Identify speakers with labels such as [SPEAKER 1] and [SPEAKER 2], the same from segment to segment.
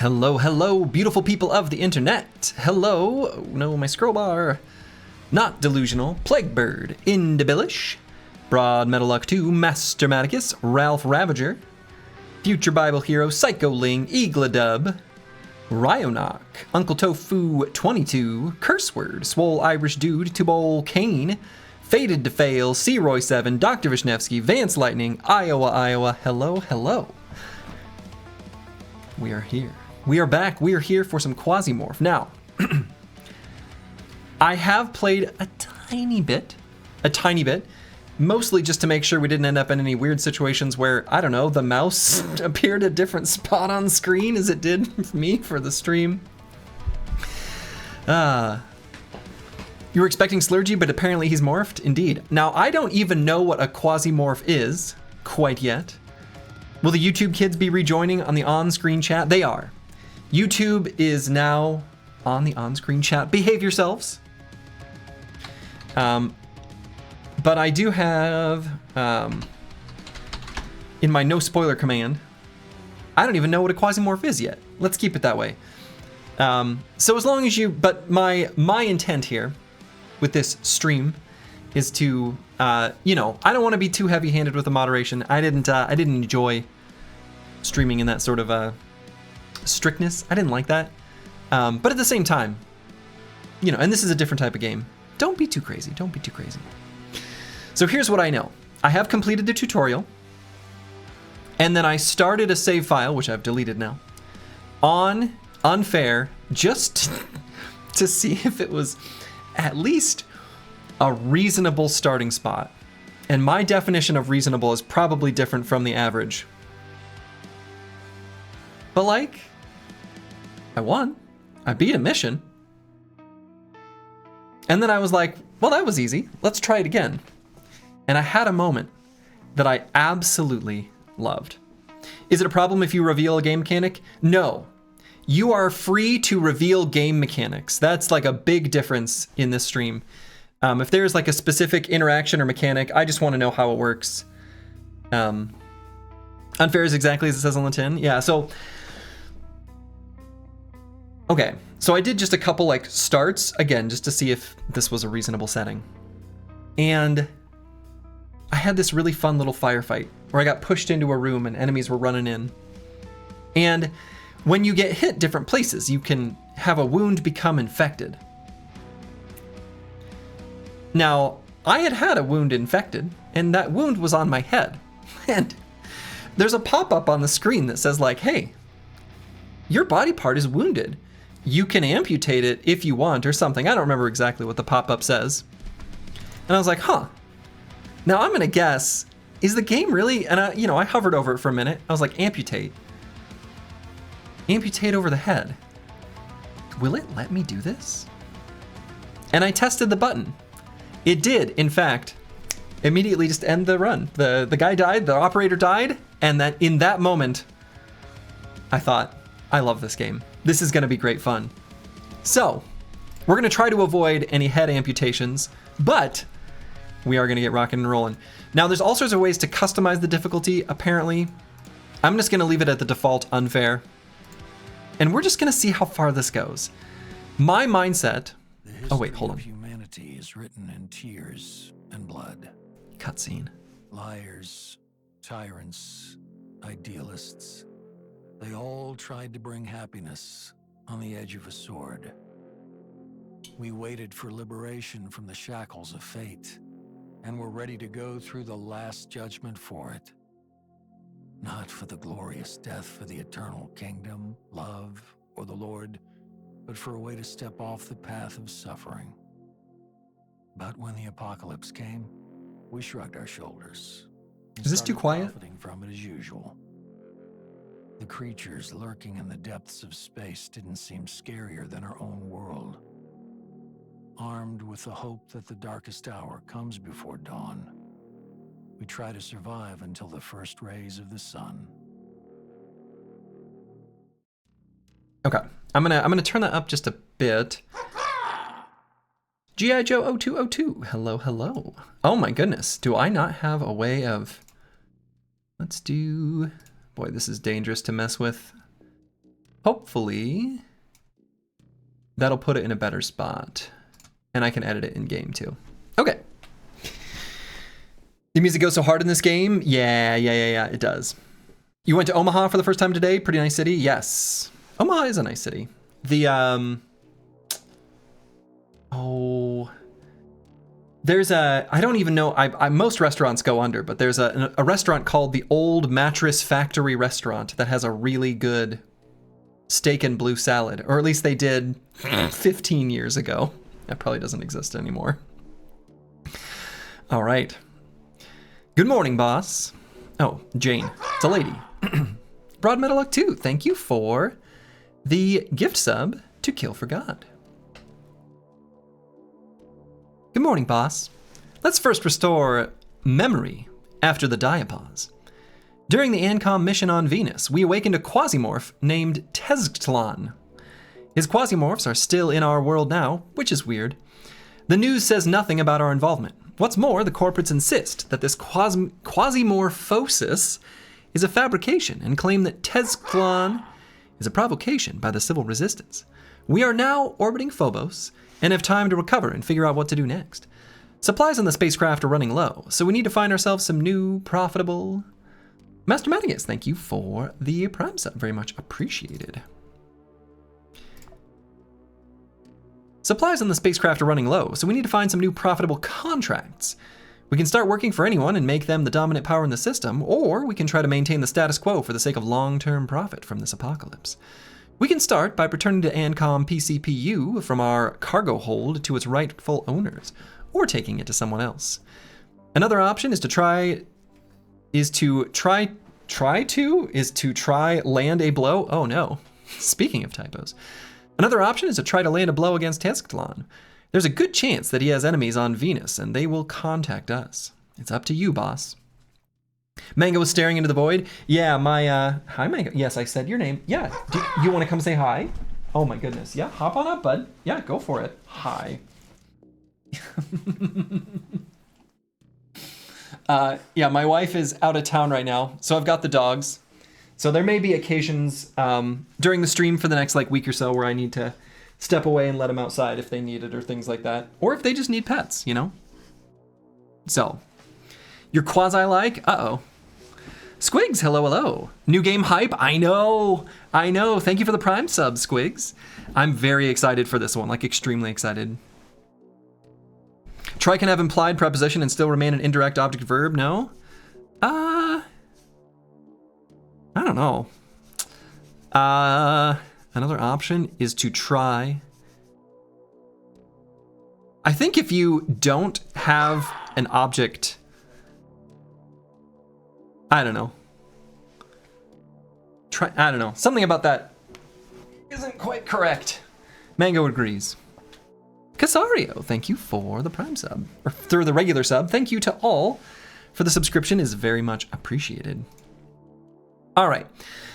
[SPEAKER 1] Hello, hello, beautiful people of the internet. Hello, oh, no, my scroll bar. Not Delusional, Plaguebird, Indabilish, Broad Metalluck 2, Master Maticus, Ralph Ravager, Future Bible Hero, Psycholing, Eagledub, Ryonock, Uncle Tofu 22, Curseword, Swole Irish Dude, Tubol Kane, Fated to Fail, Searoy 7, Dr. Vishnevsky, Vance Lightning, Iowa. Hello, hello. We are here. We are back. We are here for some Quasimorph. Now, I have played a tiny bit, mostly just to make sure we didn't end up in any weird situations where, I don't know, the mouse appeared a different spot on screen as it did for me for the stream. You were expecting Slurgy, but apparently he's morphed. Indeed. Now, I don't even know what a Quasimorph is quite yet. Will the YouTube kids be rejoining on the on-screen chat? They are. YouTube is now on the on-screen chat. Behave yourselves. But I do have, in my no spoiler command, I don't even know what a Quasimorph is yet. Let's keep it that way. So as long as you, but my intent here with this stream is to, you know, I don't want to be too heavy-handed with the moderation. I didn't enjoy streaming in that sort of strictness. I didn't like that. But at the same time, you know, and this is a different type of game. Don't be too crazy. Don't be too crazy. So here's what I know. I have completed the tutorial, and then I started a save file, which I've deleted now, on Unfair, just to see if it was at least a reasonable starting spot. And my definition of reasonable is probably different from the average. But like, I won. I beat a mission. And then I was like, well, that was easy. Let's try it again. And I had a moment that I absolutely loved. Is it a problem if you reveal a game mechanic? No. You are free to reveal game mechanics. That's like a big difference in this stream. If there's like a specific interaction or mechanic, I just want to know how it works. Unfair is exactly as it says on the tin. Yeah, so... Okay, so I did just a couple like starts, again, just to see if this was a reasonable setting. And I had this really fun little firefight where I got pushed into a room and enemies were running in. And when you get hit different places, you can have a wound become infected. Now, I had a wound infected, and that wound was on my head. And there's a pop-up on the screen that says like, hey, your body part is wounded. You can amputate it if you want or something. I don't remember exactly what the pop-up says. And I was like, huh. Now I'm gonna guess, is the game really, and I hovered over it for a minute. I was like, amputate. Amputate over the head. Will it let me do this? And I tested the button. It did, in fact, immediately just end the run. The guy died, the operator died, and that in that moment, I thought, I love this game. This is gonna be great fun. So, we're gonna try to avoid any head amputations, but we are gonna get rocking and rolling. Now, there's all sorts of ways to customize the difficulty, apparently. I'm just gonna leave it at the default unfair. And we're just gonna see how far this goes. My mindset, oh wait, hold on.
[SPEAKER 2] Humanity is written in tears and blood.
[SPEAKER 1] Cutscene.
[SPEAKER 2] Liars, tyrants, idealists. They all tried to bring happiness on the edge of a sword. We waited for liberation from the shackles of fate, and were ready to go through the last judgment for it. Not for the glorious death for the eternal kingdom, love, or the Lord, but for a way to step off the path of suffering. But when the apocalypse came, we shrugged our shoulders.
[SPEAKER 1] Is this too quiet?
[SPEAKER 2] Profiting from it as usual. The creatures lurking in the depths of space didn't seem scarier than our own world. Armed with the hope that the darkest hour comes before dawn, we try to survive until the first rays of the sun.
[SPEAKER 1] Okay, I'm gonna turn that up just a bit. G.I. Joe 0202, hello, hello. Oh my goodness, do I not have a way of... Let's do... Boy, this is dangerous to mess with. hopefully that'll put it in a better spot. And I can edit it in game too. Okay. The music goes so hard in this game. Yeah, it does. You went to Omaha for the first time today? Pretty nice city? Yes. Omaha is a nice city. The, there's I don't even know, most restaurants go under, but there's a restaurant called the Old Mattress Factory Restaurant that has a really good steak and blue salad, or at least they did 15 years ago. That probably doesn't exist anymore. All right. Good morning, boss. Oh, Jane. It's a lady. Broad Metal Luck 2, thank you for the gift sub to Kill for God. Good morning, boss. Let's first restore memory after the diapause. During the ANCOM mission on Venus, we awakened a Quasimorph named Tezctlan. His Quasimorphs are still in our world now, which is weird. The news says nothing about our involvement. What's more, the corporates insist that this Quasimorphosis is a fabrication and claim that Tezctlan is a provocation by the civil resistance. We are now orbiting Phobos and have time to recover and figure out what to do next. Supplies on the spacecraft are running low, so we need to find ourselves some new, profitable... Master Matigus, thank you for the Prime sub. Very much appreciated. Supplies on the spacecraft are running low, so we need to find some new profitable contracts. We can start working for anyone and make them the dominant power in the system, or we can try to maintain the status quo for the sake of long-term profit from this apocalypse. We can start by returning to ANCOM PCPU from our cargo hold to its rightful owners, or taking it to someone else. Another option is to try land a blow. Oh no. Speaking of typos. Another option is to try to land a blow against Tezctlan. There's a good chance that he has enemies on Venus, and they will contact us. It's up to you, boss. Mango is staring into the void. Yeah, hi, Mango. Yes, I said your name. Yeah, do you want to come say hi? Oh my goodness. Yeah, hop on up, bud. Yeah, go for it. Hi. Yeah, my wife is out of town right now, so I've got the dogs. So there may be occasions during the stream for the next week or so where I need to step away and let them outside if they need it or things like that. Or if they just need pets, you know? So, you're quasi-like? Uh-oh. Squigs, hello. New game hype? I know. Thank you for the Prime sub, Squigs. I'm very excited for this one, extremely excited. Try can have implied preposition and still remain an indirect object verb, no? I don't know. Another option is to try. I think if you don't have an object, I don't know. I don't know. Something about that isn't quite correct. Mango agrees. Casario, thank you for the Prime sub. Or through the regular sub. Thank you to all for the subscription is very much appreciated. All right,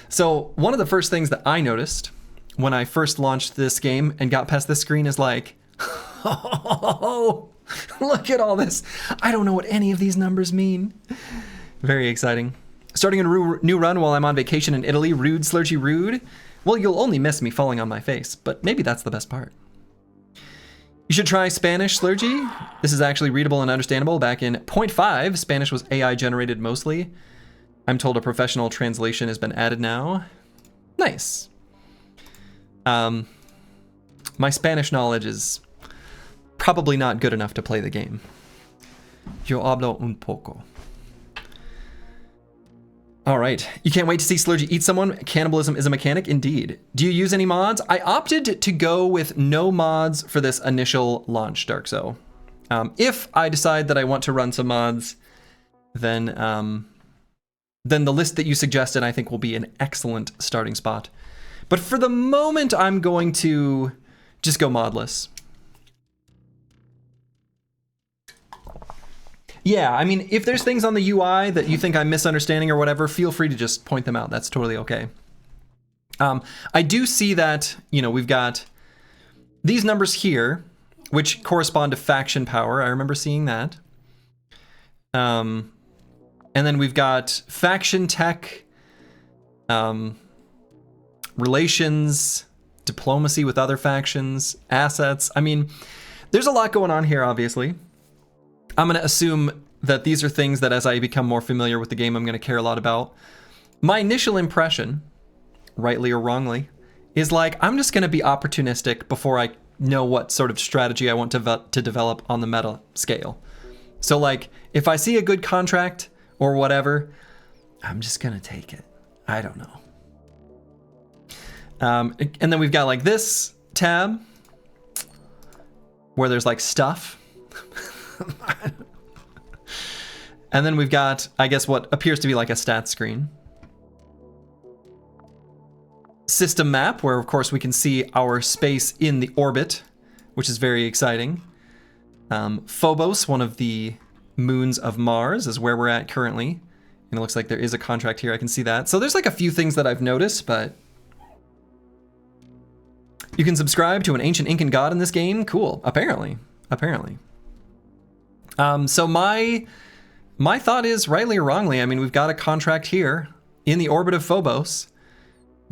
[SPEAKER 1] so one of the first things that I noticed when I first launched this game and got past this screen is oh, look at all this. I don't know what any of these numbers mean. Very exciting. Starting a new run while I'm on vacation in Italy. Rude, Slurgy, rude. Well, you'll only miss me falling on my face, but maybe that's the best part. You should try Spanish, Slurgy. This is actually readable and understandable. Back in 0.5, Spanish was AI generated mostly. I'm told a professional translation has been added now. Nice. My Spanish knowledge is probably not good enough to play the game. Yo hablo un poco. All right. You can't wait to see Slurgy eat someone. Cannibalism is a mechanic, indeed. Do you use any mods? I opted to go with no mods for this initial launch, Darkso. If I decide that I want to run some mods, then the list that you suggested I think will be an excellent starting spot. But for the moment, I'm going to just go modless. Yeah, I mean, if there's things on the UI that you think I'm misunderstanding or whatever, feel free to just point them out. That's totally okay. I do see that, we've got these numbers here, which correspond to faction power. I remember seeing that. And then we've got faction tech, relations, diplomacy with other factions, assets. I mean, there's a lot going on here, obviously. I'm going to assume that these are things that as I become more familiar with the game, I'm going to care a lot about. My initial impression, rightly or wrongly, is like, I'm just going to be opportunistic before I know what sort of strategy I want to develop on the meta scale. So like, if I see a good contract or whatever, I'm just going to take it. I don't know. And then we've got like this tab where there's like stuff. And then we've got, I guess, what appears to be like a stats screen. System map, where of course we can see our space in the orbit, which is very exciting. Phobos, one of the moons of Mars, is where we're at currently. And it looks like there is a contract here, I can see that. So there's like a few things that I've noticed, but... You can subscribe to an ancient Incan god in this game? Cool, apparently. So my thought is, rightly or wrongly, I mean, we've got a contract here in the orbit of Phobos.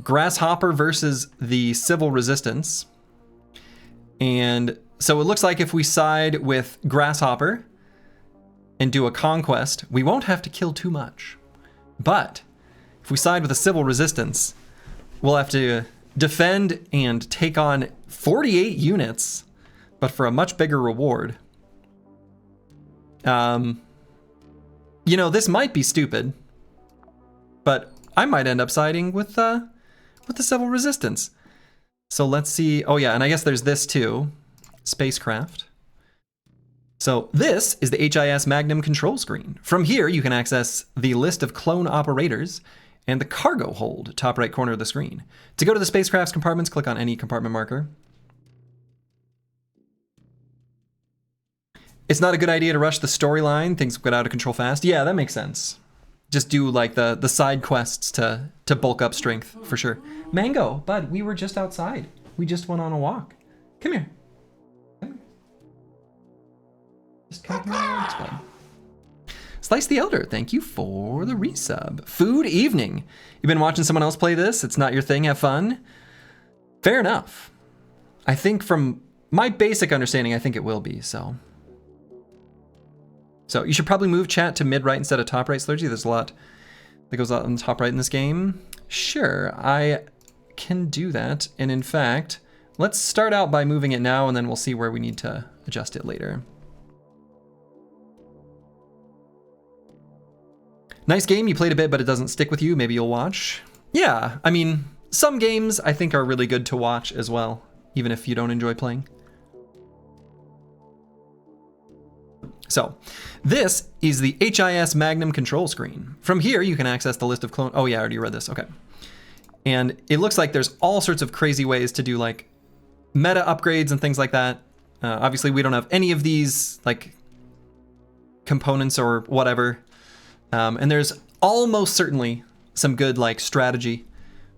[SPEAKER 1] Grasshopper versus the civil resistance. And so it looks like if we side with Grasshopper and do a conquest, we won't have to kill too much. But if we side with the civil resistance, we'll have to defend and take on 48 units, but for a much bigger reward. You know, this might be stupid, but I might end up siding with the civil resistance. So let's see. Oh yeah, and I guess there's this too. Spacecraft. So this is the HIS Magnum control screen. From here, you can access the list of clone operators and the cargo hold, top right corner of the screen. To go to the spacecraft's compartments, click on any compartment marker. It's not a good idea to rush the storyline. Things get out of control fast. Yeah, that makes sense. Just do like the side quests to bulk up strength, for sure. Mango, bud, we were just outside. We just went on a walk. Come here. Come here. Just come here, bud. Slice the Elder, thank you for the resub. Food Evening. You've been watching someone else play this? It's not your thing, have fun? Fair enough. I think from my basic understanding, I think it will be, so. So you should probably move chat to mid-right instead of top-right, Slurgy. There's a lot that goes on top right in this game. Sure, I can do that. And in fact, let's start out by moving it now, and then we'll see where we need to adjust it later. Nice game, you played a bit, but it doesn't stick with you. Maybe you'll watch. Yeah, I mean, some games I think are really good to watch as well, even if you don't enjoy playing. So, this is the HIS Magnum control screen. From here, you can access the list of clone... Oh yeah, I already read this, okay. And it looks like there's all sorts of crazy ways to do like meta upgrades and things like that. Obviously, we don't have any of these like components or whatever. And there's almost certainly some good like strategy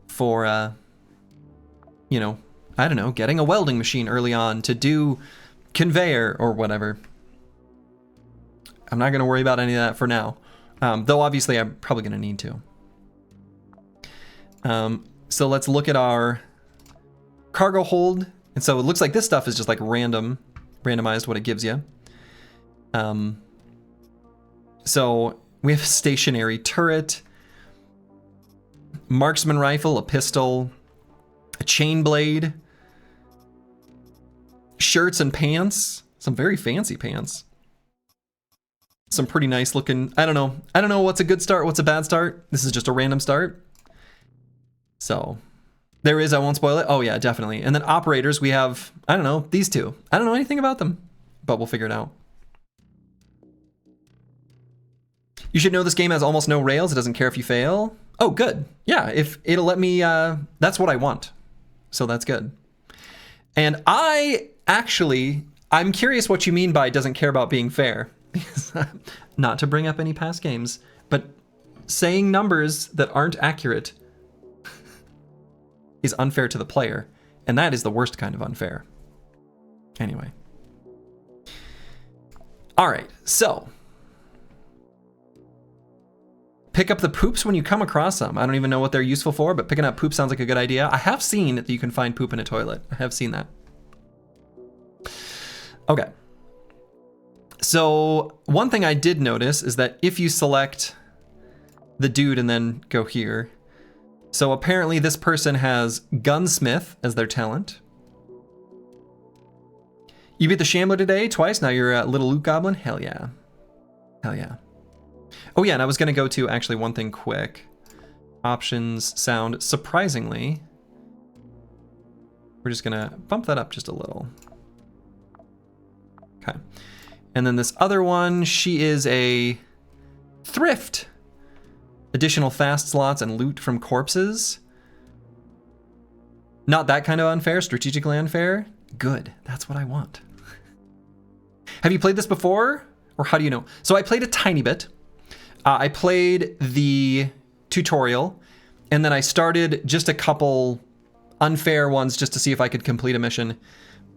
[SPEAKER 1] for, you know, I don't know, getting a welding machine early on to do conveyor or whatever. I'm not going to worry about any of that for now, though obviously I'm probably going to need to. So let's look at our cargo hold. And so it looks like this stuff is just like randomized what it gives you. So we have a stationary turret, marksman rifle, a pistol, a chain blade, shirts and pants, some very fancy pants. Some pretty nice looking, I don't know what's a good start, what's a bad start. This is just a random start. So there is, I won't spoil it. Oh yeah, definitely. And then operators, we have, I don't know, these two. I don't know anything about them, but we'll figure it out. You should know this game has almost no rails. It doesn't care if you fail. Oh, good. Yeah, if it'll let me, that's what I want. So that's good. And I'm curious what you mean by doesn't care about being fair. Not to bring up any past games, but saying numbers that aren't accurate is unfair to the player, and that is the worst kind of unfair. Anyway. All right, so pick up the poops when you come across them. I don't even know what they're useful for, but picking up poop sounds like a good idea. I have seen that you can find poop in a toilet. I have seen that. Okay. So one thing I did notice is that if you select the dude and then go here, so apparently this person has Gunsmith as their talent. You beat the Shambler today twice. Now you're a little loot goblin. Hell yeah. Hell yeah. Oh yeah, and I was gonna go to actually one thing quick. Options sound surprisingly. We're just gonna bump that up just a little. Okay. And then this other one, she is a thrift. Additional fast slots and loot from corpses. Not that kind of unfair, strategically unfair. Good, that's what I want. Have you played this before? Or how do you know? So I played a tiny bit. I played the tutorial, and then I started just a couple unfair ones just to see if I could complete a mission.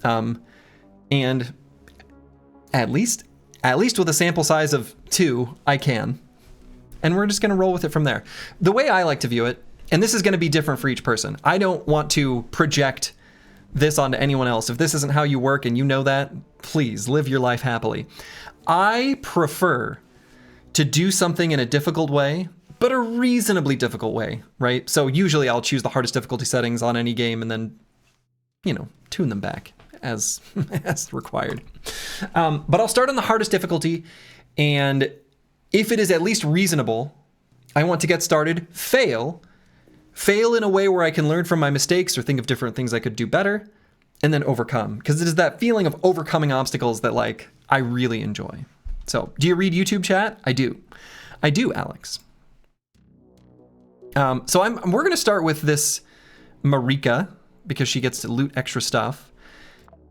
[SPEAKER 1] And at least with a sample size of 2, I can. And we're just gonna roll with it from there. The way I like to view it, and this is gonna be different for each person. I don't want to project this onto anyone else. If this isn't how you work and you know that, please live your life happily. I prefer to do something in a difficult way, but a reasonably difficult way, right? So usually I'll choose the hardest difficulty settings on any game and then, you know, tune them back as required. But I'll start on the hardest difficulty, and if it is at least reasonable, I want to get started, fail in a way where I can learn from my mistakes or think of different things I could do better, and then overcome. Because it is that feeling of overcoming obstacles that, like, I really enjoy. So, do you read YouTube chat? I do. I do, Alex. So we're gonna start with this Marika, because she gets to loot extra stuff.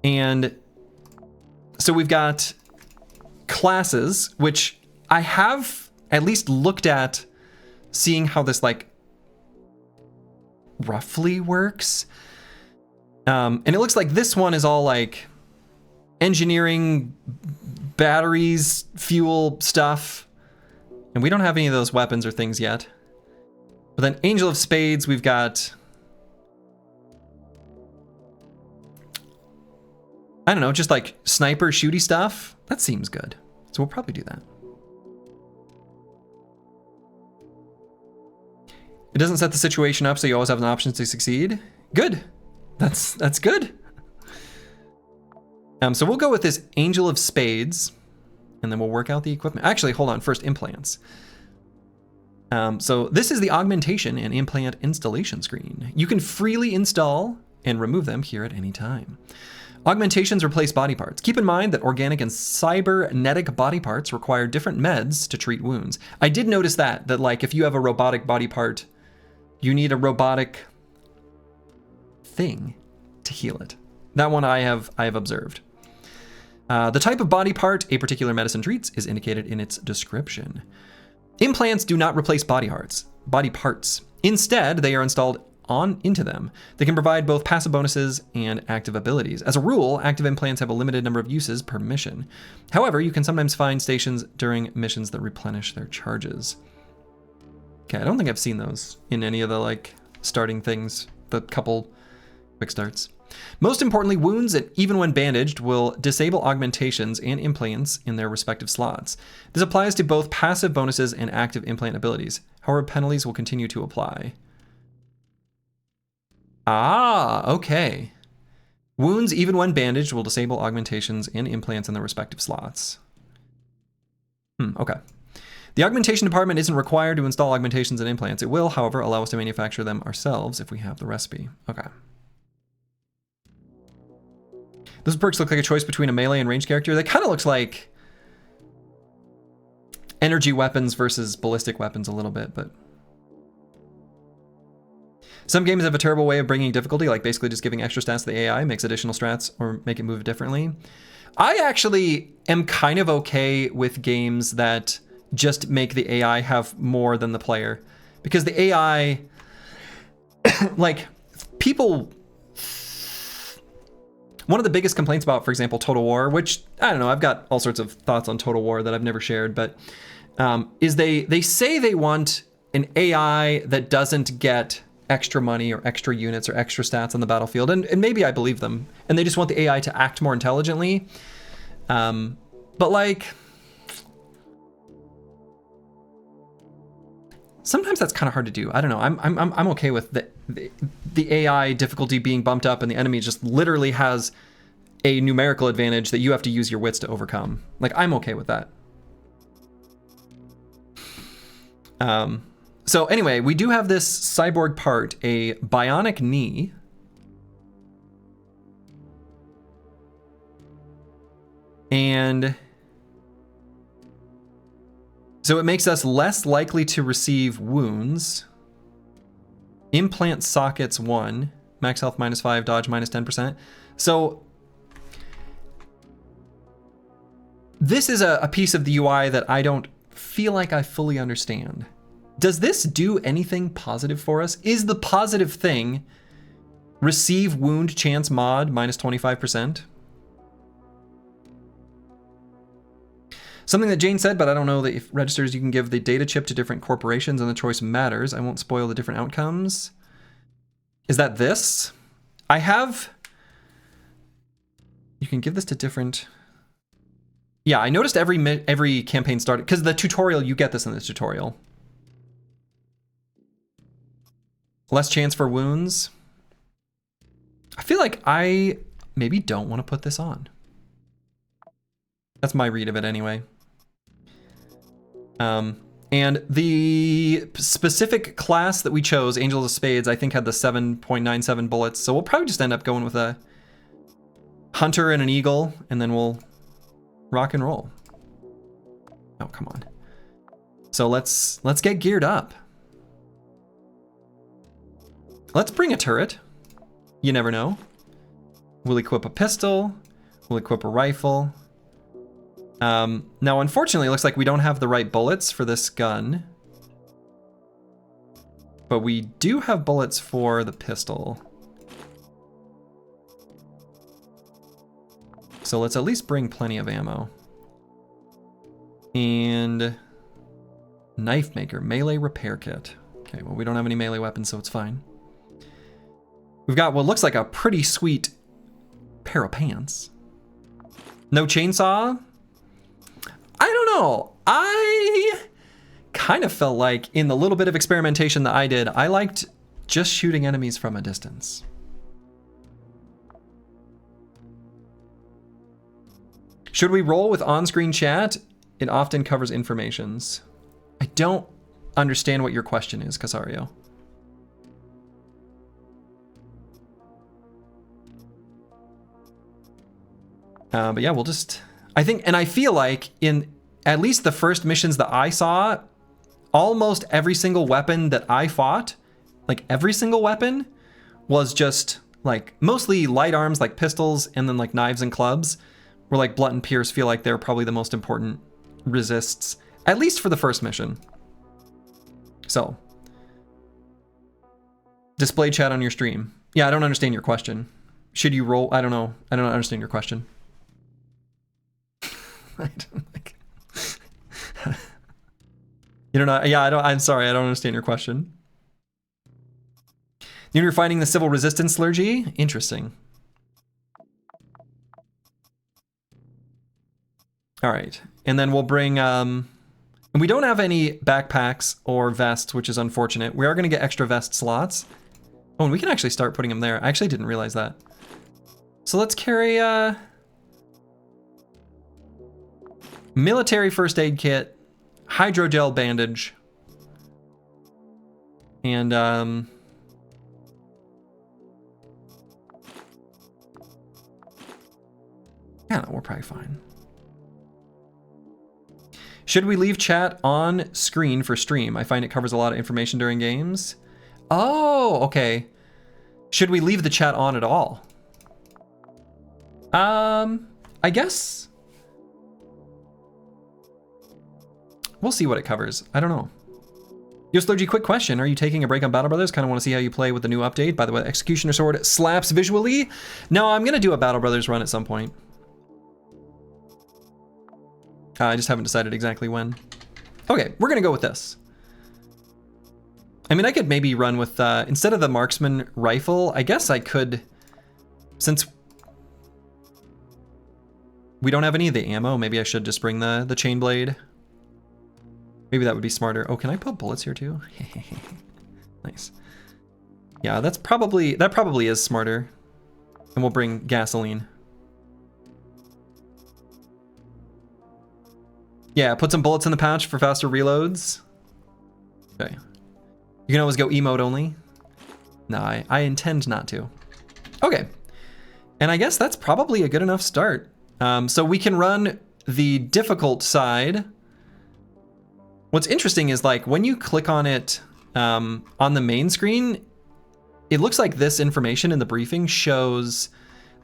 [SPEAKER 1] And so we've got classes, which I have at least looked at, seeing how this, like, roughly works. And it looks like this one is all like engineering, batteries, fuel stuff. And we don't have any of those weapons or things yet. But then Angel of Spades, we've got, I don't know, just like sniper shooty stuff. That seems good. So we'll probably do that. It doesn't set the situation up so you always have an option to succeed. Good. That's good. So we'll go with this Angel of Spades, and then we'll work out the equipment. Actually, hold on. First, implants. So this is the augmentation and implant installation screen. You can freely install and remove them here at any time. Augmentations replace body parts. Keep in mind that organic and cybernetic body parts require different meds to treat wounds. I did notice that like if you have a robotic body part, you need a robotic thing to heal it. That one I have observed. The type of body part a particular medicine treats is indicated in its description. Implants do not replace body parts. Instead, they are installed into them. They can provide both passive bonuses and active abilities. As a rule, active implants have a limited number of uses per mission. However, you can sometimes find stations during missions that replenish their charges. Okay, I don't think I've seen those in any of the like starting things, the couple quick starts. Most importantly, wounds, even when bandaged, will disable augmentations and implants in their respective slots. This applies to both passive bonuses and active implant abilities. However, penalties will continue to apply. Ah, okay. Wounds, even when bandaged, will disable augmentations and implants in their respective slots. Okay. The augmentation department isn't required to install augmentations and implants. It will, however, allow us to manufacture them ourselves if we have the recipe. Okay. Those perks look like a choice between a melee and ranged character. That kind of looks like energy weapons versus ballistic weapons a little bit, but some games have a terrible way of bringing difficulty, like basically just giving extra stats to the AI, makes additional strats, or make it move differently. I actually am kind of okay with games that just make the AI have more than the player. Because the AI, like, people... One of the biggest complaints about, for example, Total War, which, I don't know, I've got all sorts of thoughts on Total War that I've never shared, but is they say they want an AI that doesn't get extra money or extra units or extra stats on the battlefield, and maybe I believe them, and they just want the AI to act more intelligently. But like, sometimes that's kind of hard to do. I don't know. I'm okay with the AI difficulty being bumped up and the enemy just literally has a numerical advantage that you have to use your wits to overcome. Like, I'm okay with that. So anyway, we do have this cyborg part, a bionic knee. And so it makes us less likely to receive wounds. Implant sockets 1, max health -5, dodge -10%. So this is a piece of the UI that I don't feel like I fully understand. Does this do anything positive for us? Is the positive thing receive wound chance mod -25%? Something that Jane said, but I don't know that if registers you can give the data chip to different corporations and the choice matters. I won't spoil the different outcomes. Is that this? I have... You can give this to different... Yeah, I noticed every campaign started, because the tutorial, you get this in the tutorial. Less chance for wounds. I feel like I maybe don't want to put this on. That's my read of it anyway. And the specific class that we chose, Angel of Spades, I think had the 7.97 bullets. So we'll probably just end up going with a hunter and an eagle, and then we'll rock and roll. Oh, come on. So let's get geared up. Let's bring a turret. You never know. We'll equip a pistol. We'll equip a rifle. Now, unfortunately, it looks like we don't have the right bullets for this gun. But we do have bullets for the pistol. So let's at least bring plenty of ammo. And knife maker, melee repair kit. Okay, well, we don't have any melee weapons, so it's fine. We've got what looks like a pretty sweet pair of pants. No chainsaw? I don't know. I kind of felt like in the little bit of experimentation that I did, I liked just shooting enemies from a distance. Should we roll with on-screen chat? It often covers informations. I don't understand what your question is, Casario. But yeah, we'll just... I think, and I feel like in at least the first missions that I saw, almost every single weapon that I fought, like every single weapon, was just like mostly light arms like pistols, and then like knives and clubs, where like blunt and pierce feel like they're probably the most important resists, at least for the first mission. So, display chat on your stream. Yeah, I don't understand your question. Should you roll? I don't know. I don't understand your question. I don't like. You don't know? Yeah, I'm sorry. I don't understand your question. You're finding the civil resistance slurgy? Interesting. All right, and then we'll bring. And we don't have any backpacks or vests, which is unfortunate. We are going to get extra vest slots. Oh, and we can actually start putting them there. I actually didn't realize that. So let's carry military first aid kit, hydrogel bandage, and yeah, no, we're probably fine. Should we leave chat on screen for stream? I find it covers a lot of information during games. Oh, okay. Should we leave the chat on at all? I guess. We'll see what it covers. I don't know. Yo, Slurgy, quick question. Are you taking a break on Battle Brothers? Kind of want to see how you play with the new update. By the way, Executioner Sword slaps visually. No, I'm going to do a Battle Brothers run at some point. I just haven't decided exactly when. Okay, we're gonna go with this. I mean, I could maybe run with, instead of the marksman rifle, I guess I could, since we don't have any of the ammo, maybe I should just bring the chain blade. Maybe that would be smarter. Oh, can I put bullets here too? Nice. Yeah, that probably is smarter. And we'll bring gasoline. Yeah, put some bullets in the pouch for faster reloads. Okay. You can always go emote only. No, I intend not to. Okay. And I guess that's probably a good enough start. So we can run the difficult side. What's interesting is like when you click on it on the main screen, it looks like this information in the briefing shows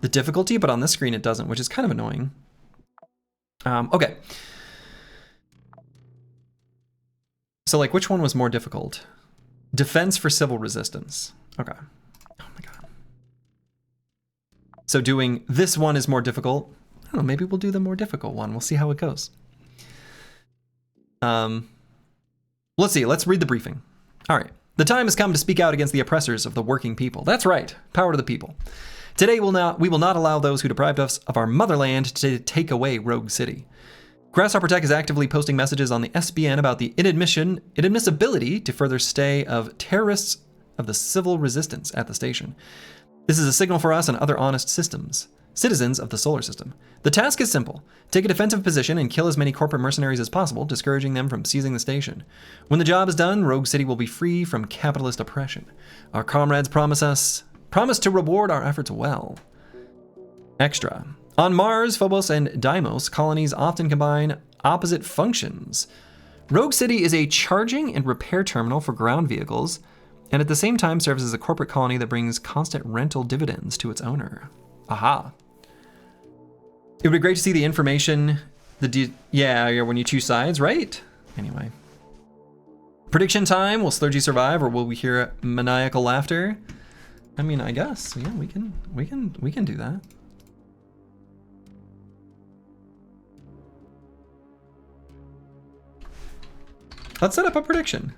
[SPEAKER 1] the difficulty, but on this screen it doesn't, which is kind of annoying. Okay. So like which one was more difficult? Defense for civil resistance. Okay. Oh my God. So doing this one is more difficult. I don't know, maybe we'll do the more difficult one. We'll see how it goes. Let's see, let's read the briefing. All right. The time has come to speak out against the oppressors of the working people. That's right, power to the people. Today we will not allow those who deprived us of our motherland to take away Rogue City. Grasshopper Tech is actively posting messages on the SBN about the inadmissibility to further stay of terrorists of the civil resistance at the station. This is a signal for us and other honest citizens of the solar system. The task is simple. Take a defensive position and kill as many corporate mercenaries as possible, discouraging them from seizing the station. When the job is done, Rogue City will be free from capitalist oppression. Our comrades promise to reward our efforts well. Extra. On Mars, Phobos, and Deimos, colonies often combine opposite functions. Rogue City is a charging and repair terminal for ground vehicles, and at the same time serves as a corporate colony that brings constant rental dividends to its owner. Aha. It would be great to see the information, yeah, when you choose sides, right? Anyway. Prediction time, will Slurgy survive or will we hear maniacal laughter? I mean, I guess, yeah, we can do that. Let's set up a prediction.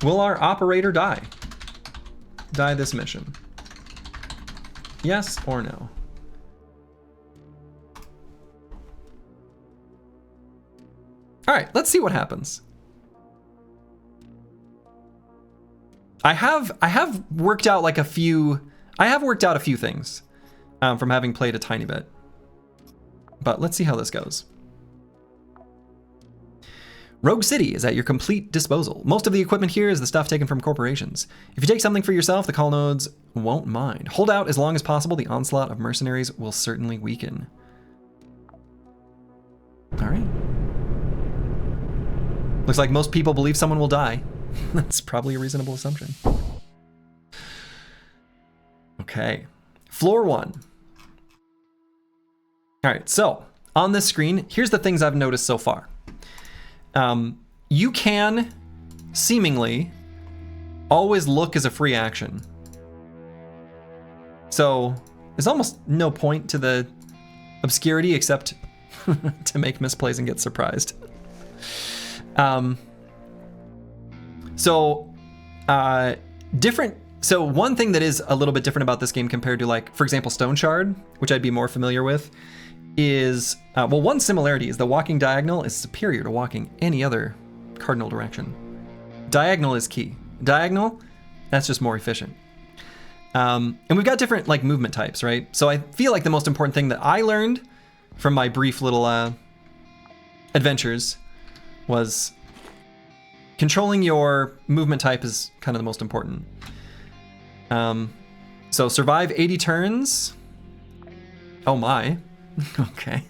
[SPEAKER 1] Will our operator die? Die this mission? Yes or no? All right, let's see what happens. I have worked out like a few things from having played a tiny bit. But let's see how this goes. Rogue City is at your complete disposal. Most of the equipment here is the stuff taken from corporations. If you take something for yourself, the colnodes won't mind. Hold out as long as possible. The onslaught of mercenaries will certainly weaken. All right. Looks like most people believe someone will die. That's probably a reasonable assumption. Okay. Floor 1. All right, so on this screen, here's the things I've noticed so far. You can seemingly always look as a free action. So there's almost no point to the obscurity except to make misplays and get surprised. So one thing that is a little bit different about this game compared to, like, for example, Stone Shard, which I'd be more familiar with, is, well, one similarity is the walking diagonal is superior to walking any other cardinal direction. Diagonal is key. Diagonal, that's just more efficient. And we've got different, like, movement types, right? So I feel like the most important thing that I learned from my brief little adventures was controlling your movement type is kind of the most important. So survive 80 turns. Oh my. Okay.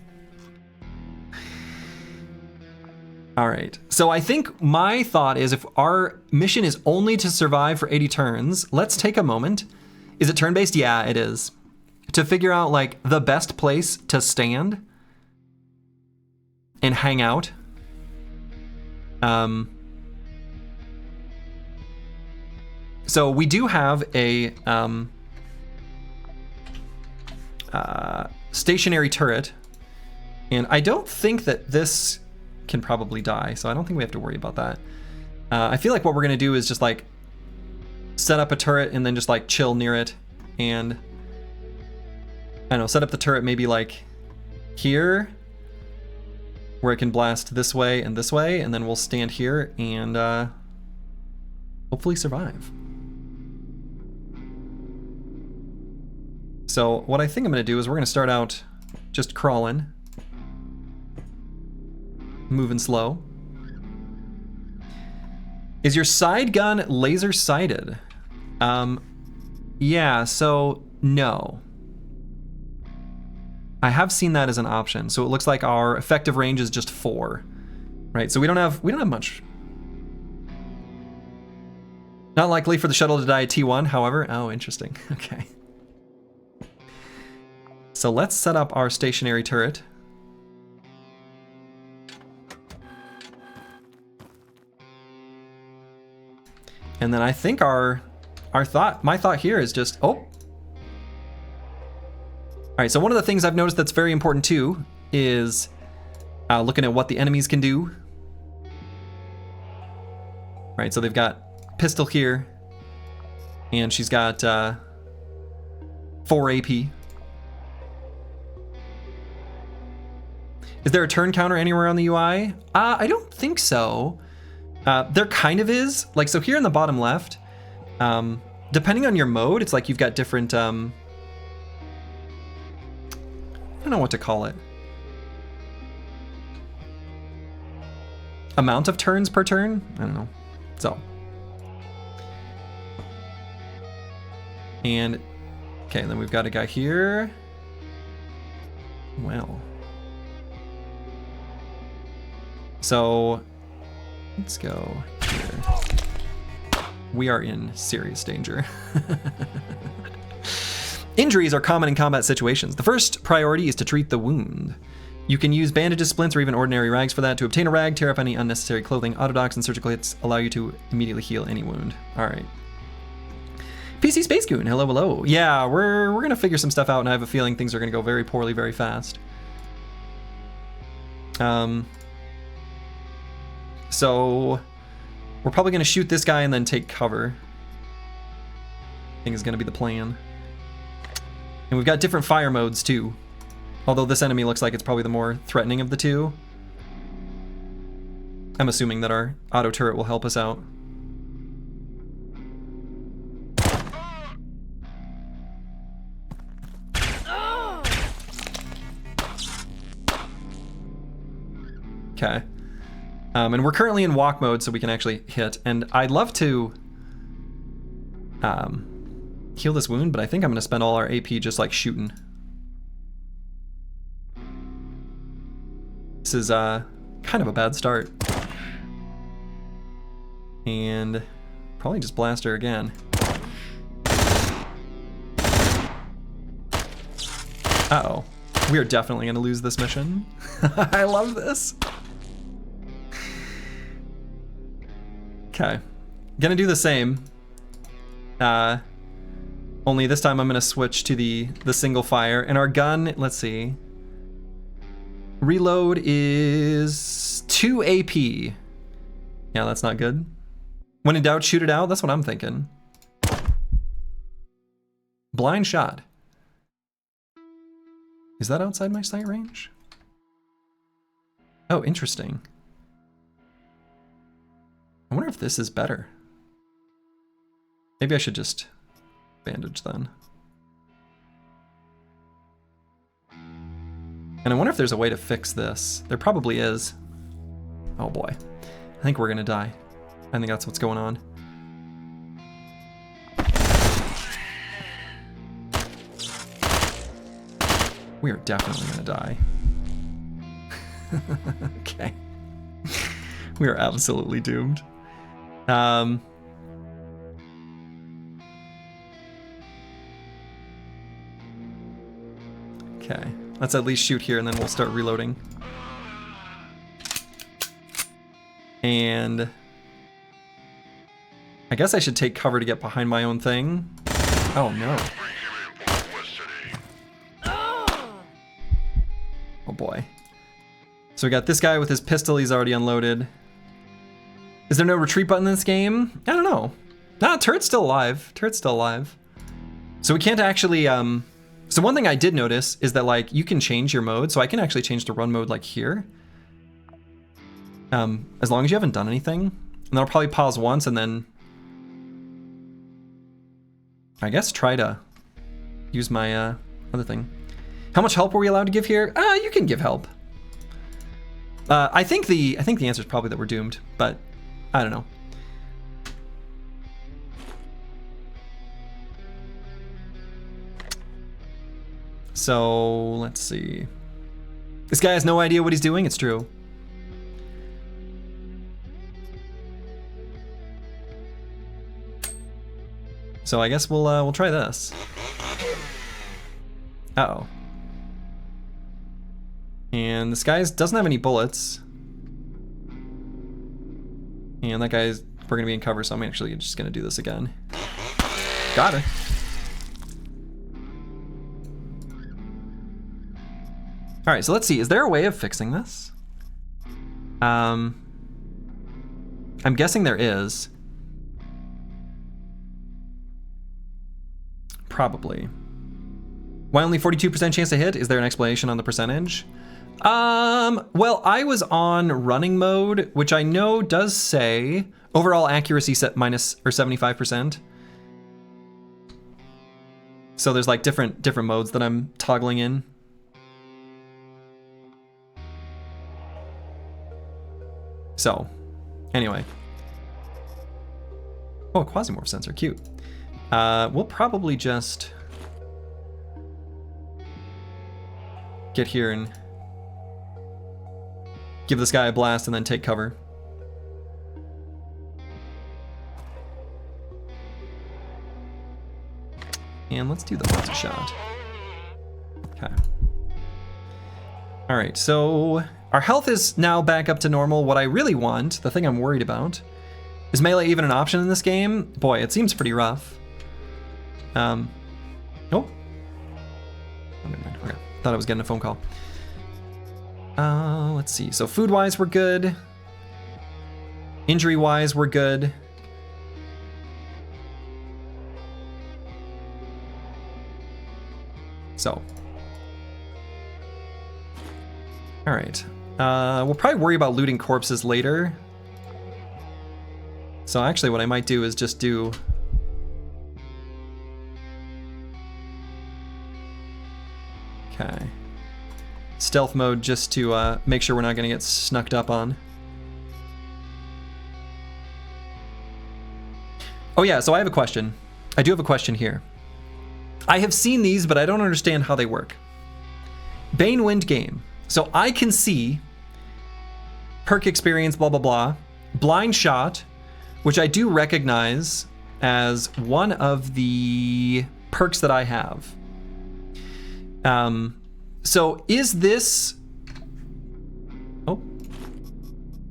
[SPEAKER 1] All right. So I think my thought is if our mission is only to survive for 80 turns, let's take a moment. Is it turn-based? Yeah, it is. To figure out, like, the best place to stand and hang out. So we do have a stationary turret And I don't think that this can probably die, so I don't think we have to worry about that. I feel like what we're gonna do is just like set up a turret and then just like chill near it, and I don't know, set up the turret maybe like here, where it can blast this way, and then we'll stand here and hopefully survive. So what I think I'm gonna do is we're gonna start out just crawling, moving slow. Is your side gun laser sighted? Yeah, so no. I have seen that as an option. So it looks like our effective range is just 4, right? So we don't have much. Not likely for the shuttle to die at T1, however. Oh, interesting. Okay. So let's set up our stationary turret. And then I think my thought here is just, oh. All right, so one of the things I've noticed that's very important too is looking at what the enemies can do. All right, so they've got pistol here, and she's got 4 AP. Is there a turn counter anywhere on the UI? I don't think so. There kind of is. Like, so here in the bottom left, depending on your mode, it's like you've got different, I don't know what to call it. Amount of turns per turn? I don't know. So. And, okay, then we've got a guy here. Well. So, let's go here. We are in serious danger. Injuries are common in combat situations. The first priority is to treat the wound. You can use bandages, splints, or even ordinary rags for that. To obtain a rag, tear up any unnecessary clothing. Autodocs and surgical hits allow you to immediately heal any wound. All right. PC Space Goon, hello, hello. Yeah, we're gonna figure some stuff out, and I have a feeling things are gonna go very poorly very fast. So we're probably gonna shoot this guy and then take cover. I think is gonna be the plan. And we've got different fire modes too. Although this enemy looks like it's probably the more threatening of the two. I'm assuming that our auto turret will help us out. Okay. And we're currently in walk mode, so we can actually hit. And I'd love to heal this wound, but I think I'm gonna spend all our AP just like shooting. This is kind of a bad start. And probably just blast her again. Uh-oh. We are definitely gonna lose this mission. I love this. Okay. Gonna do the same. Only this time I'm gonna switch to the single fire. And our gun, let's see. Reload is 2 AP. Yeah, that's not good. When in doubt, shoot it out. That's what I'm thinking. Blind shot. Is that outside my sight range? Oh, interesting. I wonder if this is better. Maybe I should just bandage then. And I wonder if there's a way to fix this. There probably is. Oh boy. I think we're gonna die. I think that's what's going on. We are definitely gonna die. Okay. We are absolutely doomed. Okay. Let's at least shoot here and then we'll start reloading. And I guess I should take cover to get behind my own thing. Oh no. Oh boy. So we got this guy with his pistol, he's already unloaded. Is there no retreat button in this game? I don't know. No, turret's still alive. Turret's still alive. So we can't actually, so one thing I did notice is that like you can change your mode. So I can actually change to run mode like here. As long as you haven't done anything. And then I'll probably pause once and then I guess try to use my other thing. How much help were we allowed to give here? You can give help. I think the answer is probably that we're doomed, but I don't know. So let's see. This guy has no idea what he's doing. It's true. So I guess we'll try this. Uh-oh. And this guy doesn't have any bullets. And that guy's, we're gonna be in cover, so I'm actually just gonna do this again. Got it. All right, so let's see, is there a way of fixing this? I'm guessing there is. Probably. Why only 42% chance to hit? Is there an explanation on the percentage? Well, I was on running mode, which I know does say overall accuracy set minus or 75%. So there's like different modes that I'm toggling in. So, anyway. Oh, a Quasimorph sensor, cute. We'll probably just get here and give this guy a blast and then take cover. And let's do the monster shot. Okay. All right, so our health is now back up to normal. What I really want, the thing I'm worried about, is melee even an option in this game? Boy, it seems pretty rough. Oh. Oh, never mind. Okay. Thought I was getting a phone call. Let's see. So food-wise, we're good. Injury-wise, we're good. So. All right. We'll probably worry about looting corpses later. So actually what I might do is just do... Okay. Stealth mode just to make sure we're not going to get snucked up on. Oh yeah, so I have a question. I do have a question here. I have seen these, but I don't understand how they work. Bane Wind game. So I can see perk experience, blah, blah, blah. Blind shot, which I do recognize as one of the perks that I have. So is this, oh,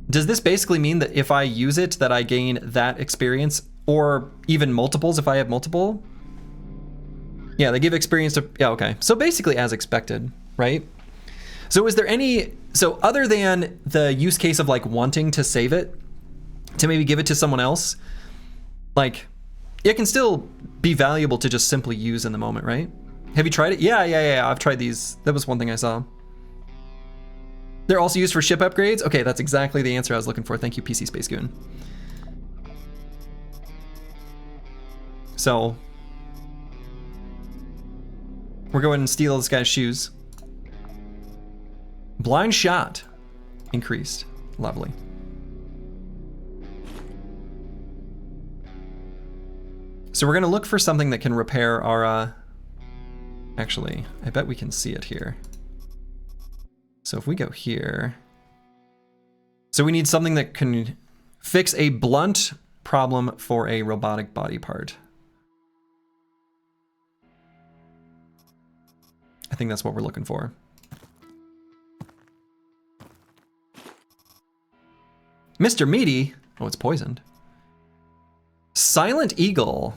[SPEAKER 1] does this basically mean that if I use it that I gain that experience or even multiples if I have multiple? Yeah, they give experience to, yeah, okay. So basically as expected, right? So is there any, so other than the use case of like wanting to save it, to maybe give it to someone else, like it can still be valuable to just simply use in the moment, right? Have you tried it? Yeah, I've tried these. That was one thing I saw. They're also used for ship upgrades? Okay, that's exactly the answer I was looking for. Thank you, PC Space Goon. So, we're going and steal this guy's shoes. Blind shot increased. Lovely. So we're gonna look for something that can repair our, actually, I bet we can see it here. So if we go here, so we need something that can fix a blunt problem for a robotic body part. I think that's what we're looking for. Mr. Meaty, oh, it's poisoned. Silent Eagle.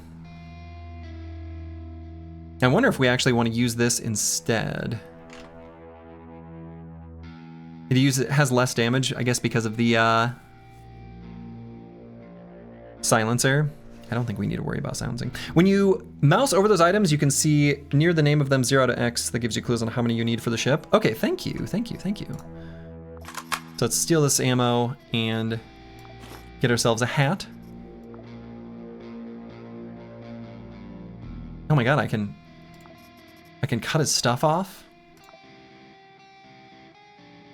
[SPEAKER 1] I wonder if we actually want to use this instead. It has less damage, I guess, because of the silencer. I don't think we need to worry about silencing. When you mouse over those items, you can see near the name of them 0 to X. That gives you clues on how many you need for the ship. Okay, thank you. So let's steal this ammo and get ourselves a hat. Oh my god, I can cut his stuff off.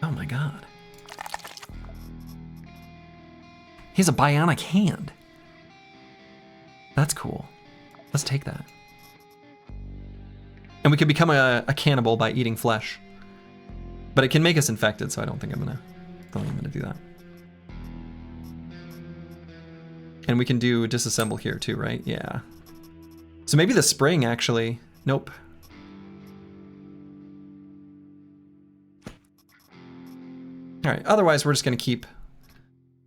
[SPEAKER 1] Oh my god. He has a bionic hand. That's cool. Let's take that. And we can become a cannibal by eating flesh. But it can make us infected, so I don't think I'm gonna do that. And we can do disassemble here too, right? Yeah. So maybe the spring actually. Nope. All right, otherwise we're just gonna keep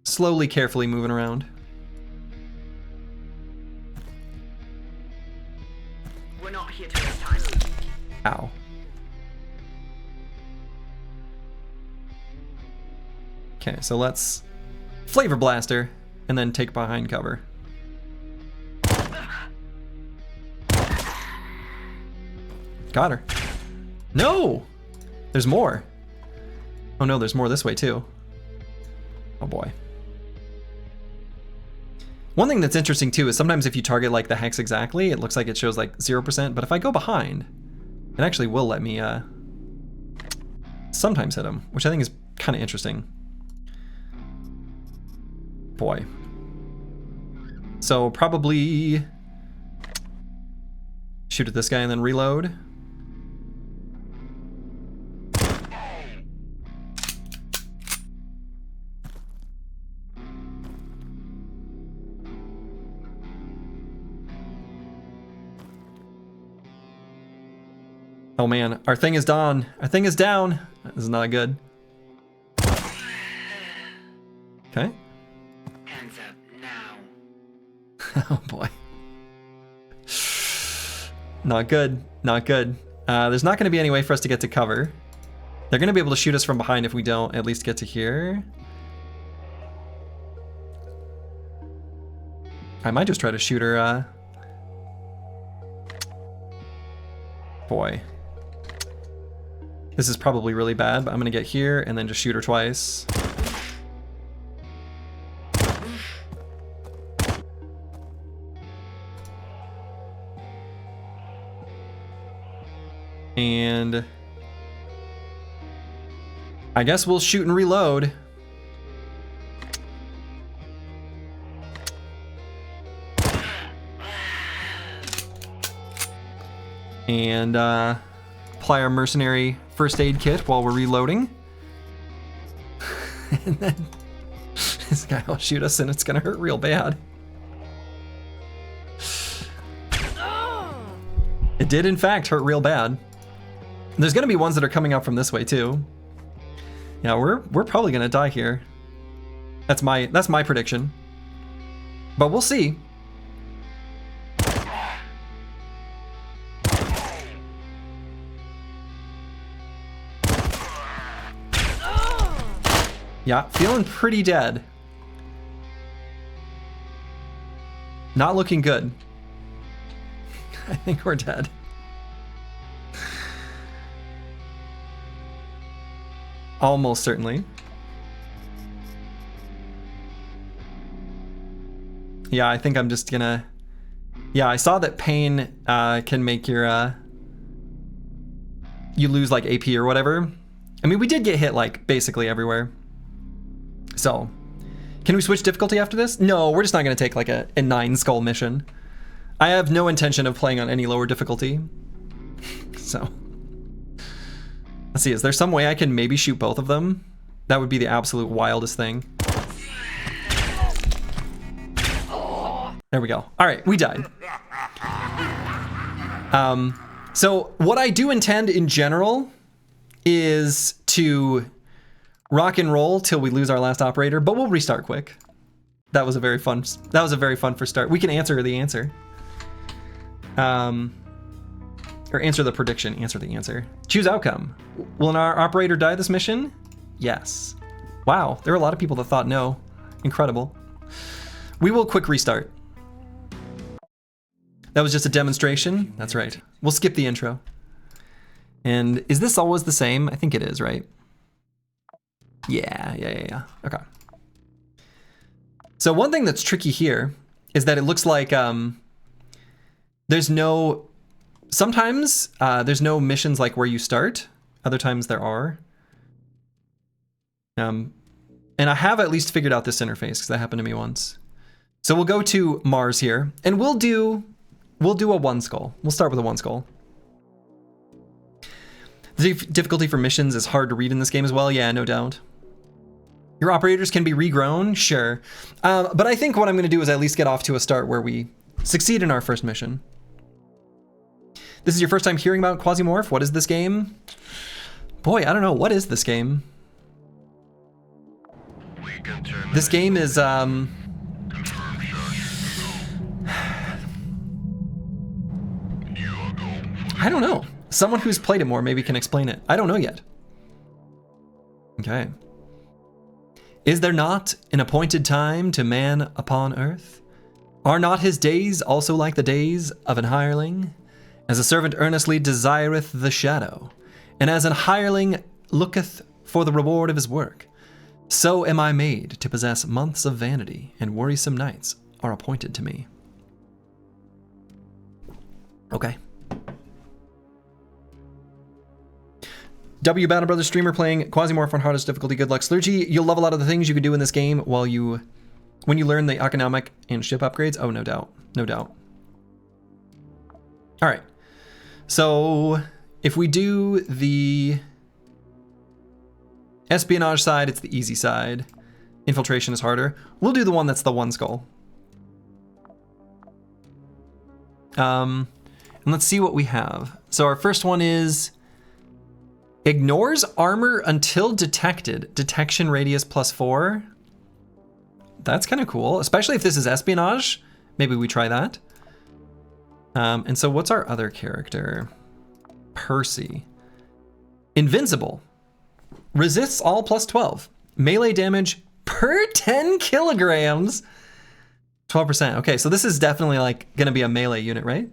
[SPEAKER 1] slowly, carefully moving around.
[SPEAKER 3] We're not here to waste time.
[SPEAKER 1] Ow. Okay, so let's flavor blaster and then take behind cover. Got her. No! There's more. Oh no, there's more this way too. Oh boy. One thing that's interesting too is sometimes if you target like the hex exactly, it looks like it shows like 0%, but if I go behind, it actually will let me sometimes hit him, which I think is kind of interesting. Boy. So probably shoot at this guy and then reload. Oh man, our thing is down. Our thing is down. This is not good. Okay.
[SPEAKER 3] Hands up now.
[SPEAKER 1] Oh boy. Not good. Not good. There's not going to be any way for us to get to cover. They're going to be able to shoot us from behind if we don't at least get to here. I might just try to shoot her. Boy. This is probably really bad, but I'm gonna get here and then just shoot her twice. And I guess we'll shoot and reload. And apply our mercenary first aid kit while we're reloading. And then this guy will shoot us and it's gonna hurt real bad. It did in fact hurt real bad. There's gonna be ones that are coming up from this way too. Yeah, we're probably gonna die here. That's my prediction. But we'll see. Yeah, feeling pretty dead. Not looking good. I think we're dead. Almost certainly. Yeah, I think I'm just gonna... Yeah, I saw that pain can make your... you lose like AP or whatever. I mean, we did get hit like basically everywhere. So, can we switch difficulty after this? No, we're just not going to take like a 9 skull mission. I have no intention of playing on any lower difficulty. So, let's see, is there some way I can maybe shoot both of them? That would be the absolute wildest thing. There we go. All right, we died. So what I do intend in general is to rock and roll till we lose our last operator, but we'll restart quick. That was a very fun first start. We can answer the answer. Or answer the prediction, answer the answer. Choose outcome. Will our operator die this mission? yes. Wow, there are a lot of people that thought no. Incredible. We will quick restart. That was just a demonstration. That's right. We'll skip the intro. And is this always the same? I think it is, right? Yeah. Okay. So one thing that's tricky here is that it looks like there's no, sometimes there's no missions like where you start. Other times there are. And I have at least figured out this interface because that happened to me once. So we'll go to Mars here and we'll do a one skull. We'll start with a one skull. The difficulty for missions is hard to read in this game as well. Yeah, no doubt. Your operators can be regrown, sure. But I think what I'm going to do is at least get off to a start where we succeed in our first mission. This is your first time hearing about Quasimorph? What is this game? Boy, I don't know. What is this game? This game is, I don't know. Someone who's played it more maybe can explain it. I don't know yet. Okay. Is there not an appointed time to man upon earth? Are not his days also like the days of an hireling? As a servant earnestly desireth the shadow, and as an hireling looketh for the reward of his work, so am I made to possess months of vanity, and worrisome nights are appointed to me. Okay. W Battle Brothers streamer playing Quasimorph on hardest difficulty. Good luck, Slurgy. You'll love a lot of the things you can do in this game when you learn the economic and ship upgrades. Oh, no doubt. No doubt. All right. So if we do the espionage side, it's the easy side. Infiltration is harder. We'll do the one that's the one skull. And let's see what we have. So our first one is ignores armor until detected. Detection radius +4. That's kind of cool, especially if this is espionage. Maybe we try that. And so what's our other character? Percy. Invincible. Resists all +12. Melee damage per 10 kilograms. 12%. Okay, so this is definitely like gonna be a melee unit, right?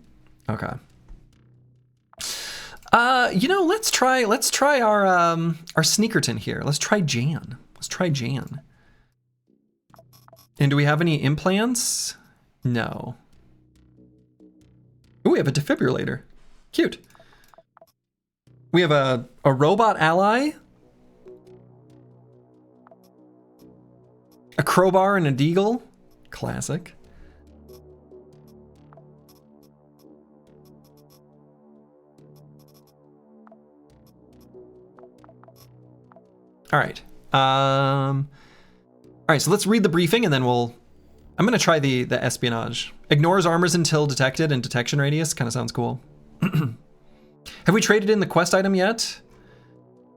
[SPEAKER 1] Okay. You know, let's try our Sneakerton here. Let's try Jan. And do we have any implants? No. Ooh, we have a defibrillator. Cute. We have a robot ally. A crowbar and a deagle. Classic. All right. All right, so let's read the briefing and then I'm gonna try the espionage. Ignores armors until detected and detection radius. Kind of sounds cool. Have we traded in the quest item yet?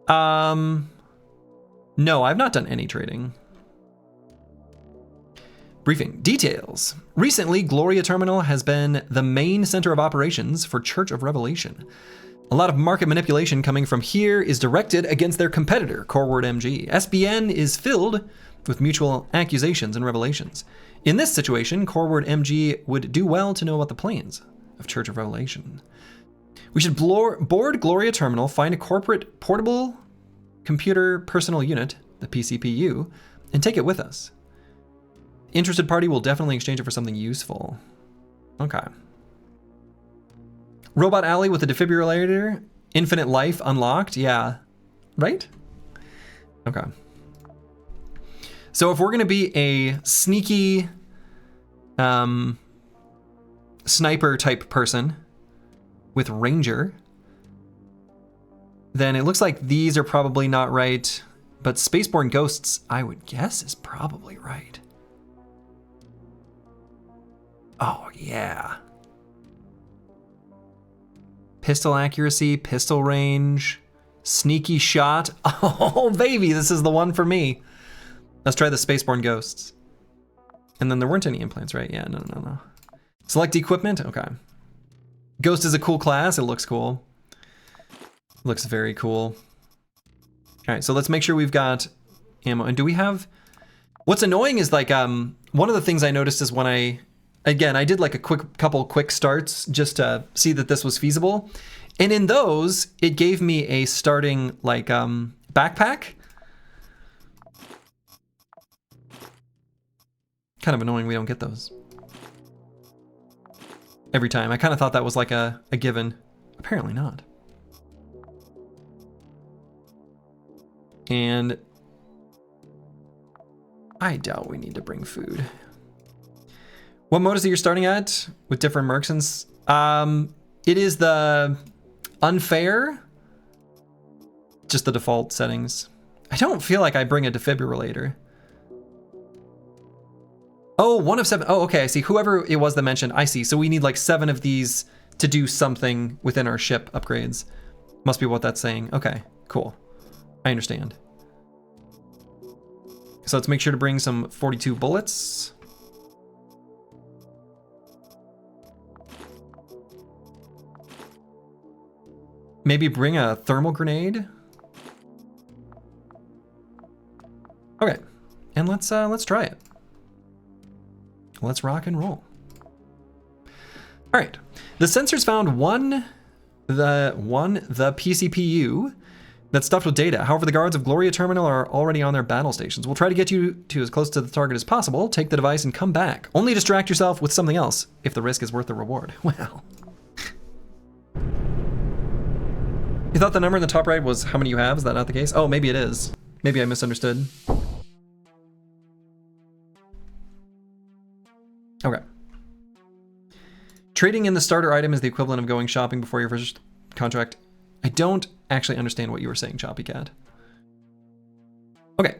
[SPEAKER 1] No, I've not done any trading. Briefing. Details. Recently, Gloria Terminal has been the main center of operations for Church of Revelation. A lot of market manipulation coming from here is directed against their competitor, Coreword MG. SBN is filled with mutual accusations and revelations. In this situation, Coreword MG would do well to know about the plans of Church of Revelation. We should board Gloria Terminal, find a corporate portable computer personal unit, the PCPU, and take it with us. Interested party will definitely exchange it for something useful. Okay. Robot Alley with a defibrillator, infinite life unlocked. Yeah, right? Okay. So if we're gonna be a sneaky sniper type person with Ranger, then it looks like these are probably not right, but Spaceborne Ghosts, I would guess, is probably right. Oh, yeah. Pistol accuracy, pistol range, sneaky shot. Oh, baby, this is the one for me. Let's try the Spaceborne Ghosts. And then there weren't any implants, right? Yeah, no. Select equipment, okay. Ghost is a cool class, it looks cool. Looks very cool. All right, so let's make sure we've got ammo. And do we have... What's annoying is like, one of the things I noticed is when I did like a couple quick starts just to see that this was feasible. And in those, it gave me a starting like backpack. Kind of annoying we don't get those every time. I kind of thought that was like a given. Apparently not. And I doubt we need to bring food. What mode is it you're starting at with different mercs? It is the unfair, just the default settings. I don't feel like I bring a defibrillator. Oh, 1 of 7. Oh, okay, I see. Whoever it was that mentioned, I see. So we need like 7 of these to do something within our ship upgrades. Must be what that's saying. Okay, cool. I understand. So let's make sure to bring some 42 bullets. Maybe bring a thermal grenade. Okay, and let's try it. Let's rock and roll. All right, the sensors found the PCPU that's stuffed with data. However, the guards of Gloria Terminal are already on their battle stations. We'll try to get you to as close to the target as possible. Take the device and come back. Only distract yourself with something else if the risk is worth the reward. Well. You thought the number in the top right was how many you have? Is that not the case? Oh, maybe it is. Maybe I misunderstood. Okay. Trading in the starter item is the equivalent of going shopping before your first contract. I don't actually understand what you were saying, Choppy Cat. Okay,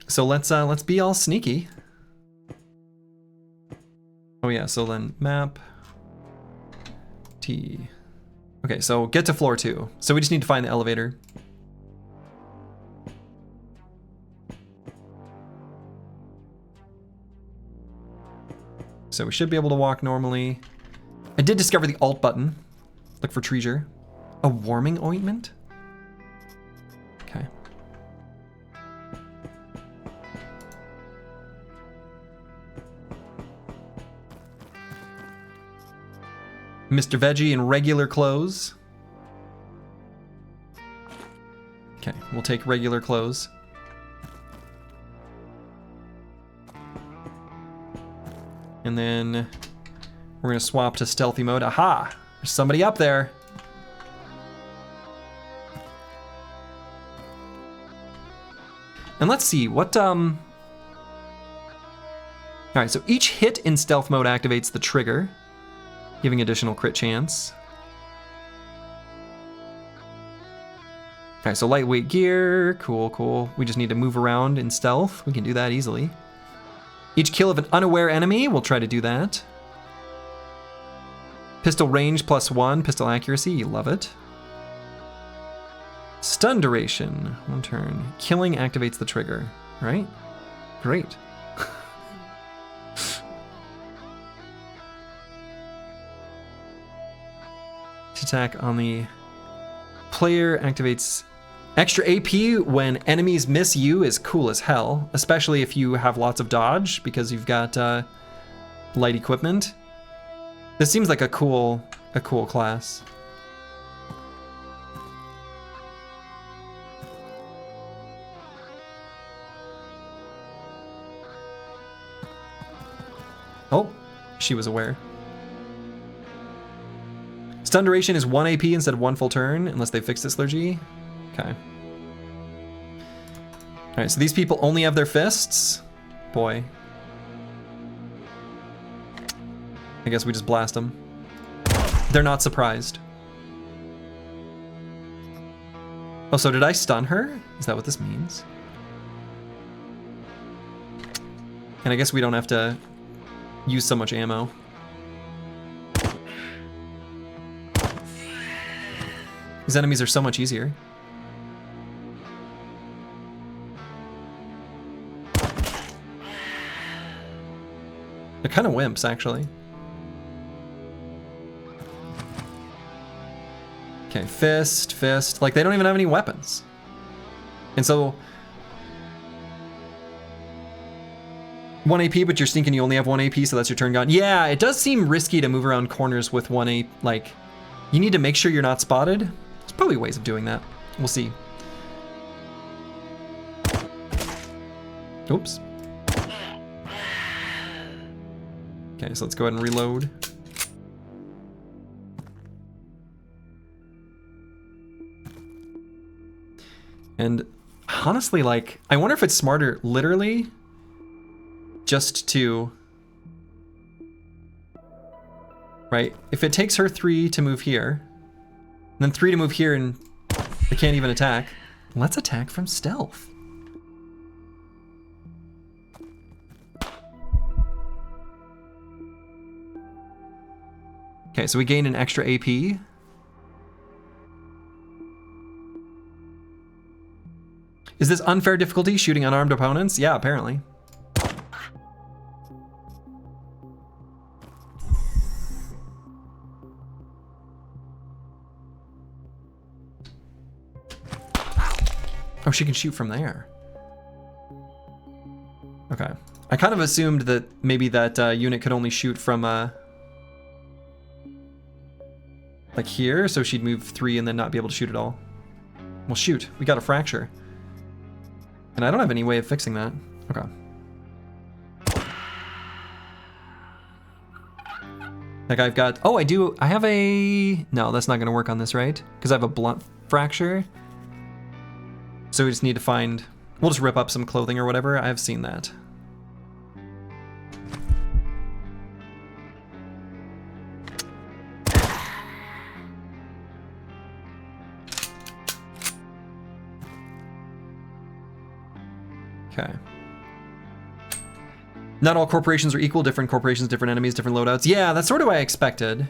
[SPEAKER 1] so let's be all sneaky. Oh yeah, so then map T. Okay, so get to floor 2. So we just need to find the elevator. So we should be able to walk normally. I did discover the alt button. Look for treasure. A warming ointment? Okay. Mr. Veggie in regular clothes. Okay, we'll take regular clothes. And then we're gonna swap to stealthy mode. Aha! There's somebody up there. And let's see what all right, so each hit in stealth mode activates the trigger, giving additional crit chance. All right, so lightweight gear, cool. We just need to move around in stealth. We can do that easily. Each kill of an unaware enemy, we'll try to do that. Pistol range +1, pistol accuracy, you love it. Stun duration, 1 turn. Killing activates the trigger, right? Great. Attack on the player activates extra AP when enemies miss you is cool as hell, especially if you have lots of dodge because you've got light equipment. This seems like a cool class. Oh, she was aware. Stun duration is 1 AP instead of 1 full turn, unless they fix this Slurgy. Okay. Alright, so these people only have their fists? Boy. I guess we just blast them. They're not surprised. Oh, so did I stun her? Is that what this means? And I guess we don't have to use so much ammo. These enemies are so much easier. They're kind of wimps, actually. Okay, fist. Like, they don't even have any weapons. And so 1 AP, but you're sneaking, you only have 1 AP, so that's your turn gone. Yeah, it does seem risky to move around corners with 1 AP. Like, you need to make sure you're not spotted. There's probably ways of doing that. We'll see. Oops. Okay, so let's go ahead and reload. And honestly, like, I wonder if it's smarter literally just to, right? If it takes her 3 to move here, and then 3 to move here and they can't even attack, let's attack from stealth. Okay, so we gain an extra AP. Is this unfair difficulty, shooting unarmed opponents? Yeah, apparently. Oh, she can shoot from there. Okay. I kind of assumed that maybe that unit could only shoot from like here, so she'd move 3 and then not be able to shoot at all. Well, shoot, we got a fracture. And I don't have any way of fixing that. Okay. Like I've got, oh, I have a, no, that's not gonna work on this, right? Because I have a blunt fracture. So we just need to find, we'll just rip up some clothing or whatever. I've seen that. Okay. Not all corporations are equal. Different corporations, different enemies, different loadouts. Yeah, that's sort of what I expected.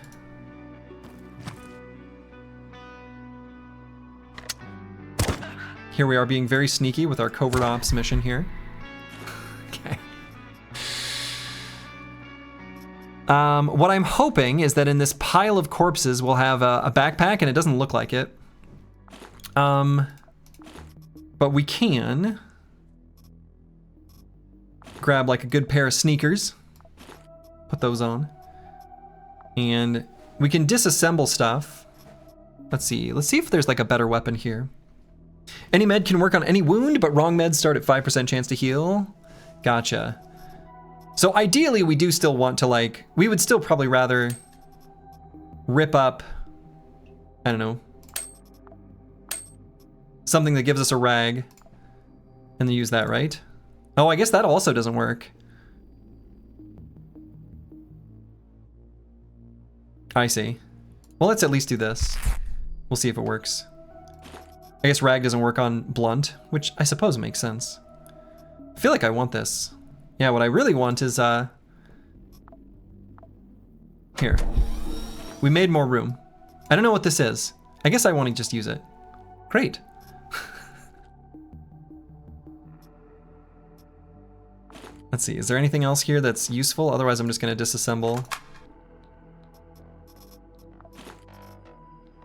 [SPEAKER 1] Here we are being very sneaky with our covert ops mission here. Okay. What I'm hoping is that in this pile of corpses we'll have a backpack, and it doesn't look like it. But we can grab like a good pair of sneakers, put those on, and we can disassemble stuff. Let's see if there's like a better weapon here. Any med can work on any wound, but wrong meds start at 5% chance to heal. Gotcha. So ideally we do still want to, like, we would still probably rather rip up, I don't know, something that gives us a rag and then use that, right? Oh, I guess that also doesn't work. I see. Well, let's at least do this. We'll see if it works. I guess rag doesn't work on blunt, which I suppose makes sense. I feel like I want this. Yeah, what I really want is, here. We made more room. I don't know what this is. I guess I want to just use it. Great. Let's see, is there anything else here that's useful? Otherwise I'm just gonna disassemble.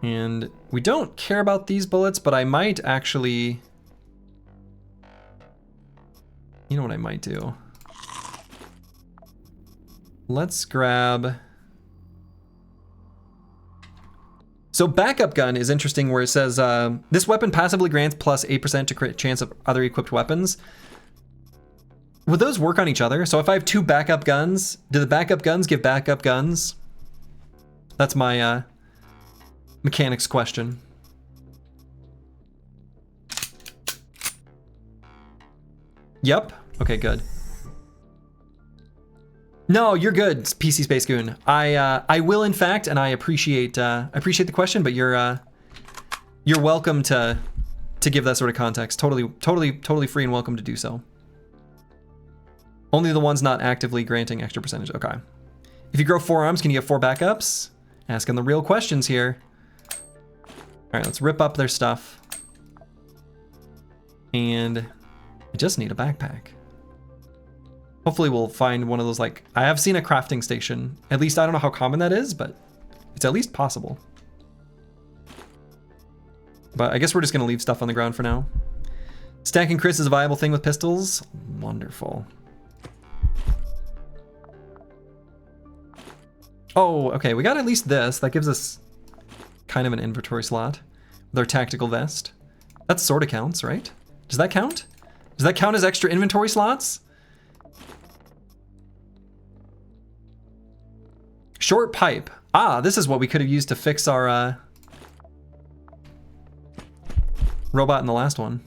[SPEAKER 1] And we don't care about these bullets, but I might actually, you know what I might do? Let's grab, so backup gun is interesting where it says, this weapon passively grants plus 8% to crit chance of other equipped weapons. Would those work on each other? So if I have 2 backup guns, do the backup guns give backup guns? That's my mechanics question. Yep. Okay, good. No, you're good, PC Space Goon. I will in fact, and I appreciate the question, but you're welcome to give that sort of context. Totally free and welcome to do so. Only the ones not actively granting extra percentage. Okay. If you grow 4 arms, can you get 4 backups? Asking the real questions here. All right, let's rip up their stuff. And I just need a backpack. Hopefully we'll find one of those, like, I have seen a crafting station. At least I don't know how common that is, but it's at least possible. But I guess we're just gonna leave stuff on the ground for now. Stacking Chris is a viable thing with pistols. Wonderful. Oh, okay, we got at least this. That gives us kind of an inventory slot with our tactical vest. That sort of counts, right? Does that count? Does that count as extra inventory slots? Short pipe. Ah, this is what we could have used to fix our robot in the last one.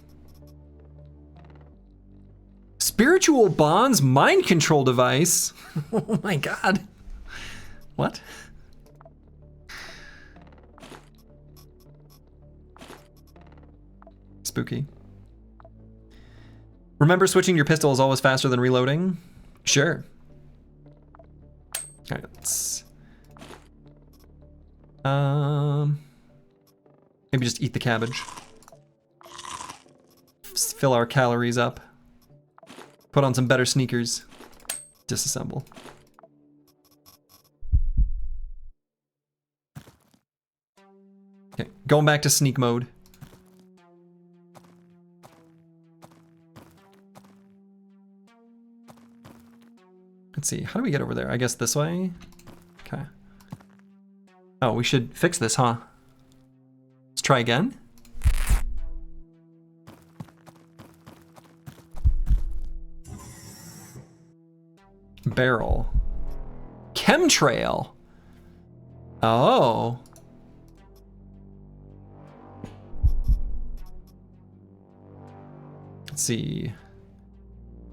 [SPEAKER 1] Spiritual bonds mind control device. Oh my god. What? Spooky. Remember, switching your pistol is always faster than reloading? Sure. Alright, let's... maybe just eat the cabbage. Fill our calories up. Put on some better sneakers. Disassemble. Okay, going back to sneak mode. Let's see, how do we get over there? I guess this way? Okay. Oh, we should fix this, huh? Let's try again. Barrel. Chemtrail. Oh. Let's see.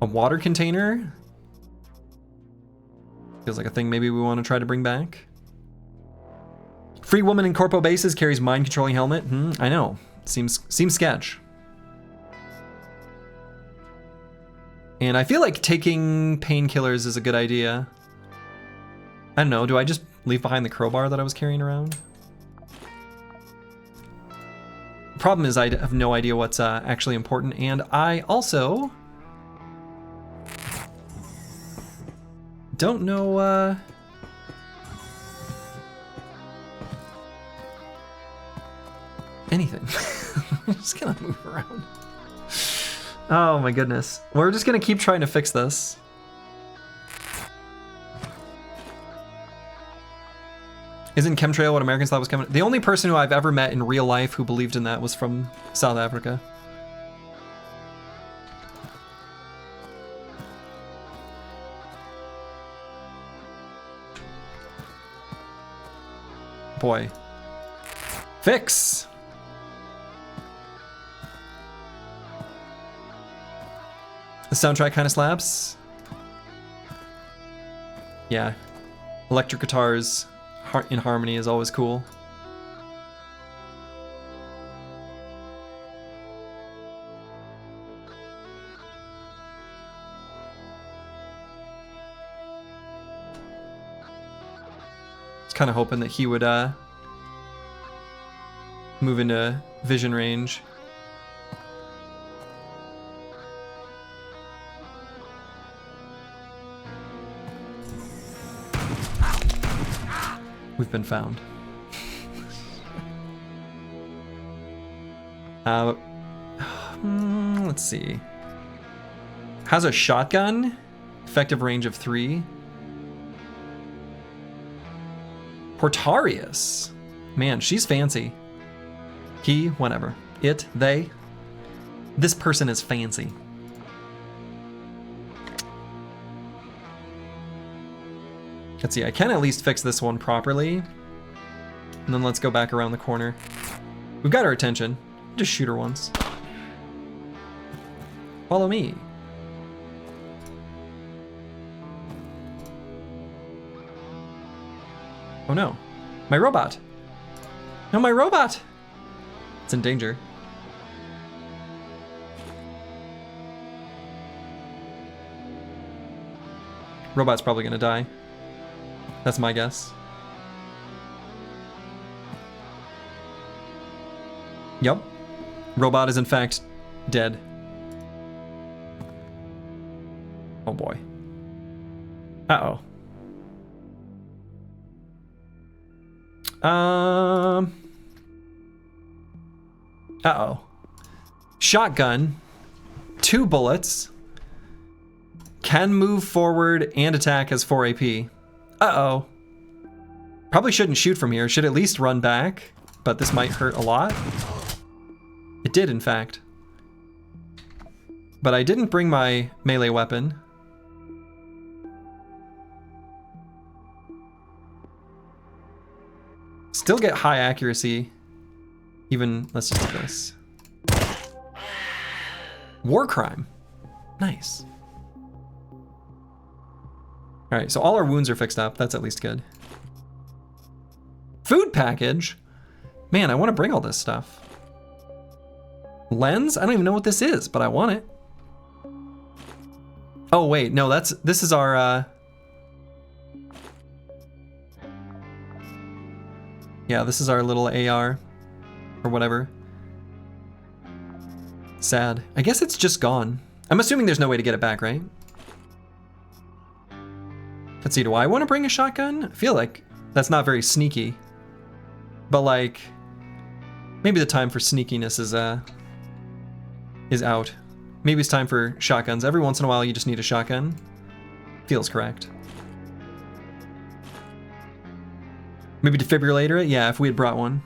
[SPEAKER 1] A water container? Feels like a thing maybe we want to try to bring back. Free woman in corpo bases carries mind controlling helmet. I know. Seems sketch. And I feel like taking painkillers is a good idea. I don't know, do I just leave behind the crowbar that I was carrying around? Problem is I have no idea what's actually important, and I also don't know anything. I'm just gonna move around. Oh my goodness. We're just gonna keep trying to fix this. Isn't chemtrail what Americans thought was coming? The only person who I've ever met in real life who believed in that was from South Africa. Boy. Fix! The soundtrack kind of slaps. Yeah. Electric guitars in harmony is always cool. Just kind of hoping that he would move into vision range. We've been found. Let's see. Has a shotgun, effective range of 3. Portarius. Man, she's fancy. He, whatever. It, they. This person is fancy. Let's see, I can at least fix this one properly. And then let's go back around the corner. We've got her attention. Just shoot her once. Follow me. Oh no. My robot. No, my robot! It's in danger. Robot's probably gonna die. That's my guess. Yup. Robot is in fact dead. Oh boy. Uh-oh. Uh-oh. Shotgun. 2 bullets. Can move forward and attack as 4 AP. Uh-oh. Probably shouldn't shoot from here. Should at least run back, but this might hurt a lot. It did, in fact. But I didn't bring my melee weapon. Still get high accuracy. Even, let's just do this. War crime. Nice. All right, so all our wounds are fixed up. That's at least good. Food package? Man, I want to bring all this stuff. Lens? I don't even know what this is, but I want it. Oh wait, no, this is our yeah, this is our little AR or whatever. Sad. I guess it's just gone. I'm assuming there's no way to get it back, right? Let's see, do I want to bring a shotgun? I feel like that's not very sneaky. But like, maybe the time for sneakiness is out. Maybe it's time for shotguns. Every once in a while you just need a shotgun. Feels correct. Maybe defibrillator it? Yeah, if we had brought one.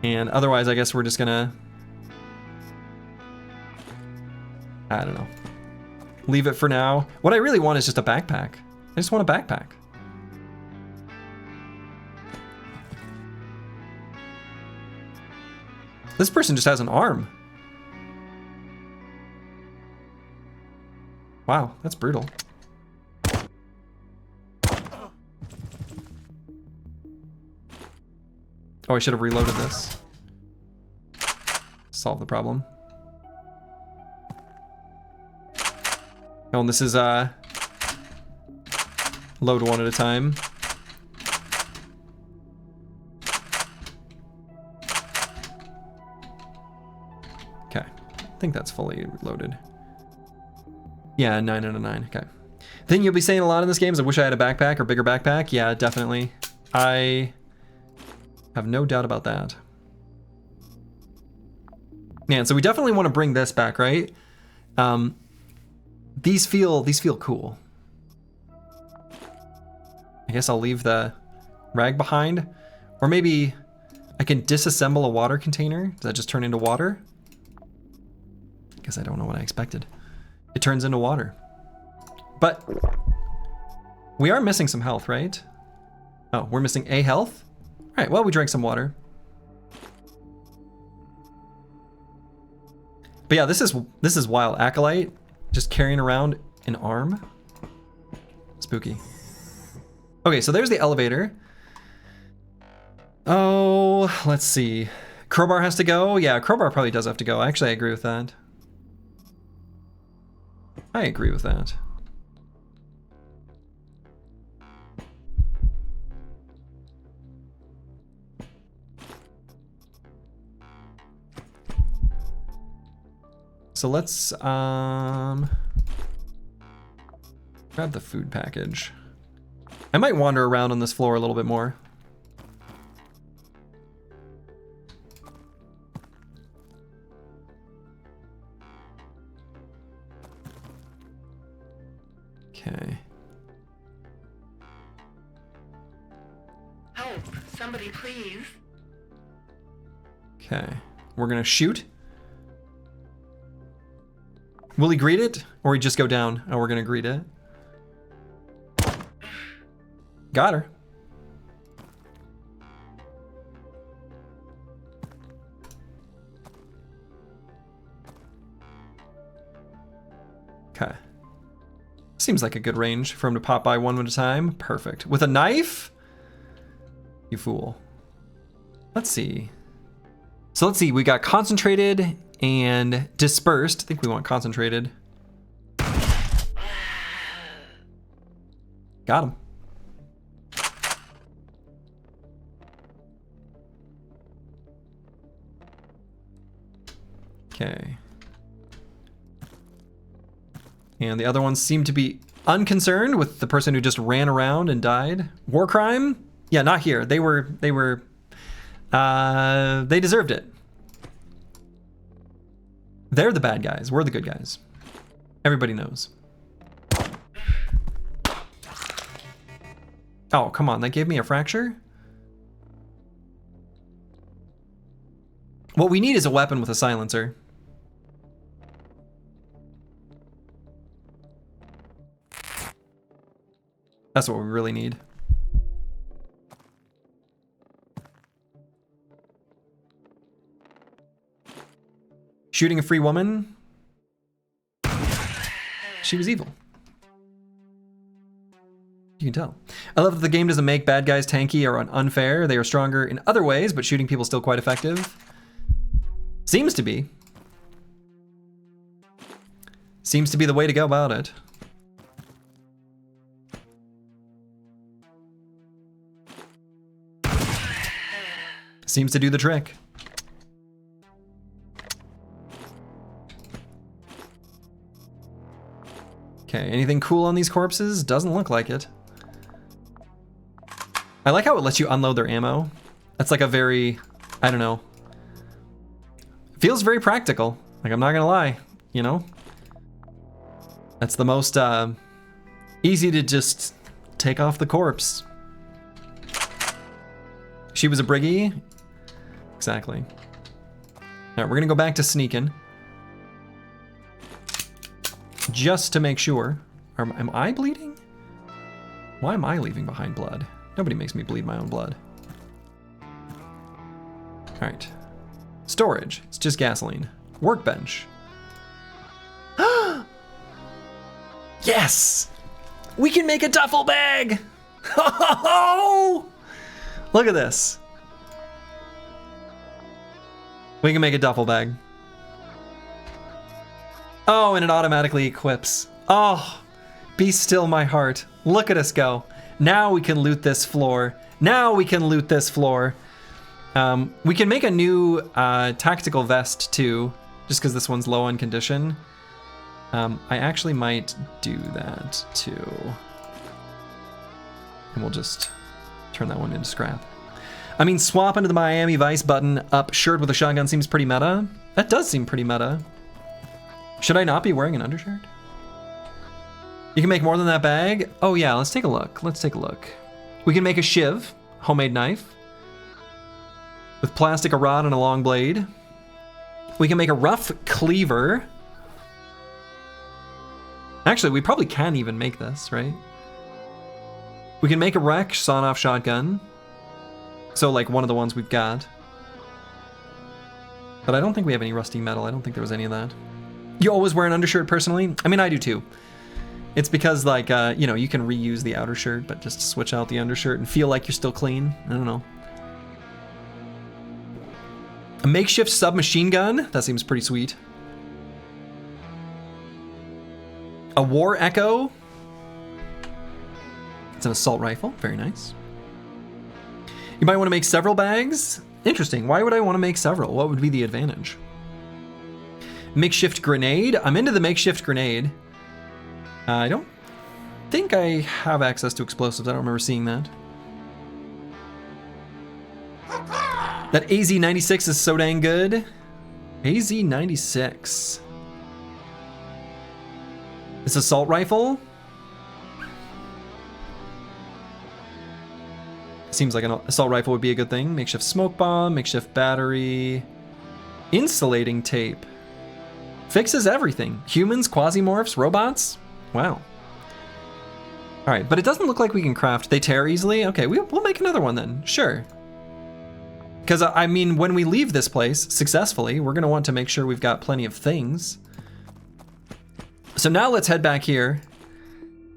[SPEAKER 1] And otherwise I guess we're just gonna, I don't know, leave it for now. What I really want is just a backpack. I just want a backpack. This person just has an arm. Wow, that's brutal. Oh, I should have reloaded this. Solve the problem. Oh, and this is load one at a time. Okay, I think that's fully loaded. Yeah, 9 out of 9, okay. Thing you'll be saying a lot in this game is I wish I had a backpack or bigger backpack. Yeah, definitely. I have no doubt about that. Man, so we definitely want to bring this back, right? These feel cool. I guess I'll leave the rag behind. Or maybe I can disassemble a water container. Does that just turn into water? I guess I don't know what I expected. It turns into water. But we are missing some health, right? Oh, we're missing a health? All right, well, we drank some water. But yeah, this is wild. Acolyte just carrying around an arm. Spooky. Okay, so there's the elevator. Oh, let's see. Crowbar has to go? Yeah, Crowbar probably does have to go. Actually, I agree with that. I agree with that. So let's grab the food package. I might wander around on this floor a little bit more. Okay.
[SPEAKER 3] Help! Somebody please.
[SPEAKER 1] Okay. We're gonna shoot. Will he greet it? Or he just go down? Oh, we're gonna greet it. Got her. Okay. Seems like a good range for him to pop by one at a time. Perfect. With a knife? You fool. Let's see. So let's see, we got concentrated and dispersed. I think we want concentrated. Got him. Okay. And the other ones seem to be unconcerned with the person who just ran around and died. War crime? Yeah, not here. They were They deserved it. They're the bad guys. We're the good guys. Everybody knows. Oh, come on. That gave me a fracture? What we need is a weapon with a silencer. That's what we really need. Shooting a free woman? She was evil. You can tell. I love that the game doesn't make bad guys tanky or unfair. They are stronger in other ways, but shooting people still quite effective. Seems to be. Seems to be the way to go about it. Seems to do the trick. Okay, anything cool on these corpses? Doesn't look like it. I like how it lets you unload their ammo. That's like a very, I don't know. Feels very practical. Like, I'm not gonna lie, you know? That's the most easy to just take off the corpse. She was a briggie? Exactly. Alright, we're gonna go back to sneaking. Just to make sure. Am I bleeding? Why am I leaving behind blood? Nobody makes me bleed my own blood. Alright. Storage. It's just gasoline. Workbench. Yes! We can make a duffel bag! Look at this. We can make a duffel bag. Oh, and it automatically equips. Oh, be still my heart. Look at us go. Now we can loot this floor. Now we can loot this floor. We can make a new tactical vest too, just because this one's low on condition. I actually might do that too. And we'll just turn that one into scrap. I mean, swap into the Miami Vice button up shirt with a shotgun seems pretty meta. That does seem pretty meta. Should I not be wearing an undershirt? You can make more than that bag? Oh yeah, let's take a look. Let's take a look. We can make a shiv, homemade knife. With plastic, a rod, and a long blade. We can make a rough cleaver. Actually, we probably can even make this, right? We can make a wreck sawn-off shotgun. So like one of the ones we've got. But I don't think we have any rusty metal. I don't think there was any of that. You always wear an undershirt personally? I mean, I do too. It's because like, you know, you can reuse the outer shirt, but just switch out the undershirt and feel like you're still clean. I don't know. A makeshift submachine gun? That seems pretty sweet. A war echo? It's an assault rifle. Very nice. You might want to make several bags? Interesting. Why would I want to make several? What would be the advantage? Makeshift grenade? I'm into the makeshift grenade. I don't think I have access to explosives. I don't remember seeing that. That AZ-96 is so dang good. AZ-96. This assault rifle? Seems like an assault rifle would be a good thing. Makeshift smoke bomb, makeshift battery. Insulating tape. Fixes everything. Humans, quasimorphs, robots. Wow. All right, but it doesn't look like we can craft. They tear easily? Okay, we'll make another one then. Sure. Because, I mean, when we leave this place successfully, we're going to want to make sure we've got plenty of things. So now let's head back here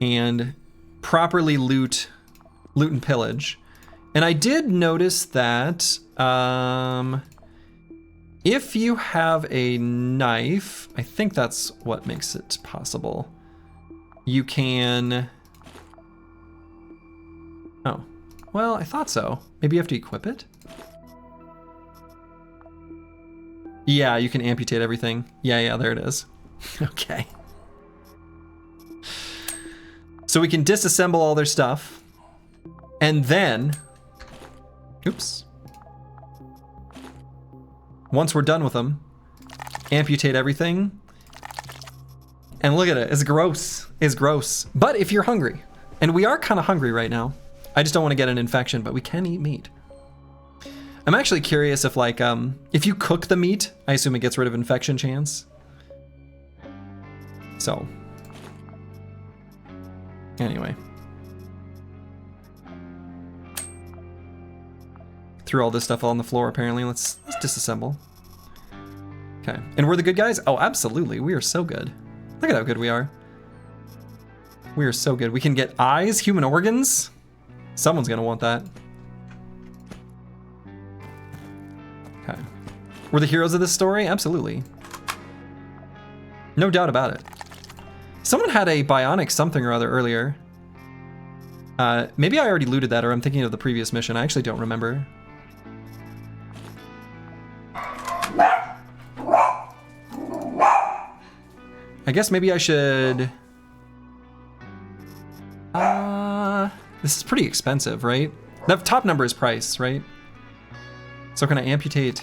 [SPEAKER 1] and properly loot and pillage. And I did notice that if you have a knife, I think that's what makes it possible. You can... Oh, well, I thought so. Maybe you have to equip it? Yeah, you can amputate everything. Yeah, there it is. Okay. So we can disassemble all their stuff. And then... Oops. once we're done with them, amputate everything. And look at it, it's gross. It's gross. But if you're hungry, and we are kind of hungry right now, I just don't want to get an infection, but we can eat meat. I'm actually curious if like, if you cook the meat, I assume it gets rid of infection chance. So, anyway. Threw all this stuff on the floor apparently. Let's disassemble. Okay, and we're the good guys? Oh, absolutely, we are so good. Look at how good we are. We are so good. We can get eyes, human organs. Someone's gonna want that. Okay. We're the heroes of this story? Absolutely. No doubt about it. Someone had a bionic something or other earlier. Maybe I already looted that, or I'm thinking of the previous mission. I actually don't remember. I guess maybe I should... this is pretty expensive, right? The top number is price, right? So can I amputate?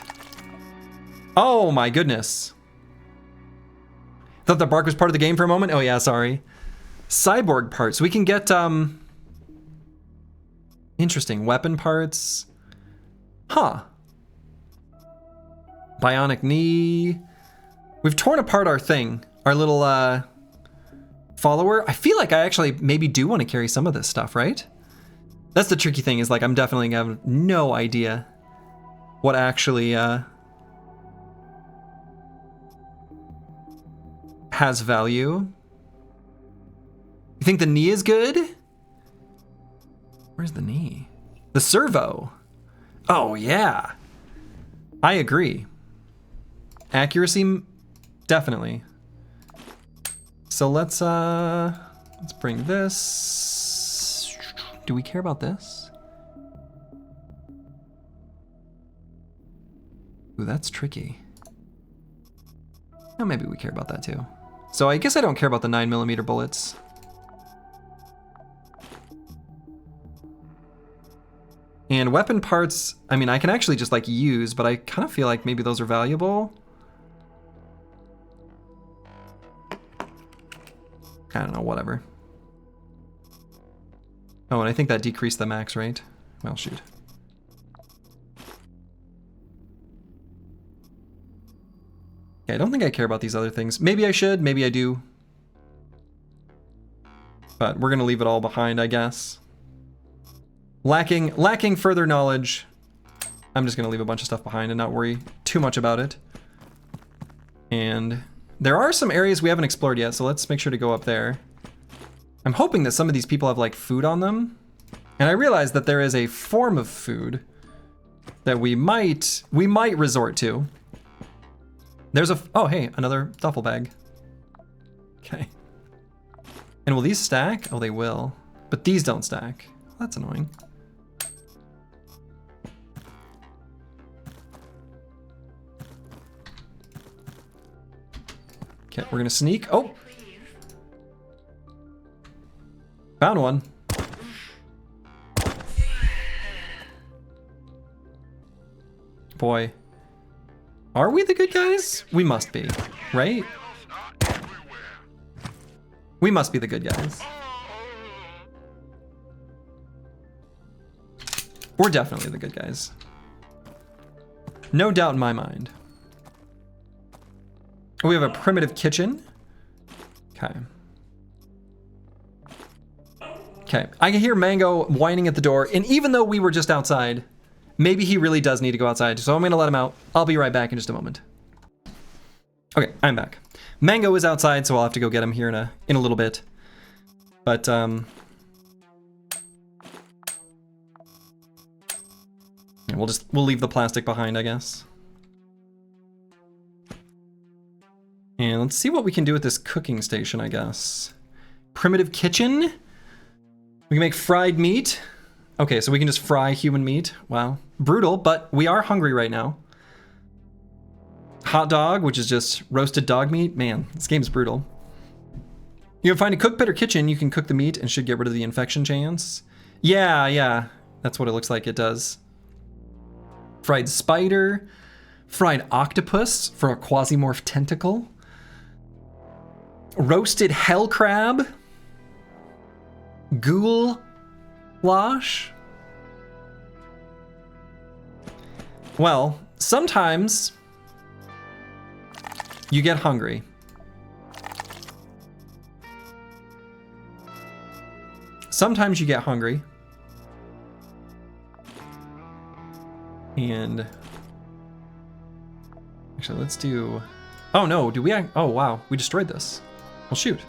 [SPEAKER 1] Oh my goodness. Thought the bark was part of the game for a moment? Oh yeah, sorry. Cyborg parts. We can get, interesting. Weapon parts. Huh. Bionic knee. We've torn apart our thing. Our little, follower. I feel like I actually maybe do want to carry some of this stuff, right? That's the tricky thing, is like I'm definitely gonna have no idea what actually has value. You think the knee is good? Where's the knee? The servo. Oh yeah. I agree. Accuracy, definitely. So let's bring this. Do we care about this? Ooh, that's tricky. Oh, maybe we care about that too. So I guess I don't care about the 9mm bullets. And weapon parts, I mean, I can actually just like use, but I kind of feel like maybe those are valuable. I don't know, whatever. Oh, and I think that decreased the max, right? Well, shoot. Okay, I don't think I care about these other things. Maybe I should, maybe I do. But we're gonna leave it all behind, I guess. Lacking further knowledge, I'm just gonna leave a bunch of stuff behind and not worry too much about it. And there are some areas we haven't explored yet, so let's make sure to go up there. I'm hoping that some of these people have like food on them. And I realize that there is a form of food that we might resort to. There's a, oh hey, another duffel bag. Okay. And will these stack? Oh, they will. But these don't stack. That's annoying. Okay, we're gonna sneak. Oh! Found one. Boy. Are we the good guys? We must be, right? We must be the good guys. We're definitely the good guys. No doubt in my mind. We have a primitive kitchen. Okay. Okay, I can hear Mango whining at the door, and even though we were just outside, maybe he really does need to go outside, so I'm gonna let him out. I'll be right back in just a moment. Okay, I'm back. Mango is outside, so I'll have to go get him here in a little bit. But, yeah, we'll leave the plastic behind, I guess. And let's see what we can do with this cooking station, I guess. Primitive kitchen. We can make fried meat. Okay, so we can just fry human meat. Wow. Brutal, but we are hungry right now. Hot dog, which is just roasted dog meat. Man, this game's brutal. You can find a cook pit or kitchen. You can cook the meat and should get rid of the infection chance. Yeah, that's what it looks like it does. Fried spider. Fried octopus for a Quasimorph tentacle. Roasted hell crab. Goulash. Well, sometimes you get hungry. Sometimes you get hungry. And actually, let's do... Oh no, do we... Oh wow, we destroyed this. Well, shoot.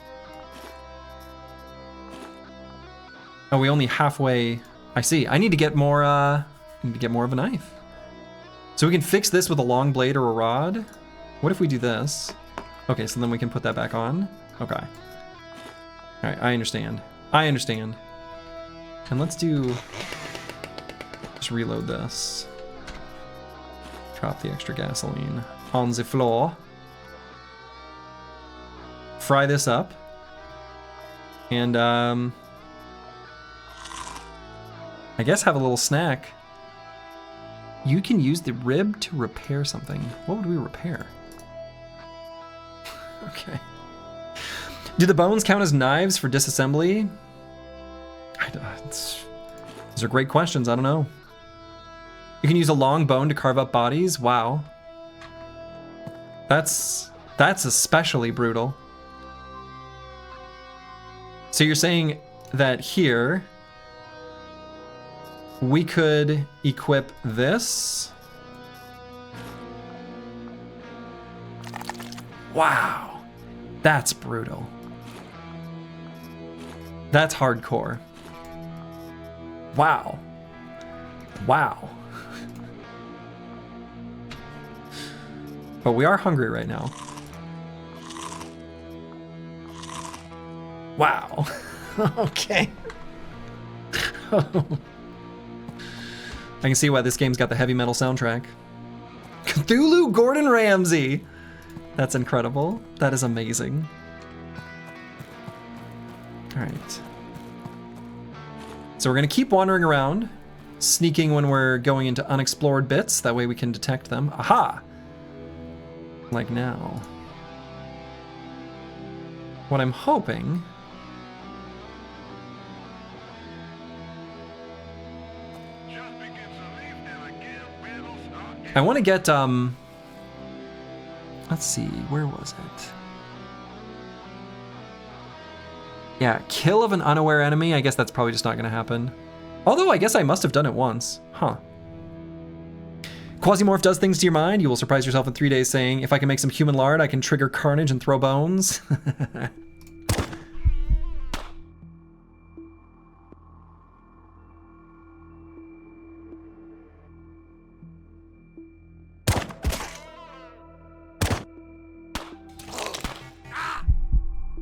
[SPEAKER 1] Oh, we only halfway... I see. I need to get more, need to get more of a knife. So we can fix this with a long blade or a rod. What if we do this? Okay, so then we can put that back on. Okay. All right, I understand. I understand. And let's do... Just reload this. Drop the extra gasoline on the floor. Fry this up. And, I guess have a little snack. You can use the rib to repair something. What would we repair? Okay. Do the bones count as knives for disassembly? Those are great questions. I don't know. You can use a long bone to carve up bodies. Wow. That's especially brutal. So you're saying that here we could equip this. Wow. That's brutal. That's hardcore. Wow. Wow. But we are hungry right now. Wow. Okay. I can see why this game's got the heavy metal soundtrack. Cthulhu Gordon Ramsay. That's incredible. That is amazing. All right. So we're gonna keep wandering around, sneaking when we're going into unexplored bits. That way we can detect them. Aha! Like now. What I'm hoping... I want to get, let's see, where was it? Yeah, kill of an unaware enemy. I guess that's probably just not going to happen. Although I guess I must have done it once. Huh. Quasimorph does things to your mind. You will surprise yourself in 3 days saying, if I can make some human lard, I can trigger carnage and throw bones.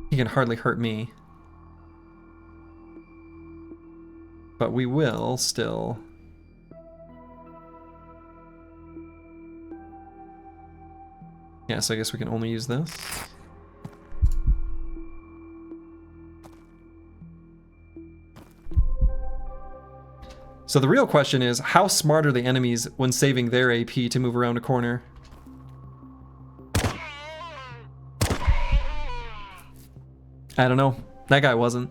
[SPEAKER 1] He can hardly hurt me. But we will still. Yeah, so I guess we can only use this. So the real question is, how smart are the enemies when saving their AP to move around a corner? I don't know. That guy wasn't.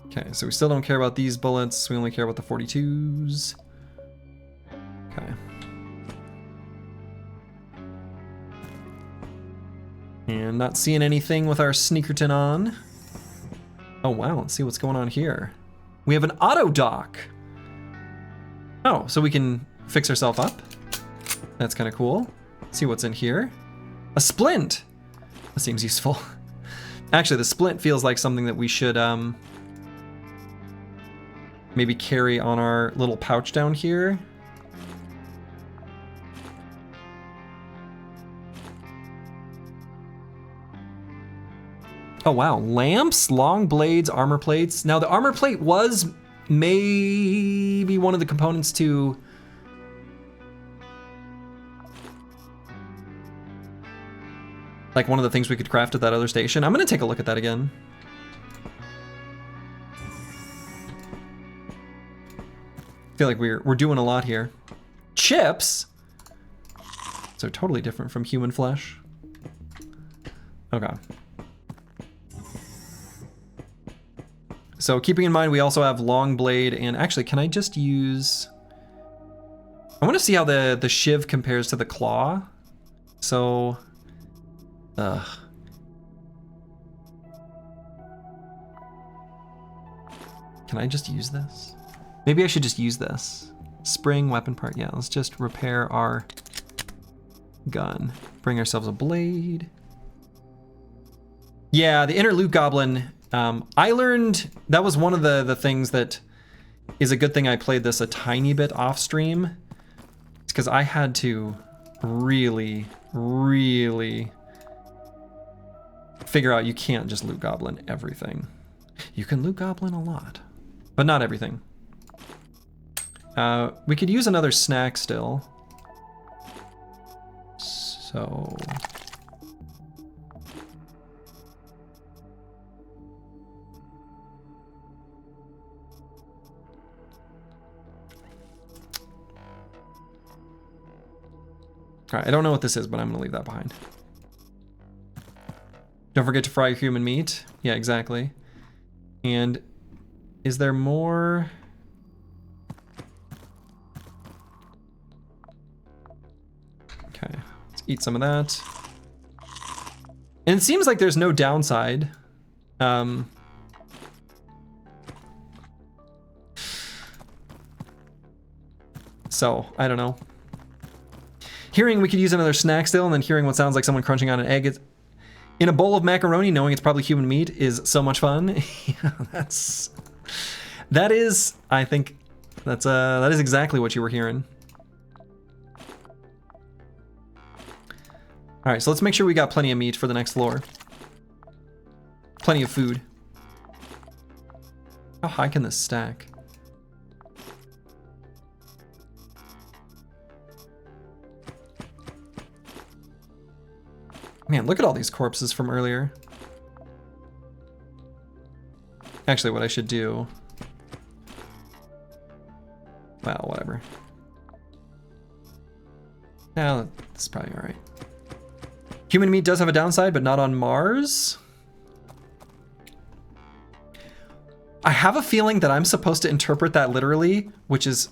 [SPEAKER 1] Okay, so we still don't care about these bullets. We only care about the 42s. Okay. And not seeing anything with our Sneakerton on. Oh wow, let's see what's going on here. We have an auto dock. Oh, so we can fix ourselves up. That's kind of cool. Let's see what's in here. A splint. That seems useful. Actually, the splint feels like something that we should maybe carry on our little pouch down here. Oh wow, lamps, long blades, armor plates. Now the armor plate was maybe one of the components to like one of the things we could craft at that other station. I'm gonna take a look at that again. I feel like we're doing a lot here. Chips? So totally different from human flesh. Okay. So keeping in mind we also have long blade, and actually can I just use... I want to see how the shiv compares to the claw. So... Can I just use this? Maybe I should just use this. Spring weapon part. Yeah, let's just repair our gun. Bring ourselves a blade. Yeah, the inner loot goblin. I learned that was one of the things that is a good thing I played this a tiny bit off stream. It's because I had to really figure out you can't just loot goblin everything. You can loot goblin a lot, but not everything. We could use another snack still. So... Alright, I don't know what this is, but I'm gonna leave that behind. Don't forget to fry your human meat. Yeah, exactly. And is there more? Okay, let's eat some of that. And it seems like there's no downside. So, I don't know. Hearing we could use another snack still, and then hearing what sounds like someone crunching on an egg in a bowl of macaroni, knowing it's probably human meat, is so much fun. Yeah, that is, I think, that is exactly what you were hearing. All right, so let's make sure we got plenty of meat for the next floor. Plenty of food. How high can this stack? Man, look at all these corpses from earlier. Actually, what I should do... Well, whatever. Yeah, that's probably alright. Human meat does have a downside, but not on Mars. I have a feeling that I'm supposed to interpret that literally, which is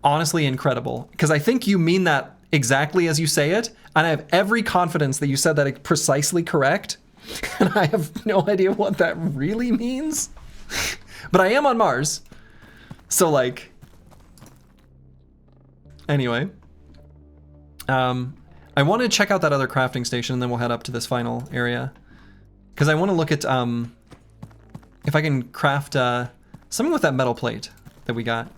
[SPEAKER 1] honestly incredible. Because I think you mean that exactly as you say it, and I have every confidence that you said that precisely correct, and I have no idea what that really means. But I am on Mars, so like... Anyway. I want to check out that other crafting station, and then we'll head up to this final area. Because I want to look at if I can craft something with that metal plate that we got.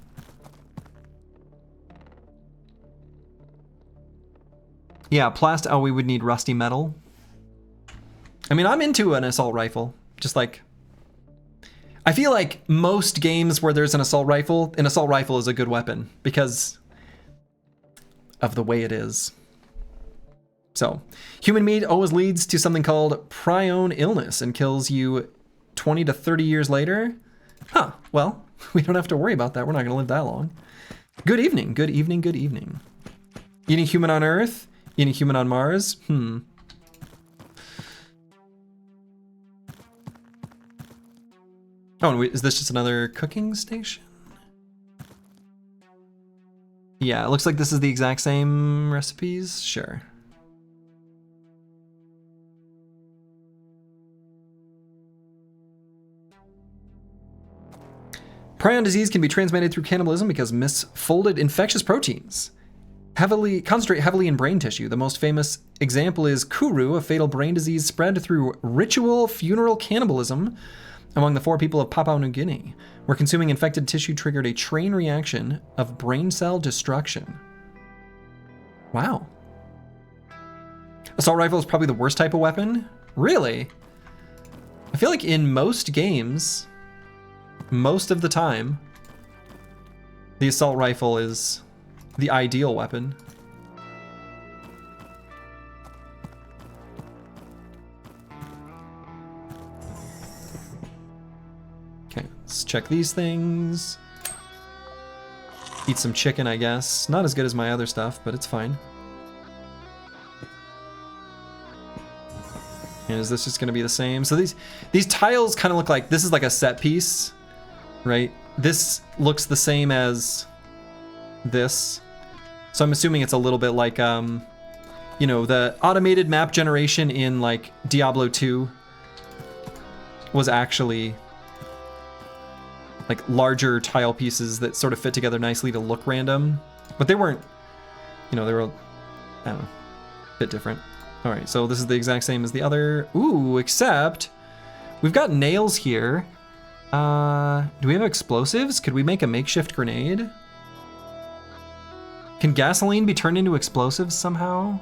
[SPEAKER 1] Yeah, oh, we would need rusty metal. I mean, I'm into an assault rifle. Just like... I feel like most games where there's an assault rifle is a good weapon. Because of the way it is. So, human meat always leads to something called prion illness and kills you 20 to 30 years later. Huh, well, we don't have to worry about that. We're not going to live that long. Good evening, good evening, good evening. Eating human on Earth? Eating human on Mars? Oh, and is this just another cooking station? Yeah, it looks like this is the exact same recipes. Sure. Prion disease can be transmitted through cannibalism because misfolded infectious proteins concentrate heavily in brain tissue. The most famous example is Kuru, a fatal brain disease spread through ritual funeral cannibalism among the 4 people of Papua New Guinea, where consuming infected tissue triggered a chain reaction of brain cell destruction. Wow. Assault rifle is probably the worst type of weapon? Really? I feel like in most games, most of the time, the assault rifle is the ideal weapon. Okay, let's check these things. Eat some chicken, I guess. Not as good as my other stuff, but it's fine. And is this just going to be the same? So these tiles kind of look like, this is like a set piece, right? This looks the same as this. So I'm assuming it's a little bit like, you know, the automated map generation in like Diablo 2 was actually like larger tile pieces that sort of fit together nicely to look random, but they weren't, you know, they were, I don't know, a bit different. All right, so this is the exact same as the other. Ooh, except we've got nails here. Do we have explosives? Could we make a makeshift grenade? Can gasoline be turned into explosives somehow?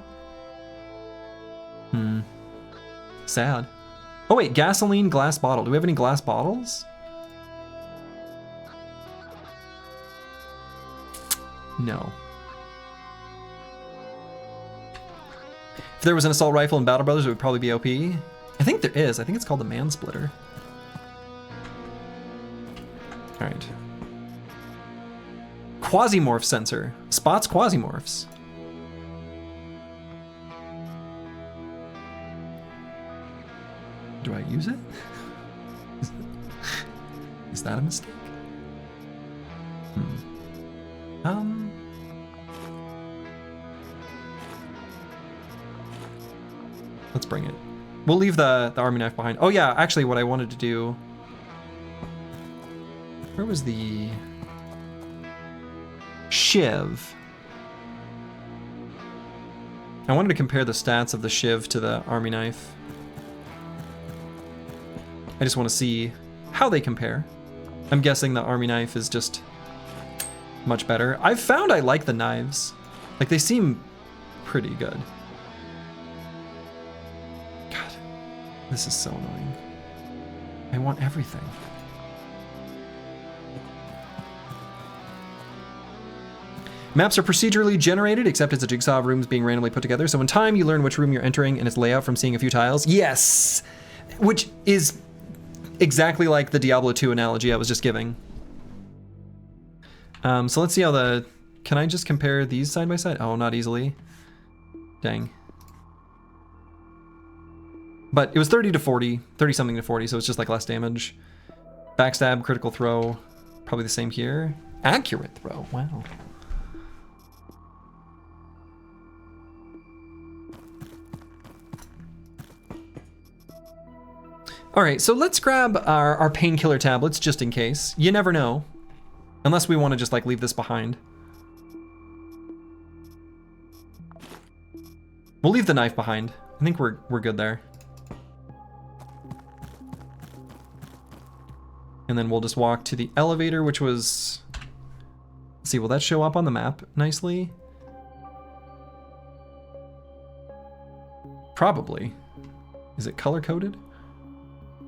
[SPEAKER 1] Sad. Oh wait, gasoline glass bottle. Do we have any glass bottles? No. If there was an assault rifle in Battle Brothers, it would probably be OP. I think there is. I think it's called the Man Splitter. All right. Quasimorph sensor. Spots quasimorphs. Do I use it? Is that a mistake? Let's bring it. We'll leave the army knife behind. Oh yeah, actually what I wanted to do... Where was the... Shiv? I wanted to compare the stats of the Shiv to the army knife. I just want to see how they compare. I'm guessing the army knife is just much better. I've found I like the knives. Like, they seem pretty good. God, this is so annoying. I want everything. Maps are procedurally generated, except it's a jigsaw of rooms being randomly put together. So in time, you learn which room you're entering and its layout from seeing a few tiles. Yes! Which is exactly like the Diablo 2 analogy I was just giving. So let's see how the... Can I just compare these side by side? Oh, not easily. Dang. But it was 30 to 40, 30 something to 40, so it's just like less damage. Backstab, critical throw, probably the same here. Accurate throw, wow. All right, so let's grab our painkiller tablets just in case. You never know. Unless we want to just like leave this behind. We'll leave the knife behind. I think we're good there. And then we'll just walk to the elevator, which was... Let's see, will that show up on the map nicely? Probably. Is it color-coded?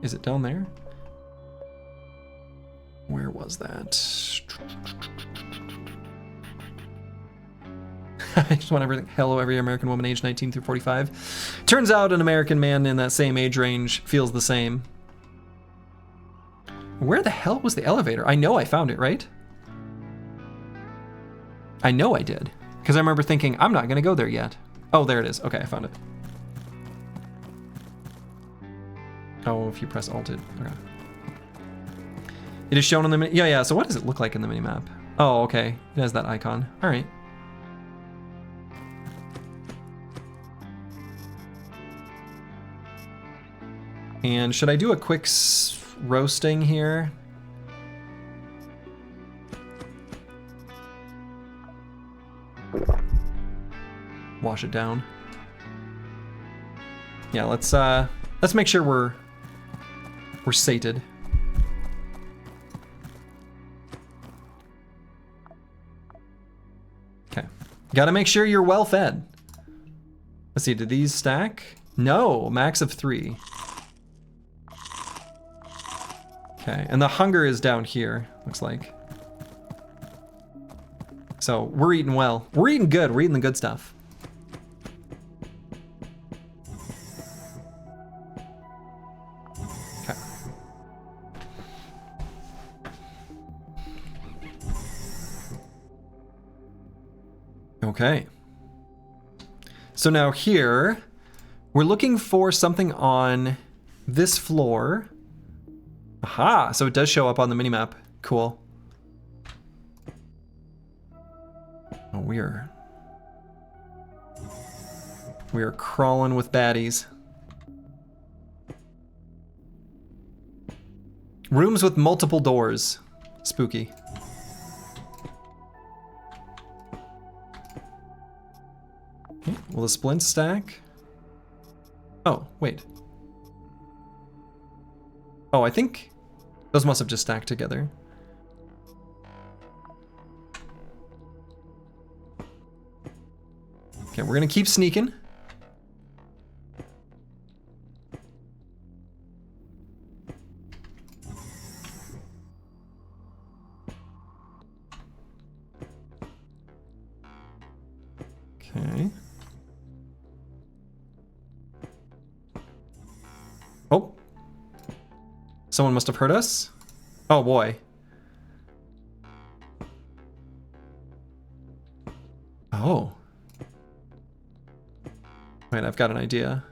[SPEAKER 1] Is it down there? Where was that? I just want everything. Hello, every American woman aged 19 through 45. Turns out an American man in that same age range feels the same. Where the hell was the elevator? I know I found it, right? I know I did. Because I remember thinking, I'm not going to go there yet. Oh, there it is. Okay, I found it. Oh, if you press Alt it. Okay. It is shown on the yeah. So what does it look like in the minimap? Oh, okay. It has that icon. All right. And should I do a quick roasting here? Wash it down. Yeah, let's make sure we're sated. Okay. Gotta make sure you're well fed. Let's see, did these stack? No, max of 3. Okay, and the hunger is down here, looks like. So we're eating well. We're eating good, we're eating the good stuff. Okay. So now here, we're looking for something on this floor. Aha, so it does show up on the minimap. Cool. Oh, we are crawling with baddies. Rooms with multiple doors. Spooky. Okay, will the splints stack? Oh, wait. Oh, I think those must have just stacked together. Okay, we're gonna keep sneaking. Okay. Oh. Someone must have heard us. Oh boy. Oh. Wait, I've got an idea.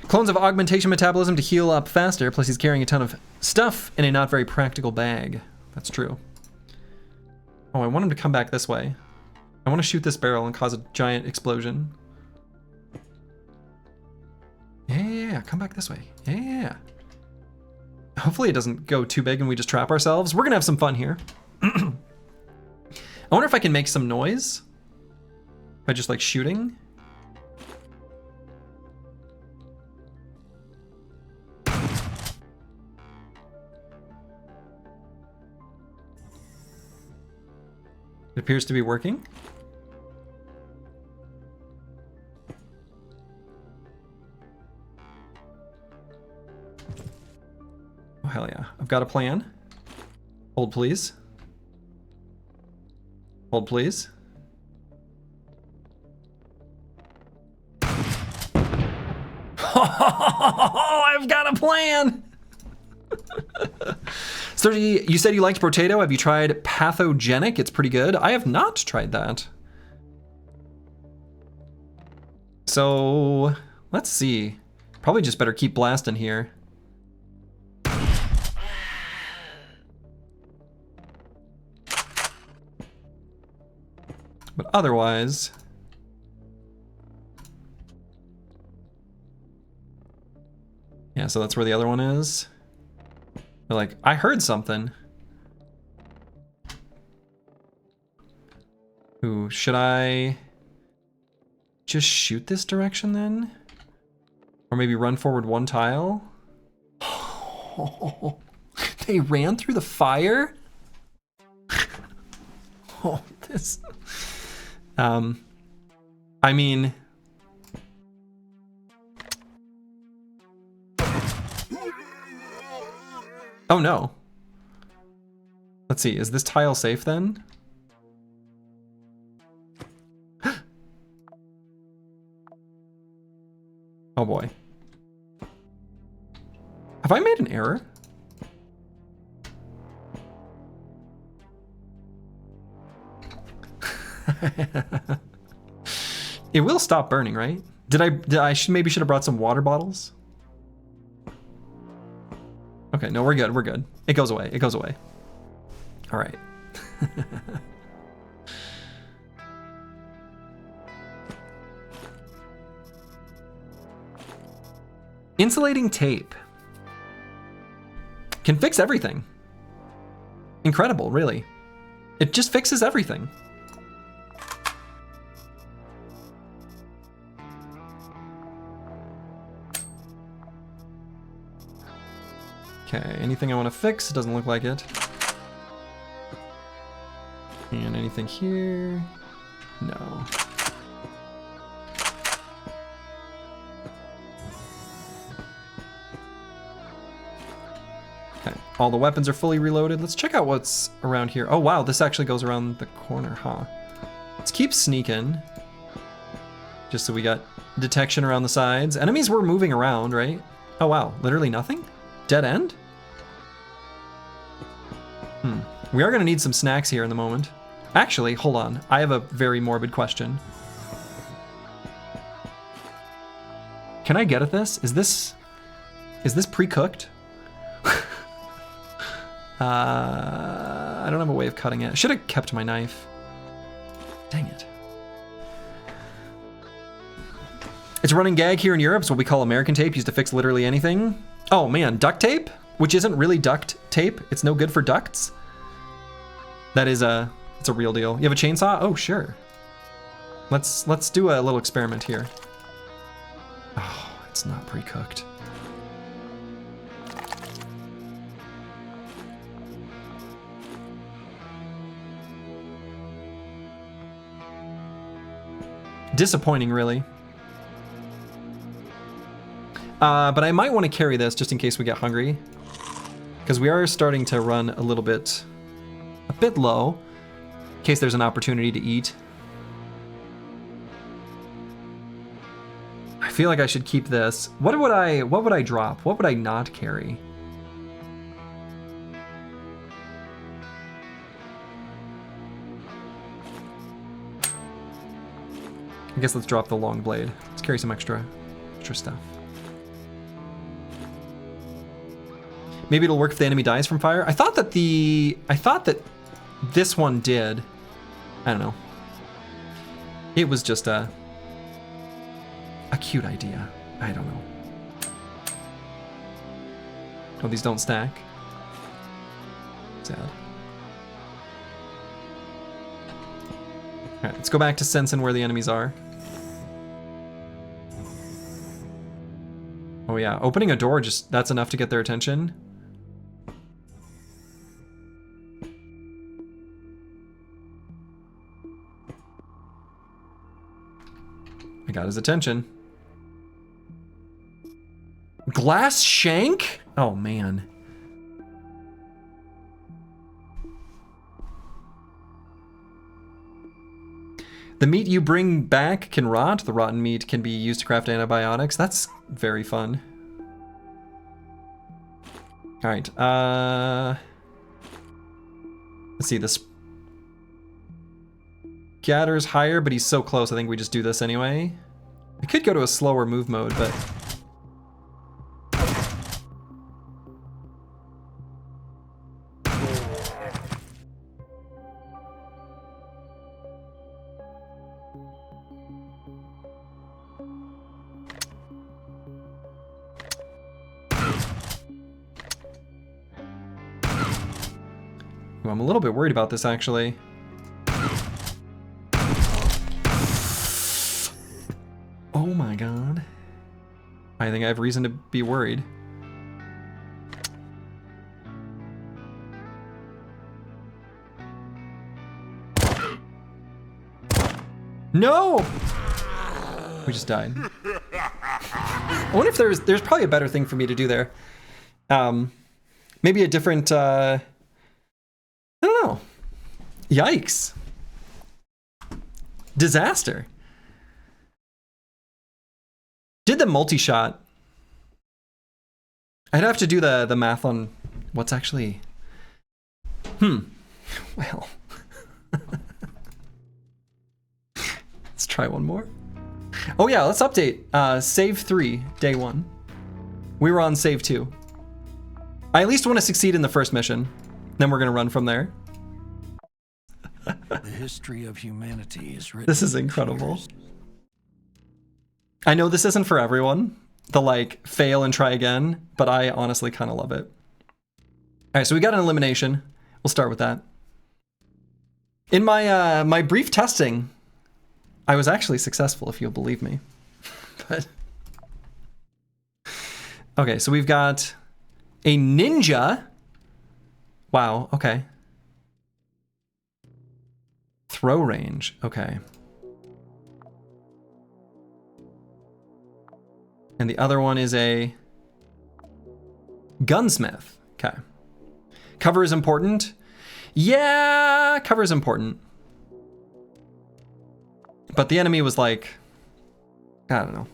[SPEAKER 1] Clones have augmentation metabolism to heal up faster, plus he's carrying a ton of stuff in a not very practical bag. That's true. Oh, I want him to come back this way. I want to shoot this barrel and cause a giant explosion. Yeah, come back this way. Yeah. Hopefully it doesn't go too big and we just trap ourselves. We're gonna have some fun here. I wonder if I can make some noise by just like shooting. It appears to be working. Oh, hell yeah. I've got a plan. Hold, please. Hold, please. I've got a plan! Sturgy, you said you liked potato. Have you tried pathogenic? It's pretty good. I have not tried that. So, let's see. Probably just better keep blasting here. But otherwise... yeah, so that's where the other one is. They're like, I heard something. Ooh, should I just shoot this direction then? Or maybe run forward one tile? Oh, they ran through the fire? Oh, this... I mean... oh no. Let's see, is this tile safe then? Oh boy. Have I made an error? It will stop burning, right? Maybe should have brought some water bottles? Okay, no, we're good, we're good. It goes away, it goes away. All right. Insulating tape. Can fix everything. Incredible, really. It just fixes everything. Okay, anything I want to fix? It doesn't look like it. And anything here? No. Okay, all the weapons are fully reloaded. Let's check out what's around here. Oh wow, this actually goes around the corner, huh? Let's keep sneaking. Just so we got detection around the sides. Enemies were moving around, right? Oh wow, literally nothing? Dead end? We are gonna need some snacks here in the moment. Actually, hold on. I have a very morbid question. Can I get at this? Is this pre-cooked? I don't have a way of cutting it. I should have kept my knife. Dang it. It's a running gag here in Europe. It's what we call American tape, used to fix literally anything. Oh man, duct tape? Which isn't really duct tape. It's no good for ducts. That is it's a real deal. You have a chainsaw? Oh, sure. Let's do a little experiment here. Oh, it's not pre-cooked. Disappointing, really. But I might want to carry this just in case we get hungry, because we are starting to run a bit low, in case there's an opportunity to eat. I feel like I should keep this. What would I drop? What would I not carry? I guess let's drop the long blade. Let's carry some extra stuff. Maybe it'll work if the enemy dies from fire. I thought that this one did. I don't know. It was just a cute idea. I don't know. Oh, these don't stack. Sad. All right, let's go back to sensing where the enemies are. Oh yeah, opening a door, that's enough to get their attention. I got his attention. Glass shank? Oh man. The meat you bring back can rot. The rotten meat can be used to craft antibiotics. That's very fun. All right. Let's see. This Gatter's higher, but he's so close. I think we just do this anyway. I could go to a slower move mode, but I'm a little bit worried about this, actually. Oh my god. I think I have reason to be worried. No! We just died. I wonder if there's probably a better thing for me to do there. Maybe a different, I don't know. Yikes. Disaster. Did the multi-shot. I'd have to do the math on what's actually... Well. Let's try one more. Oh yeah, let's update. Save 3, day 1. We were on save 2. I at least want to succeed in the first mission. Then we're gonna run from there.
[SPEAKER 2] The history of humanity is written.
[SPEAKER 1] This is incredible. I know this isn't for everyone, the like fail and try again, but I honestly kind of love it. All right, so we got an elimination. We'll start with that. In my my brief testing, I was actually successful, if you'll believe me. But okay, so we've got a ninja. Wow, okay. Throw range, okay. And the other one is a gunsmith, okay. Cover is important. Yeah, cover is important. But the enemy was like, I don't know,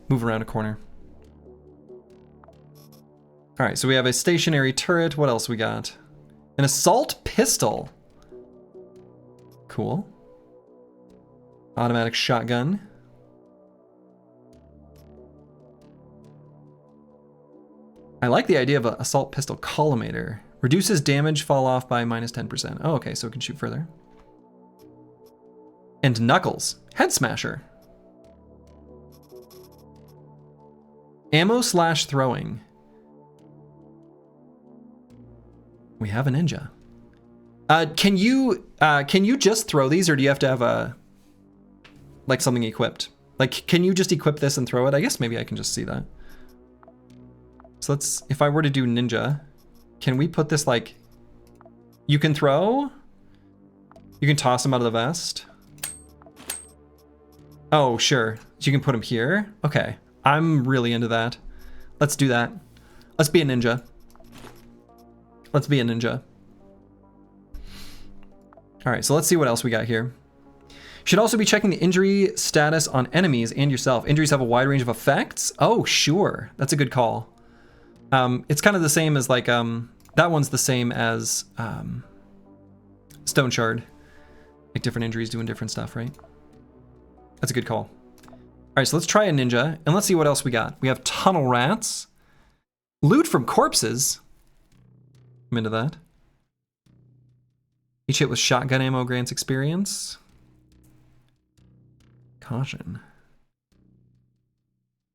[SPEAKER 1] move around a corner. All right, so we have a stationary turret. What else we got? An assault pistol. Cool. Automatic shotgun. I like the idea of an assault pistol collimator. Reduces damage fall off by -10%. Oh, okay, so it can shoot further. And Knuckles. Head Smasher. Ammo / throwing. We have a ninja. Can you just throw these, or do you have to have a like something equipped? Like, can you just equip this and throw it? I guess maybe I can just see that. So let's, if I were to do ninja, can we put this like, you can throw, you can toss them out of the vest. Oh, sure. So you can put them here. Okay. I'm really into that. Let's do that. Let's be a ninja. Let's be a ninja. All right, so let's see what else we got here. Should also be checking the injury status on enemies and yourself. Injuries have a wide range of effects. Oh, sure. That's a good call. It's kind of the same as like, that one's the same as Stone Shard. Like different injuries doing different stuff, right? That's a good call. All right, so let's try a ninja, and let's see what else we got. We have tunnel rats. Loot from corpses. I'm into that. Each hit with shotgun ammo grants experience. Caution.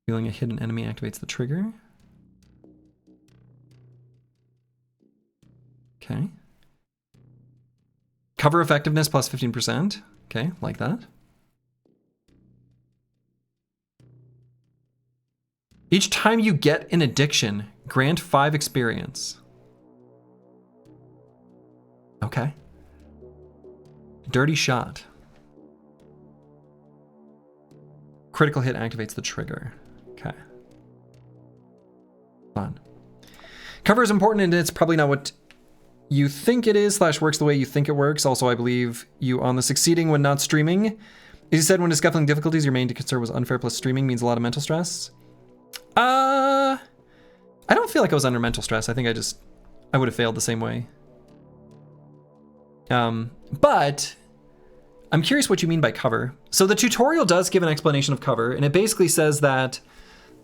[SPEAKER 1] Feeling a hidden enemy activates the trigger. Okay. Cover effectiveness plus 15%. Okay, like that. Each time you get an addiction, grant 5 experience. Okay. Dirty shot. Critical hit activates the trigger. Okay. Fun. Cover is important, and it's probably not what you think it is / works the way you think it works. Also, I believe you on the succeeding when not streaming. As you said, when discussing difficulties, your main concern was unfair plus streaming means a lot of mental stress. I don't feel like I was under mental stress. I think I would have failed the same way. But I'm curious what you mean by cover. So the tutorial does give an explanation of cover, and it basically says that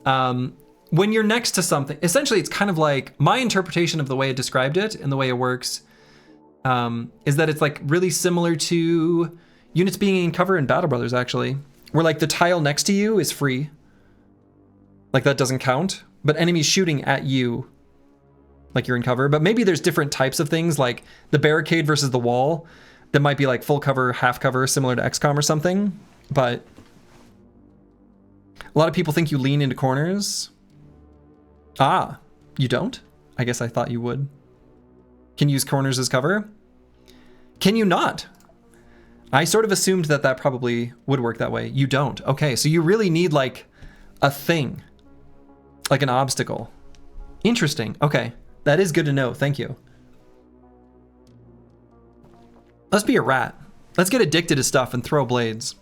[SPEAKER 1] when you're next to something, essentially it's kind of like my interpretation of the way it described it and the way it works is that it's like really similar to units being in cover in Battle Brothers, actually, where like the tile next to you is free. Like that doesn't count, but enemies shooting at you, like you're in cover. But maybe there's different types of things, like the barricade versus the wall, that might be like full cover, half cover, similar to XCOM or something. But a lot of people think you lean into corners. Ah, you don't? I guess I thought you would. Can you use corners as cover? Can you not? I sort of assumed that that probably would work that way. You don't. Okay, so you really need like a thing. Like an obstacle. Interesting. Okay. That is good to know. Thank you. Let's be a rat. Let's get addicted to stuff and throw blades.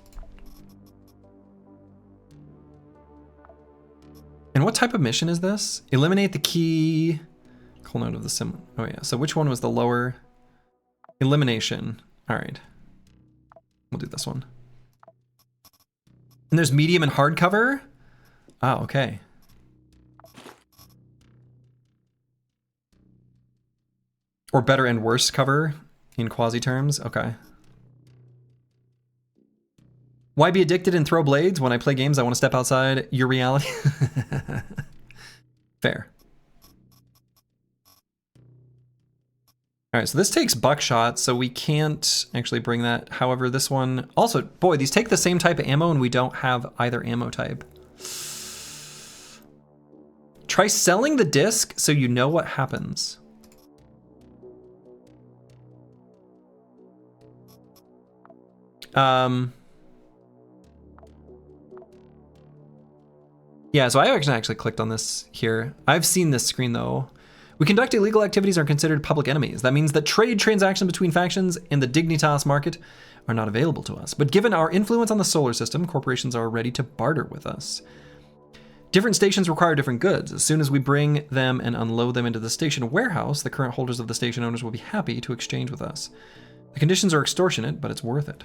[SPEAKER 1] And what type of mission is this? Eliminate the key. Cool note of the sim. Oh yeah. So which one was the lower? Elimination. All right. We'll do this one. And there's medium and hard cover. Oh, okay. Or better and worse cover in quasi terms. Okay. Why be addicted and throw blades? When I play games, I want to step outside your reality. Fair. All right, so this takes buckshot, so we can't actually bring that. However, this one also, boy, these take the same type of ammo and we don't have either ammo type. Try selling the disc so you know what happens. Yeah, so I actually clicked on this here. I've seen this screen though. We conduct illegal activities are considered public enemies. That means that trade transactions between factions and the Dignitas market are not available to us. But given our influence on the solar system, corporations are ready to barter with us. Different stations require different goods. As soon as we bring them and unload them into the station warehouse, the current holders of the station owners will be happy to exchange with us. The conditions are extortionate, but it's worth it.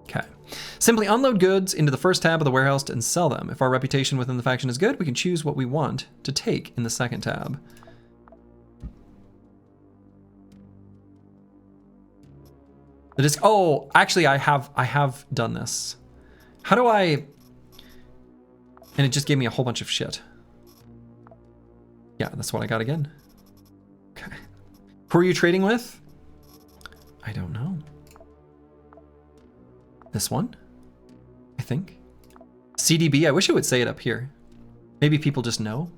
[SPEAKER 1] Okay. Simply unload goods into the first tab of the warehouse and sell them. If our reputation within the faction is good, we can choose what we want to take in the second tab. The disc. Oh, actually, I have done this. How do I? And it just gave me a whole bunch of shit. Yeah, that's what I got again. Okay. Who are you trading with? I don't know. This one? I think. CDB, I wish it would say it up here. Maybe people just know.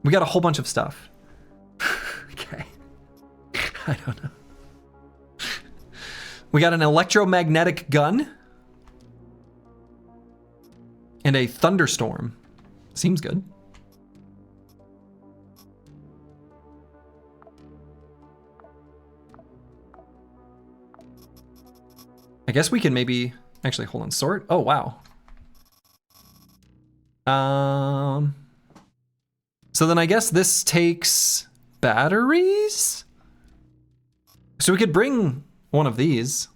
[SPEAKER 1] We got a whole bunch of stuff. Okay. I don't know. We got an electromagnetic gun. And a thunderstorm. Seems good. I guess we can maybe actually hold on, sort. Oh wow. So then I guess this takes batteries. So we could bring one of these.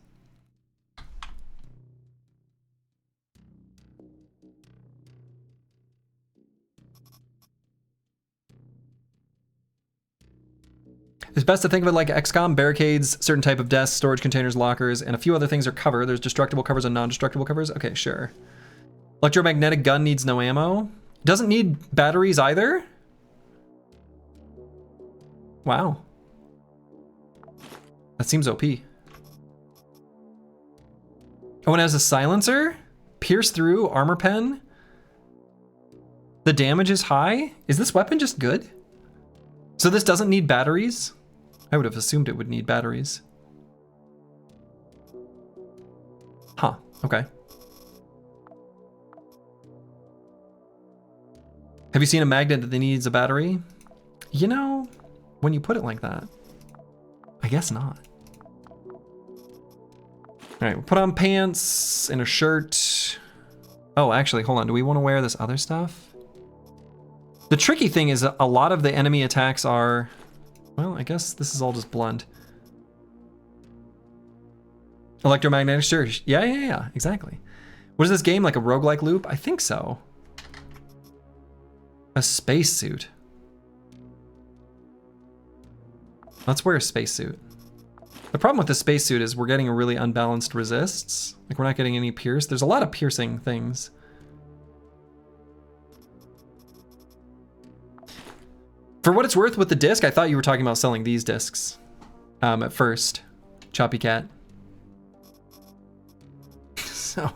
[SPEAKER 1] It's best to think of it like XCOM, barricades, certain type of desks, storage containers, lockers, and a few other things are cover. There's destructible covers and non-destructible covers. Okay, sure. Electromagnetic gun needs no ammo. Doesn't need batteries either. Wow. That seems OP. Oh, and it has a silencer? Pierce through, armor pen. The damage is high. Is this weapon just good? So this doesn't need batteries? I would have assumed it would need batteries. Huh, okay. Have you seen a magnet that needs a battery? You know, when you put it like that, I guess not. All right, we'll put on pants and a shirt. Oh, actually, hold on. Do we want to wear this other stuff? The tricky thing is a lot of the enemy attacks are, well, I guess this is all just blunt. Electromagnetic, sure. Yeah, exactly. What is this game, like a roguelike loop? I think so. A spacesuit. Let's wear a spacesuit. The problem with the spacesuit is we're getting a really unbalanced resists. Like we're not getting any pierce. There's a lot of piercing things. For what it's worth with the disc, I thought you were talking about selling these discs at first. Choppy Cat. So.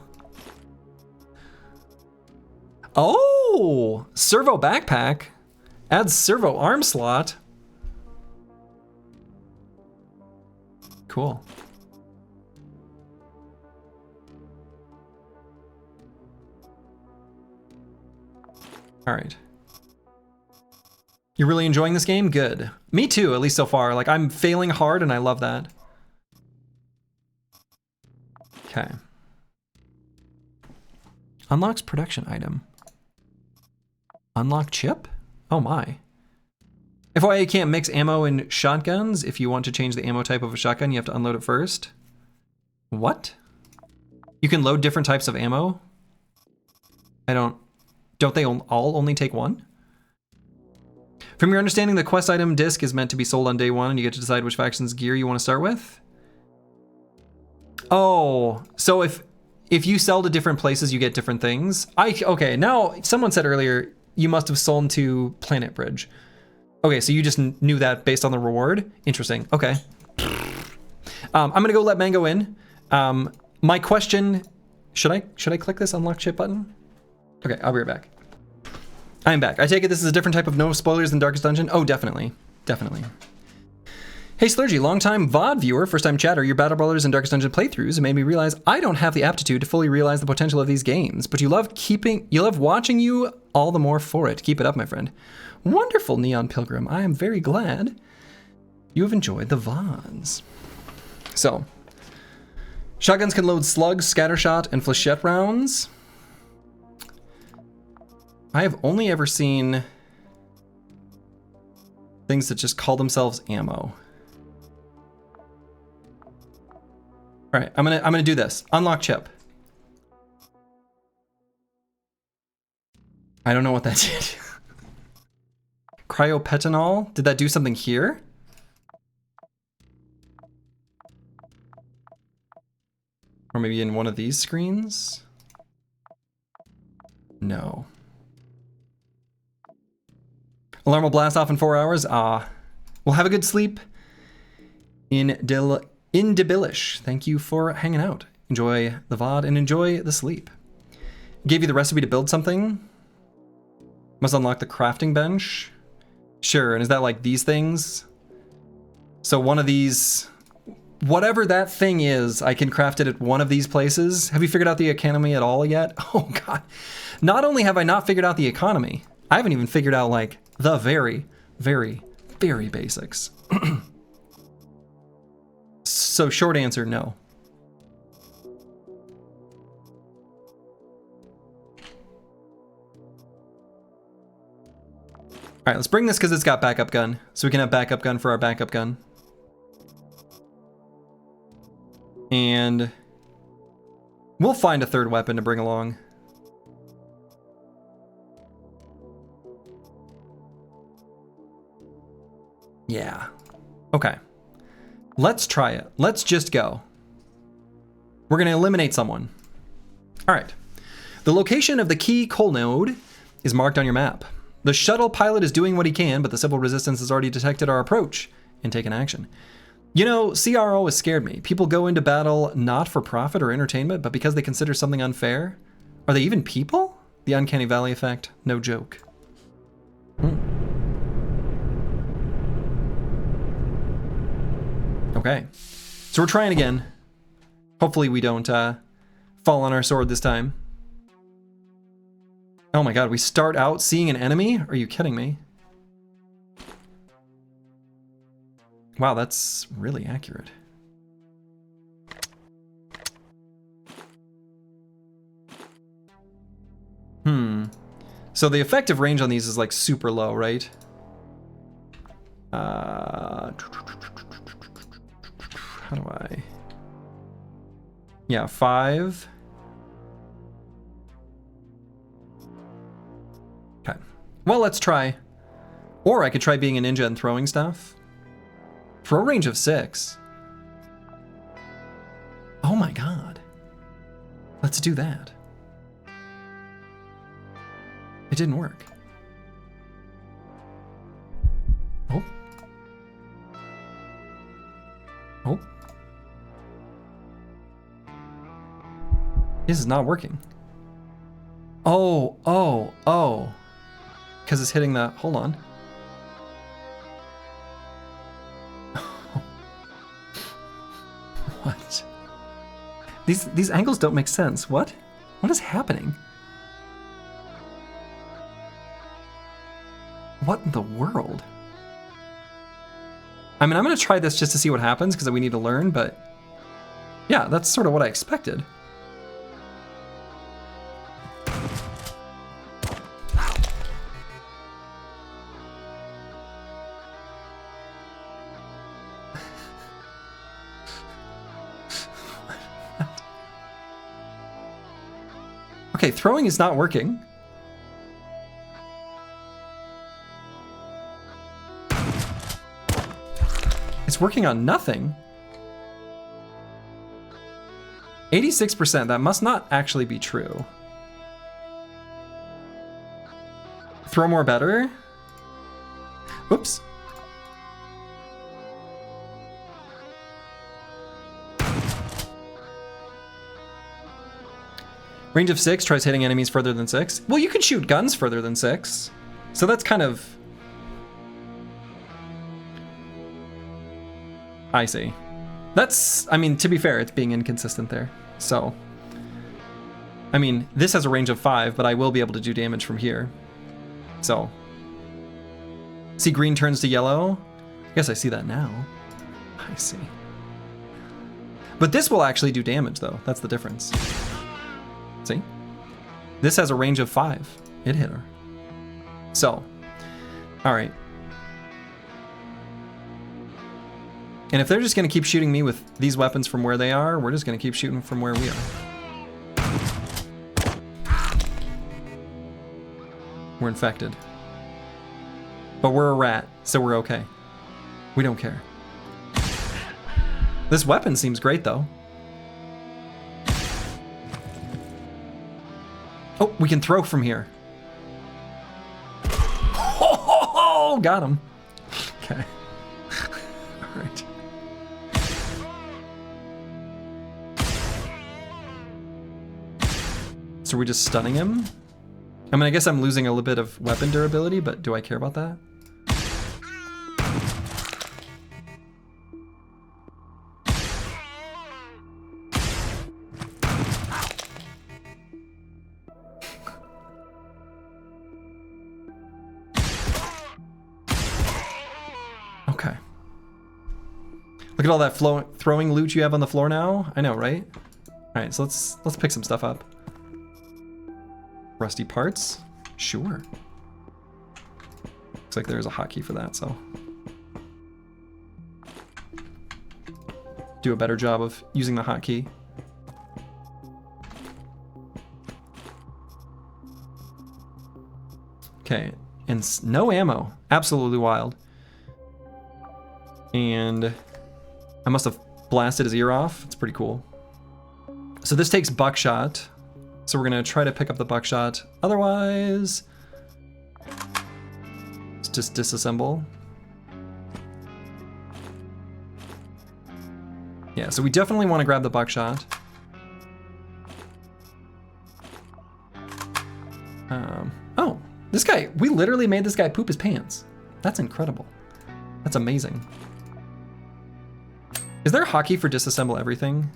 [SPEAKER 1] Oh, servo backpack. Adds servo arm slot. Cool. All right. You're really enjoying this game? Good. Me too, at least so far. Like, I'm failing hard and I love that. Okay. Unlocks production item. Unlock chip? Oh my. FYI, you can't mix ammo and shotguns. If you want to change the ammo type of a shotgun, you have to unload it first. What? You can load different types of ammo? Don't they all only take one? From your understanding, the quest item disc is meant to be sold on day one and you get to decide which faction's gear you want to start with? Oh, so if you sell to different places, you get different things? Okay, now someone said earlier, you must have sold to Planet Bridge. Okay, so you just knew that based on the reward? Interesting, okay. I'm gonna go let Mango in. My question, should I click this unlock chip button? Okay, I'll be right back. I'm back. I take it this is a different type of no spoilers than Darkest Dungeon? Oh, definitely, definitely. Hey Slurgy, longtime VOD viewer, first time chatter, your Battle Brothers and Darkest Dungeon playthroughs made me realize I don't have the aptitude to fully realize the potential of these games, but you love watching you all the more for it. Keep it up, my friend. Wonderful, Neon Pilgrim. I am very glad you have enjoyed the VODs. So, shotguns can load slugs, scattershot, and flechette rounds. I have only ever seen things that just call themselves ammo. All right, I'm gonna do this. Unlock chip. I don't know what that did. Cryopetanol? Did that do something here? Or maybe in one of these screens? No. Alarm will blast off in 4 hours. We'll have a good sleep. Indebilish. Thank you for hanging out. Enjoy the VOD and enjoy the sleep. Gave you the recipe to build something. Must unlock the crafting bench. Sure, and is that like these things? So one of these, whatever that thing is, I can craft it at one of these places. Have you figured out the economy at all yet? Oh God. Not only have I not figured out the economy, I haven't even figured out like the very, very, very basics. So short answer, no. All right, let's bring this because it's got backup gun. So we can have backup gun for our backup gun. And we'll find a third weapon to bring along. Yeah. Okay. Let's try it. Let's just go. We're going to eliminate someone. All right. The location of the key coal node is marked on your map. The shuttle pilot is doing what he can, but the civil resistance has already detected our approach and taken action. You know, CRO has scared me. People go into battle not for profit or entertainment, but because they consider something unfair. Are they even people? The Uncanny Valley effect, no joke. Okay, so we're trying again. Hopefully we don't fall on our sword this time. Oh my God, we start out seeing an enemy? Are you kidding me? Wow, that's really accurate. So the effective range on these is like super low, right? How do I? Yeah, 5. Okay. Well, let's try. Or I could try being a ninja and throwing stuff. For a range of 6. Oh my God. Let's do that. It didn't work. Oh. Oh. This is not working. Oh. Because it's hitting the, hold on. What? These angles don't make sense. What? What is happening? What in the world? I mean, I'm gonna try this just to see what happens because we need to learn, but yeah, that's sort of what I expected. Okay, throwing is not working. It's working on nothing. 86%, that must not actually be true. Throw more better? Oops. Range of 6 tries hitting enemies further than 6. Well, you can shoot guns further than 6. So that's kind of... I see. That's, I mean, to be fair, it's being inconsistent there. So, I mean, this has a range of 5, but I will be able to do damage from here. So, see green turns to yellow? I guess I see that now. I see. But this will actually do damage though. That's the difference. See? This has a range of 5. It hit her. So, all right. And if they're just gonna keep shooting me with these weapons from where they are, we're just gonna keep shooting from where we are. We're infected. But we're a rat, so we're okay. We don't care. This weapon seems great though. Oh, we can throw from here. Oh, got him. Okay. All right. So we're just stunning him? I mean, I guess I'm losing a little bit of weapon durability, but do I care about that? Okay. Look at all that throwing loot you have on the floor now. I know, right? All right, so let's pick some stuff up. Rusty parts? Sure. Looks like there's a hotkey for that, so. Do a better job of using the hotkey. Okay, and no ammo. Absolutely wild. And I must have blasted his ear off. It's pretty cool. So this takes buckshot. So we're gonna try to pick up the buckshot. Otherwise, let's just disassemble. Yeah, so we definitely want to grab the buckshot. Oh, this guy, we literally made this guy poop his pants. That's incredible. That's amazing. Is there a hotkey for disassemble everything?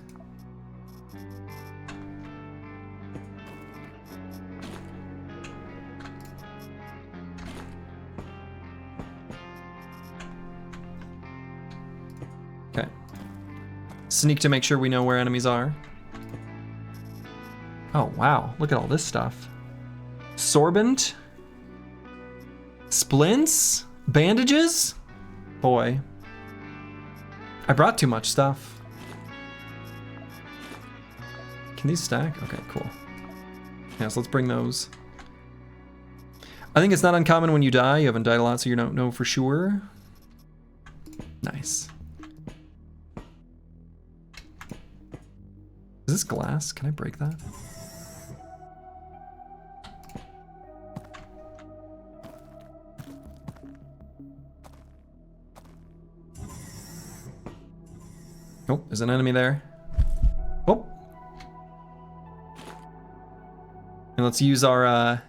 [SPEAKER 1] Okay. Sneak to make sure we know where enemies are. Oh, wow. Look at all this stuff. Sorbent. Splints. Bandages. Boy. I brought too much stuff. Can these stack? Okay, cool. Yeah, so let's bring those. I think it's not uncommon when you die. You haven't died a lot, so you don't know for sure. Nice. Is this glass? Can I break that? Oh, there's an enemy there. Oh. And let's use our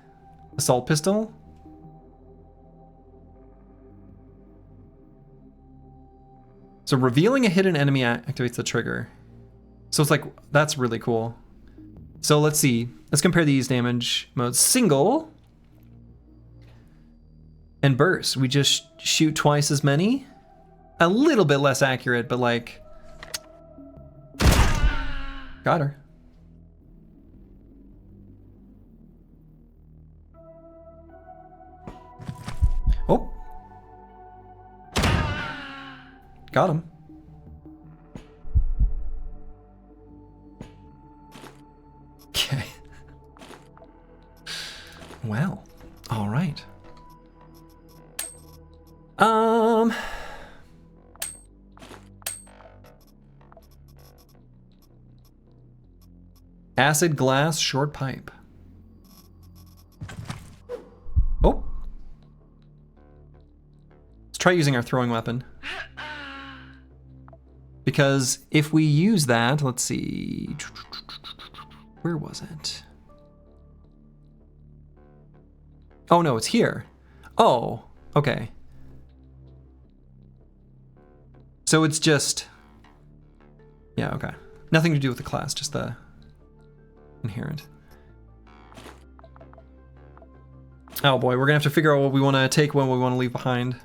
[SPEAKER 1] assault pistol. So revealing a hidden enemy activates the trigger. So it's like, that's really cool. So let's see. Let's compare these damage modes. Single and burst. We just shoot twice as many. A little bit less accurate, but like, got her. Oh. Got him. Okay. Well, all right. Acid glass short pipe. Oh. Let's try using our throwing weapon. Because if we use that, let's see. Where was it? Oh no, it's here. Oh, okay. So it's just, yeah, okay. Nothing to do with the class, just the inherent. Oh boy, we're gonna have to figure out what we want to take, what we want to leave behind.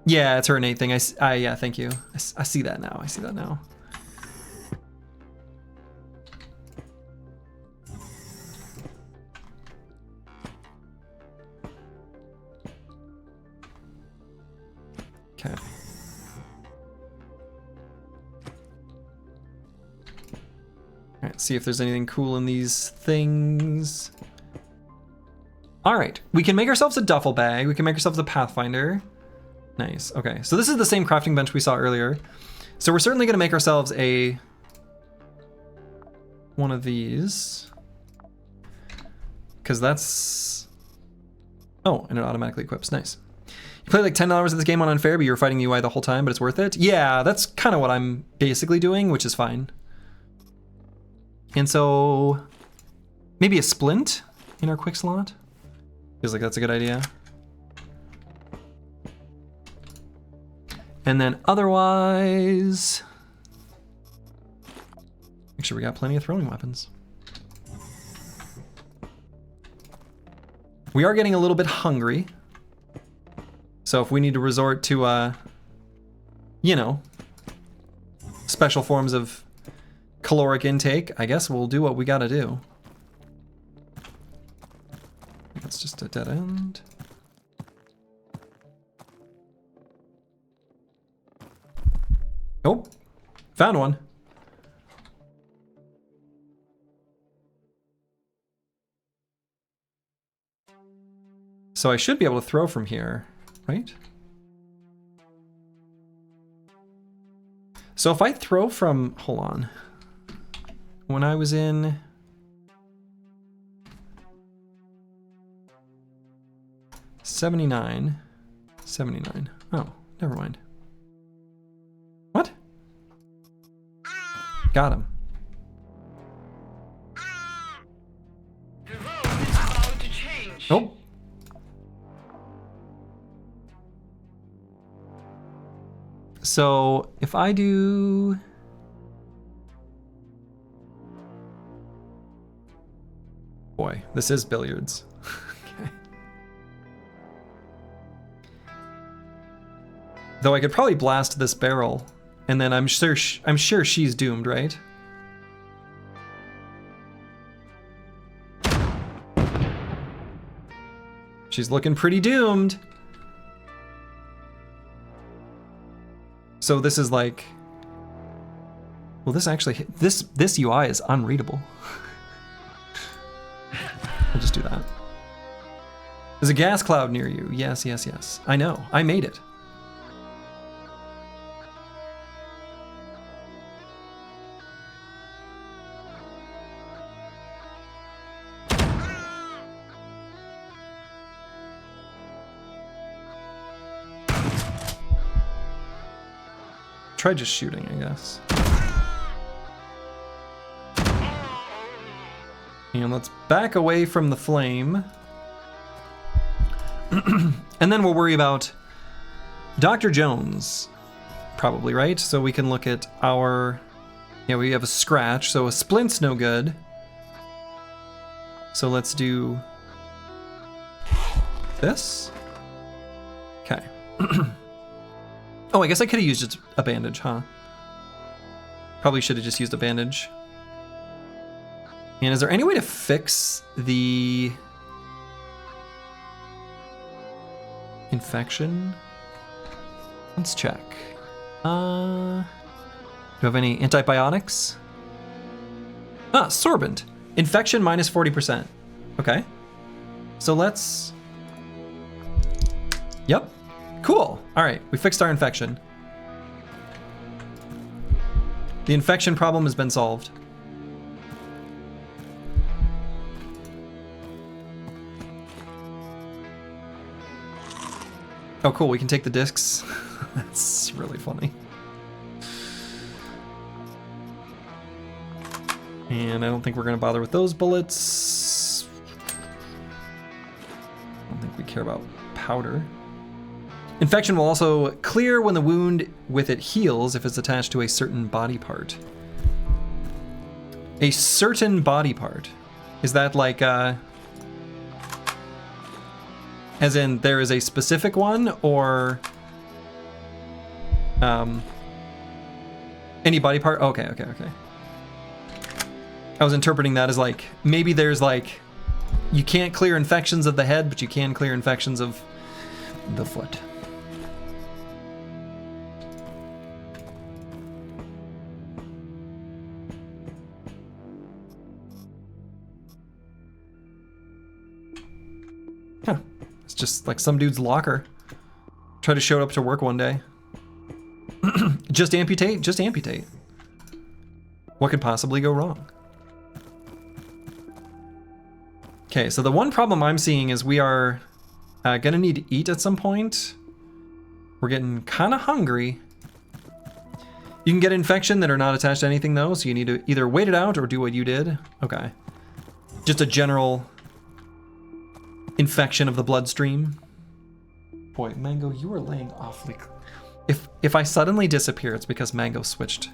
[SPEAKER 1] Yeah, it's her innate thing. Yeah, thank you. I see that now. I see that now. Okay. Alright, see if there's anything cool in these things. Alright, we can make ourselves a duffel bag. We can make ourselves a pathfinder. Nice, okay. So this is the same crafting bench we saw earlier. So we're certainly gonna make ourselves one of these. Because that's... Oh, and it automatically equips, nice. You play like $10 of this game on unfair, but you were fighting the UI the whole time, but it's worth it? Yeah, that's kind of what I'm basically doing, which is fine. And so, maybe a splint in our quick slot? Feels like that's a good idea. And then otherwise, make sure we got plenty of throwing weapons. We are getting a little bit hungry. So if we need to resort to, you know, special forms of caloric intake, I guess we'll do what we gotta do. That's just a dead end. Oh, found one. So I should be able to throw from here, right? So if I throw from, hold on. When I was in... $79. Oh, never mind. What? Got him.
[SPEAKER 3] The road is about to change.
[SPEAKER 1] Oh. So if I do... Boy, this is billiards. Okay. Though I could probably blast this barrel, and then I'm sure she's doomed, right? She's looking pretty doomed. So this is like, well, this actually, this UI is unreadable. I'll just do that. There's a gas cloud near you. Yes, yes, yes. I know. I made it. Try just shooting, I guess. And let's back away from the flame. And then we'll worry about Dr. Jones, probably, right? So we can look at our... Yeah, we have a scratch, so a splint's no good. So let's do this. Okay. Oh, I guess I could have used a bandage, huh? Probably should have just used a bandage. And is there any way to fix the infection? Let's check. Do you have any antibiotics? Ah, sorbent. Infection minus 40%. Okay. So let's... Yep. Cool. All right, we fixed our infection. The infection problem has been solved. Oh, cool, we can take the discs. That's really funny. And I don't think we're gonna bother with those bullets. I don't think we care about powder. Infection will also clear when the wound with it heals if it's attached to a certain body part. A certain body part. Is that like, as in there is a specific one, or any body part? Okay. I was interpreting that as like, maybe there's like, you can't clear infections of the head, but you can clear infections of the foot. It's just like some dude's locker. Try to show up to work one day. Just amputate? Just amputate. What could possibly go wrong? Okay, so the one problem I'm seeing is we are gonna need to eat at some point. We're getting kind of hungry. You can get infection that are not attached to anything though, so you need to either wait it out or do what you did. Okay. Just a general infection of the bloodstream. Boy, Mango, you are laying awfully... If I suddenly disappear, it's because Mango switched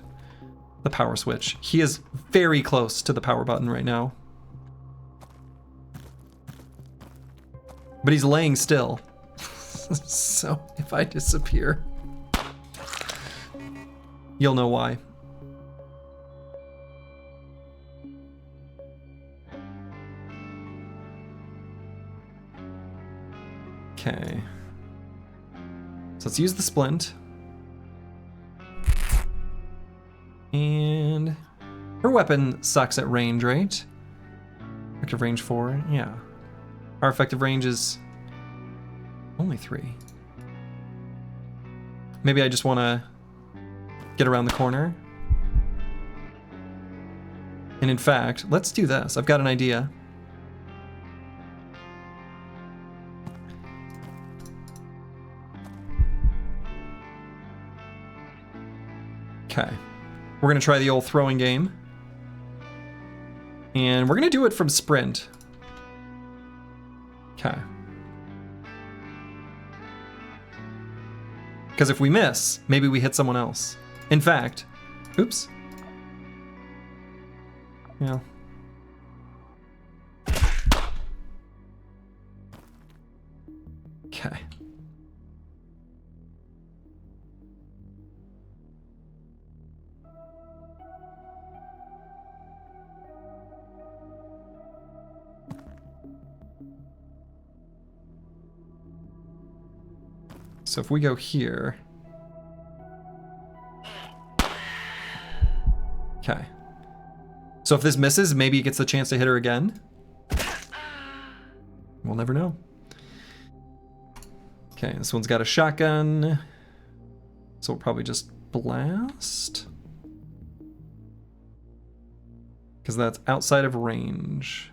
[SPEAKER 1] the power switch. He is very close to the power button right now. But he's laying still. So if I disappear, you'll know why. Okay. So let's use the splint. And her weapon sucks at range, right? Effective range 4, yeah. Our effective range is only 3. Maybe I just want to get around the corner. And in fact, let's do this. I've got an idea. Okay. We're going to try the old throwing game. And we're going to do it from sprint. Okay. Because if we miss, maybe we hit someone else. In fact, oops. Yeah. Okay. So if we go here. Okay. So if this misses, maybe it gets the chance to hit her again. We'll never know. Okay, this one's got a shotgun. So we'll probably just blast. Because that's outside of range.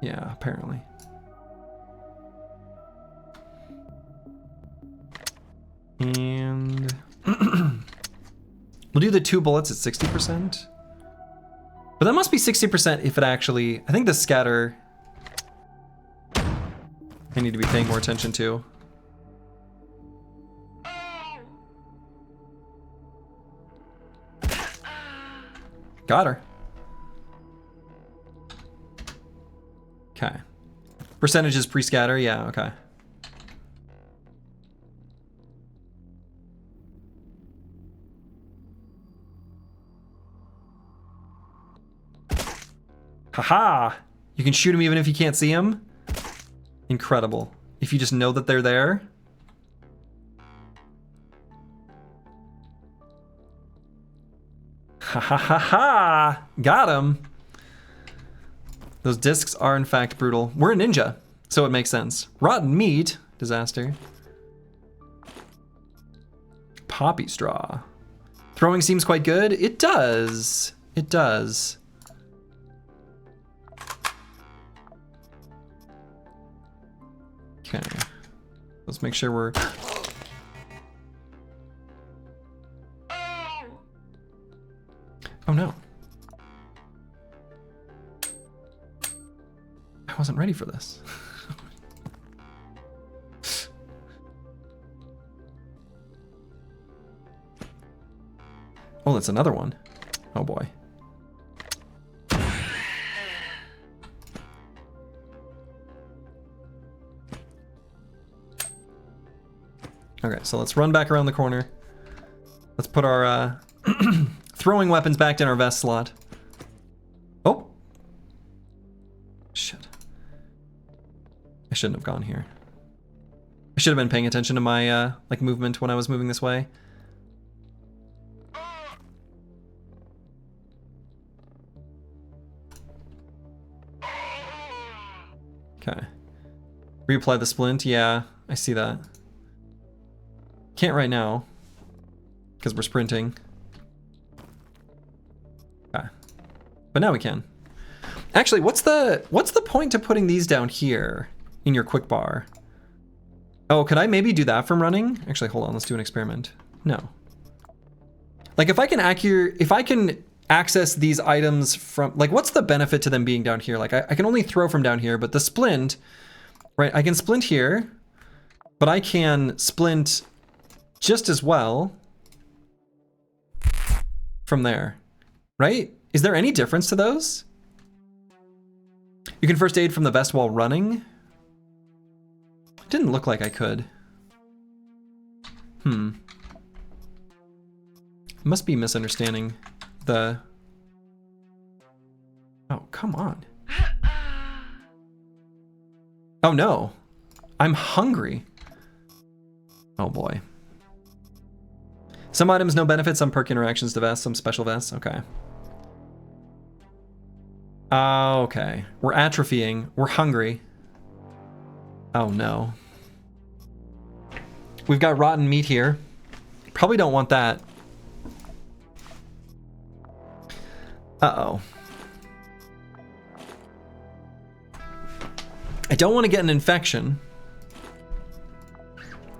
[SPEAKER 1] Yeah, apparently. And we'll do the 2 bullets at 60%. But that must be 60% if it actually... I think the scatter... I need to be paying more attention to. Got her. Okay. Percentages pre-scatter, yeah, okay. Haha! You can shoot him even if you can't see him? Incredible. If you just know that they're there. Ha ha ha ha! Got him! Those discs are in fact brutal. We're a ninja, so it makes sense. Rotten meat, disaster. Poppy straw. Throwing seems quite good. It does. It does. Okay. Let's make sure we're... Oh no. I wasn't ready for this. Oh, that's another one. Oh boy. Okay, so let's run back around the corner. Let's put our throwing weapons back in our vest slot. Oh! Shit. I shouldn't have gone here. I should have been paying attention to my like movement when I was moving this way. Okay. Reapply the splint. Yeah, I see that. Can't right now because we're sprinting. Okay. But now we can. Actually, what's the point to putting these down here in your quick bar? Oh, could I maybe do that from running? Actually, hold on, let's do an experiment. No. Like if I can access these items from, like what's the benefit to them being down here? Like I can only throw from down here, but the splint, right? I can splint here, but I can splint just as well from there, right? Is there any difference to those? You can first aid from the vest while running? It didn't look like I could. Must be misunderstanding the... Oh, come on. Oh no. I'm hungry. Oh boy. Some items no benefit, some perk interactions to vests, some special vests. Okay. Okay. We're atrophying. We're hungry. Oh no. We've got rotten meat here. Probably don't want that. Uh-oh. I don't want to get an infection.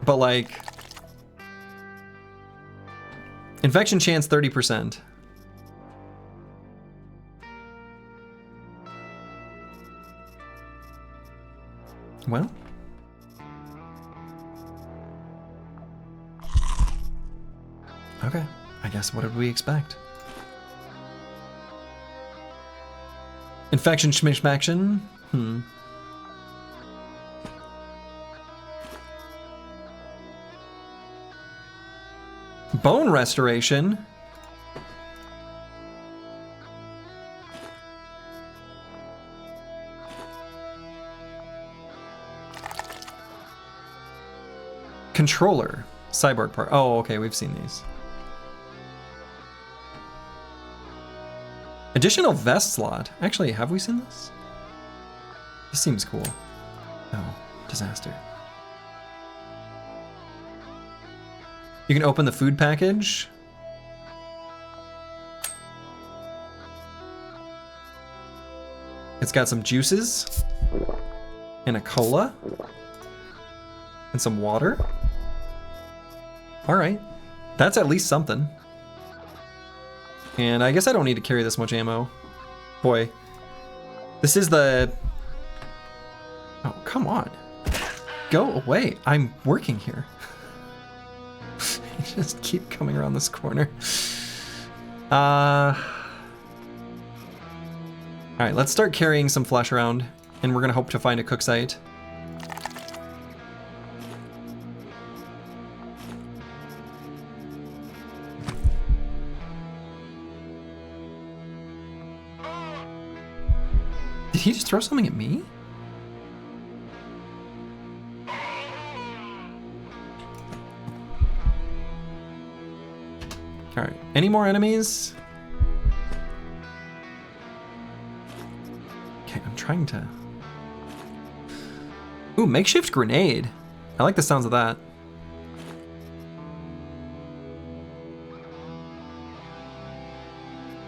[SPEAKER 1] But like... Infection chance 30%. Well... Okay, I guess what did we expect? Infection schmishmaction? Bone restoration? Controller. Cyborg part. Oh, okay, we've seen these. Additional vest slot. Actually, have we seen this? This seems cool. Oh, disaster. You can open the food package. It's got some juices and a cola and some water. All right, that's at least something. And I guess I don't need to carry this much ammo. Boy, this is the... Oh, come on. Go away. I'm working here. I just keep coming around this corner. All right, let's start carrying some flesh around, and we're gonna hope to find a cook site. Did he just throw something at me? All right, any more enemies? Okay, I'm trying to... Ooh, makeshift grenade. I like the sounds of that.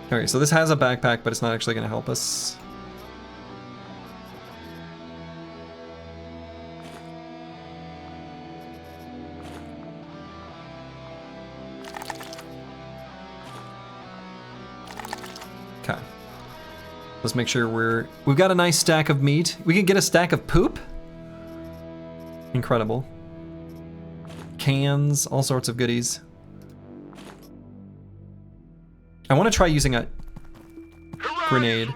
[SPEAKER 1] Okay, so this has a backpack, but it's not actually gonna help us. Okay. Let's make sure we've got a nice stack of meat. We can get a stack of poop. Incredible. Cans, all sorts of goodies. I want to try using a grenade.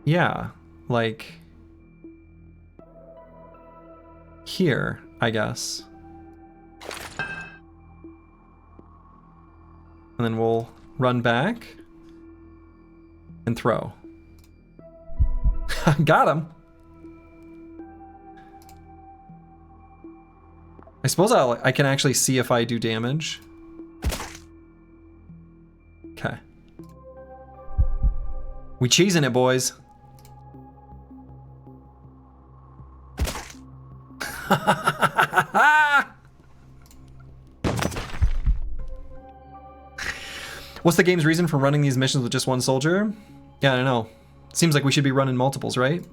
[SPEAKER 1] Yeah, like here, I guess. And then we'll run back and throw. Got him. I suppose I can actually see if I do damage. Okay. We cheesing it, boys. What's the game's reason for running these missions with just one soldier? Yeah, I don't know. Seems like we should be running multiples, right?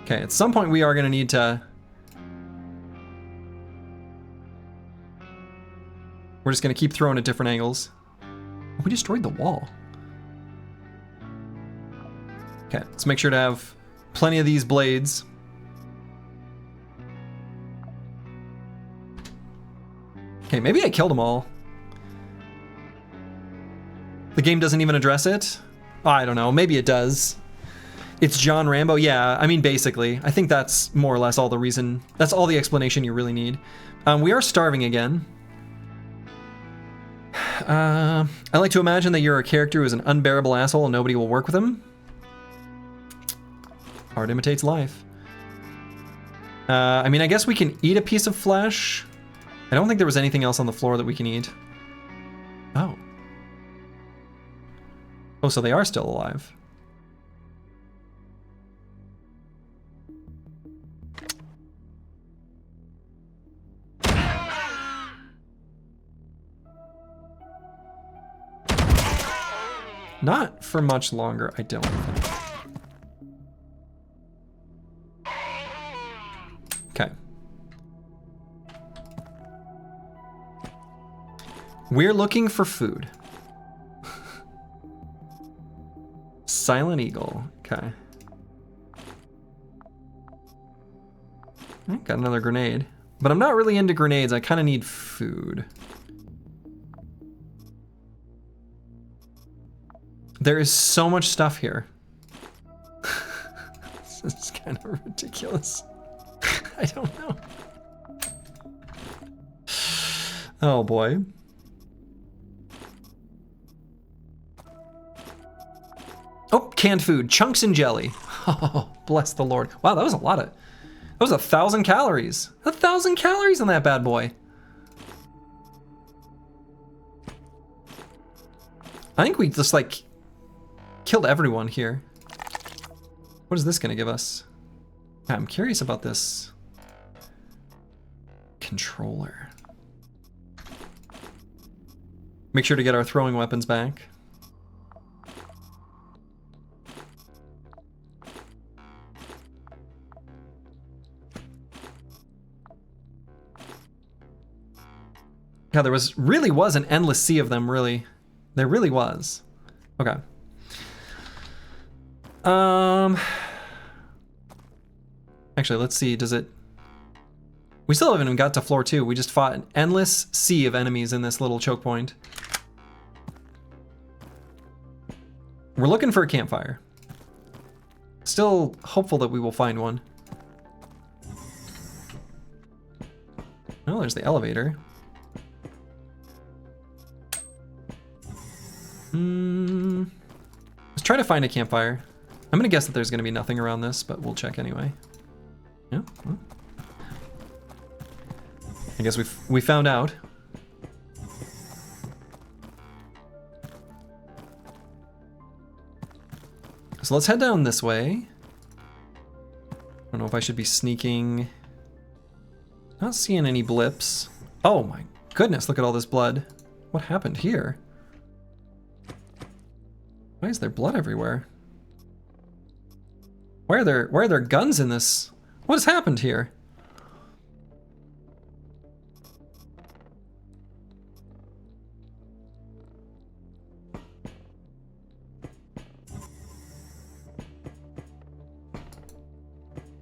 [SPEAKER 1] Okay, at some point we are going to need to... We're just going to keep throwing at different angles. Oh, we destroyed the wall. Okay, let's make sure to have plenty of these blades. Okay, maybe I killed them all. The game doesn't even address it? I don't know, maybe it does. It's John Rambo? Yeah, I mean, basically. I think that's more or less all the reason. That's all the explanation you really need. We are starving again. I like to imagine that you're a character who is an unbearable asshole and nobody will work with him. Art imitates life. I mean, I guess we can eat a piece of flesh. I don't think there was anything else on the floor that we can eat. Oh. Oh, so they are still alive. Not for much longer, I don't think. Okay. We're looking for food. Silent Eagle. Okay. Got another grenade. But I'm not really into grenades. I kind of need food. There is so much stuff here. This is kind of ridiculous. I don't know. Oh boy. Oh, canned food, chunks and jelly. Oh, bless the Lord. Wow, that was a lot of, that was 1,000 calories. 1,000 calories on that bad boy. I think we just like killed everyone here. What is this gonna give us? I'm curious about this controller. Make sure to get our throwing weapons back. Yeah, there really was an endless sea of them, really. There really was. Okay. Actually, let's see, does it... We still haven't even got to floor 2. We just fought an endless sea of enemies in this little choke point. We're looking for a campfire. Still hopeful that we will find one. Oh, there's the elevator. Let's try to find a campfire. I'm gonna guess that there's gonna be nothing around this, but we'll check anyway. Yeah. Well. I guess we found out. So let's head down this way. I don't know if I should be sneaking. Not seeing any blips. Oh my goodness, look at all this blood. What happened here? Why is there blood everywhere? Why are there guns in this? What has happened here?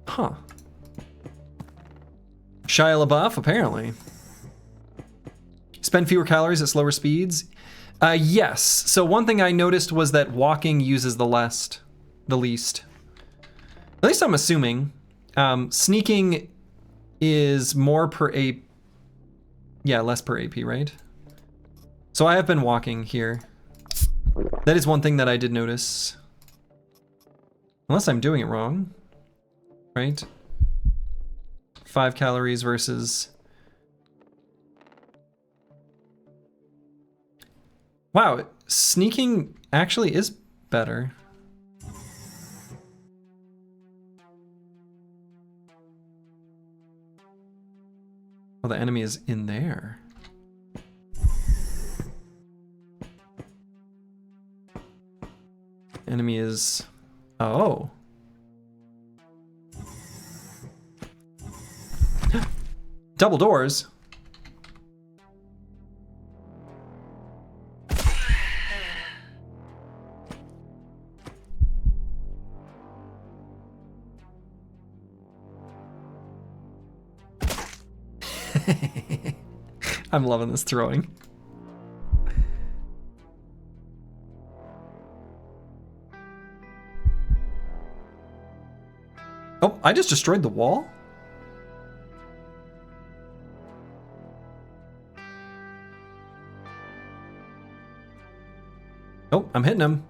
[SPEAKER 1] Huh. Shia LaBeouf, apparently. Spend fewer calories at slower speeds. Yes. So one thing I noticed was that walking uses the least. At least I'm assuming. Sneaking is more per AP. Yeah, less per AP, right? So I have been walking here. That is one thing that I did notice. Unless I'm doing it wrong. Right? 5 calories versus Wow, sneaking actually is better. Oh, the enemy is in there. Enemy is... Oh. Double doors. I'm loving this throwing. Oh, I just destroyed the wall? Oh, I'm hitting him.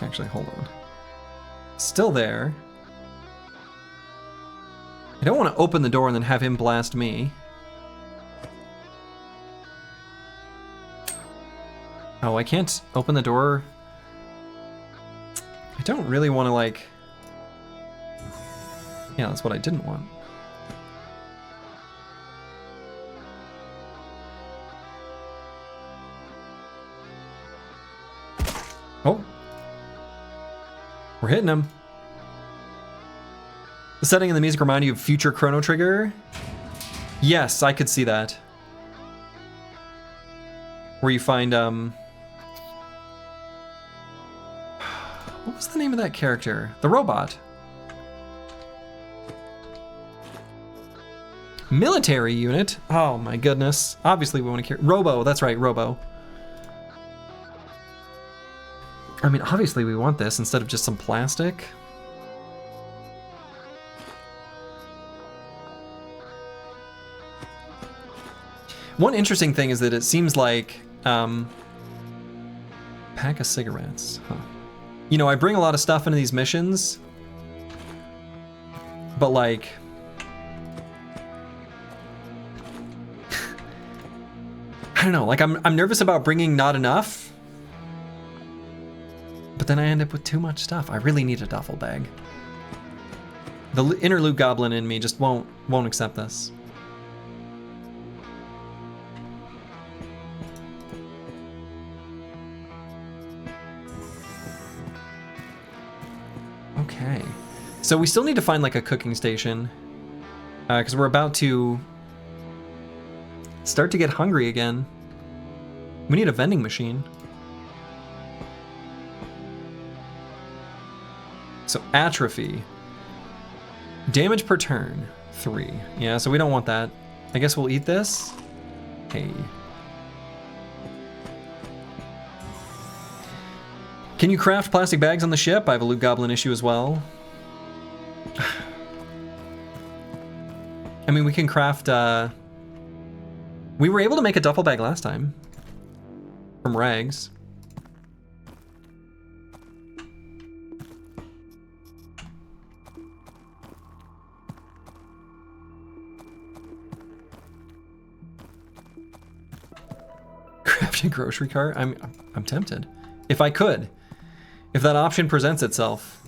[SPEAKER 1] Actually, hold on. Still there. I don't want to open the door and then have him blast me. Oh, I can't open the door. I don't really want to, like... Yeah, that's what I didn't want. Oh. We're hitting him. The setting in the music remind you of future Chrono Trigger? Yes, I could see that. Where you find, what was the name of that character? The robot. Military unit? Oh my goodness. Obviously we want to carry... Robo, that's right, Robo. I mean, obviously we want this instead of just some plastic. One interesting thing is that it seems like, pack of cigarettes, huh. You know, I bring a lot of stuff into these missions, but like, I don't know, like I'm nervous about bringing not enough, but then I end up with too much stuff. I really need a duffel bag. The inner loot goblin in me just won't accept this. Okay, so we still need to find like a cooking station, because we're about to start to get hungry again. We need a vending machine. So atrophy, damage per turn, 3. Yeah, so we don't want that. I guess we'll eat this. Hey. Can you craft plastic bags on the ship? I have a loot goblin issue as well. I mean, we can craft, we were able to make a duffel bag last time. From rags. Crafting grocery cart? I'm tempted. If I could. If that option presents itself,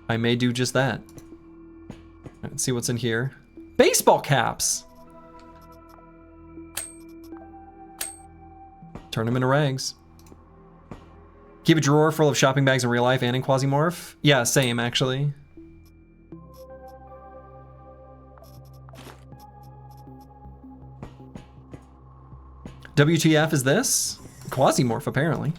[SPEAKER 1] I may do just that. Let's see what's in here. Baseball caps! Turn them into rags. Keep a drawer full of shopping bags in real life and in Quasimorph? Yeah, same actually. WTF is this? Quasimorph, apparently.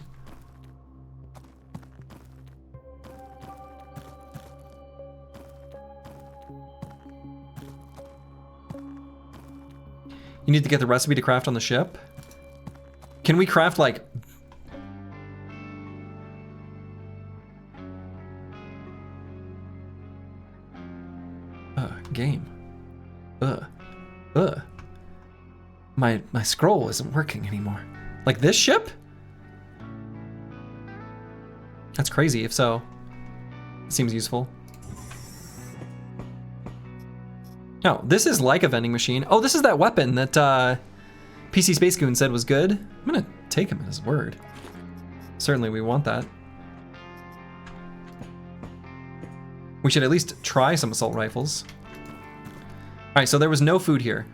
[SPEAKER 1] You need to get the recipe to craft on the ship? Can we craft, like... Game. My scroll isn't working anymore. Like this ship? That's crazy. If so, it seems useful. No, this is like a vending machine. Oh, this is that weapon that PC Space Goon said was good. I'm gonna take him at his word. Certainly we want that. We should at least try some assault rifles. All right, so there was no food here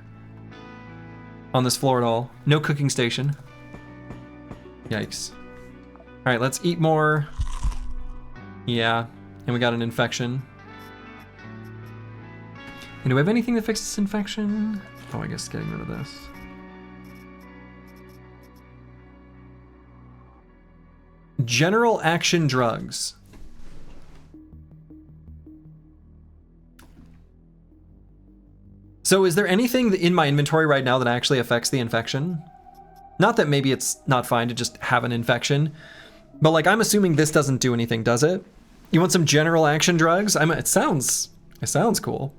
[SPEAKER 1] on this floor at all. No cooking station. Yikes. All right, let's eat more. Yeah, and we got an infection. And do we have anything that fixes infection? Oh, I guess getting rid of this. General action drugs. So is there anything in my inventory right now that actually affects the infection? Not that maybe it's not fine to just have an infection, but like I'm assuming this doesn't do anything, does it? You want some general action drugs? It sounds cool.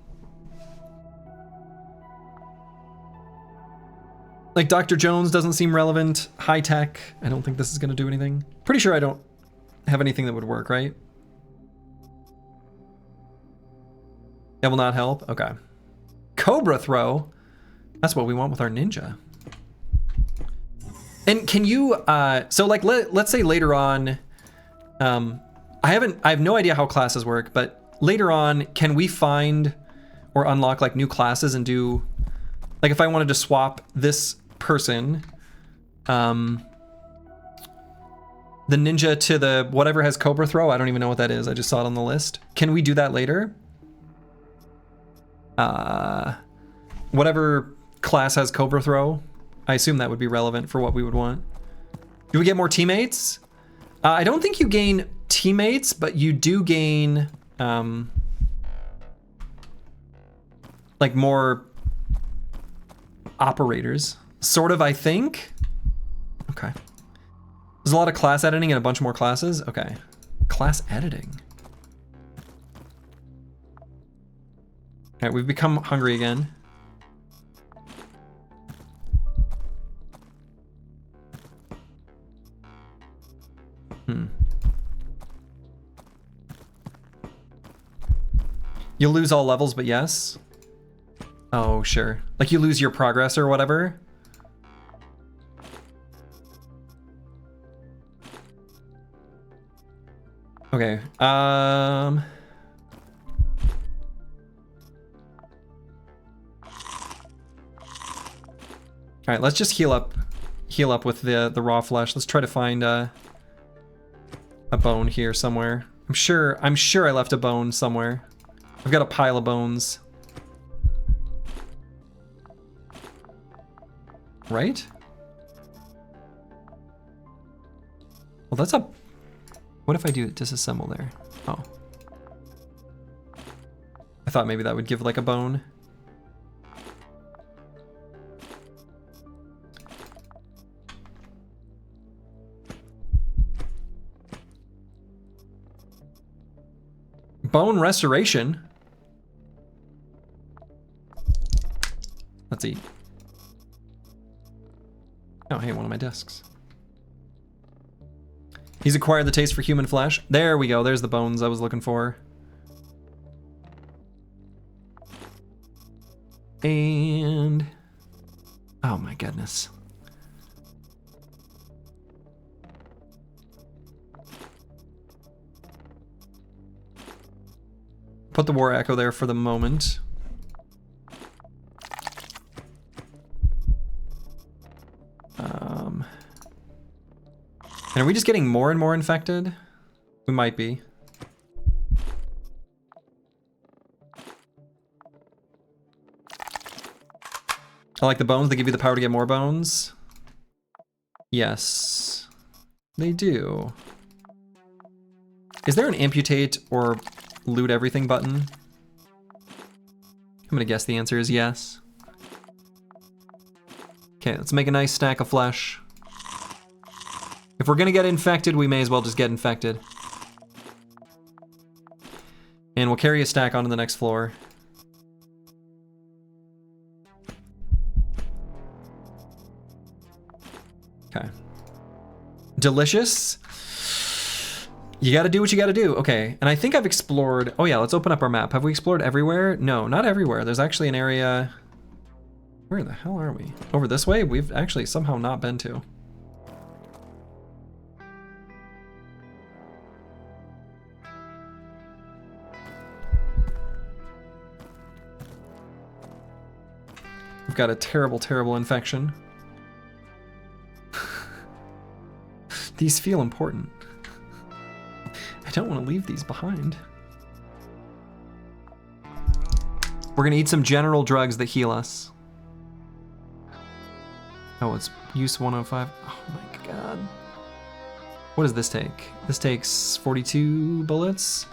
[SPEAKER 1] Like Dr. Jones doesn't seem relevant. High tech. I don't think this is gonna do anything. Pretty sure I don't have anything that would work, right? That will not help? Okay. Cobra throw. That's what we want with our ninja. And can you, so like let's say later on, I have no idea how classes work, but later on, can we find or unlock like new classes and do, like if I wanted to swap this person, the ninja to the whatever has Cobra throw, I don't even know what that is. I just saw it on the list. Can we do that later? Whatever class has Cobra throw, I assume that would be relevant for what we would want. Do we get more teammates? I don't think you gain teammates, but you do gain like more operators, sort of, I think. Okay. There's a lot of class editing and a bunch more classes. Okay. Class editing. All right, we've become hungry again. You'll lose all levels, but yes. Oh, sure. Like you lose your progress or whatever. Okay. All right, let's just heal up with the raw flesh. Let's try to find a bone here somewhere. I'm sure I left a bone somewhere. I've got a pile of bones. Right? Well, that's a... What if I do disassemble there? Oh. I thought maybe that would give like a bone. Bone restoration. Let's eat. Oh, hey, one of my discs. He's acquired the taste for human flesh. There we go. There's the bones I was looking for. And... oh my goodness. Put the war echo there for the moment. And are we just getting more and more infected? We might be. I like the bones. They give you the power to get more bones. Yes, they do. Is there an amputate or loot everything button? I'm gonna guess the answer is yes. Okay, let's make a nice stack of flesh. If we're gonna get infected, we may as well just get infected. And we'll carry a stack onto the next floor. Okay. Delicious. You gotta do what you gotta do. Okay, and I think I've explored... Oh yeah, let's open up our map. Have we explored everywhere? No, not everywhere. There's actually an area... Where the hell are we? Over this way? We've actually somehow not been to. We've got a terrible, terrible infection. These feel important. I don't want to leave these behind. We're gonna eat some general drugs that heal us. Oh, it's use 105. Oh my god. What does this take? This takes 42 bullets.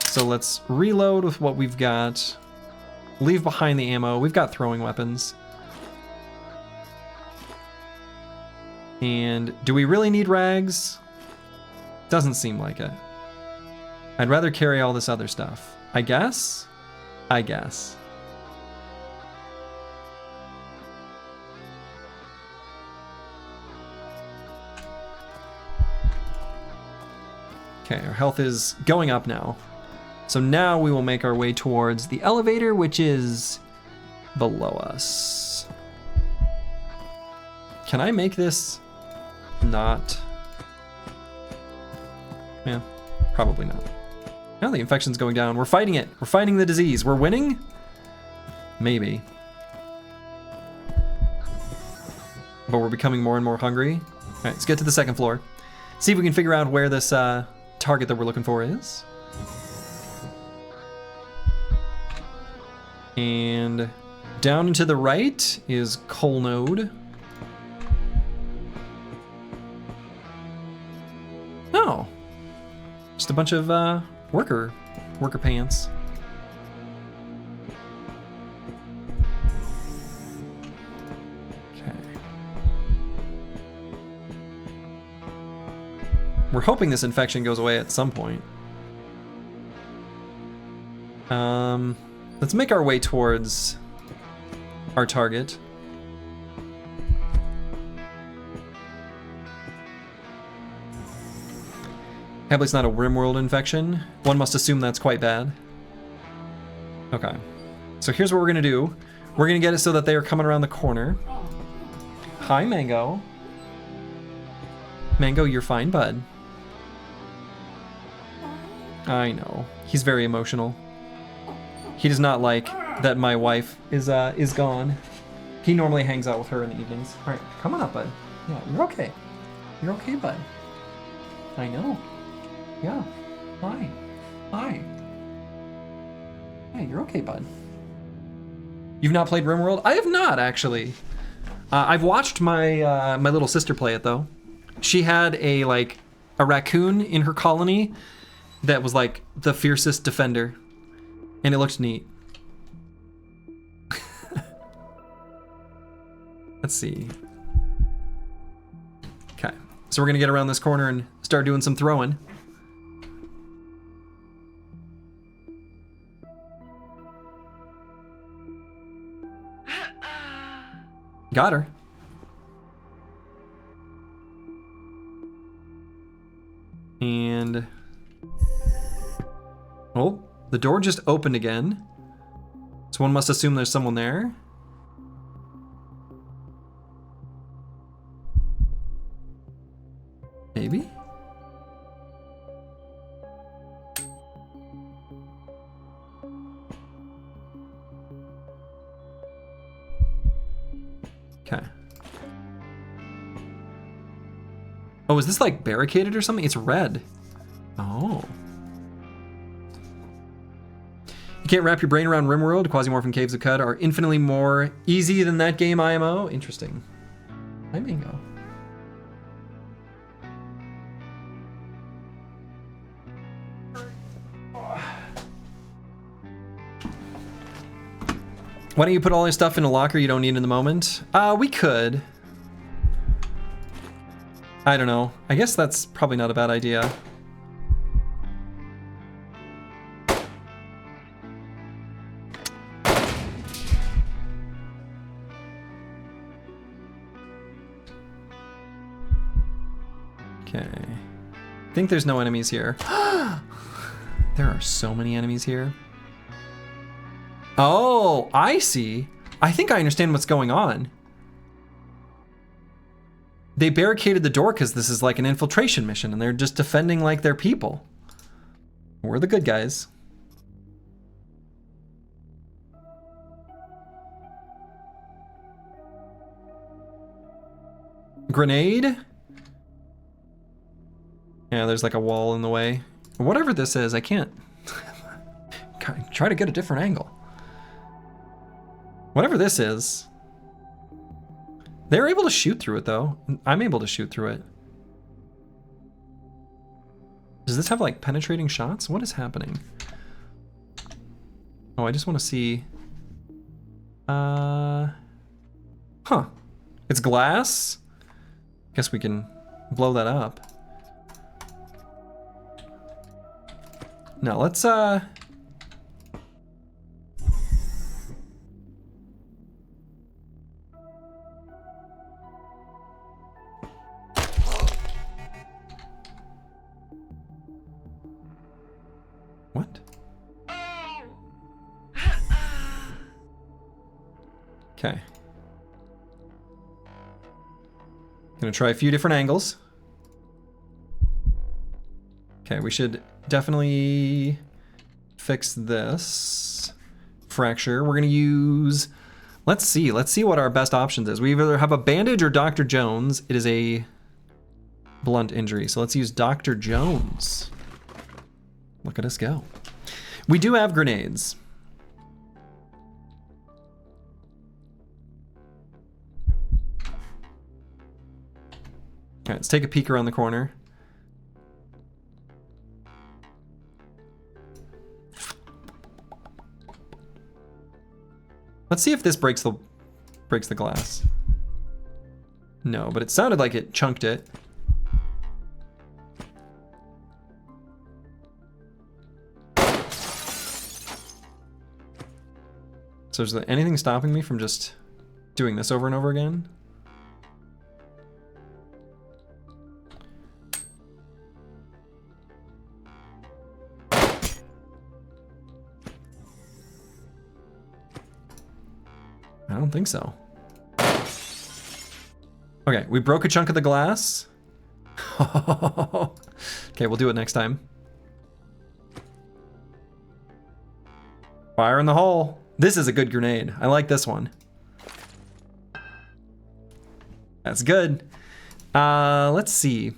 [SPEAKER 1] So let's reload with what we've got. Leave behind the ammo. We've got throwing weapons. And do we really need rags? Doesn't seem like it. I'd rather carry all this other stuff. I guess? I guess. Okay, our health is going up now. So now we will make our way towards the elevator, which is below us. Can I make this not? Yeah, probably not. Now the infection's going down. We're fighting it. We're fighting the disease. We're winning? Maybe. But we're becoming more and more hungry. All right, let's get to the second floor. See if we can figure out where this target that we're looking for is. And down and to the right is Coal Node. Oh, just a bunch of worker pants. Okay. We're hoping this infection goes away at some point. Let's make our way towards our target. Probably it's not a RimWorld infection. One must assume that's quite bad. Okay. So here's what we're gonna do. We're gonna get it so that they are coming around the corner. Hi, Mango. Mango, you're fine, bud. I know. He's very emotional. He does not like that my wife is gone. He normally hangs out with her in the evenings. All right, come on up, bud. Yeah, you're okay. You're okay, bud. I know. Yeah. Hi. Hi. Hey, you're okay, bud. You've not played RimWorld? I have not, actually. I've watched my my little sister play it though. She had a raccoon in her colony that was like the fiercest defender. And it looked neat. Let's see. Okay, so we're gonna get around this corner and start doing some throwing. Got her. And... oh. The door just opened again. So one must assume there's someone there. Maybe? Okay. Oh, is this like barricaded or something? It's red. Oh. You can't wrap your brain around RimWorld. Quasimorph and Caves of Cud are infinitely more easy than that game IMO. Interesting. Hi, Mango. Why don't you put all your stuff in a locker you don't need in the moment? We could. I don't know. I guess that's probably not a bad idea. Okay. think there's no enemies here. There are so many enemies here. Oh, I see. I think I understand what's going on. They barricaded the door because this is like an infiltration mission and they're just defending like their people. We're the good guys. Grenade? Yeah, there's like a wall in the way. Whatever this is, I can't. Try to get a different angle. Whatever this is. They're able to shoot through it though. I'm able to shoot through it. Does this have like penetrating shots? What is happening? Oh, I just want to see. Huh. It's glass? Guess we can blow that up. No, let's What? Okay. Gonna try a few different angles. Okay, we should definitely fix this fracture. We're gonna use, let's see what our best options is. We either have a bandage or Dr. Jones. It is a blunt injury, so let's use Dr. Jones. Look at us go. We do have grenades. All right, let's take a peek around the corner. Let's see if this breaks the glass. No, but it sounded like it chunked it. So is there anything stopping me from just doing this over and over again? I don't think so. Okay, we broke a chunk of the glass. Okay, we'll do it next time. Fire in the hole. This is a good grenade. I like this one. That's good. Let's see.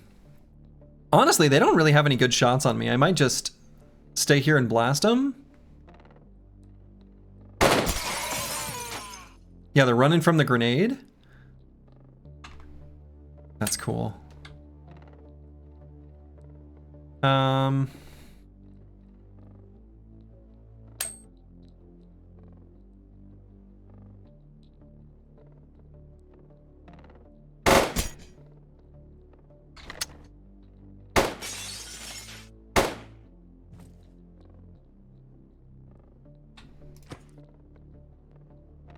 [SPEAKER 1] Honestly, they don't really have any good shots on me. I might just stay here and blast them. Yeah, they're running from the grenade. That's cool.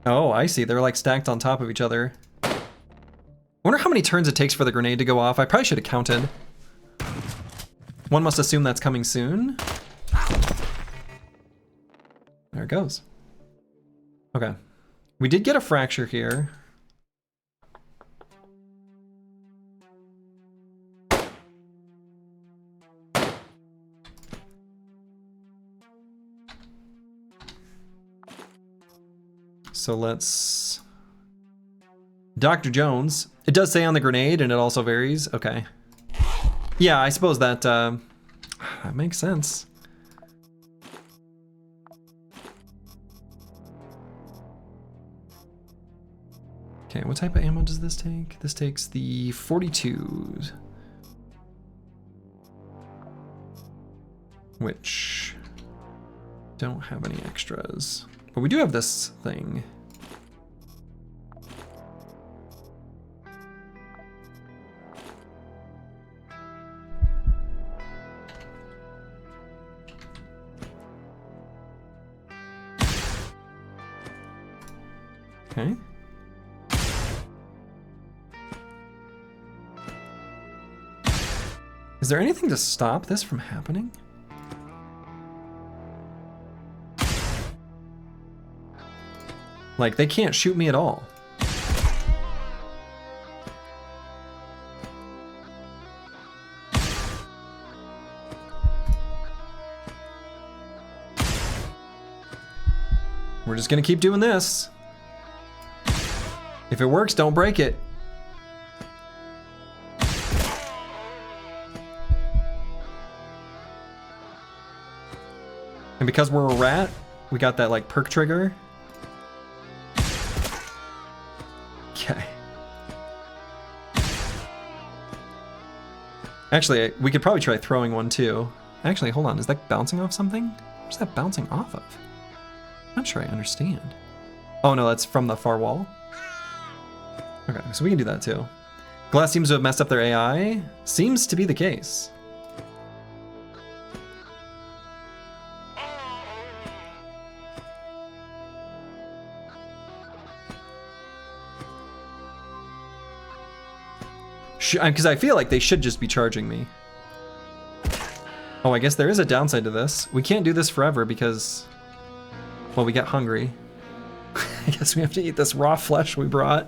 [SPEAKER 1] Oh, I see. They're like stacked on top of each other. I wonder how many turns it takes for the grenade to go off. I probably should have counted. One must assume that's coming soon. There it goes. Okay. We did get a fracture here. So let's... Dr. Jones. It does say on the grenade and it also varies. Okay. Yeah, I suppose that, that makes sense. Okay, what type of ammo does this take? This takes the 42s. Which don't have any extras. But we do have this thing. Okay. Is there anything to stop this from happening? Like, they can't shoot me at all. We're just gonna keep doing this. If it works, don't break it. And because we're a rat, we got that like perk trigger. Okay. Actually, we could probably try throwing one too. Actually, hold on, is that bouncing off something? Where's that bouncing off of? I'm not sure I understand. Oh no, that's from the far wall. Okay, so we can do that too. Glass seems to have messed up their AI. Seems to be the case. Because I feel like they should just be charging me. Oh, I guess there is a downside to this. We can't do this forever because, well, we get hungry. I guess we have to eat this raw flesh we brought.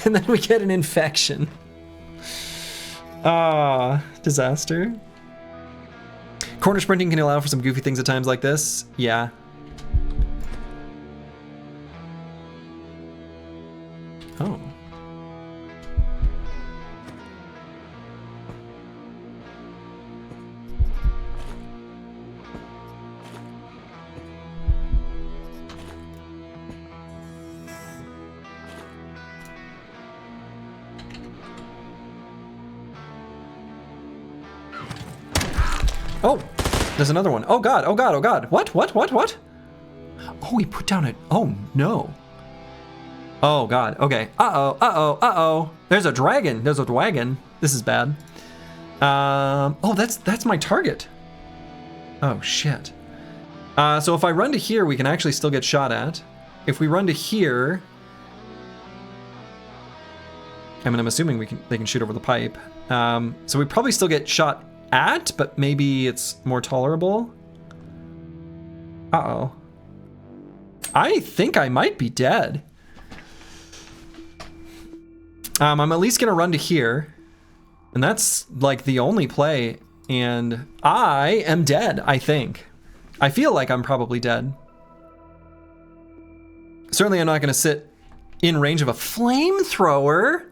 [SPEAKER 1] And then we get an infection. Ah, disaster. Corner sprinting can allow for some goofy things at times like this. Yeah. Oh. Oh, there's another one. Oh God, oh God, oh God. What? Oh, he put down a, oh no. Oh God, okay. Uh-oh. There's a dragon, there's a wagon. This is bad. Oh, that's my target. Oh shit. So if I run to here, we can actually still get shot at. If we run to here, I mean, I'm assuming they can shoot over the pipe. So we probably still get shot at, but maybe it's more tolerable. Uh-oh. I think I might be dead. I'm at least gonna run to here, and that's like the only play, and I am dead, I think. I feel like I'm probably dead. Certainly I'm not gonna sit in range of a flamethrower.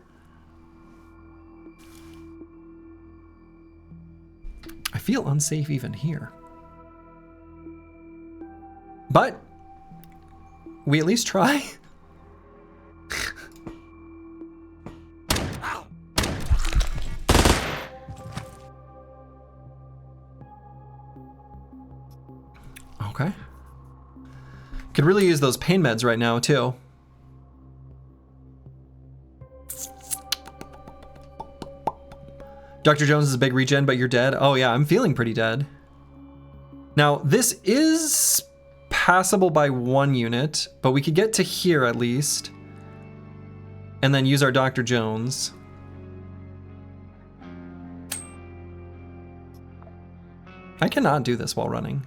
[SPEAKER 1] I feel unsafe even here. But we at least try. Okay. Could really use those pain meds right now too. Dr. Jones is a big regen, but you're dead. Oh yeah, I'm feeling pretty dead. Now, this is passable by 1 unit, but we could get to here at least, and then use our Dr. Jones. I cannot do this while running.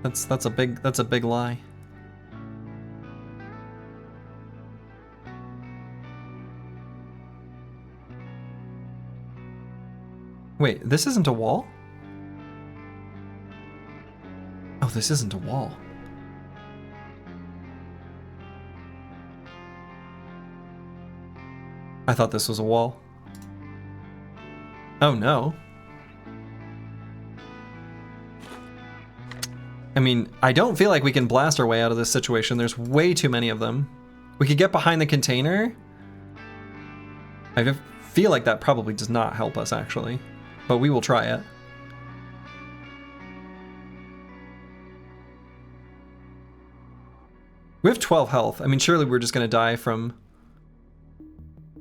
[SPEAKER 1] That's a big lie. Wait, this isn't a wall? Oh, this isn't a wall. I thought this was a wall. Oh no. I mean, I don't feel like we can blast our way out of this situation. There's way too many of them. We could get behind the container. I feel like that probably does not help us actually. But we will try it. We have 12 health. I mean, surely we're just gonna die from...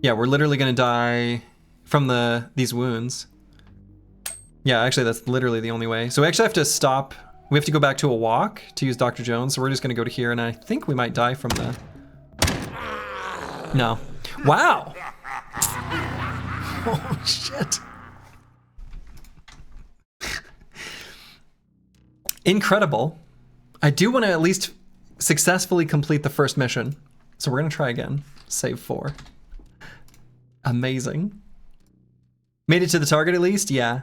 [SPEAKER 1] Yeah, we're literally gonna die from these wounds. Yeah, actually that's literally the only way. So we actually have to stop. We have to go back to a walk to use Dr. Jones. So we're just gonna go to here, and I think we might die from the... No. Wow! Oh, shit. Incredible. I do want to at least successfully complete the first mission. So we're going to try again. Save 4. Amazing. Made it to the target at least? Yeah.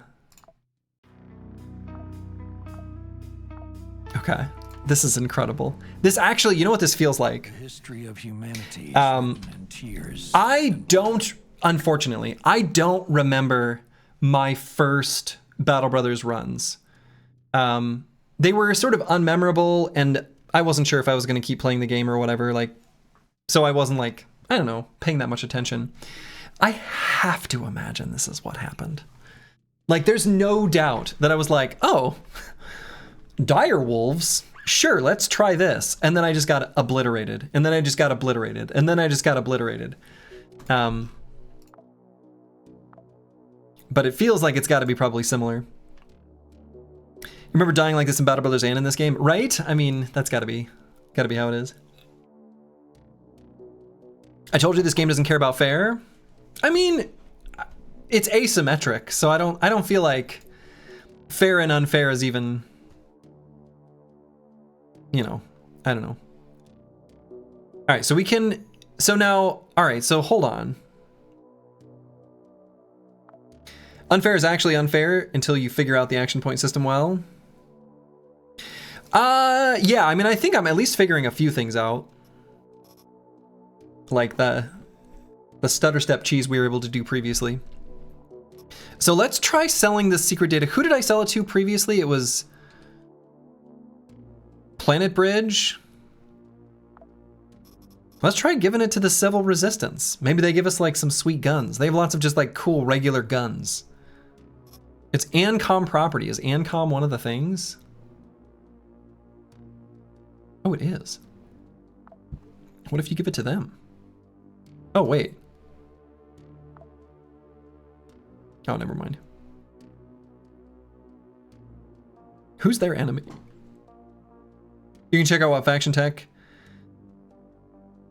[SPEAKER 1] Okay. This is incredible. This actually, you know what this feels like?
[SPEAKER 2] The history of humanity
[SPEAKER 1] Um,
[SPEAKER 2] in tears.
[SPEAKER 1] I don't, unfortunately, I don't remember my first Battle Brothers runs. They were sort of unmemorable, and I wasn't sure if I was going to keep playing the game or whatever. Like, so I wasn't like, I don't know, paying that much attention. I have to imagine this is what happened. Like, there's no doubt that I was like, oh, dire wolves. Sure, let's try this. And then I just got obliterated. And then I just got obliterated. And then I just got obliterated. But it feels like it's got to be probably similar. You remember dying like this in Battle Brothers and in this game, right? I mean, that's got to be how it is. I told you this game doesn't care about fair. I mean, it's asymmetric, so I don't feel like fair and unfair is even, you know, I don't know. All right, so we can, so now, all right, so hold on. Unfair is actually unfair until you figure out the action point system well. Yeah, I mean, I think I'm at least figuring a few things out. Like the stutter step cheese we were able to do previously. So let's try selling this secret data. Who did I sell it to previously? It was Planet Bridge. Let's try giving it to the Civil Resistance. Maybe they give us like some sweet guns. They have lots of just like cool regular guns. It's Ancom property. Is Ancom one of the things? Oh, it is. What if you give it to them? Oh, wait. Oh, never mind. Who's their enemy? You can check out what faction tech.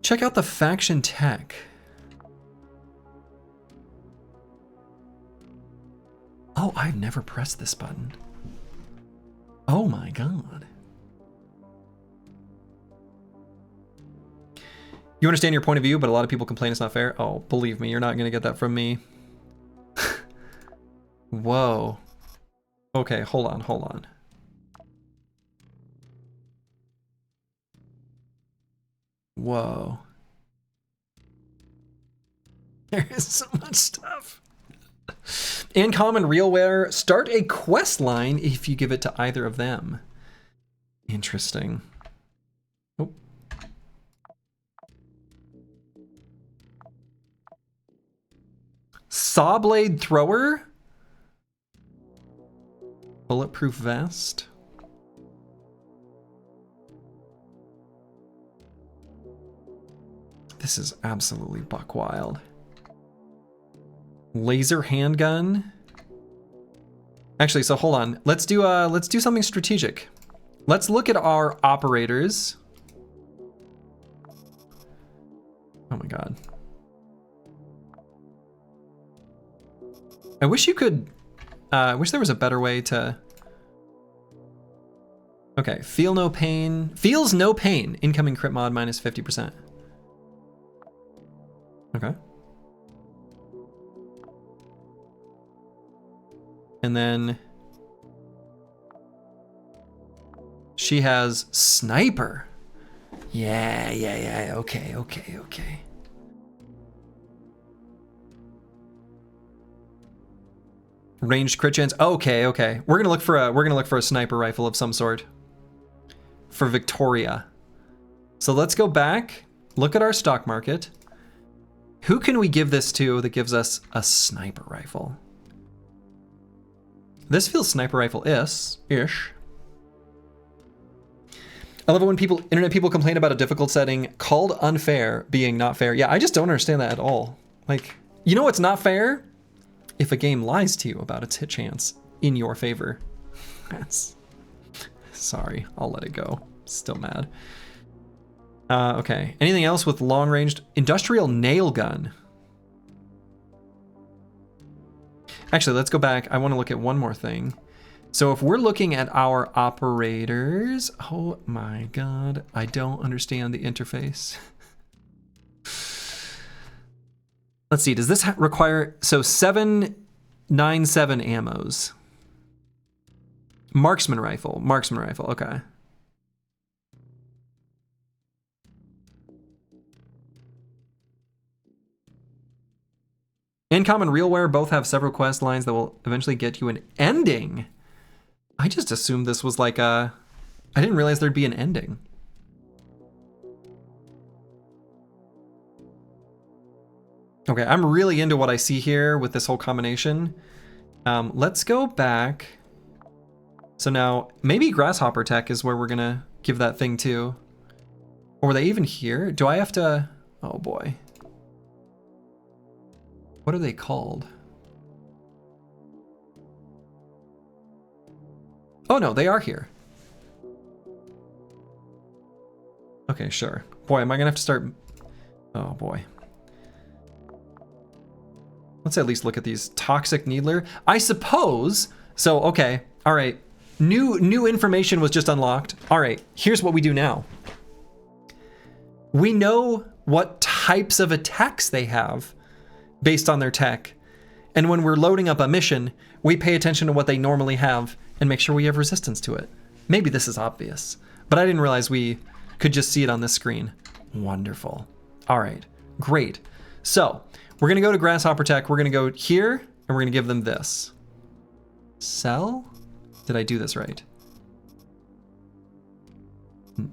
[SPEAKER 1] Check out the faction tech. Oh, I've never pressed this button. Oh my god. You understand your point of view, but a lot of people complain it's not fair. Oh, believe me, you're not gonna get that from me. Whoa. Okay, hold on. Whoa. There is so much stuff. Incom and Realware start a quest line if you give it to either of them. Interesting. Oh. Saw blade thrower? Bulletproof vest? This is absolutely buck wild. Laser handgun. Actually, so hold on. Let's do something strategic. Let's look at our operators. Oh my god. I wish you could I wish there was a better way to. Okay, feel no pain. Feels no pain. Incoming crit mod minus 50%. Okay. And then she has sniper. Yeah. Okay. Ranged crit chance. Okay. We're gonna look for a sniper rifle of some sort for Victoria. So let's go back, look at our stock market. Who can we give this to that gives us a sniper rifle? This feels sniper rifle-ish. I love it when internet people complain about a difficult setting called unfair being not fair. Yeah, I just don't understand that at all. Like, you know what's not fair? If a game lies to you about its hit chance in your favor. That's... Sorry, I'll let it go. Still mad. Okay, anything else with long-ranged? Industrial nail gun. Actually, let's go back. I want to look at one more thing. So if we're looking at our operators, oh my God, I don't understand the interface. Let's see, does this require, so 797 ammos. Marksman rifle, okay. Incom and Realware both have several quest lines that will eventually get you an ending. I just assumed this was like a... I didn't realize there'd be an ending. Okay, I'm really into what I see here with this whole combination. Let's go back. So now, maybe Grasshopper Tech is where we're gonna give that thing to. Or were they even here? Do I have to... Oh boy. What are they called? Oh no, they are here. Okay, sure. Boy, am I gonna have to start... Oh boy. Let's at least look at these. Toxic Needler. I suppose... So, okay. All right. New information was just unlocked. All right. Here's what we do now. We know what types of attacks they have based on their tech. And when we're loading up a mission, we pay attention to what they normally have and make sure we have resistance to it. Maybe this is obvious, but I didn't realize we could just see it on this screen. Wonderful. All right, great. So we're gonna go to Grasshopper Tech. We're gonna go here and we're gonna give them this. Sell? Did I do this right?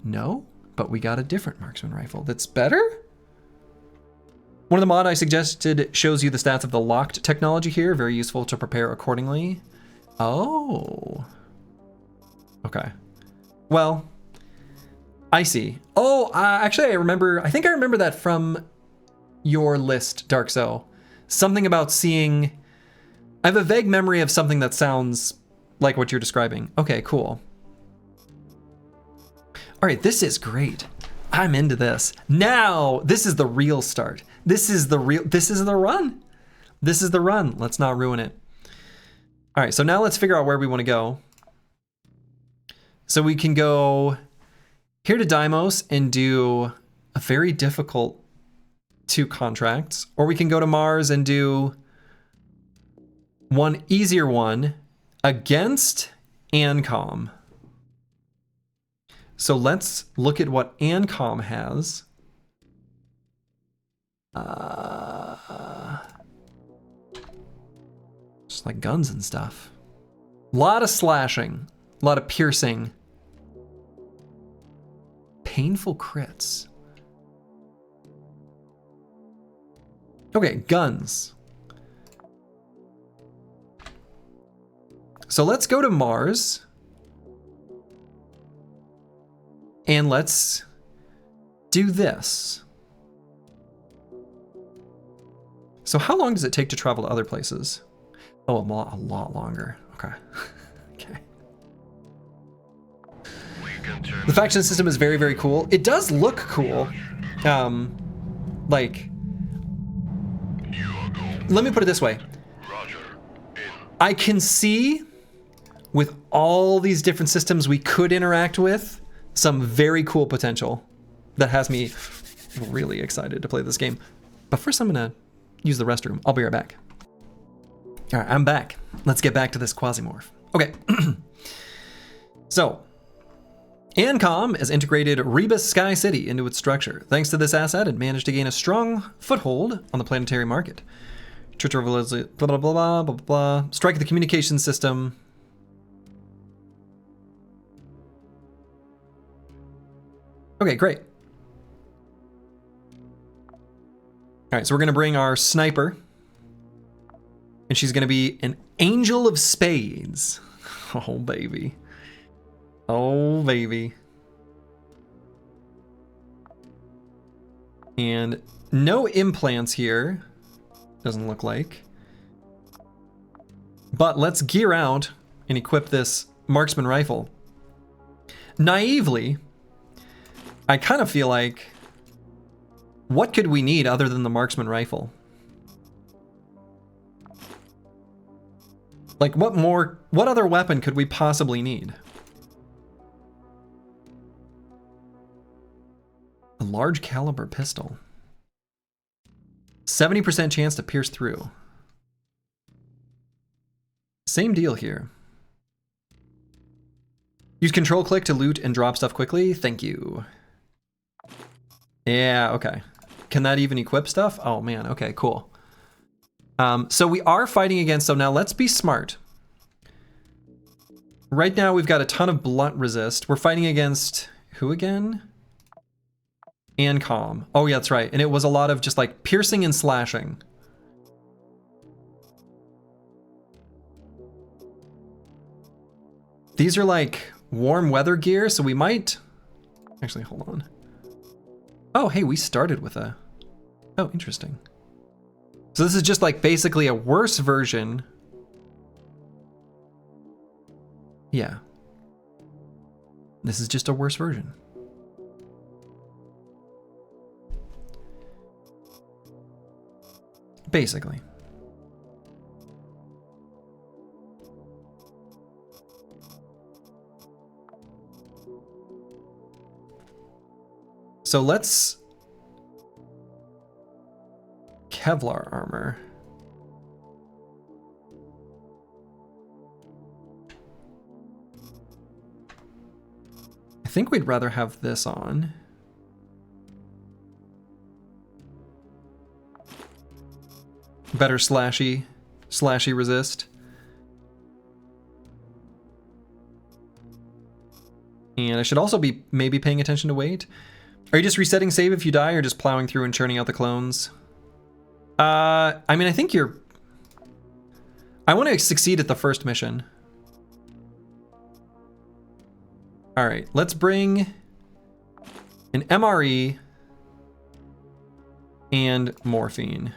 [SPEAKER 1] No, but we got a different marksman rifle that's better? One of the mod I suggested shows you the stats of the locked technology here. Very useful to prepare accordingly. Oh. Okay. Well, I see. Oh, actually, I think I remember that from your list, Darkzo. Something about seeing... I have a vague memory of something that sounds like what you're describing. Okay, cool. All right, this is great. I'm into this. Now, this is the real start. This is the run. This is the run. Let's not ruin it. All right, so now let's figure out where we want to go. So we can go here to Deimos and do a very difficult 2 contracts, or we can go to Mars and do one easier one against Ancom. So let's look at what Ancom has. Just like guns and stuff. A lot of slashing, a lot of piercing. Painful crits. Okay, guns. So let's go to Mars. And let's do this. So how long does it take to travel to other places? Oh, a lot longer. Okay. Okay. The faction system is very, very cool. It does look cool. Like, let me put it this way. I can see with all these different systems we could interact with some very cool potential that has me really excited to play this game. But first I'm gonna use the restroom. I'll be right back. All right, I'm back. Let's get back to this Quasimorph. Okay. So, Ancom has integrated Rebus Sky City into its structure. Thanks to this asset, it managed to gain a strong foothold on the planetary market. Blah, blah, blah, blah, blah, blah. Strike the communication system. Okay, great. All right, so we're gonna bring our sniper, and she's gonna be an Angel of Spades. Oh, baby. Oh, baby. And no implants here, doesn't look like. But let's gear out and equip this marksman rifle. Naively, I kind of feel like, what could we need other than the marksman rifle? Like, what other weapon could we possibly need? A large caliber pistol. 70% chance to pierce through. Same deal here. Use control click to loot and drop stuff quickly. Thank you. Yeah, okay. Can that even equip stuff? Oh man, okay, cool. So we are fighting against, so now let's be smart. Right now we've got a ton of blunt resist. We're fighting against, who again? And calm. Oh yeah, that's right. And it was a lot of just like piercing and slashing. These are like warm weather gear, so we might... Actually, hold on. Oh, hey, we started with a... Oh, interesting. So this is just like basically a worse version. Yeah. This is just a worse version. Basically. So let's... Kevlar armor. I think we'd rather have this on. Better slashy resist. And I should also be maybe paying attention to weight. Are you just resetting save if you die, or just plowing through and churning out the clones? I mean, I think you're... I want to succeed at the first mission. All right, let's bring an MRE and morphine.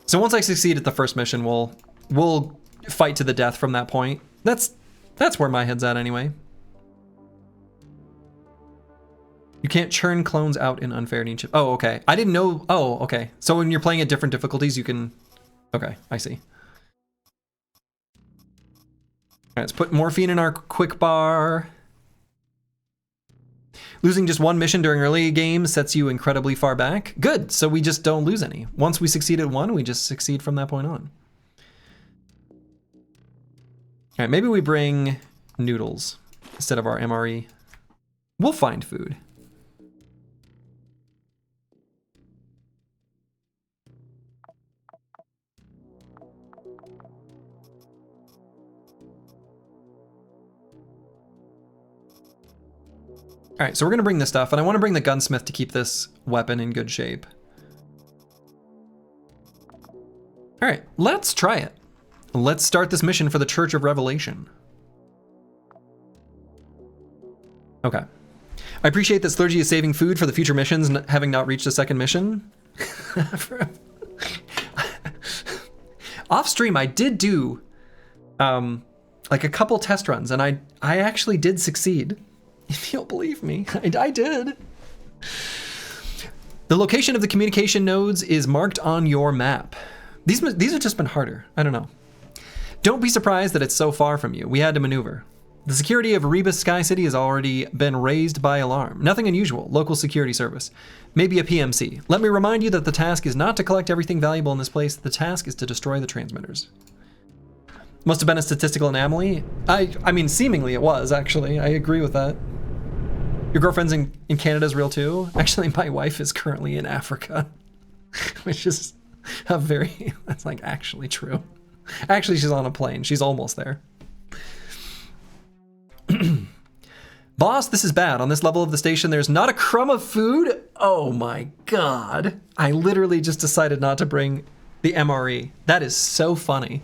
[SPEAKER 1] So once I succeed at the first mission, we'll fight to the death from that point. That's where my head's at anyway. You can't churn clones out in unfair need chip. Oh, okay. I didn't know. Oh, okay. So when you're playing at different difficulties, you can... Okay, I see. All right, let's put morphine in our quick bar. Losing just one mission during early game sets you incredibly far back. Good, so we just don't lose any. Once we succeed at one, we just succeed from that point on. All right, maybe we bring noodles instead of our MRE. We'll find food. All right, so we're gonna bring this stuff, and I wanna bring the gunsmith to keep this weapon in good shape. All right, let's try it. Let's start this mission for the Church of Revelation. Okay. I appreciate that Slurgy is saving food for the future missions, having not reached the second mission. Off stream, I did do like a couple test runs, and I actually did succeed. If you'll believe me, I did. The location of the communication nodes is marked on your map. These have just been harder. I don't know. Don't be surprised that it's so far from you. We had to maneuver. The security of Erebus Sky City has already been raised by alarm. Nothing unusual. Local security service. Maybe a PMC. Let me remind you that the task is not to collect everything valuable in this place. The task is to destroy the transmitters. Must have been a statistical anomaly. I mean, seemingly it was, actually. I agree with that. Your girlfriend's in Canada is real too? Actually, my wife is currently in Africa. Which is a very, that's like actually true. Actually, she's on a plane. She's almost there. Boss, this is bad. On this level of the station, there's not a crumb of food. Oh my God. I literally just decided not to bring the MRE. That is so funny.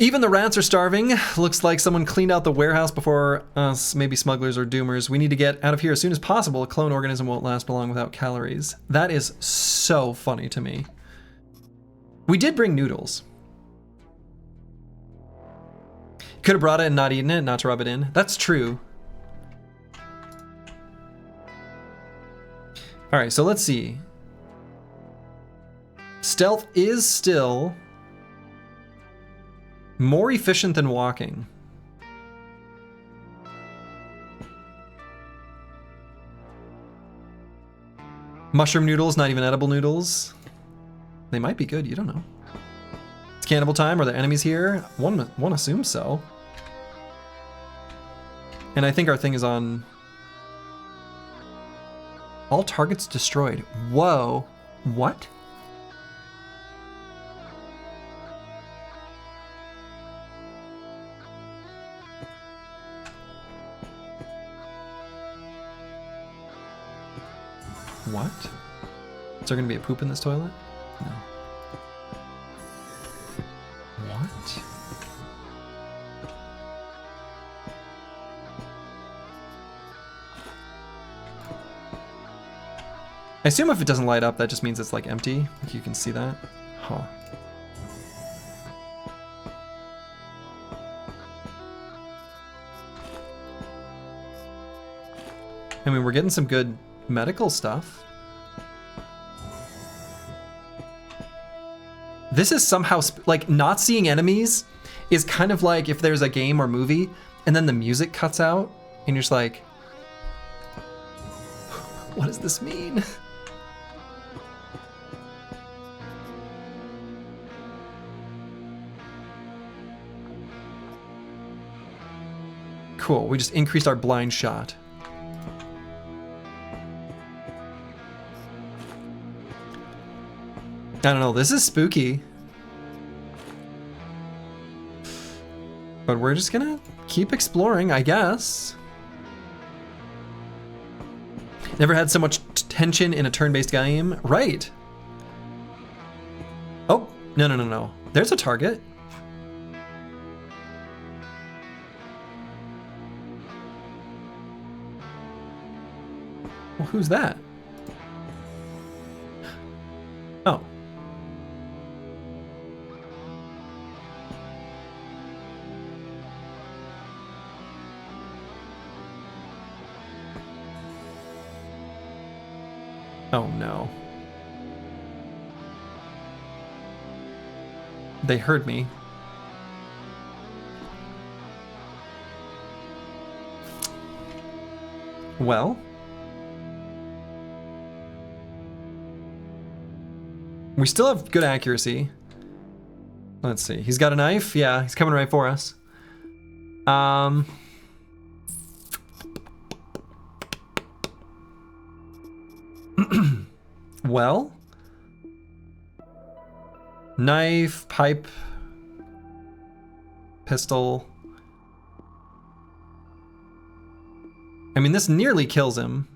[SPEAKER 1] Even the rats are starving. Looks like someone cleaned out the warehouse before us, maybe smugglers or doomers. We need to get out of here as soon as possible. A clone organism won't last long without calories. That is so funny to me. We did bring noodles. Could have brought it and not eaten it, not to rub it in. That's true. All right, so let's see. Stealth is still More efficient than walking. Mushroom noodles, not even edible noodles. They might be good, you don't know. It's cannibal time, are there enemies here? One assumes so. And I think our thing is on... All targets destroyed. Whoa. What? What? Is there gonna be a poop in this toilet? No. What? I assume if it doesn't light up, that just means it's like empty. Like you can see that. Huh. I mean, we're getting some good medical stuff. This is somehow, like, not seeing enemies is kind of like if there's a game or movie and then the music cuts out and you're just like, what does this mean? Cool, we just increased our blind shot. I don't know, this is spooky. But we're just gonna keep exploring, I guess. Never had so much tension in a turn-based game. Right. Oh, no. There's a target. Well, who's that? Oh. Oh no. They heard me. Well. We still have good accuracy. Let's see. He's got a knife. Yeah, he's coming right for us. Well, knife, pipe, pistol. I mean, this nearly kills him.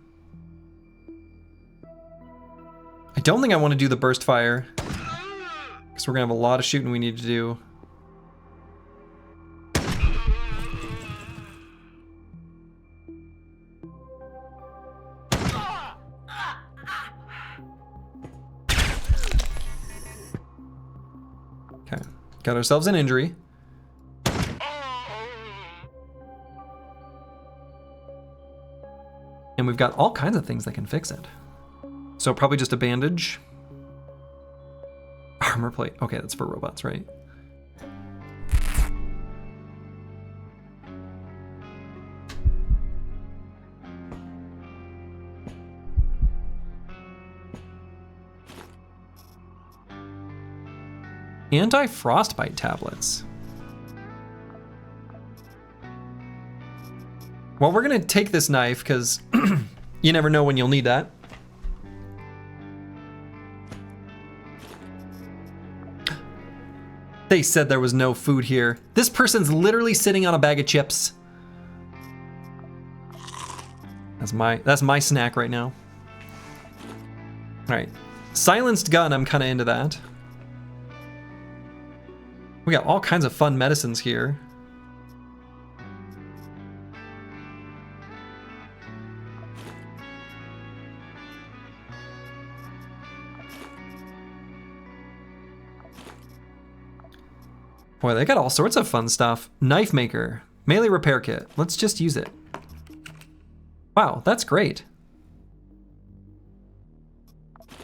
[SPEAKER 1] I don't think I want to do the burst fire because we're gonna have a lot of shooting we need to do. Got ourselves an injury. And we've got all kinds of things that can fix it. So probably just a bandage. Armor plate. Okay, that's for robots, right? Anti-frostbite tablets. Well, we're gonna take this knife because you never know when you'll need that. They said there was no food here. This person's literally sitting on a bag of chips. That's my snack right now. All right, silenced gun, I'm kind of into that. We got all kinds of fun medicines here. Boy, they got all sorts of fun stuff. Knife maker, melee repair kit. Let's just use it. Wow, that's great.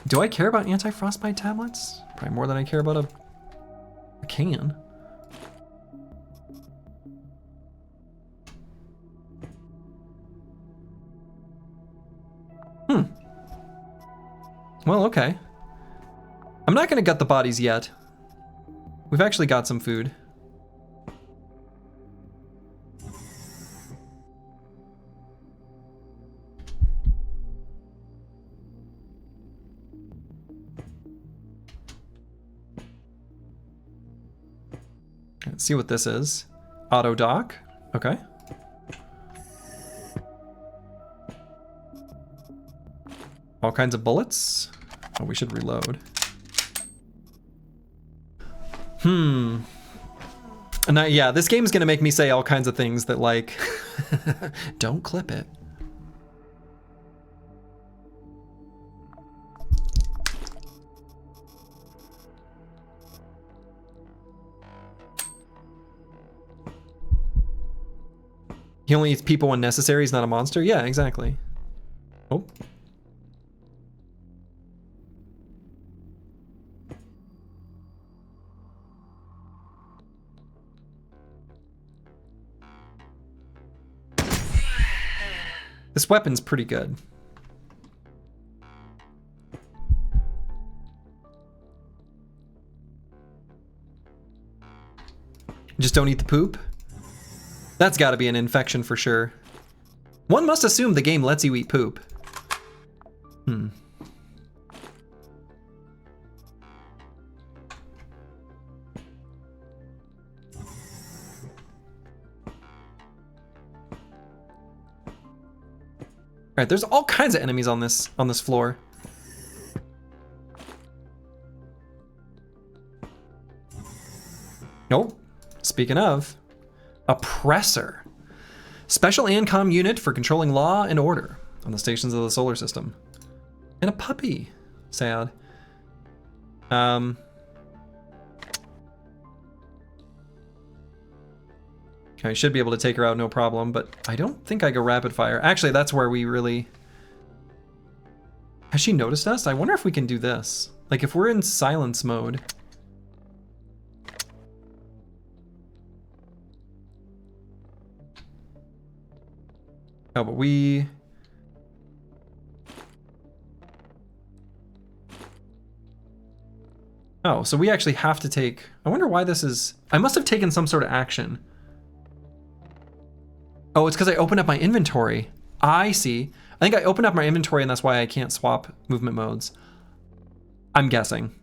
[SPEAKER 1] Do I care about anti-frostbite tablets? Probably more than I care about a can. Well, okay. I'm not gonna gut the bodies yet. We've actually got some food. Let's see what this is. Auto dock. Okay. All kinds of bullets. Oh, we should reload. And yeah, this game is gonna make me say all kinds of things that, like, don't clip it. He only eats people when necessary. He's not a monster. Yeah, exactly. Oh. This weapon's pretty good. Just don't eat the poop? That's gotta be an infection for sure. One must assume the game lets you eat poop. Alright, there's all kinds of enemies on this floor. Nope. Speaking of, Oppressor. Special ANCOM unit for controlling law and order on the stations of the solar system. And a puppy. Sad. Okay, I should be able to take her out no problem, but I don't think I go rapid fire. Actually, that's where we really... Has she noticed us? I wonder if we can do this. Like, if we're in silence mode... Oh, but we... Oh, so we actually have to take... I wonder why this is... I must have taken some sort of action. Oh, it's because I opened up my inventory. I see. I think I opened up my inventory and that's why I can't swap movement modes. I'm guessing.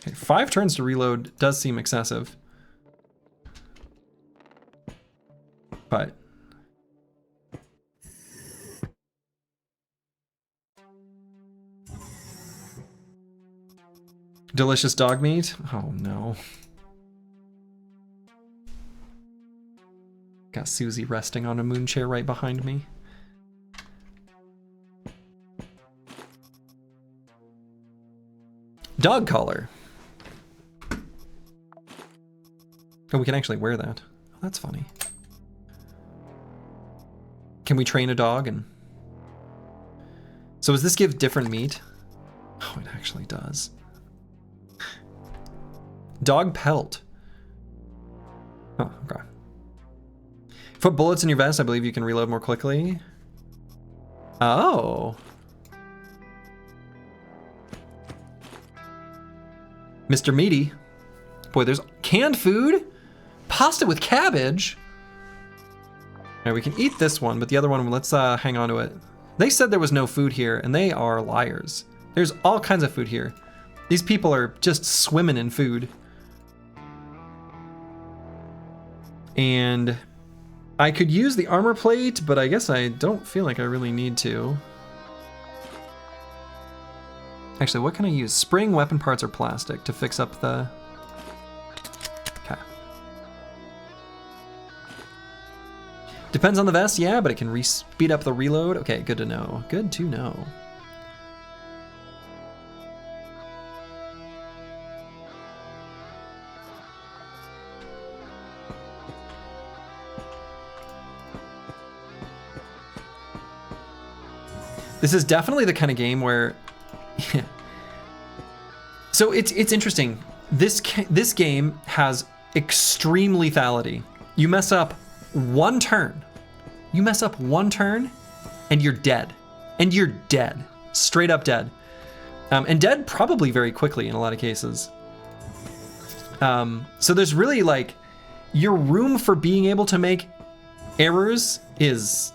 [SPEAKER 1] Okay, 5 turns to reload does seem excessive. But... Delicious dog meat? Oh no. Got Susie resting on a moon chair right behind me. Dog collar. Oh, we can actually wear that. Oh, that's funny. Can we train a dog and... So does this give different meat? Oh, it actually does. Dog pelt. Oh, okay. Put bullets in your vest. I believe you can reload more quickly. Oh. Mr. Meaty. Boy, there's canned food? Pasta with cabbage? Alright, we can eat this one, but the other one, let's hang on to it. They said there was no food here, and they are liars. There's all kinds of food here. These people are just swimming in food. And I could use the armor plate, but I guess I don't feel like I really need to. Actually, what can I use? Spring, weapon parts, or plastic to fix up the... Okay. Depends on the vest, yeah, but it can speed up the reload. Okay, good to know. Good to know. This is definitely the kind of game where... So it's interesting. This game has extreme lethality. You mess up one turn. You mess up one turn, and you're dead. And you're dead. Straight up dead. And dead probably very quickly in a lot of cases. So there's really like... Your room for being able to make errors is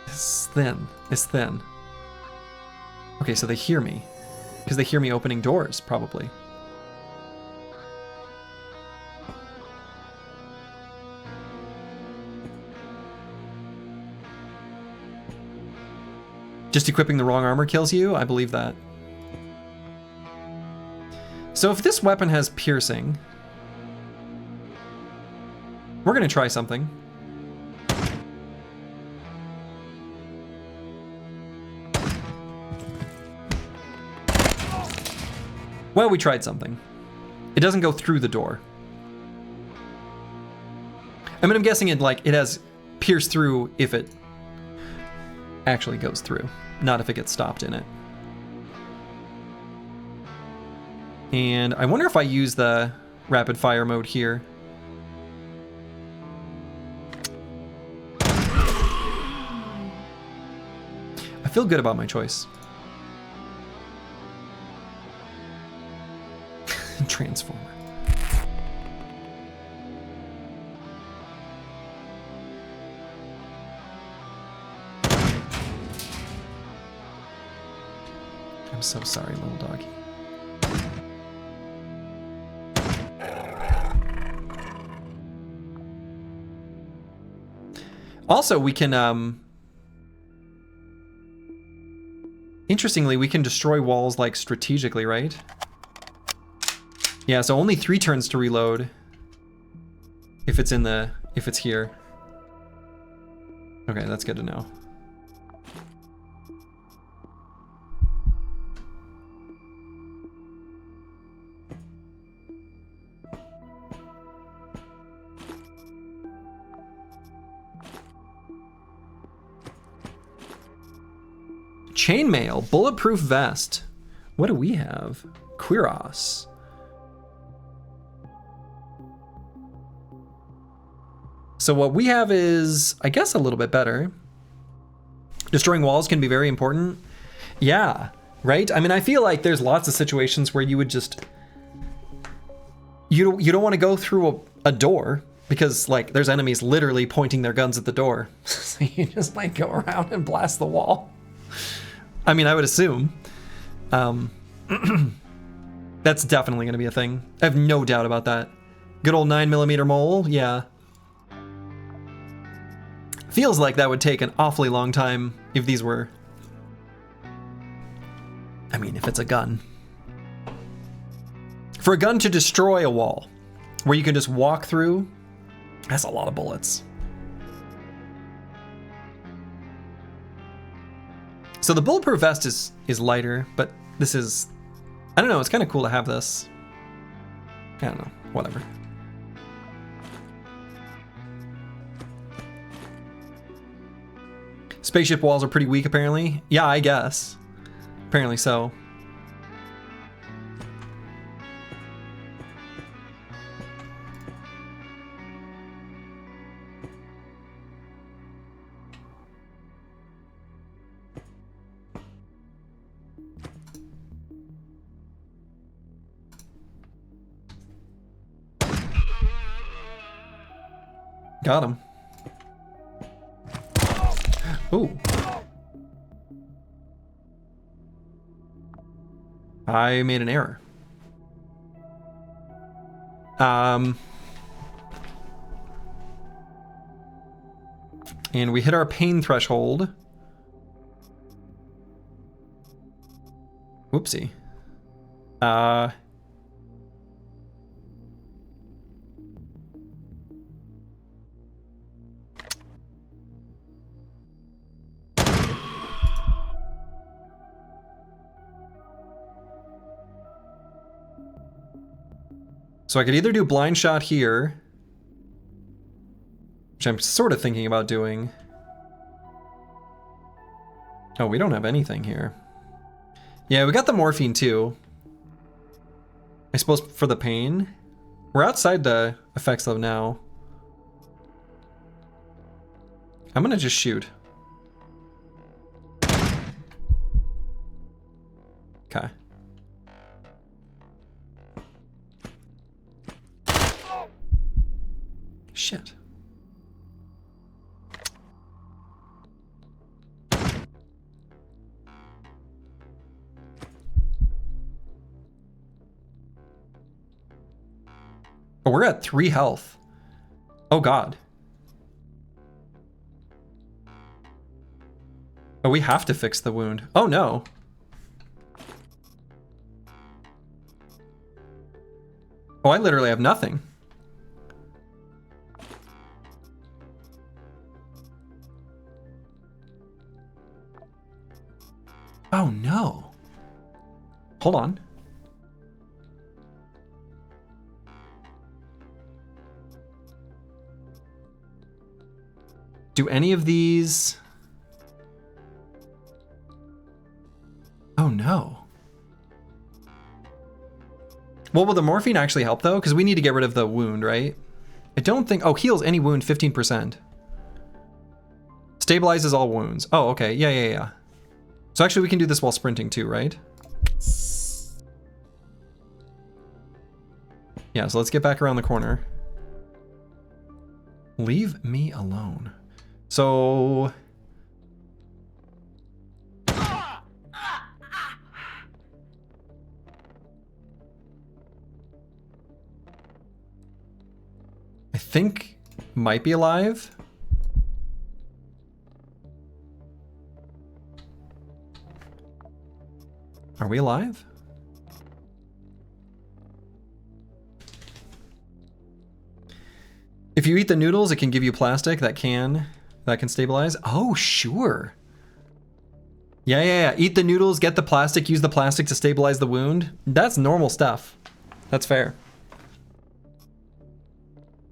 [SPEAKER 1] thin. It's thin. Okay, so they hear me. Because they hear me opening doors, probably. Just equipping the wrong armor kills you? I believe that. So if this weapon has piercing, we're gonna try something. Well, we tried something. It doesn't go through the door. I mean, I'm guessing it has pierced through if it actually goes through, not if it gets stopped in it. And I wonder if I use the rapid fire mode here. I feel good about my choice. Transformer. I'm so sorry, little doggy. Also, we can, interestingly, we can destroy walls, like, strategically, right? Yeah, so only 3 turns to reload if it's here. Okay, that's good to know. Chainmail, bulletproof vest. What do we have? Quiros. So what we have is, I guess, a little bit better. Destroying walls can be very important. Yeah, right? I mean, I feel like there's lots of situations where you would just... You don't want to go through a door because, like, there's enemies literally pointing their guns at the door. So you just, like, go around and blast the wall. I mean, I would assume. That's definitely going to be a thing. I have no doubt about that. Good old 9mm mole, yeah. Feels like that would take an awfully long time if these were... I mean, if it's a gun. For a gun to destroy a wall, where you can just walk through, that's a lot of bullets. So the bulletproof vest is lighter, but this is... I don't know, it's kind of cool to have this. I don't know, whatever. Spaceship walls are pretty weak, apparently. Yeah, I guess. Apparently so. Got him. Ooh. I made an error. And we hit our pain threshold. Whoopsie. So I could either do blind shot here, which I'm sort of thinking about doing. Oh, we don't have anything here. Yeah, we got the morphine too. I suppose for the pain. We're outside the effects though now. I'm gonna just shoot. Okay. Shit. Oh, we're at 3 health. Oh god. Oh, we have to fix the wound. Oh no. Oh, I literally have nothing. Oh no. Hold on. Do any of these... Oh no. Well, will the morphine actually help though? Because we need to get rid of the wound, right? I don't think... Oh, heals any wound 15%. Stabilizes all wounds. Oh, okay. Yeah. So actually we can do this while sprinting too, right? Yeah, so let's get back around the corner. Leave me alone. So... I think might be alive. Are we alive? If you eat the noodles, it can give you plastic that can stabilize. Oh, sure. Yeah. Eat the noodles, get the plastic, use the plastic to stabilize the wound. That's normal stuff. That's fair.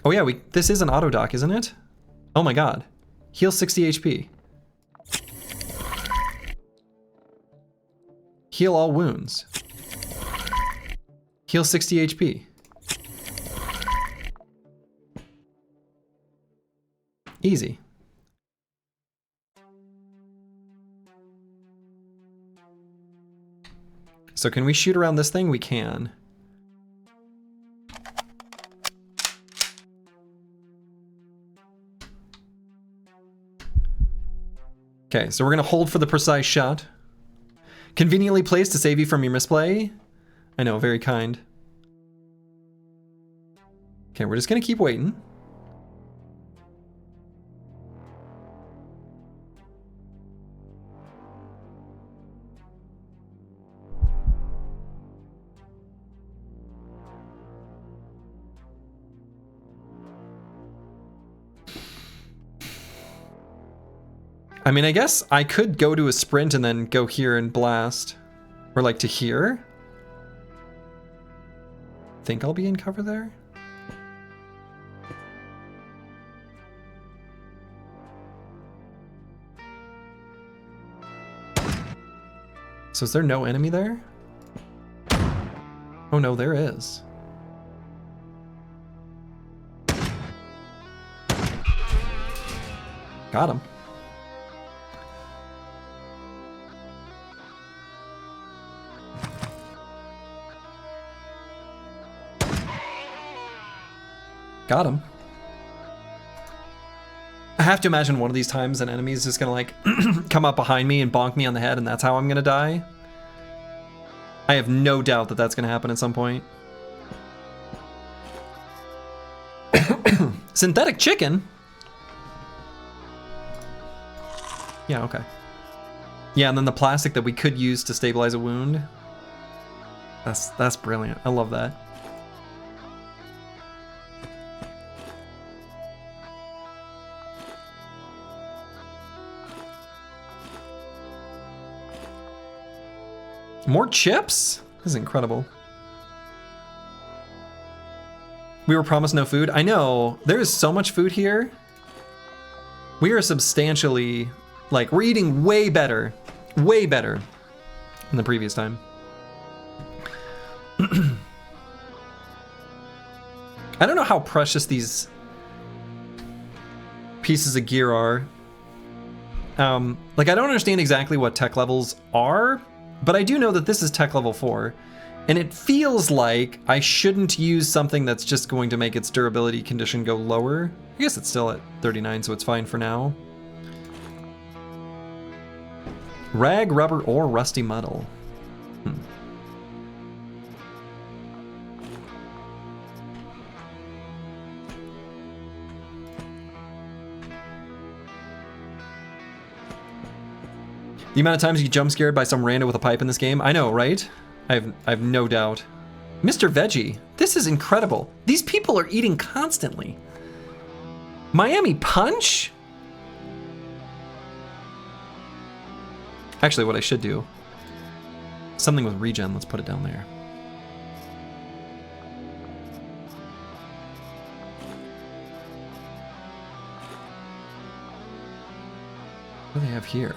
[SPEAKER 1] Oh yeah, this is an auto dock, isn't it? Oh my god. Heal 60 HP. Heal all wounds. Heal 60 HP. Easy. So can we shoot around this thing? We can. Okay, so we're gonna hold for the precise shot. Conveniently placed to save you from your misplay. I know, very kind. Okay, we're just gonna keep waiting. I mean, I guess I could go to a sprint and then go here and blast. Or like to here. Think I'll be in cover there? So is there no enemy there? Oh no, there is. Got him. Got him. I have to imagine one of these times an enemy is just gonna like come up behind me and bonk me on the head, and that's how I'm gonna die. I have no doubt that that's gonna happen at some point. Synthetic chicken? Yeah, okay. Yeah, and then the plastic that we could use to stabilize a wound. That's brilliant. I love that. More chips? This is incredible. We were promised no food. I know, there is so much food here. We are substantially, like, we're eating way better Way better than the previous time. I don't know how precious these pieces of gear are. Like, I don't understand exactly what tech levels are, but I do know that this is tech level 4. And it feels like I shouldn't use something that's just going to make its durability condition go lower. I guess it's still at 39, so it's fine for now. Rag, rubber, or rusty metal. The amount of times you get jump scared by some rando with a pipe in this game, I know, right? I have no doubt. Mr. Veggie, this is incredible. These people are eating constantly. Miami Punch? Actually, what I should do, something with regen, let's put it down there. What do they have here?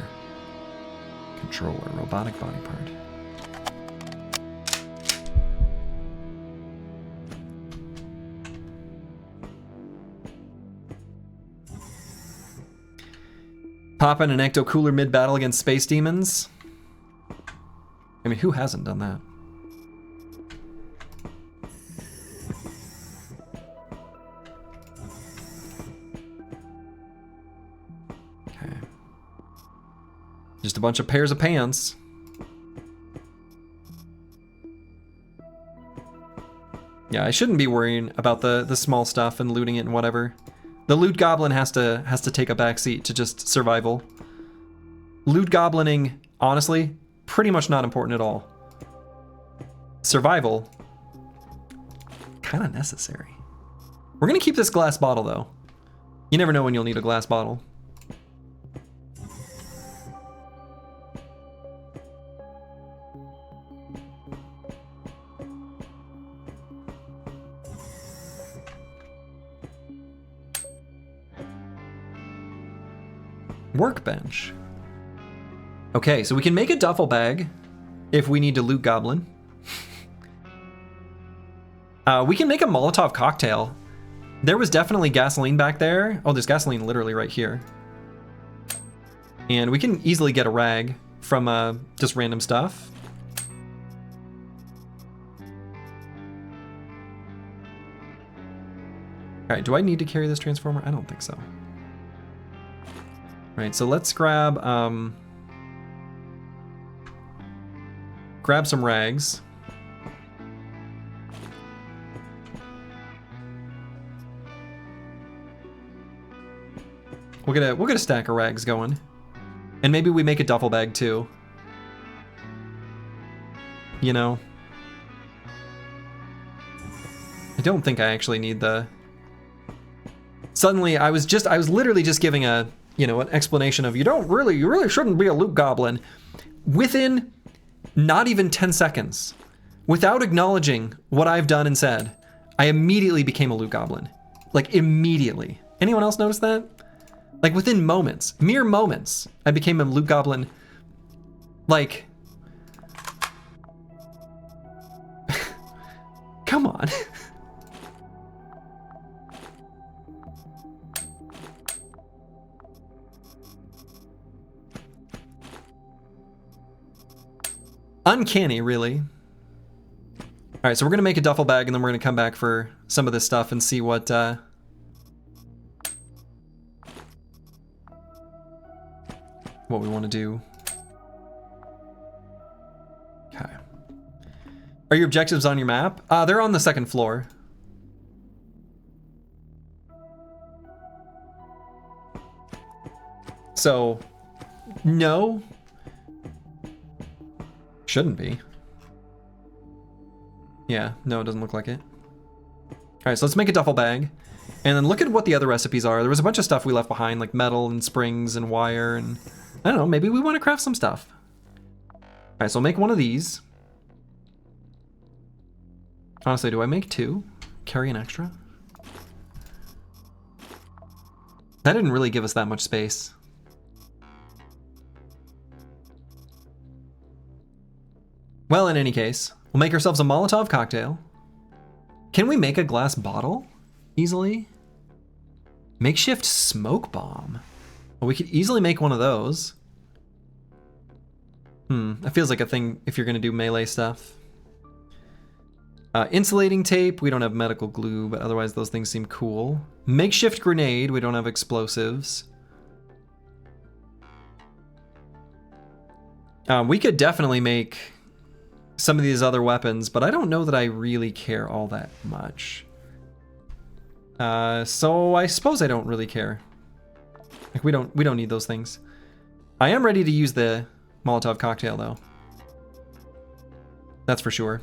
[SPEAKER 1] Controller, robotic body part. Pop in an ecto cooler mid-battle against space demons. I mean, who hasn't done that? Okay. Just a bunch of pairs of pants. Yeah, I shouldn't be worrying about the small stuff and looting it and whatever. The loot goblin has to take a backseat to just survival. Loot goblining, honestly, pretty much not important at all. Survival, kind of necessary. We're gonna keep this glass bottle though. You never know when you'll need a glass bottle. Workbench. Okay, so we can make a duffel bag if we need to loot goblin. We can make a Molotov cocktail. There was definitely gasoline back there. Oh, there's gasoline literally right here. And we can easily get a rag from just random stuff. All right, do I need to carry this transformer? I don't think so. Right, so let's grab some rags. We'll get a stack of rags going, and maybe we make a duffel bag too. You know, I don't think I actually need the. Suddenly, I was literally just giving a. You know, an explanation of you really shouldn't be a loot goblin within not even 10 seconds. Without acknowledging what I've done and said, I immediately became a loot goblin. Like, immediately. Anyone else notice that? Like, within moments, mere moments, I became a loot goblin. Like, come on. Uncanny, really. All right, so we're gonna make a duffel bag and then we're gonna come back for some of this stuff and see what we want to do. Okay. Are your objectives on your map? They're on the second floor. So, no. Shouldn't be. Yeah, no, it doesn't look like it. All right, so let's make a duffel bag. And then look at what the other recipes are. There was a bunch of stuff we left behind, like metal and springs and wire and... I don't know, maybe we want to craft some stuff. All right, so I'll make one of these. Honestly, do I make two? Carry an extra? That didn't really give us that much space. Well, in any case, we'll make ourselves a Molotov cocktail. Can we make a glass bottle easily? Makeshift smoke bomb. Well, we could easily make one of those. That feels like a thing if you're gonna do melee stuff. Insulating tape, we don't have medical glue, but otherwise those things seem cool. Makeshift grenade, we don't have explosives. We could definitely make some of these other weapons, but I don't know that I really care all that much. So I suppose I don't really care. Like we don't need those things. I am ready to use the Molotov cocktail though. That's for sure.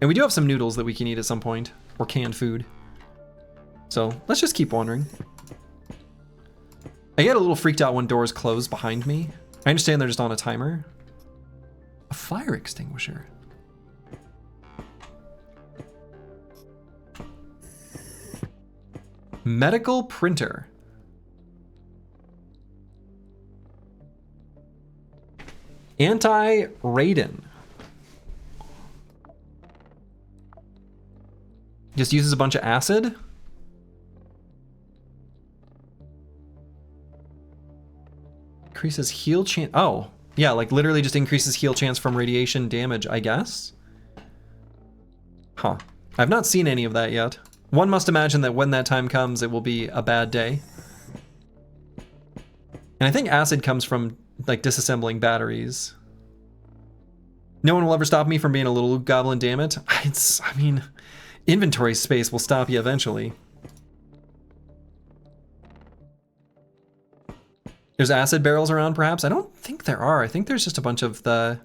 [SPEAKER 1] And we do have some noodles that we can eat at some point, or canned food. So let's just keep wandering. I get a little freaked out when doors close behind me. I understand they're just on a timer. A fire extinguisher. Medical printer. Anti-radon. Just uses a bunch of acid. Increases heal chance. Oh, yeah, like literally just increases heal chance from radiation damage, I guess. Huh. I've not seen any of that yet. One must imagine that when that time comes, it will be a bad day. And I think acid comes from like disassembling batteries. No one will ever stop me from being a little goblin, damn it. I mean, inventory space will stop you eventually. There's acid barrels around, perhaps? I don't think there are. I think there's just a bunch of the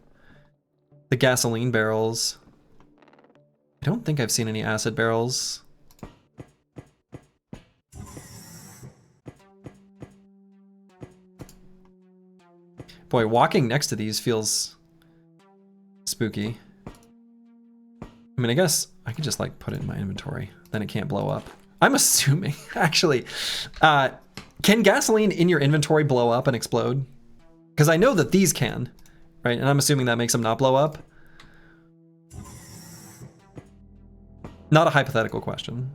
[SPEAKER 1] gasoline barrels. I don't think I've seen any acid barrels. Boy, walking next to these feels spooky. I mean, I guess I could just like put it in my inventory. Then it can't blow up. I'm assuming, actually. Can gasoline in your inventory blow up and explode? Because I know that these can, right? And I'm assuming that makes them not blow up. Not a hypothetical question.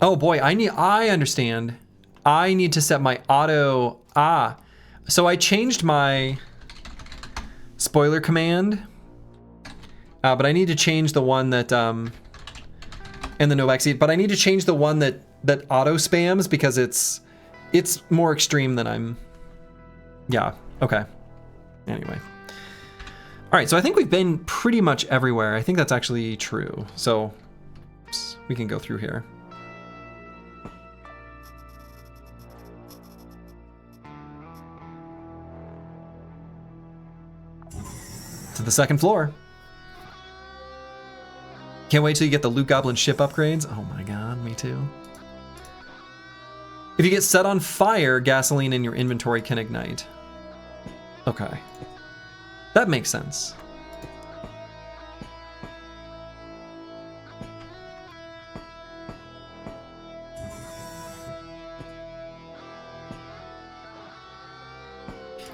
[SPEAKER 1] Oh boy, I understand. I need to set my auto, so I changed my spoiler command, but I need to change the one that, and the no backseat, but I need to change the one that auto spams because it's more extreme than I'm, yeah, okay. Anyway. All right, so I think we've been pretty much everywhere. I think that's actually true. So we can go through here. To the second floor. Can't wait till you get the Loot Goblin ship upgrades. Oh my god, me too. If you get set on fire, gasoline in your inventory can ignite. Okay. That makes sense.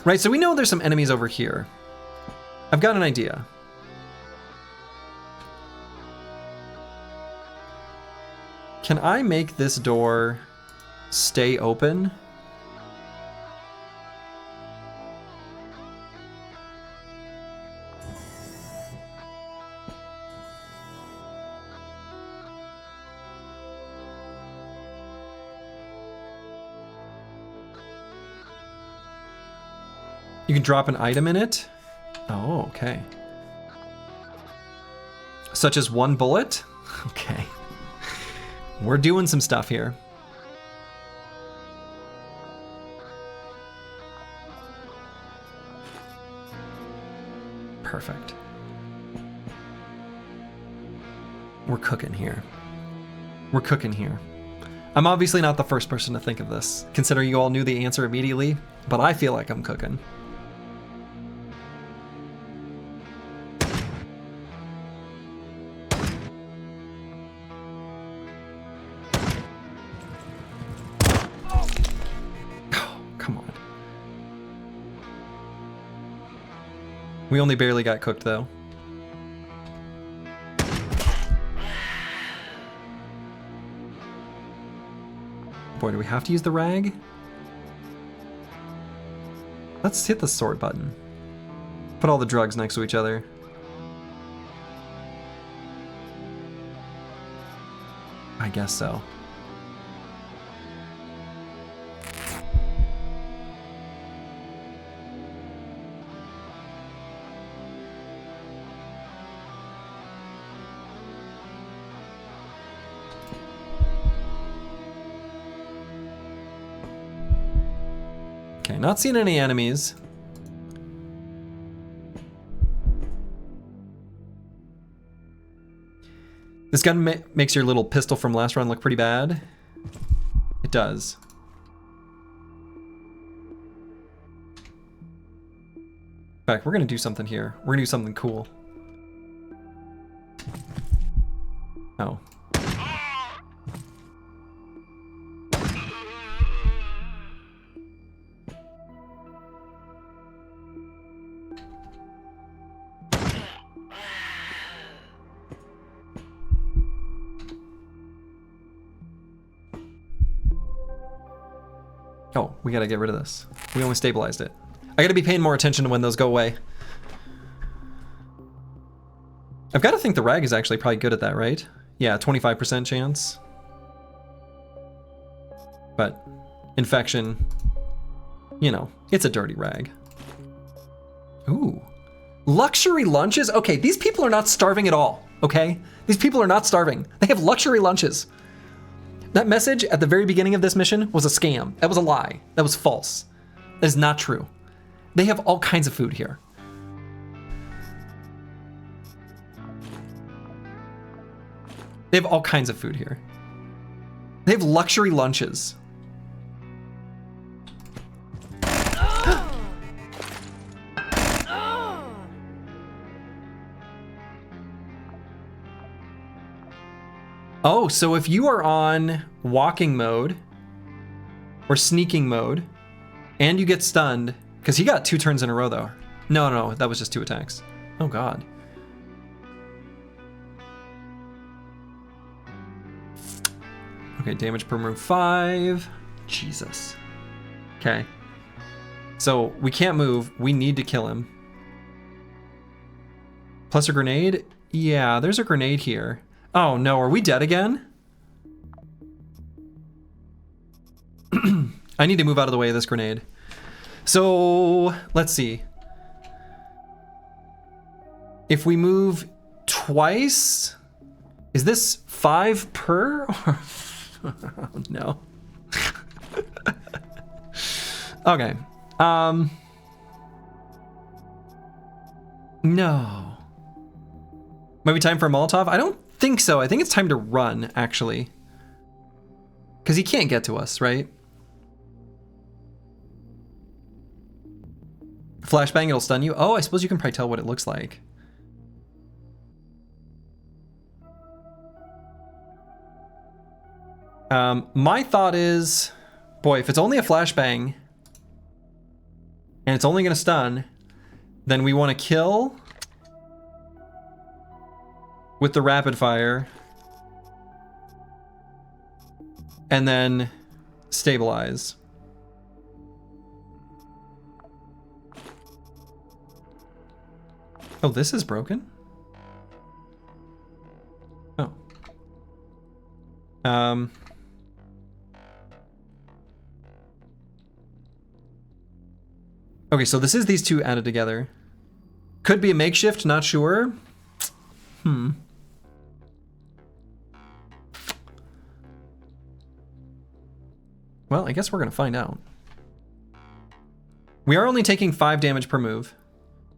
[SPEAKER 1] Right, so we know there's some enemies over here. I've got an idea. Can I make this door stay open? You can drop an item in it? Oh, okay. Such as one bullet? Okay. We're doing some stuff here. Perfect. We're cooking here. We're cooking here. I'm obviously not the first person to think of this, considering you all knew the answer immediately, but I feel like I'm cooking. We only barely got cooked though. Boy, do we have to use the rag? Let's hit the sort button. Put all the drugs next to each other. I guess so. Okay, not seeing any enemies. This gun makes your little pistol from last run look pretty bad. It does. In fact, we're gonna do something here. We're gonna do something cool. Oh. Oh, we gotta get rid of this. We only stabilized it. I gotta be paying more attention to when those go away. I've gotta think the rag is actually probably good at that, right? Yeah, 25% chance. But infection, you know, it's a dirty rag. Ooh. Luxury lunches? Okay, these people are not starving at all, okay? These people are not starving. They have luxury lunches. That message at the very beginning of this mission was a scam. That was a lie. That was false. That is not true. They have all kinds of food here. They have all kinds of food here. They have luxury lunches. Oh, so if you are on walking mode or sneaking mode and you get stunned, because he got 2 turns in a row though. No, that was just 2 attacks. Oh God. Okay, damage per move 5. Jesus. Okay. So we can't move. We need to kill him. Plus a grenade? Yeah, there's a grenade here. Oh no, are we dead again? I need to move out of the way of this grenade. So, let's see. If we move twice, is this 5 per? Oh no. Okay. No. Maybe time for a Molotov? I don't think so. I think it's time to run, actually. Because he can't get to us, right? Flashbang, it'll stun you. Oh, I suppose you can probably tell what it looks like. My thought is, boy, if it's only a flashbang and it's only gonna stun, then we want to kill with the rapid fire and then stabilize. Oh, this is broken? Oh. Okay, so this is these two added together. Could be a makeshift, not sure. Well, I guess we're gonna find out. We are only taking 5 damage per move.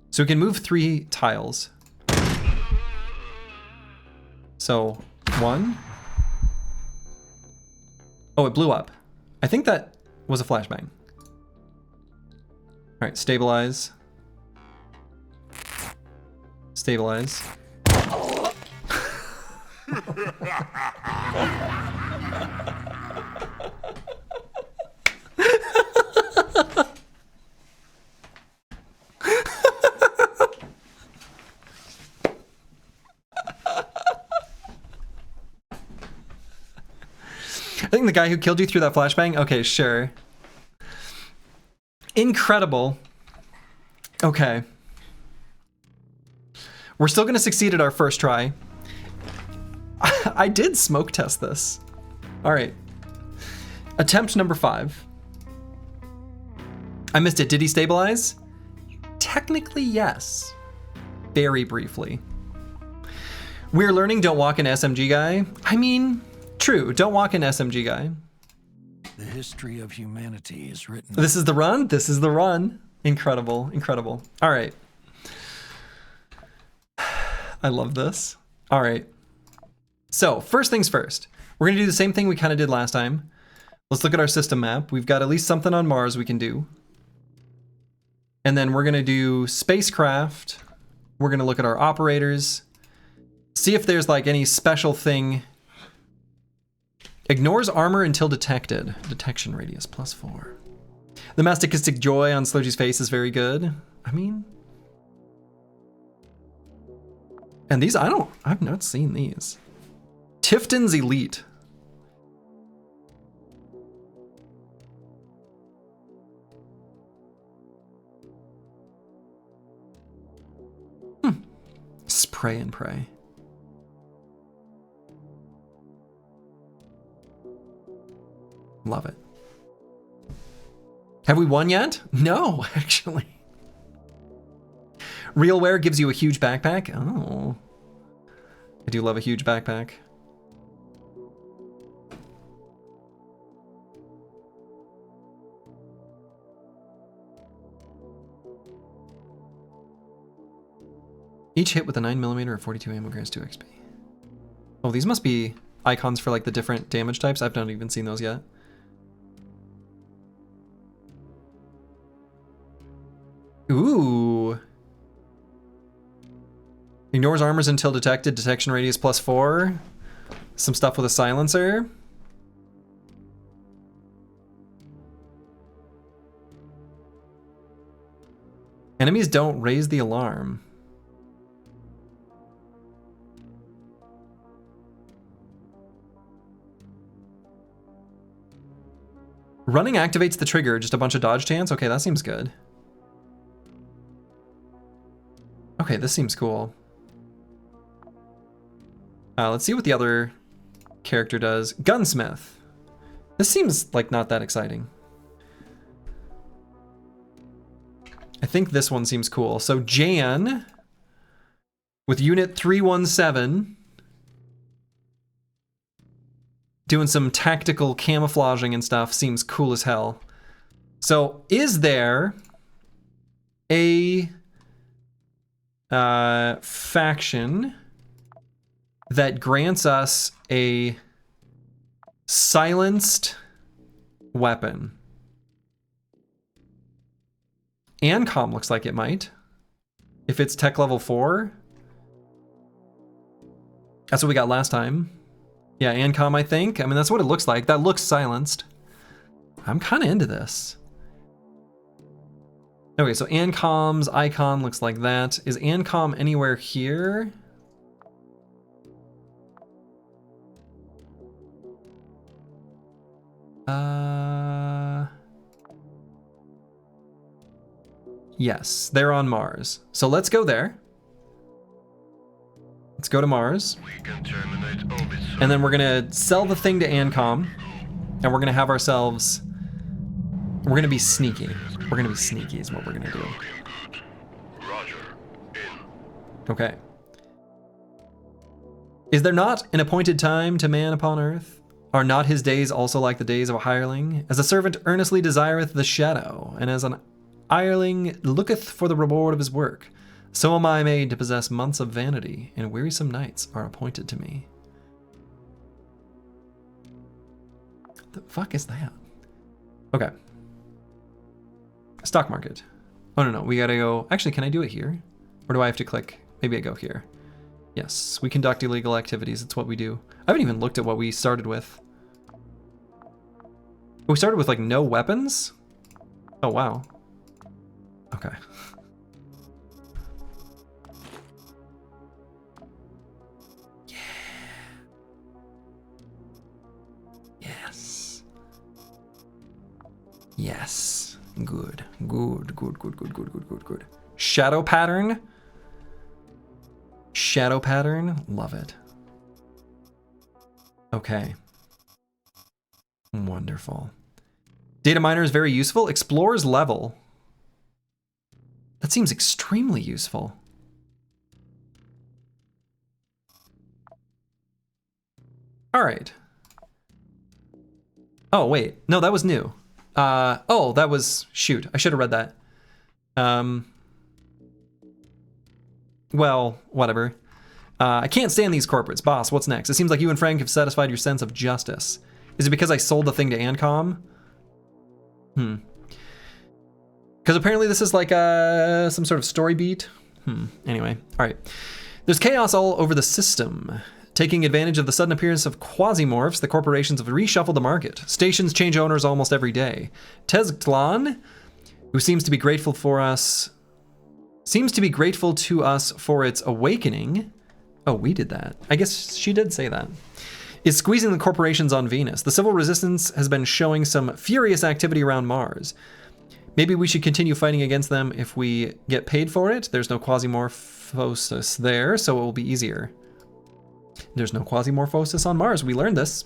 [SPEAKER 1] So we can move 3 tiles. So, 1. Oh, it blew up. I think that was a flashbang. All right, stabilize. Stabilize. I think the guy who killed you threw that flashbang? Okay, sure. Incredible. Okay. We're still going to succeed at our first try. I did smoke test this. All right. Attempt number 5. I missed it. Did he stabilize? Technically, yes. Very briefly. We're learning don't walk an SMG guy. I mean, true. Don't walk an SMG guy.
[SPEAKER 2] The history of humanity is written.
[SPEAKER 1] This is the run. This is the run. Incredible. Incredible. All right. I love this. All right. So first things first, we're going to do the same thing we kind of did last time. Let's look at our system map. We've got at least something on Mars we can do. And then we're going to do spacecraft. We're going to look at our operators. See if there's like any special thing. Ignores armor until detected. Detection radius +4. The masochistic joy on Slurgy's face is very good. I mean... And these, I've not seen these. Tifton's Elite. Spray and pray. Love it. Have we won yet? No, actually. RealWear gives you a huge backpack. Oh. I do love a huge backpack. Each hit with a 9mm or 42 ammo grants 2 XP. Oh, these must be icons for like the different damage types. I've not even seen those yet. Ooh. Ignores armors until detected. Detection radius +4. Some stuff with a silencer. Enemies don't raise the alarm. Running activates the trigger, just a bunch of dodge chance? Okay, that seems good. Okay, this seems cool. Let's see what the other character does. Gunsmith. This seems like not that exciting. I think this one seems cool. So Jan with Unit 317 doing some tactical camouflaging and stuff seems cool as hell. So is there a faction that grants us a silenced weapon? Ancom looks like it might. If it's tech level 4. That's what we got last time. Yeah, Ancom, I think. I mean, that's what it looks like. That looks silenced. I'm kind of into this. Okay, so Ancom's icon looks like that. Is Ancom anywhere here? Yes, they're on Mars. So let's go there. Let's go to Mars.
[SPEAKER 4] We can terminate orbit.
[SPEAKER 1] And then we're gonna sell the thing to Ancom. And we're gonna have ourselves... We're gonna be sneaky. We're gonna be sneaky is what we're gonna do.
[SPEAKER 4] Good. Roger. In.
[SPEAKER 1] Okay. Is there not an appointed time to man upon earth? Are not his days also like the days of a hireling? As a servant earnestly desireth the shadow, and as an hireling looketh for the reward of his work, so am I made to possess months of vanity, and wearisome nights are appointed to me. The fuck is that? Okay. Stock market. Oh, no, we gotta go... Actually, can I do it here? Or do I have to click? Maybe I go here. Yes, we conduct illegal activities. It's what we do. I haven't even looked at what we started with. We started with, like, no weapons? Oh, wow. Okay. Yeah. Yeah, Yes. Yes. Good. Good, good, good, good, good, good, good, good. Shadow pattern. Shadow pattern. Love it. Okay. Wonderful. Data miner is very useful. Explorer's level. That seems extremely useful. All right. Oh, wait. No, that was new. Oh, that was... Shoot, I should have read that. Well, whatever. I can't stand these corporates. Boss, what's next? It seems like you and Frank have satisfied your sense of justice. Is it because I sold the thing to Ancom? Because apparently this is like some sort of story beat. Anyway, all right. There's chaos all over the system. Taking advantage of the sudden appearance of Quasimorphs, the corporations have reshuffled the market. Stations change owners almost every day. Tezclan, who seems to be grateful to us for its awakening. Oh, we did that. I guess she did say that. Is squeezing the corporations on Venus. The civil resistance has been showing some furious activity around Mars. Maybe we should continue fighting against them if we get paid for it. There's no Quasimorphosis there, so it will be easier. There's no Quasimorphosis on Mars. We learned this.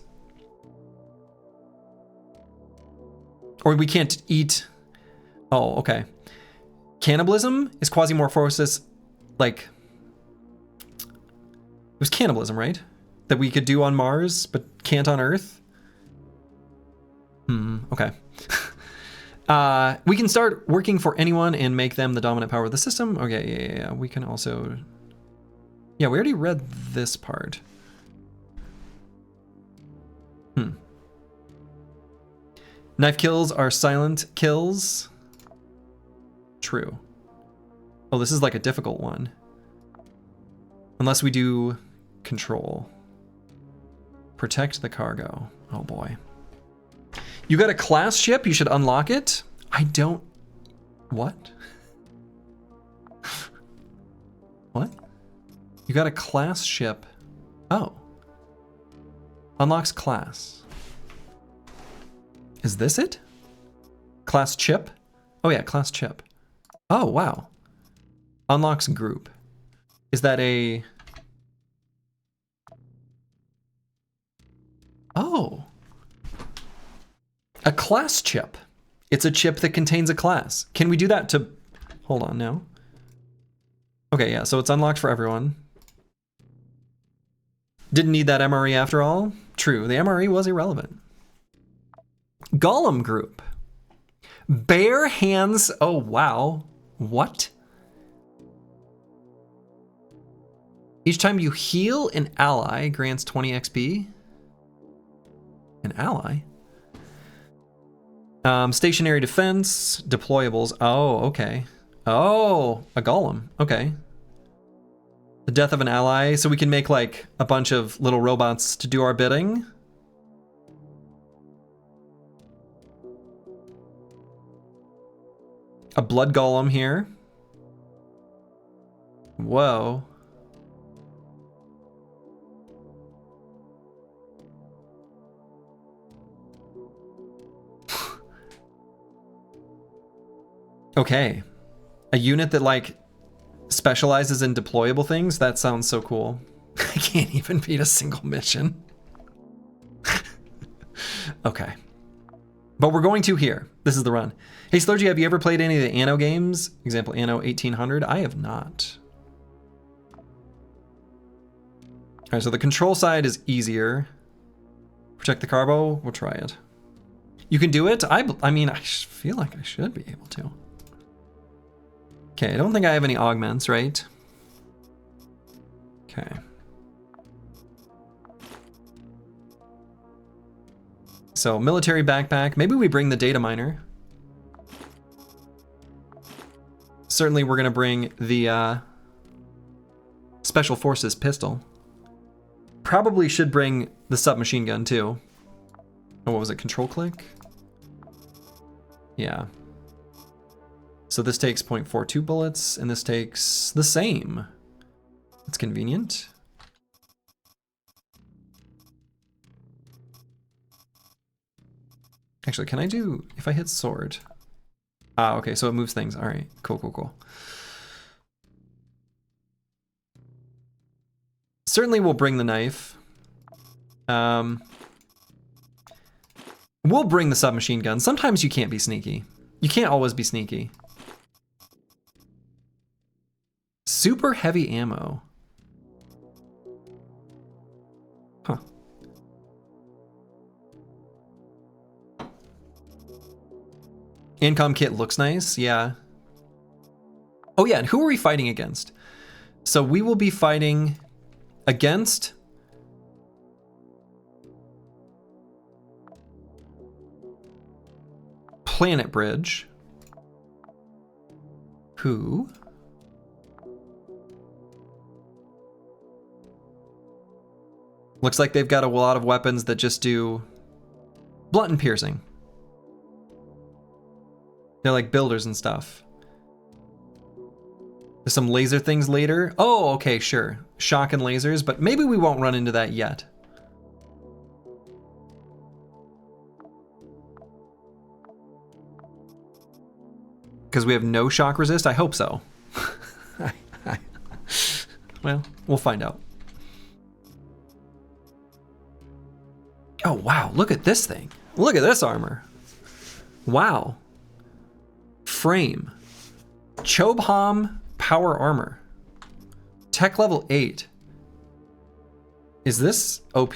[SPEAKER 1] Or we can't eat... Oh, okay. Cannibalism is Quasimorphosis, like... It was cannibalism, right? That we could do on Mars, but can't on Earth? Okay. We can start working for anyone and make them the dominant power of the system. Okay, yeah. We can also... Yeah, we already read this part. Knife kills are silent kills. True. Oh, this is like a difficult one. Unless we do control. Protect the cargo. Oh boy. You got a class ship, you should unlock it. I don't... What? What? You got a class ship. Oh. Unlocks class. Is this it? Class chip? Oh yeah, class chip. Oh, wow. Unlocks group. Is that a... Oh. A class chip. It's a chip that contains a class. Can we do that to... Hold on now. Okay, yeah, so it's unlocked for everyone. Didn't need that MRE after all. True, the MRE was irrelevant. Golem group. Bare hands. Oh, wow. What? Each time you heal an ally grants 20 XP. An ally? Stationary defense, deployables. Oh, okay. Oh, a golem. Okay. The death of an ally, so we can make like a bunch of little robots to do our bidding. A blood golem here. Whoa. Okay. A unit that like specializes in deployable things? That sounds so cool. I can't even beat a single mission. Okay. But we're going to here. This is the run. Hey Slurgy, have you ever played any of the Anno games? Example, Anno 1800? I have not. All right, so the control side is easier. Protect the carbo, we'll try it. You can do it? I mean, I feel like I should be able to. Okay, I don't think I have any augments, right? Okay. So, military backpack. Maybe we bring the data miner. Certainly we're gonna bring the Special Forces pistol. Probably should bring the submachine gun too. Oh, what was it, control click? Yeah. So this takes 0.42 bullets, and this takes the same. It's convenient. Actually, can I do, if I hit sword? Ah, okay, so it moves things. All right, cool, cool, cool. Certainly we'll bring the knife. We'll bring the submachine gun. Sometimes you can't be sneaky. You can't always be sneaky. Super heavy ammo. Huh. Incom kit looks nice, yeah. Oh yeah, and who are we fighting against? So we will be fighting against Planet Bridge, who looks like they've got a lot of weapons that just do blunt and piercing. They're like builders and stuff. There's some laser things later. Oh, okay, sure. Shock and lasers, but maybe we won't run into that yet. Because we have no shock resist? I hope so. Well, we'll find out. Oh, wow, look at this thing. Look at this armor. Wow. Frame. Chobham power armor. Tech level 8. Is this OP?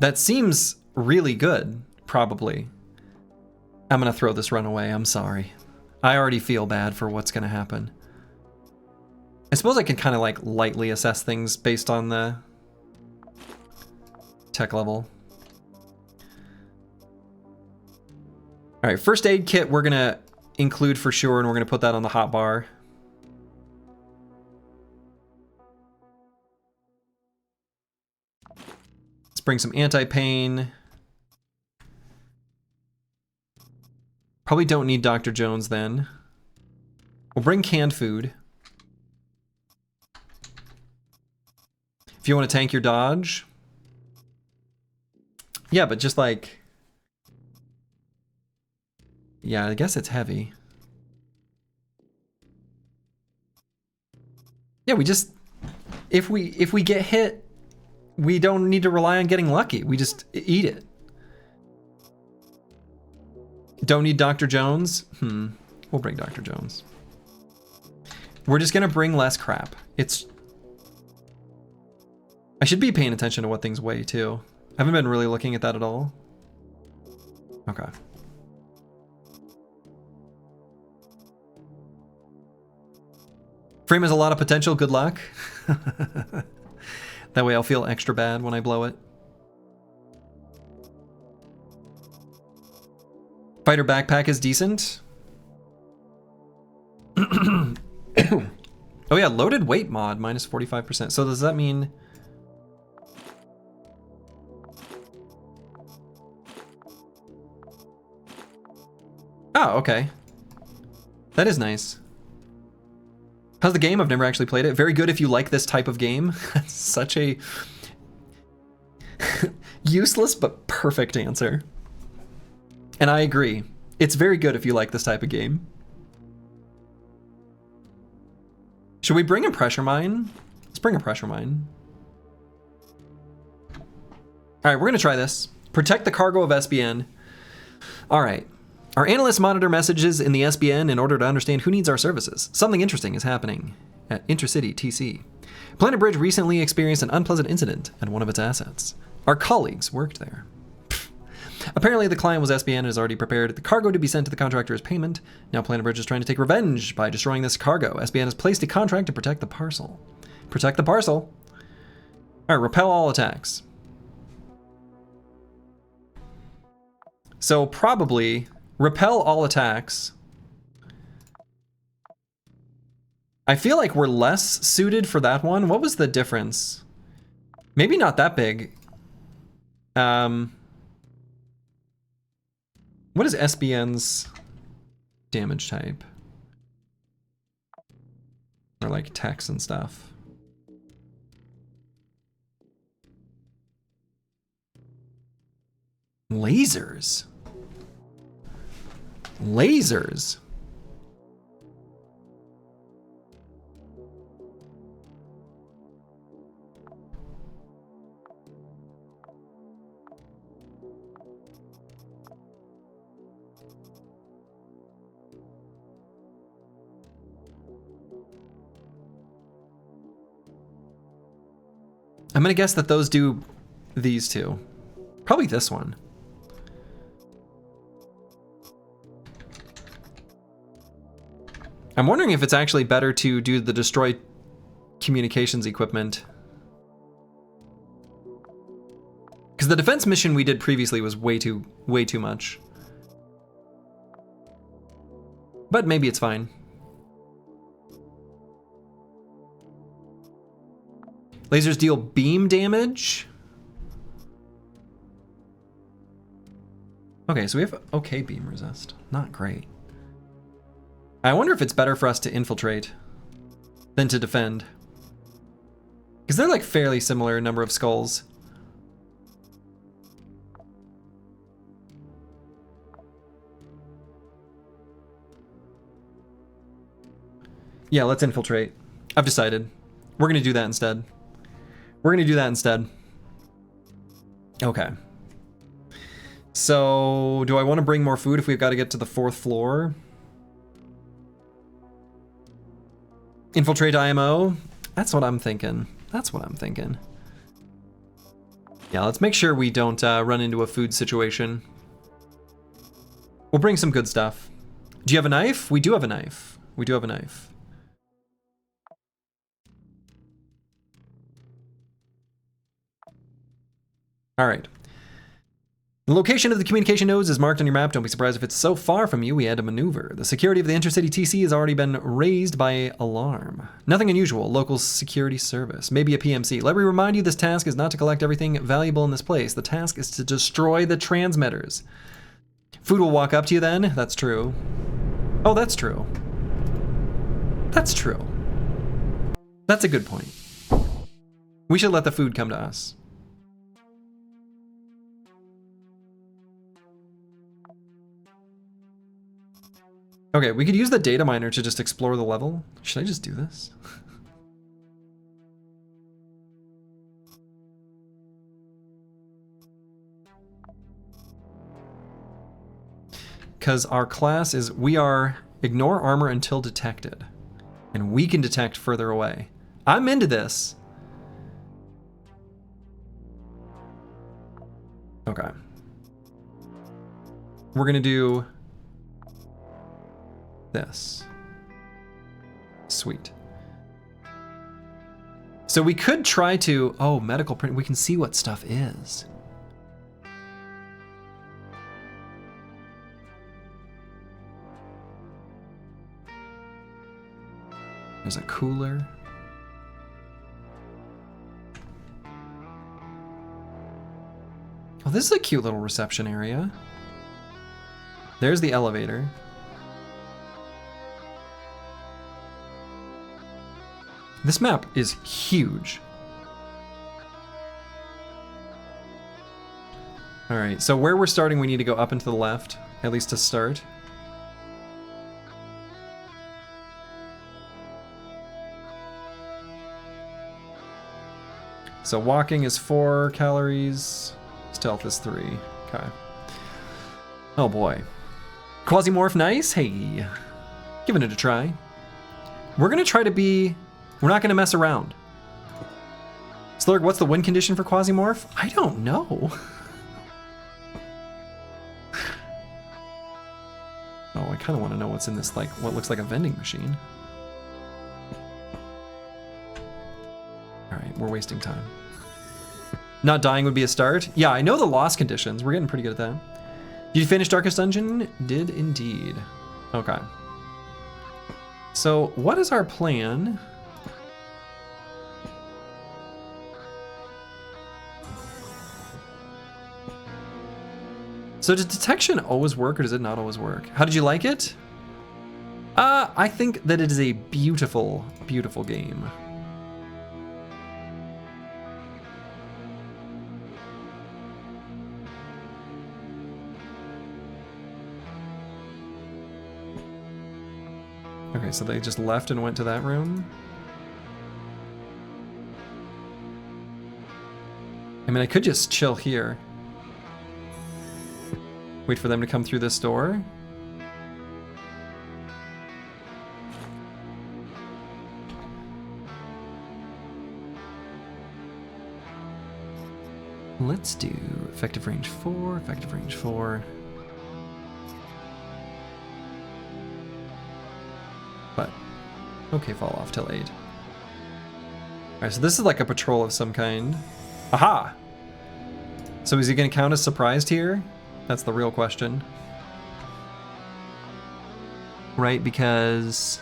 [SPEAKER 1] That seems really good, probably. I'm gonna throw this run away, I'm sorry. I already feel bad for what's gonna happen. I suppose I can kind of like lightly assess things based on the tech level. All right, first aid kit we're gonna include for sure, and we're gonna put that on the hot bar. Let's bring some anti-pain. Probably don't need Dr. Jones then. We'll bring canned food. If you want to tank your dodge. Yeah, but just like... Yeah, I guess it's heavy. Yeah, we just... If we get hit, we don't need to rely on getting lucky. We just eat it. Don't need Dr. Jones? We'll bring Dr. Jones. We're just gonna bring less crap. It's... I should be paying attention to what things weigh too. I haven't been really looking at that at all. Okay. Frame has a lot of potential, good luck. That way I'll feel extra bad when I blow it. Fighter backpack is decent. Oh yeah, loaded weight mod, minus 45%. So does that mean... Oh, okay. That is nice. How's the game? I've never actually played it. Very good if you like this type of game. That's such a useless but perfect answer. And I agree. It's very good if you like this type of game. Should we bring a pressure mine? Let's bring a pressure mine. All right, we're gonna try this. Protect the cargo of SBN. All right. Our analysts monitor messages in the SBN in order to understand who needs our services. Something interesting is happening at Intercity TC. Planet Bridge recently experienced an unpleasant incident at one of its assets. Our colleagues worked there. Apparently the client was SBN and has already prepared the cargo to be sent to the contractor as payment. Now Planet Bridge is trying to take revenge by destroying this cargo. SBN has placed a contract to protect the parcel. Protect the parcel? All right, repel all attacks. So probably... repel all attacks. I feel like we're less suited for that one. What was the difference? Maybe not that big. What is SBN's damage type? Or like text and stuff. Lasers. Lasers. I'm gonna guess that those do these two. Probably this one. I'm wondering if it's actually better to do the destroy communications equipment. Because the defense mission we did previously was way too much. But maybe it's fine. Lasers deal beam damage. Okay, so we have okay beam resist. Not great. I wonder if it's better for us to infiltrate than to defend. Because they're like fairly similar number of skulls. Yeah, let's infiltrate. I've decided. We're gonna do that instead. We're gonna do that instead. Okay. So, do I want to bring more food if we've got to get to the 4th floor? Infiltrate IMO? That's what I'm thinking. That's what I'm thinking. Yeah, let's make sure we don't run into a food situation. We'll bring some good stuff. Do you have a knife? We do have a knife. We do have a knife. All right. The location of the communication nodes is marked on your map. Don't be surprised if it's so far from you we had to maneuver. The security of the intercity TC has already been raised by alarm. Nothing unusual. Local security service. Maybe a PMC. Let me remind you, this task is not to collect everything valuable in this place. The task is to destroy the transmitters. Food will walk up to you then. That's true. Oh, that's true. That's true. That's a good point. We should let the food come to us. Okay, we could use the data miner to just explore the level. Should I just do this? Because our class is, we are ignore armor until detected. And we can detect further away. I'm into this. Okay. We're gonna do this. Sweet. So we could try to, oh, medical print, we can see what stuff is. There's a cooler. Oh, this is a cute little reception area. There's the elevator. This map is huge. All right, so where we're starting, we need to go up and to the left, at least to start. So walking is 4 calories, stealth is 3. Okay. Oh boy. Quasimorph, nice. Hey, giving it a try. We're gonna try to be, we're not gonna mess around. Slurg, what's the win condition for Quasimorph? I don't know. Oh, I kind of want to know what's in this, like, what looks like a vending machine. All right, we're wasting time. Not dying would be a start. Yeah, I know the loss conditions. We're getting pretty good at that. Did you finish Darkest Dungeon? Did indeed. Okay. So what is our plan? So does detection always work or does it not always work? How did you like it? I think that it is a beautiful, beautiful game. Okay, so they just left and went to that room. I mean, I could just chill here. Wait for them to come through this door. Let's do effective range 4, effective range 4. But, okay, fall off till 8. Alright, so this is like a patrol of some kind. Aha! So is he gonna count as surprised here? That's the real question. Right, because...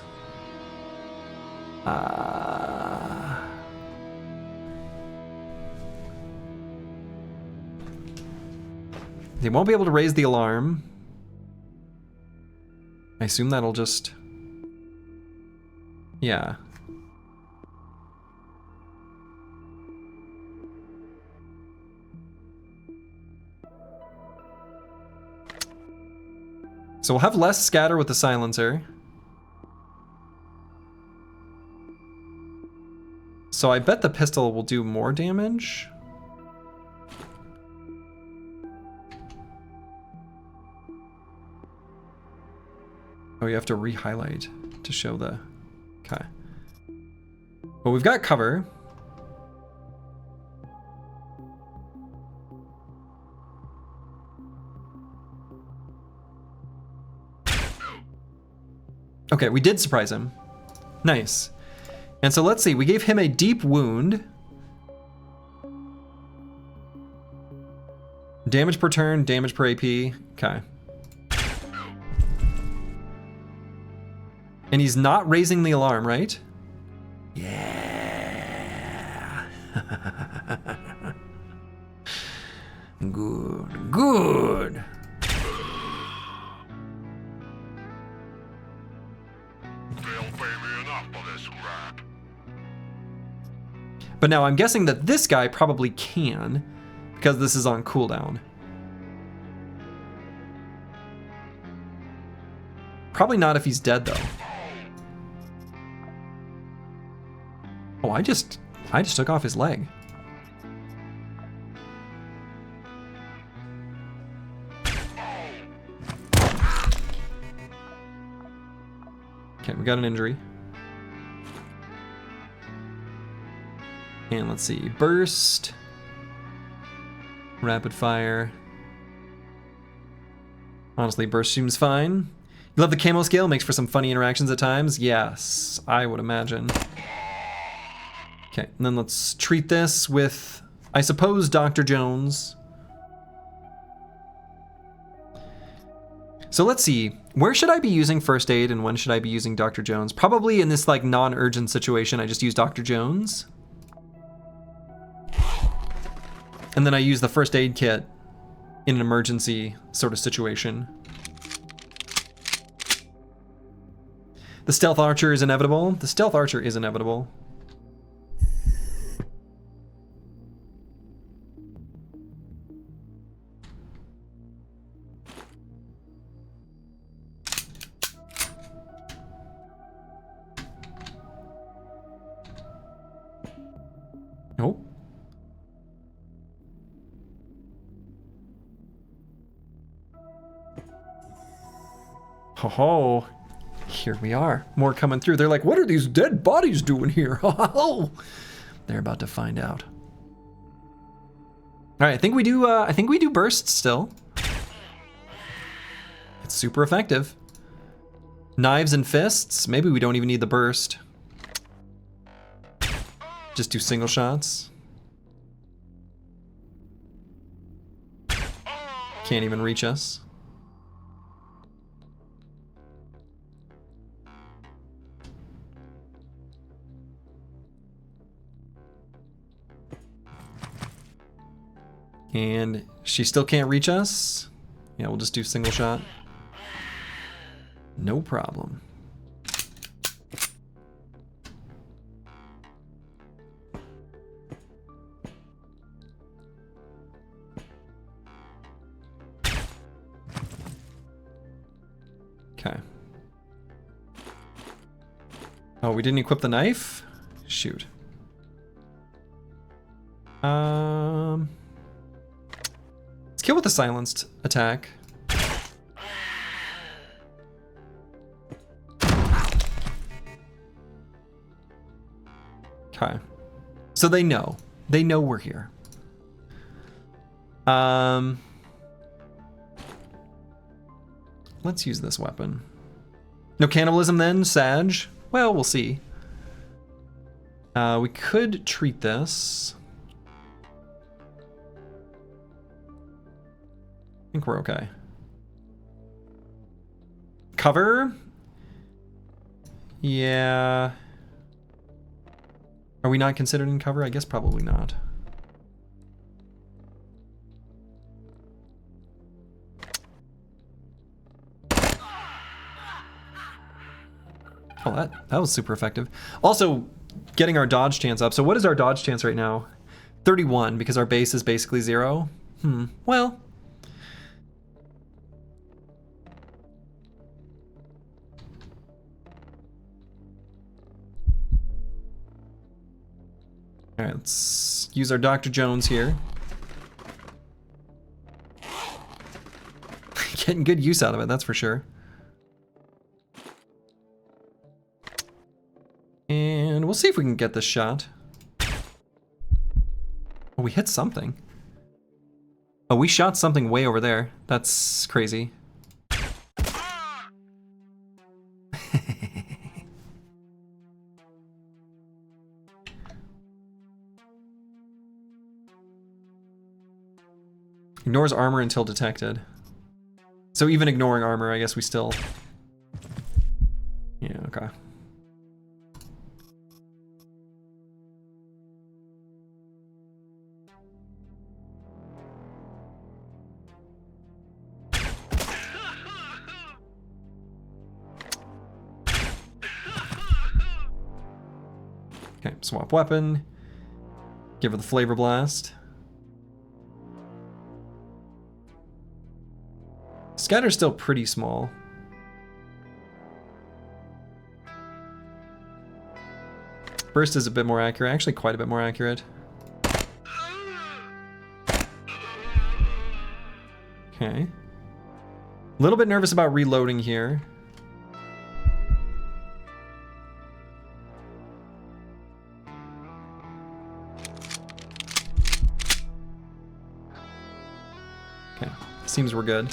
[SPEAKER 1] They won't be able to raise the alarm. I assume that'll just... Yeah. So we'll have less scatter with the silencer. So I bet the pistol will do more damage. Oh, you have to re-highlight to show the... Okay. Well, we've got cover. Okay, we did surprise him. Nice. And so let's see, we gave him a deep wound. Damage per turn, damage per AP. Okay. And he's not raising the alarm, right? Yeah. Good, good.
[SPEAKER 4] They'll pay me enough for this crap.
[SPEAKER 1] But now I'm guessing that this guy probably can, because this is on cooldown. Probably not if he's dead though. Oh, I just took off his leg. Okay, we got an injury. And let's see, burst, rapid fire. Honestly, burst seems fine. You love the camo scale, makes for some funny interactions at times. Yes, I would imagine. Okay, and then let's treat this with, I suppose, Dr. Jones. So let's see, where should I be using first aid and when should I be using Dr. Jones? Probably in this like non-urgent situation, I just use Dr. Jones. And then I use the first aid kit in an emergency sort of situation. The stealth archer is inevitable. The stealth archer is inevitable. Oh. Ho ho. Here we are. More coming through. They're like, what are these dead bodies doing here? Oh. They're about to find out. All right, I think we do bursts still. It's super effective. Knives and fists. Maybe we don't even need the burst. Just do single shots. Can't even reach us. And she still can't reach us. Yeah, we'll just do single shot. No problem. Okay. Oh, we didn't equip the knife? Shoot. Let's kill with the silenced attack. Okay. So they know. They know we're here. Let's use this weapon. No cannibalism then, Sag? Well, we'll see. We could treat this. I think we're okay. Cover? Yeah. Are we not considered in cover? I guess probably not. Oh, that was super effective. Also, getting our dodge chance up. So what is our dodge chance right now? 31, because our base is basically 0. Well. All right, let's use our Dr. Jones here. Getting good use out of it, that's for sure. And we'll see if we can get this shot. Oh, we hit something. Oh, we shot something way over there. That's crazy. Ignores armor until detected. So even ignoring armor, I guess we still... Yeah, okay. Okay, swap weapon. Give her the flavor blast. Scatter's still pretty small. Burst is a bit more accurate, actually quite a bit more accurate. Okay. A little bit nervous about reloading here. Okay, seems we're good.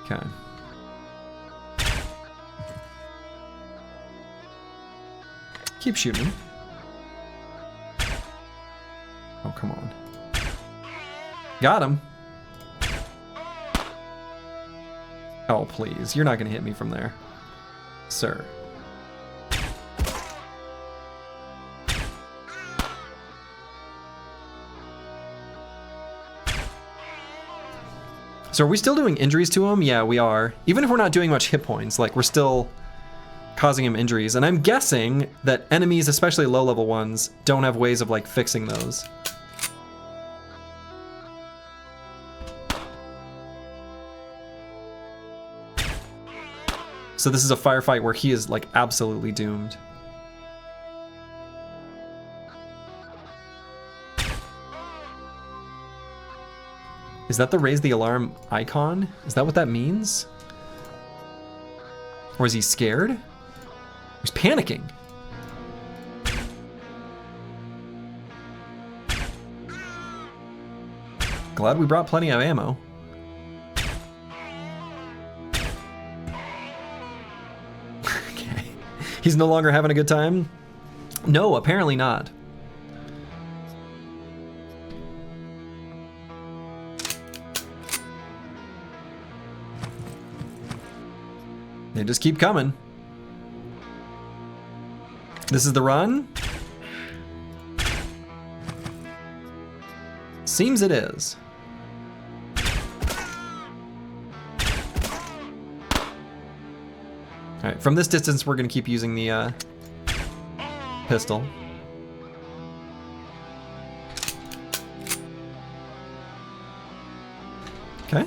[SPEAKER 1] Okay. Keep shooting. Oh, come on. Got him. Oh, please. You're not going to hit me from there, sir. So are we still doing injuries to him? Yeah, we are. Even if we're not doing much hit points, like we're still causing him injuries. And I'm guessing that enemies, especially low-level ones, don't have ways of like fixing those. So this is a firefight where he is like absolutely doomed. Is that the raise the alarm icon? Is that what that means? Or is he scared? He's panicking. Glad we brought plenty of ammo. Okay. He's no longer having a good time? No, apparently not. They just keep coming. This is the run? Seems it is. Alright, from this distance we're gonna keep using the pistol. Okay.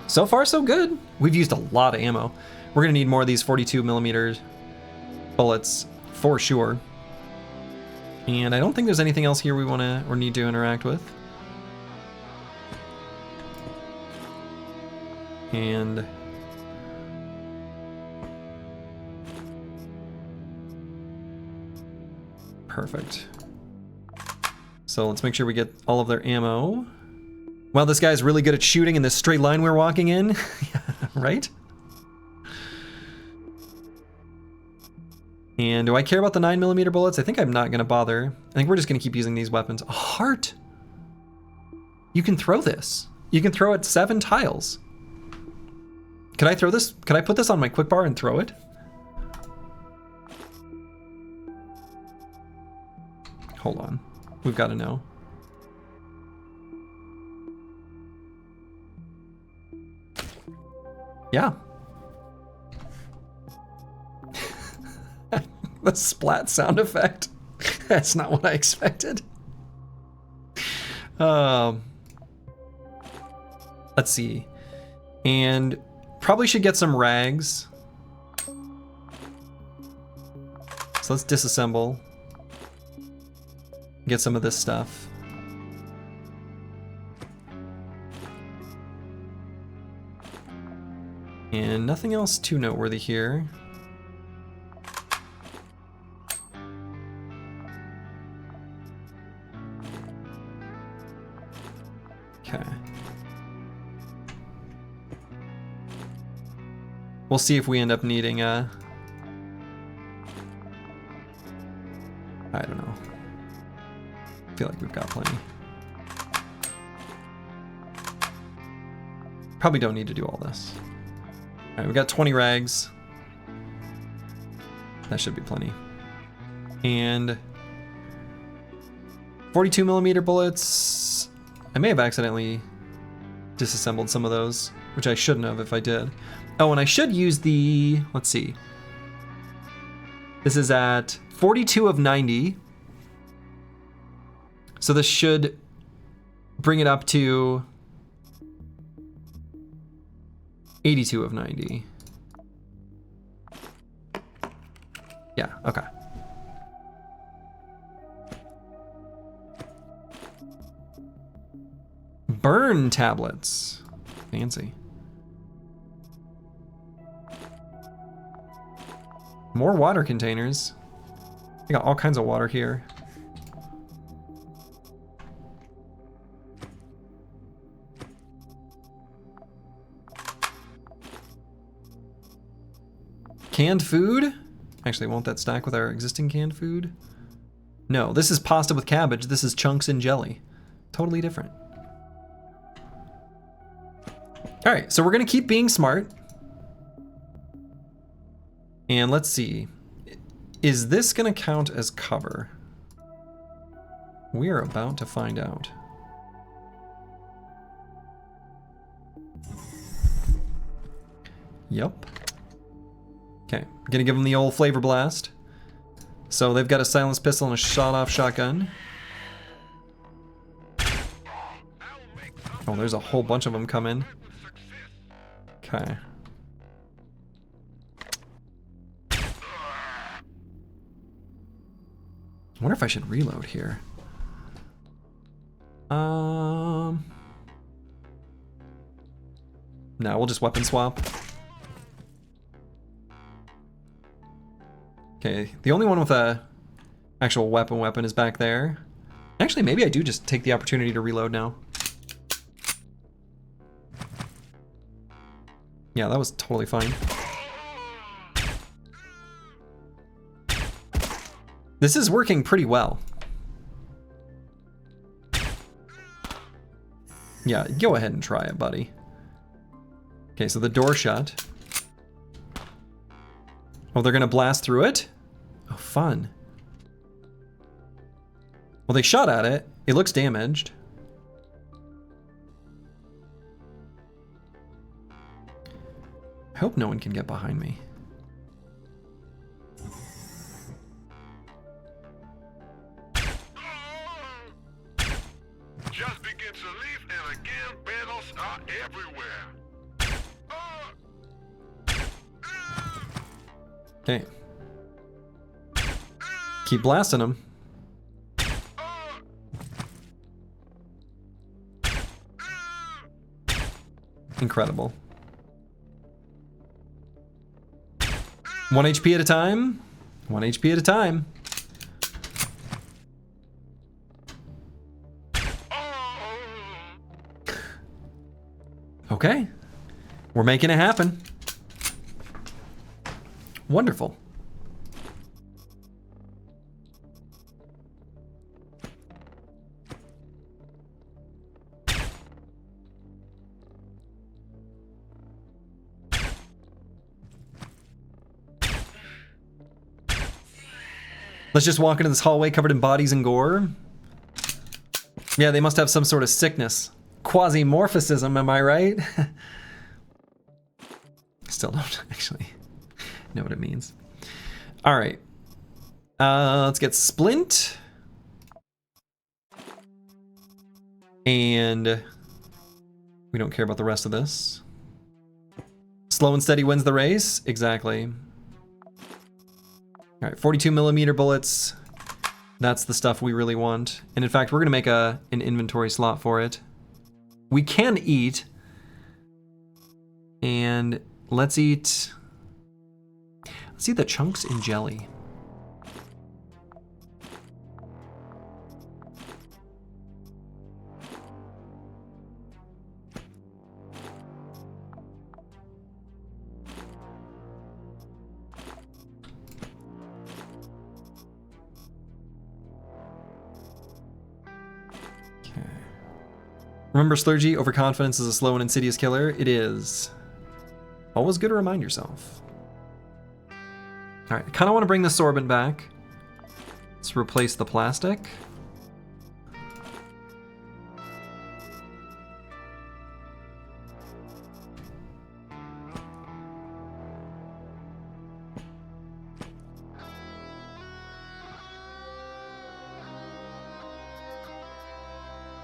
[SPEAKER 1] So far, so good. We've used a lot of ammo. We're gonna need more of these 42 millimeter bullets for sure. And I don't think there's anything else here we wanna or need to interact with. And perfect. So let's make sure we get all of their ammo. Wow, this guy's really good at shooting in this straight line we're walking in. Right? And do I care about the 9mm bullets? I think I'm not gonna bother. I think we're just gonna keep using these weapons. A heart! You can throw this. You can throw it 7 tiles. Could I throw this? Could I put this on my quick bar and throw it? Hold on. We've got to know. Yeah. The splat sound effect. That's not what I expected. Let's see. And probably should get some rags. So let's disassemble. Get some of this stuff. And nothing else too noteworthy here. Okay. We'll see if we end up needing a... I don't know. I feel like we've got plenty. Probably don't need to do all this. Alright, we got 20 rags. That should be plenty. And 42mm bullets. I may have accidentally disassembled some of those, which I shouldn't have if I did. Oh, and I should use the, let's see. This is at 42 of 90. So this should bring it up to 82 of 90. Yeah, okay. Burn tablets. Fancy. More water containers. I got all kinds of water here. Canned food? Actually, won't that stack with our existing canned food? No, this is pasta with cabbage. This is chunks and jelly. Totally different. All right, so we're gonna keep being smart. And let's see. Is this gonna count as cover? We are about to find out. Yep. Okay, gonna give them the old flavor blast. So they've got a silenced pistol and a shot-off shotgun. Oh, there's a whole bunch of them coming. Okay. I wonder if I should reload here. No, we'll just weapon swap. Okay, the only one with a actual weapon is back there. Actually, maybe I do just take the opportunity to reload now. Yeah, that was totally fine. This is working pretty well. Yeah, go ahead and try it, buddy. Okay, so the door shut. Oh, they're gonna blast through it? Oh, fun. Well, they shot at it. It looks damaged. I hope no one can get behind me.
[SPEAKER 4] Just begin to leave and again battles are everywhere.
[SPEAKER 1] Okay. Keep blasting him. Incredible. 1 HP at a time. 1 HP at a time. Okay. We're making it happen. Wonderful. Let's just walk into this hallway covered in bodies and gore. Yeah, they must have some sort of sickness. Quasimorphism, am I right? Still don't actually know what it means. All right. Let's get Splint. And we don't care about the rest of this. Slow and steady wins the race. Exactly. All right, 42 millimeter bullets. That's the stuff we really want. And in fact, we're gonna make an inventory slot for it. We can eat. And let's eat the chunks in jelly. Remember, Slurgy, overconfidence is a slow and insidious killer. It is. Always good to remind yourself. Alright, I kind of want to bring the sorbent back. Let's replace the plastic.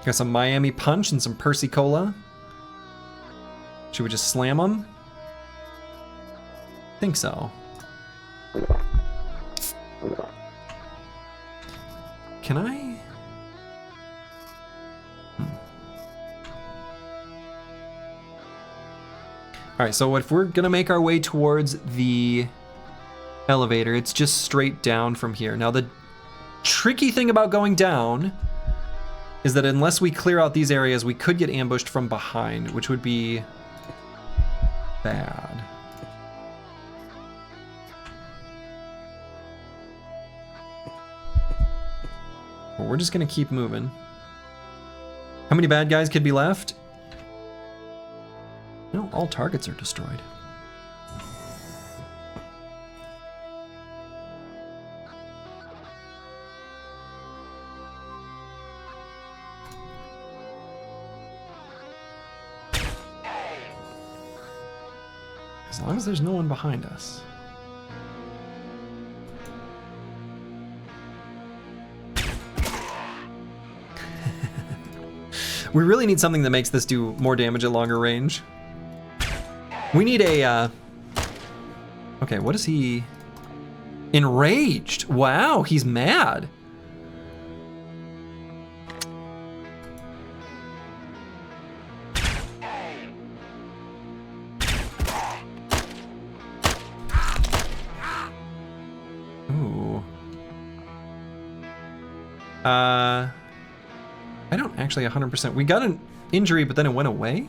[SPEAKER 1] Got some Miami Punch and some Percy Cola. Should we just slam them? I think so. Can I? Alright, so if we're gonna make our way towards the elevator, it's just straight down from here. Now the tricky thing about going down is that unless we clear out these areas, we could get ambushed from behind, which would be bad. Well, we're just gonna keep moving. How many bad guys could be left? No, all targets are destroyed. As long as there's no one behind us. We really need something that makes this do more damage at longer range. We need a, okay, what is he? Enraged. Wow, he's mad. Ooh. I don't actually 100%. We got an injury, but then it went away?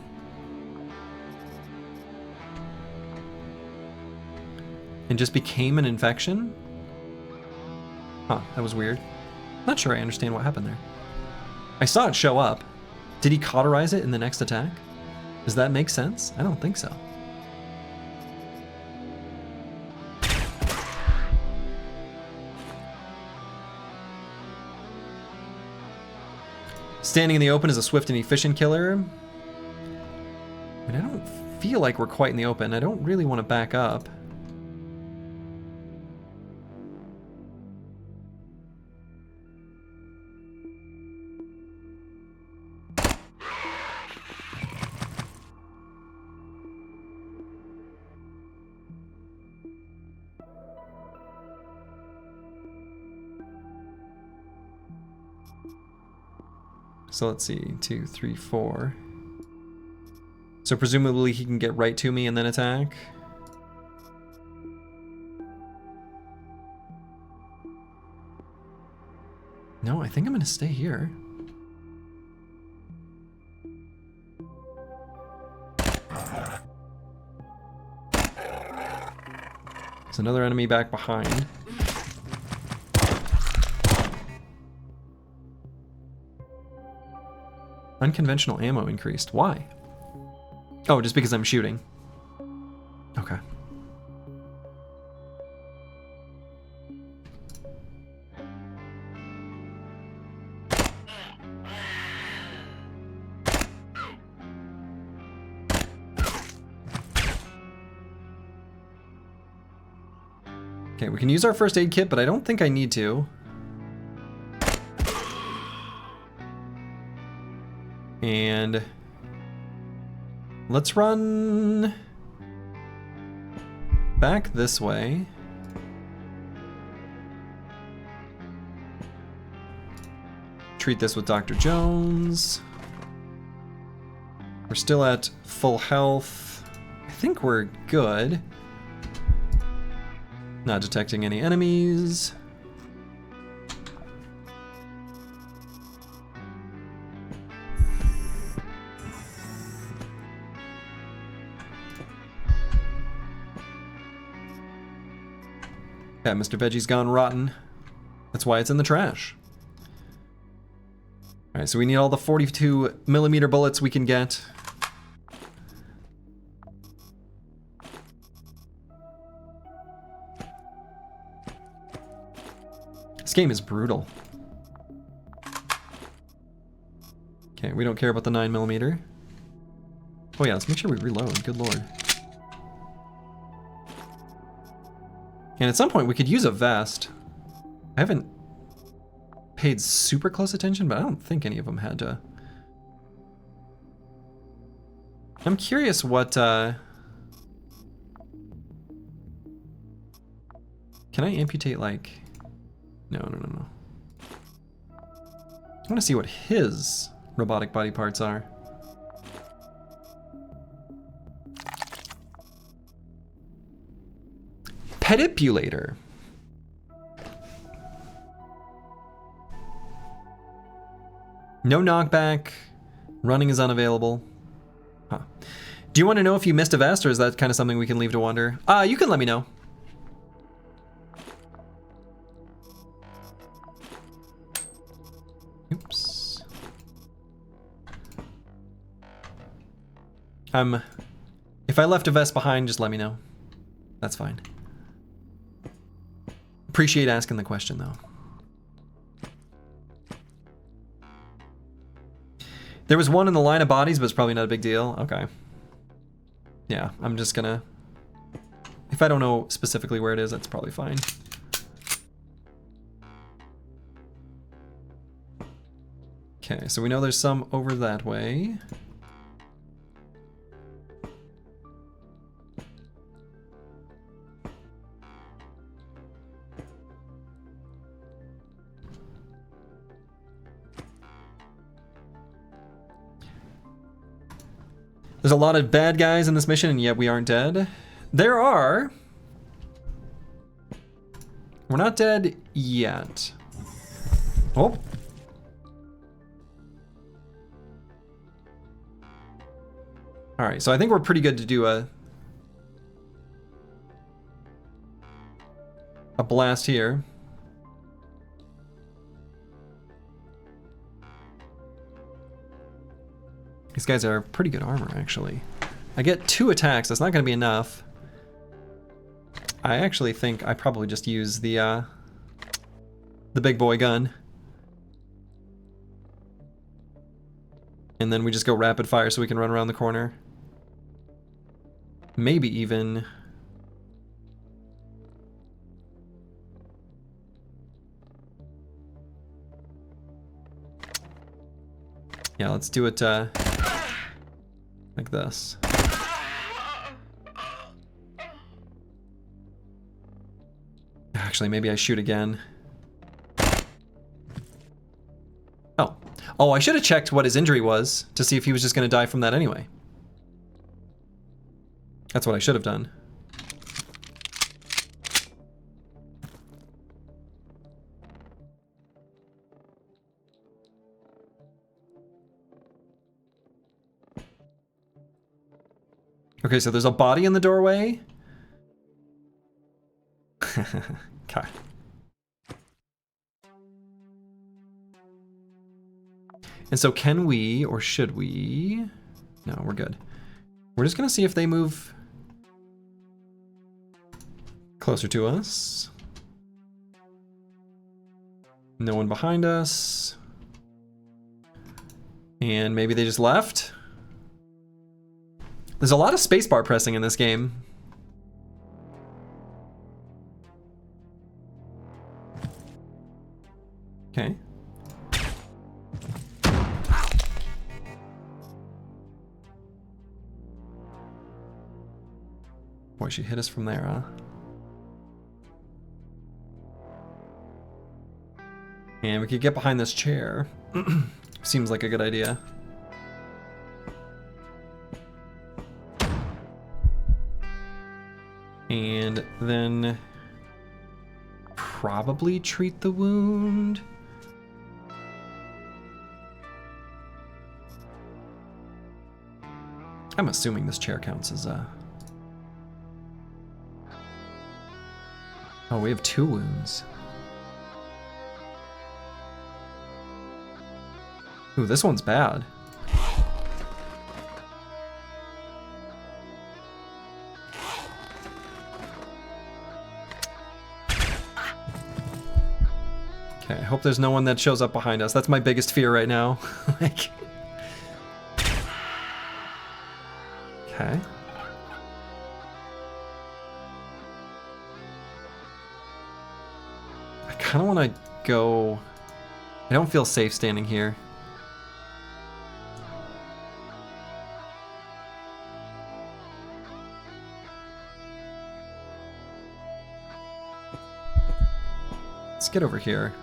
[SPEAKER 1] And just became an infection? Huh, that was weird. Not sure I understand what happened there. I saw it show up. Did he cauterize it in the next attack? Does that make sense? I don't think so. Standing in the open is a swift and efficient killer. I mean, I don't feel like we're quite in the open. I don't really want to back up. So let's see, 2, 3, 4. So presumably he can get right to me and then attack. No, I think I'm gonna stay here. There's another enemy back behind. Unconventional ammo increased. Why? Oh, just because I'm shooting. Okay. Okay, we can use our first aid kit, but I don't think I need to. And let's run back this way. Treat this with Dr. Jones. We're still at full health. I think we're good. Not detecting any enemies. Yeah, Mr. Veggie's gone rotten. That's why it's in the trash. Alright, so we need all the 42mm bullets we can get. This game is brutal. Okay, we don't care about the 9mm. Oh yeah, let's make sure we reload, good lord. And at some point we could use a vest. I haven't paid super close attention, but I don't think any of them had to. I'm curious what, can I amputate, like... No. I want to see what his robotic body parts are. Pedipulator. No knockback. Running is unavailable. Huh. Do you want to know if you missed a vest, or is that kind of something we can leave to wonder? You can let me know. Oops. If I left a vest behind, just let me know. That's fine. Appreciate asking the question, though. There was one in the line of bodies, but it's probably not a big deal. Okay. Yeah, I'm just gonna... If I don't know specifically where it is, that's probably fine. Okay, so we know there's some over that way. There's a lot of bad guys in this mission, and yet we aren't dead. There are. We're not dead yet. Oh. All right, so I think we're pretty good to do a blast here. These guys are pretty good armor, actually. I get 2 attacks. That's not going to be enough. I actually think I probably just use the big boy gun. And then we just go rapid fire so we can run around the corner. Maybe even... Yeah, let's do it like this. Actually, maybe I shoot again. Oh, I should have checked what his injury was to see if he was just going to die from that anyway. That's what I should have done. Okay, so there's a body in the doorway. Okay. And so can we, or should we? No, we're good. We're just gonna see if they move closer to us. No one behind us. And maybe they just left. There's a lot of spacebar pressing in this game. Okay. Boy, she hit us from there, huh? And we could get behind this chair. Seems like a good idea. And then probably treat the wound. I'm assuming this chair counts as a... Oh, we have 2 wounds. Ooh, this one's bad. Okay, I hope there's no one that shows up behind us. That's my biggest fear right now. Like... Okay. I kind of want to go... I don't feel safe standing here. Let's get over here.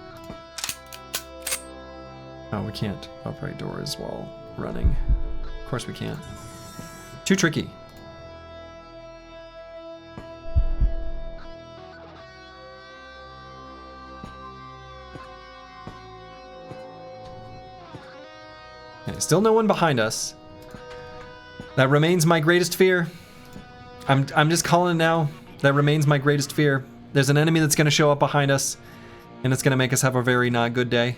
[SPEAKER 1] Oh, we can't upright doors while running. Of course we can't. Too tricky. Okay, still no one behind us. That remains my greatest fear. I'm just calling it now. That remains my greatest fear. There's an enemy that's going to show up behind us, and it's going to make us have a very not good day.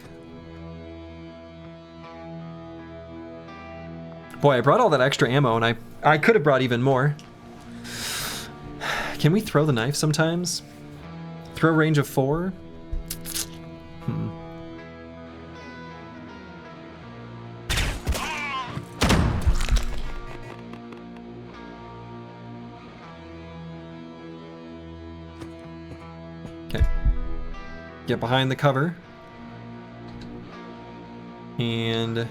[SPEAKER 1] Boy, I brought all that extra ammo, and I could have brought even more. Can we throw the knife sometimes? Throw range of 4? Okay. Get behind the cover. And...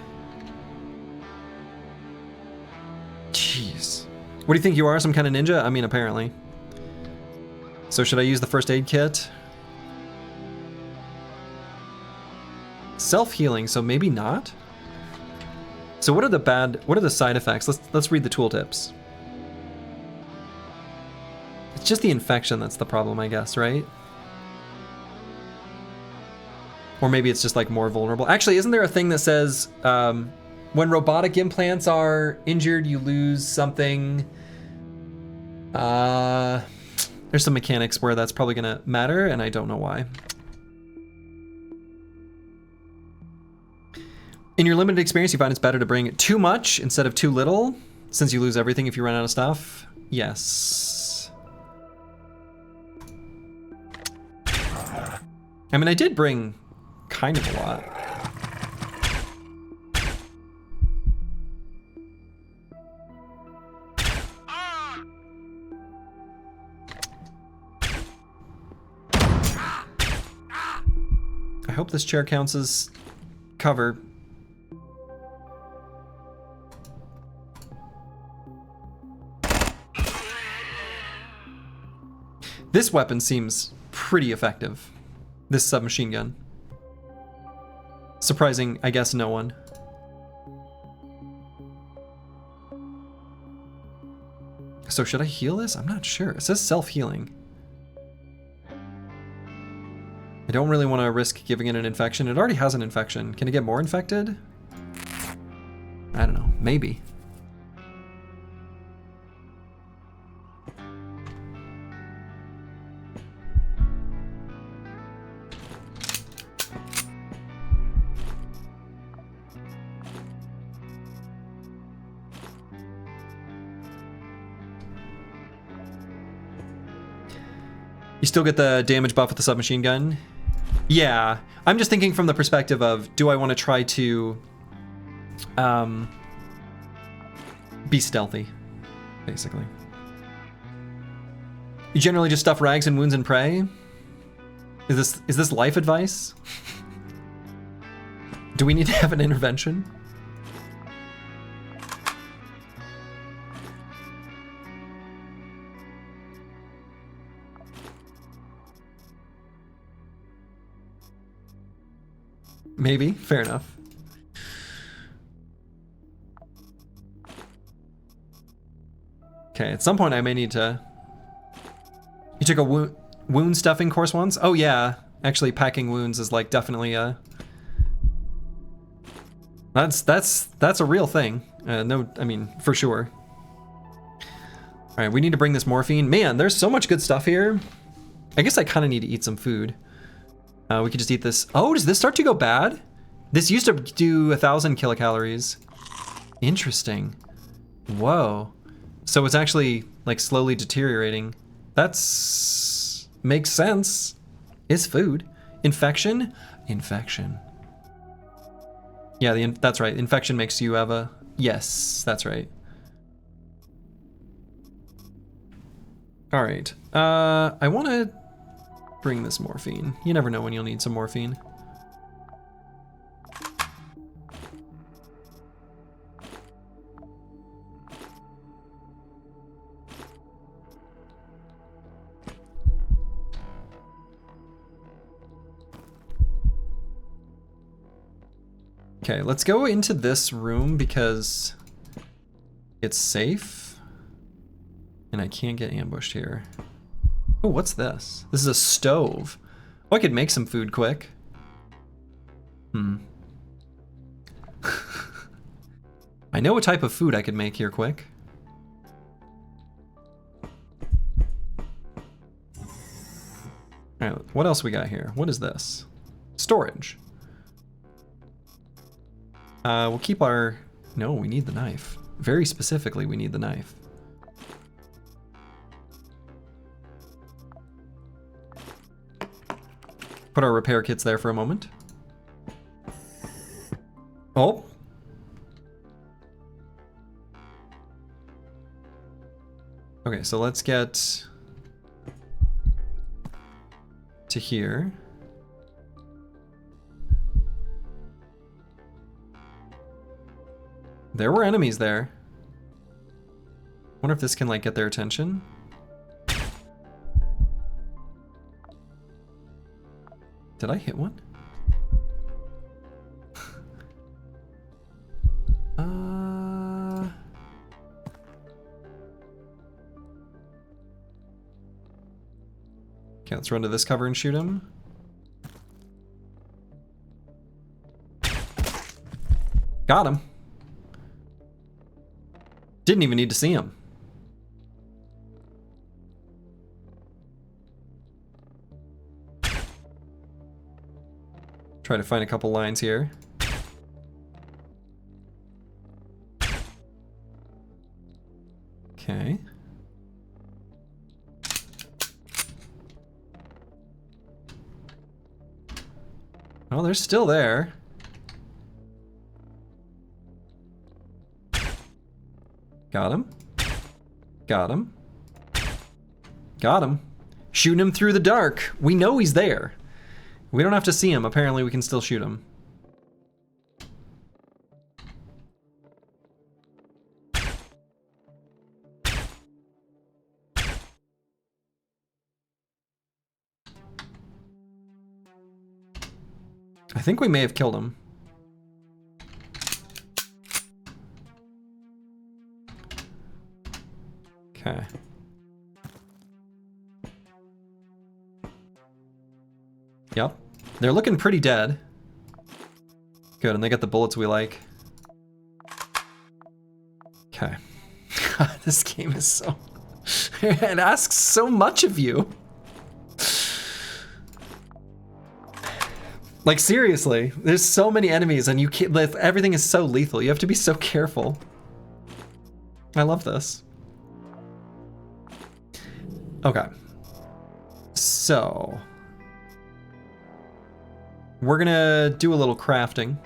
[SPEAKER 1] Jeez. What do you think you are? Some kind of ninja? I mean, apparently. So should I use the first aid kit? Self-healing, so maybe not? So what are the side effects? Let's read the tooltips. It's just the infection that's the problem, I guess, right? Or maybe it's just like more vulnerable. Actually, isn't there a thing that says when robotic implants are injured, you lose something? There's some mechanics where that's probably gonna matter, and I don't know why. In your limited experience, you find it's better to bring too much instead of too little, since you lose everything if you run out of stuff? Yes. I mean, I did bring kind of a lot. I hope this chair counts as cover. This weapon seems pretty effective. This submachine gun. Surprising, I guess, no one. So should I heal this? I'm not sure. It says self-healing. I don't really want to risk giving it an infection. It already has an infection. Can it get more infected? I don't know. Maybe. You still get the damage buff with the submachine gun? Yeah, I'm just thinking from the perspective of, do I want to try to be stealthy, basically. You generally just stuff rags and wounds and pray? Is this life advice? Do we need to have an intervention? Maybe, fair enough. Okay, at some point I may need to... You took a wound stuffing course once? Oh yeah, actually packing wounds is like definitely a... That's a real thing. No, I mean, for sure. All right, we need to bring this morphine. Man, there's so much good stuff here. I guess I kind of need to eat some food. We could just eat this. Oh, does this start to go bad? This used to do 1,000 kilocalories. Interesting. Whoa. So it's actually like slowly deteriorating. That's makes sense. Is food. Infection? Infection. Yeah, that's right. Infection makes you have a... Yes, that's right. All right. I want to bring this morphine. You never know when you'll need some morphine. Okay, let's go into this room because it's safe and I can't get ambushed here. Oh, what's this? This is a stove. Oh, I could make some food quick. I know what type of food I could make here quick. All right, what else we got here? What is this? Storage. We'll keep our... No, we need the knife. Very specifically, we need the knife. Put our repair kits there for a moment. Oh. Okay, so let's get to here. There were enemies there. Wonder if this can like get their attention. Did I hit one? Okay, let's run to this cover and shoot him. Got him. Didn't even need to see him. Try to find a couple lines here. Okay. Oh, they're still there. Got him. Got him. Got him. Shooting him through the dark. We know he's there. We don't have to see him. Apparently we can still shoot him. I think we may have killed him. Okay. Yep. They're looking pretty dead. Good, and they got the bullets we like. Okay. This game is so... it asks so much of you. Like, seriously, there's so many enemies and you can't... everything is so lethal. You have to be so careful. I love this. Okay. So... we're gonna do a little crafting.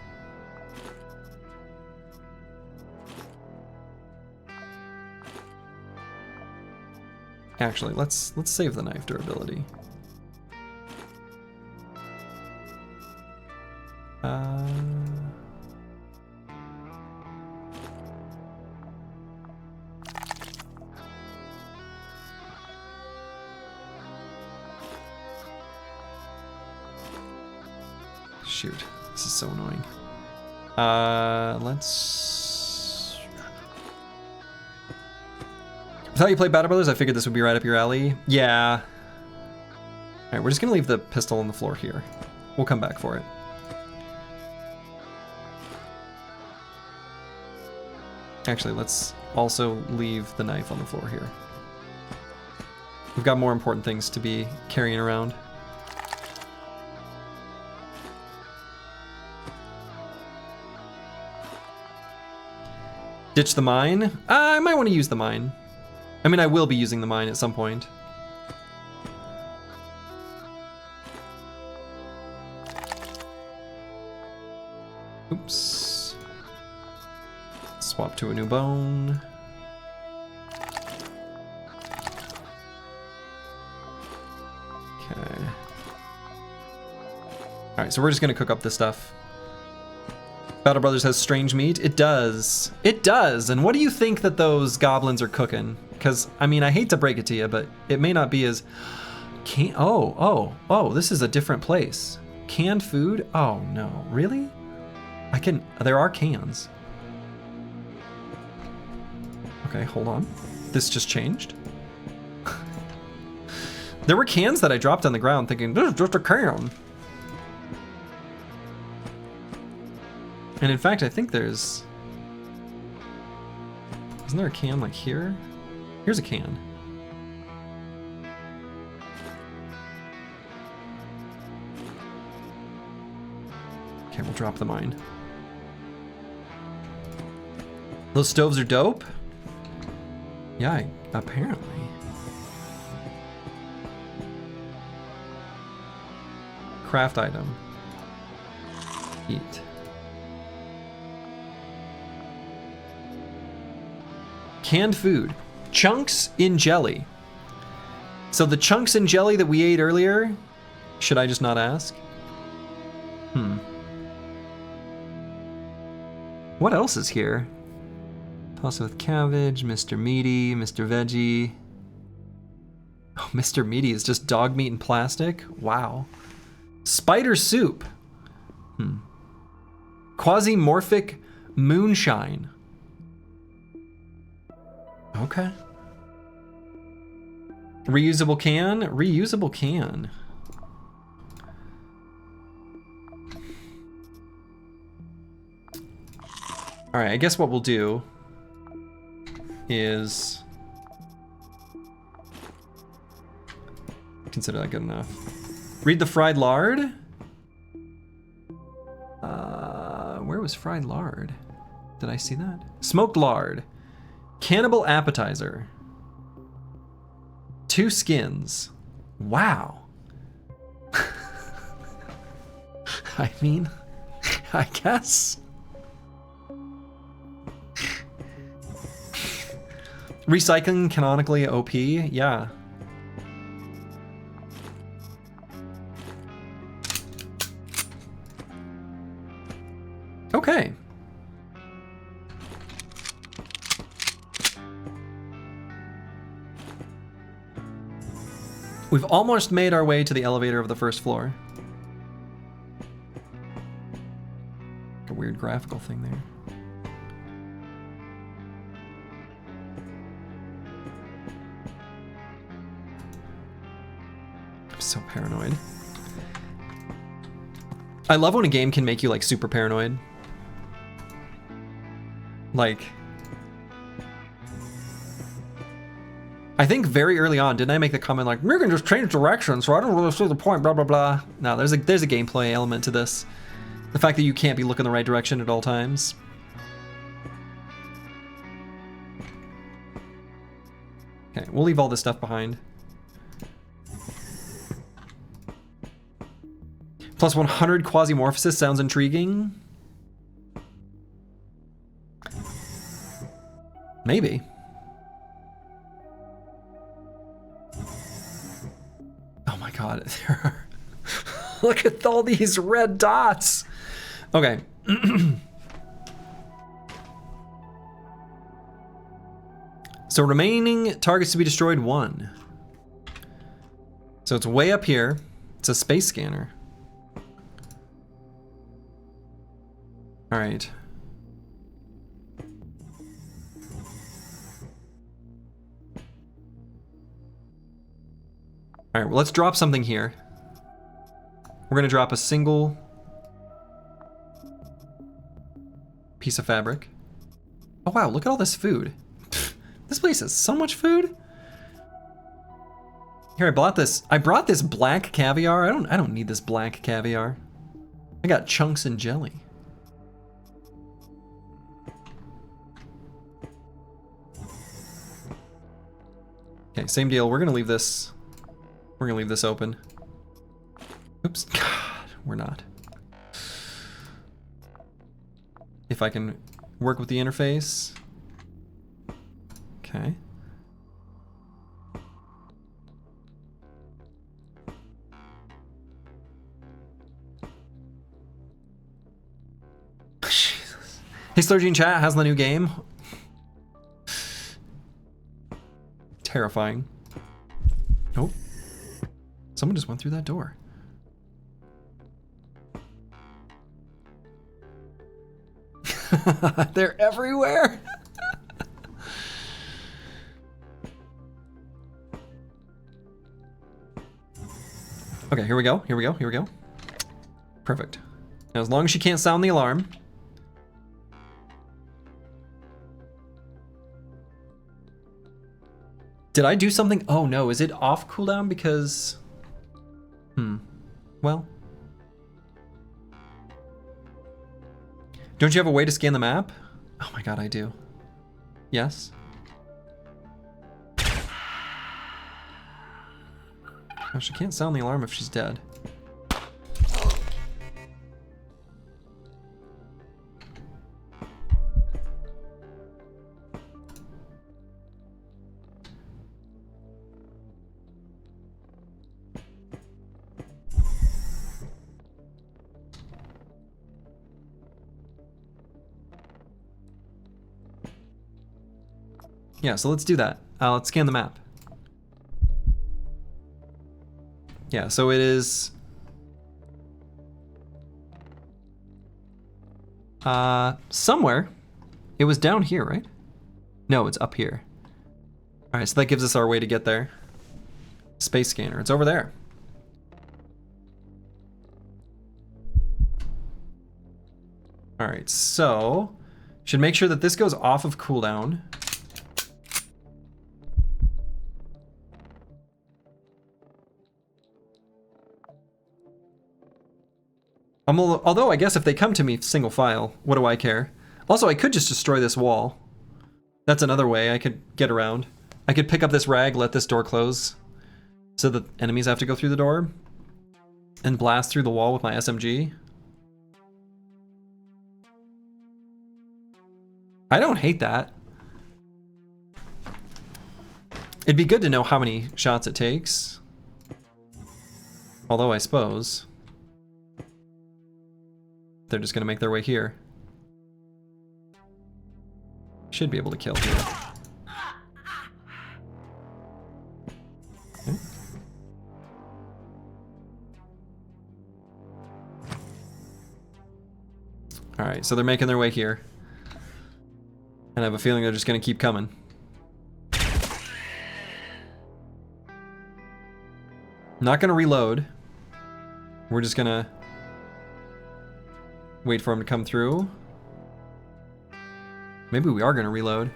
[SPEAKER 1] Actually, let's save the knife durability. Shoot, this is so annoying. Let's... I thought you played Battle Brothers. I figured this would be right up your alley. Yeah. All right, we're just gonna leave the pistol on the floor here. We'll come back for it. Actually, let's also leave the knife on the floor here. We've got more important things to be carrying around. Ditch the mine? I might want to use the mine. I mean, I will be using the mine at some point. Oops. Swap to a new bone. Okay. Alright, so we're just gonna cook up this stuff. Battle Brothers has strange meat? It does. It does! And what do you think that those goblins are cooking? Because, I mean, I hate to break it to you, but it may not be as... Oh, this is a different place. Canned food? Oh, no. Really? There are cans. Okay, hold on. This just changed? There were cans that I dropped on the ground thinking, this is just a can. And in fact, I think there's... Isn't there a can like here? Here's a can. Okay, we'll drop the mine. Those stoves are dope? Yeah, apparently. Craft item. Eat. Canned food. Chunks in jelly. So the chunks in jelly that we ate earlier, should I just not ask? What else is here? Pasta with cabbage, Mr. Meaty, Mr. Veggie. Oh, Mr. Meaty is just dog meat in plastic? Wow. Spider soup. Quasimorphic moonshine. Okay. Reusable can? Reusable can. Alright, I guess what we'll do is... Consider that good enough. Read the fried lard? Where was fried lard? Did I see that? Smoked lard. Cannibal appetizer. 2 skins. Wow. I mean, I guess. Recycling canonically OP? Yeah. Okay. We've almost made our way to the elevator of the first floor. A weird graphical thing there. I'm so paranoid. I love when a game can make you like super paranoid. Like, I think very early on, didn't I make the comment like, you can just change direction, so I don't really see the point, blah, blah, blah. No, there's a gameplay element to this. The fact that you can't be looking the right direction at all times. Okay, we'll leave all this stuff behind. Plus 100 Quasimorphosis sounds intriguing. Maybe. Oh my god, there are... Look at all these red dots! Okay. So remaining targets to be destroyed, 1. So it's way up here. It's a space scanner. All right. All right, well, let's drop something here. We're gonna drop a single piece of fabric. Oh wow, look at all this food. This place has so much food. Here, I brought this black caviar. I don't need this black caviar. I got chunks and jelly. Okay, same deal. We're gonna leave this open. Oops. God, we're not. If I can work with the interface. Okay. Jesus. Hey, Slurgy in chat, how's the new game? Terrifying. Oh. Someone just went through that door. They're everywhere. Okay, here we go. Here we go. Here we go. Perfect. Now, as long as she can't sound the alarm. Did I do something? Oh no, is it off cooldown because... Well. Don't you have a way to scan the map? Oh my god, I do. Yes? Oh, she can't sound the alarm if she's dead. Yeah, so let's do that. Let's scan the map. Yeah, so it is... somewhere. It was down here, right? No, it's up here. Alright, so that gives us our way to get there. Space scanner, it's over there. Alright, so... should make sure that this goes off of cooldown. Although I guess if they come to me single file, what do I care? Also, I could just destroy this wall. That's another way I could get around. I could pick up this rag, let this door close, so that enemies have to go through the door, and blast through the wall with my SMG. I don't hate that. It'd be good to know how many shots it takes. Although I suppose... they're just gonna make their way here. Should be able to kill here. Okay. Alright, so they're making their way here. And I have a feeling they're just gonna keep coming. Not gonna reload. We're just gonna wait for him to come through. Maybe we are gonna reload.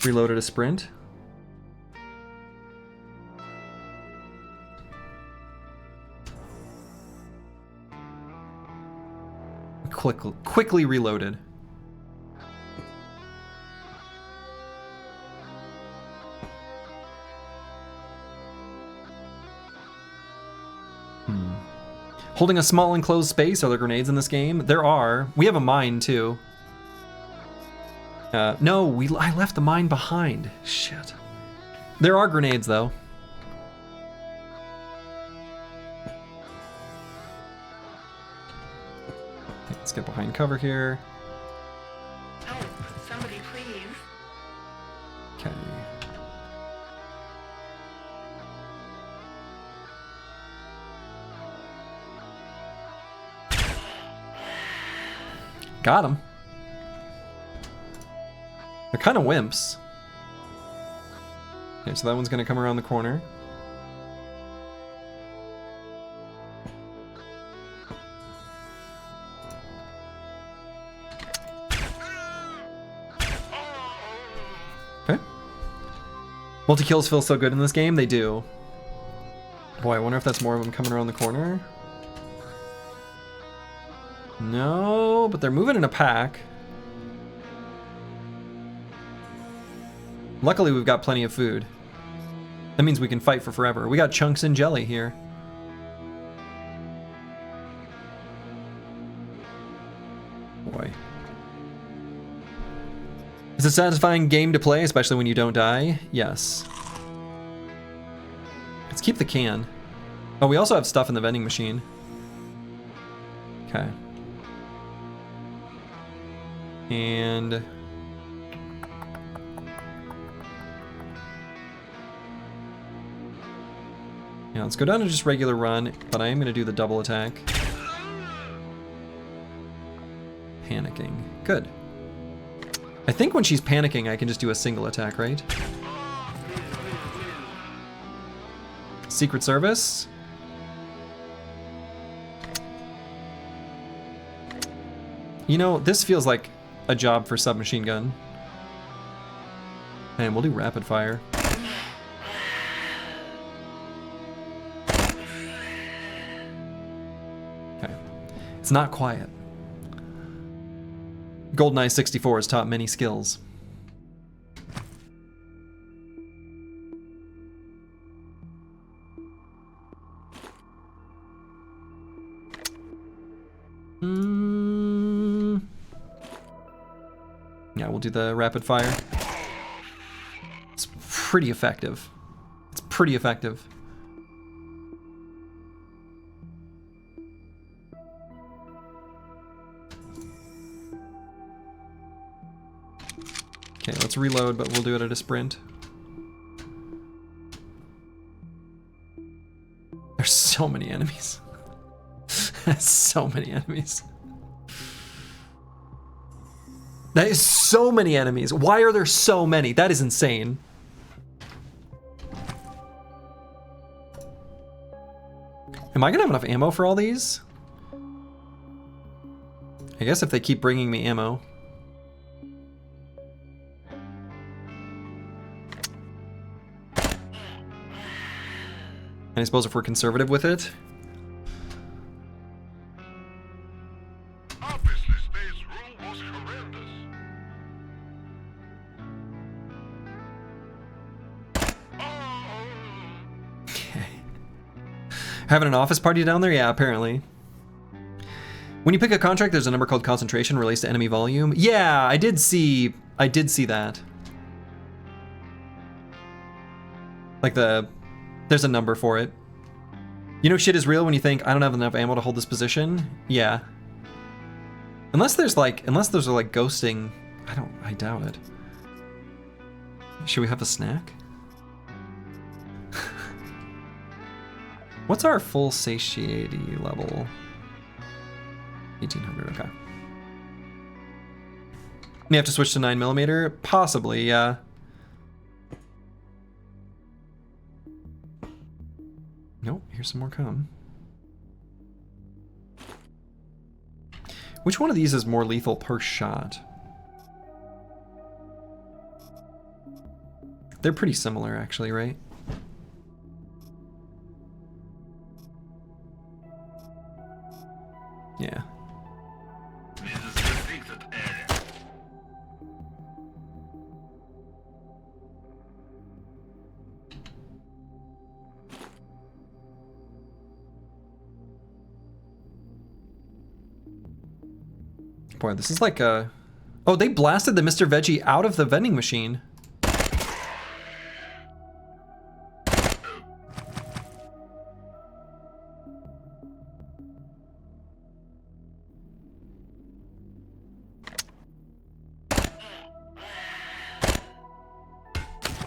[SPEAKER 1] Reload at a sprint. Quickly reloaded. Holding a small enclosed space. Are there grenades in this game? There are. We have a mine too. No, I left the mine behind. Shit. There are grenades though. Okay, let's get behind cover here.
[SPEAKER 3] Help, somebody please.
[SPEAKER 1] Okay. Got him. They're kind of wimps. Okay, so that one's gonna come around the corner. Okay. Multi-kills feel so good in this game. They do. Boy, I wonder if that's more of them coming around the corner. No, but they're moving in a pack. Luckily, we've got plenty of food. That means we can fight for forever. We got chunks and jelly here. Boy. It's a satisfying game to play, especially when you don't die. Yes. Let's keep the can. Oh, we also have stuff in the vending machine. Okay. And yeah, let's go down to just regular run, but I am going to do the double attack. Panicking. Good. I think when she's panicking, I can just do a single attack, right? Secret Service. You know, this feels like a job for submachine gun. And we'll do rapid fire. Okay. It's not quiet. GoldenEye 64 has taught many skills. Yeah, we'll do the rapid fire. It's pretty effective. It's pretty effective. Okay, let's reload, but we'll do it at a sprint. There's so many enemies. So many enemies. That is so many enemies. Why are there so many? That is insane. Am I gonna have enough ammo for all these? I guess if they keep bringing me ammo. And I suppose if we're conservative with it.
[SPEAKER 4] Obviously, Snape's rule was horrendous.
[SPEAKER 1] Having an office party down there? Yeah, apparently. When you pick a contract, there's a number called concentration relates to enemy volume. Yeah, I did see that. Like there's a number for it. You know shit is real when you think, I don't have enough ammo to hold this position? Yeah. Unless those are like ghosting. I doubt it. Should we have a snack? What's our full satiety level? 1800, okay. You have to switch to 9mm? Possibly, yeah. Nope, here's some more come. Which one of these is more lethal per shot? They're pretty similar, actually, right? Yeah.
[SPEAKER 4] This is restricted area.
[SPEAKER 1] Boy, this is like a... Oh, they blasted the Mr. Veggie out of the vending machine.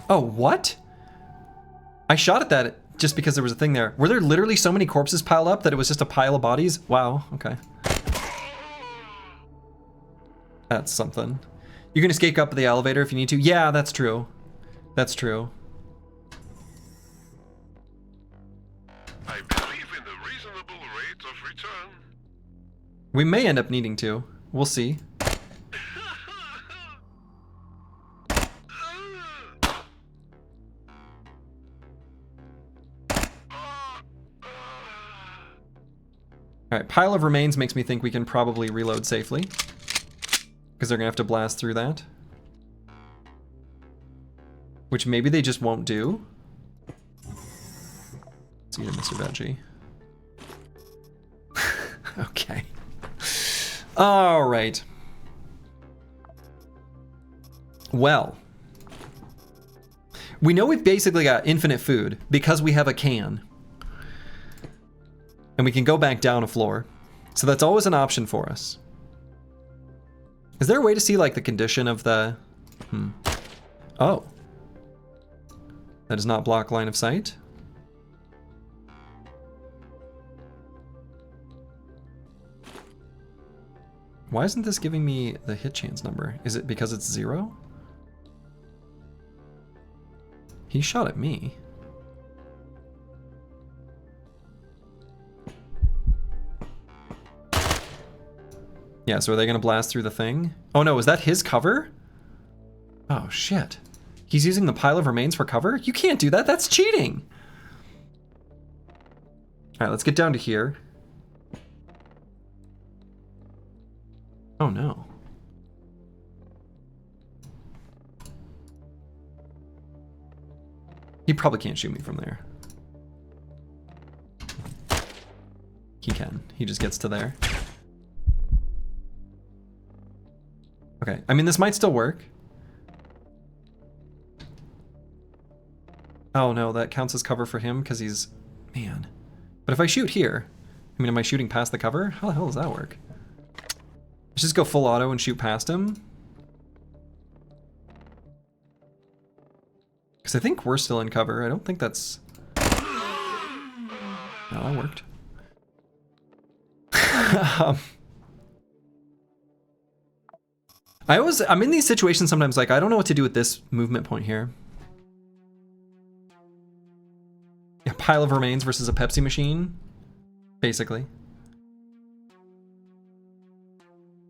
[SPEAKER 1] Oh, what? I shot at that just because there was a thing there. Were there literally so many corpses piled up that it was just a pile of bodies? Wow, okay. That's something. You can escape up the elevator if you need to. Yeah, that's true. That's true.
[SPEAKER 4] I believe in the reasonable rate of return.
[SPEAKER 1] We may end up needing to. We'll see. Alright, pile of remains makes me think we can probably reload safely. Because they're gonna have to blast through that. Which maybe they just won't do. Let's eat a Mr. Veggie. Okay. Alright. Well. We know we've basically got infinite food because we have a can. And we can go back down a floor. So that's always an option for us. Is there a way to see like the condition of the... Oh. That does not block line of sight. Why isn't this giving me the hit chance number? Is it because it's 0? He shot at me. Yeah, so are they gonna blast through the thing? Oh no, is that his cover? Oh shit. He's using the pile of remains for cover? You can't do that, that's cheating! Alright, let's get down to here. Oh no. He probably can't shoot me from there. He can, he just gets to there. Okay, I mean, this might still work. Oh no, that counts as cover for him because he's... Man. But if I shoot here, I mean, am I shooting past the cover? How the hell does that work? Let's just go full auto and shoot past him. Because I think we're still in cover. I don't think that's... No, that worked. I'm in these situations sometimes, like, I don't know what to do with this movement point here. A pile of remains versus a Pepsi machine, basically.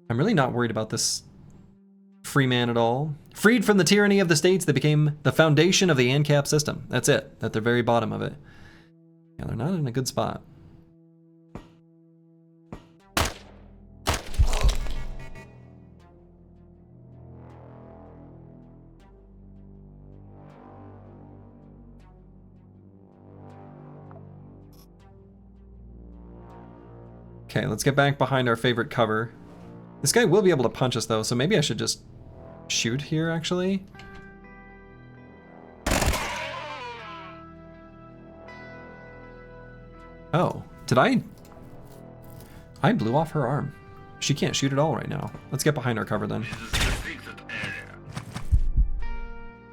[SPEAKER 1] I'm really not worried about this free man at all. Freed from the tyranny of the states, they became the foundation of the ANCAP system. That's it, at the very bottom of it. Yeah, they're not in a good spot. Okay, let's get back behind our favorite cover. This guy will be able to punch us though, so maybe I should just shoot here actually. Oh, did I blew off her arm. She can't shoot at all right now. Let's get behind our cover then.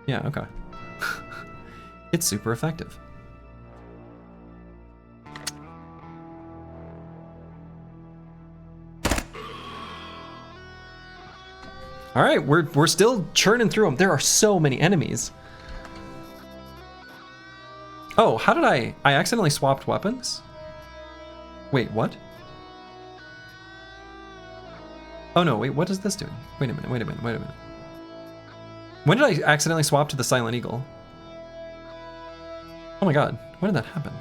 [SPEAKER 1] Yeah, okay. It's super effective. All right, we're still churning through them. There are so many enemies. Oh, how did I accidentally swapped weapons? Wait, what? Oh no, wait, what is this doing? Wait a minute, wait a minute, wait a minute. When did I accidentally swap to the Silent Eagle? Oh my god, when did that happen?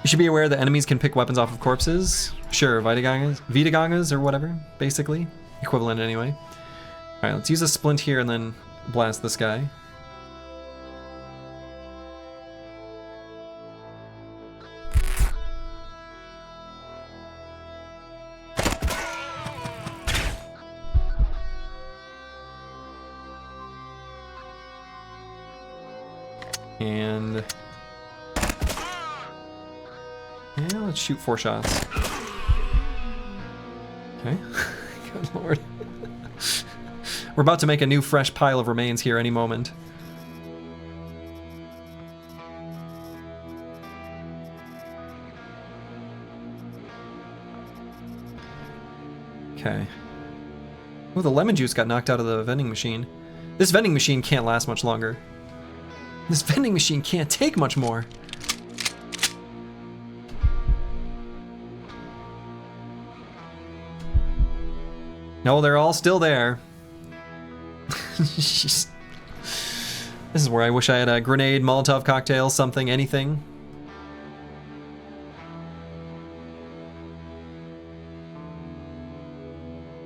[SPEAKER 1] You should be aware that enemies can pick weapons off of corpses. Sure, Vitagangas or whatever, basically. Equivalent anyway. Alright, let's use a splint here and then blast this guy. And yeah, let's shoot 4 shots. Okay. Good lord. We're about to make a new fresh pile of remains here any moment. Okay. Oh, the lemon juice got knocked out of the vending machine. This vending machine can't last much longer. This vending machine can't take much more. No, they're all still there. Jeez. This is where I wish I had a grenade, Molotov cocktail, something, anything.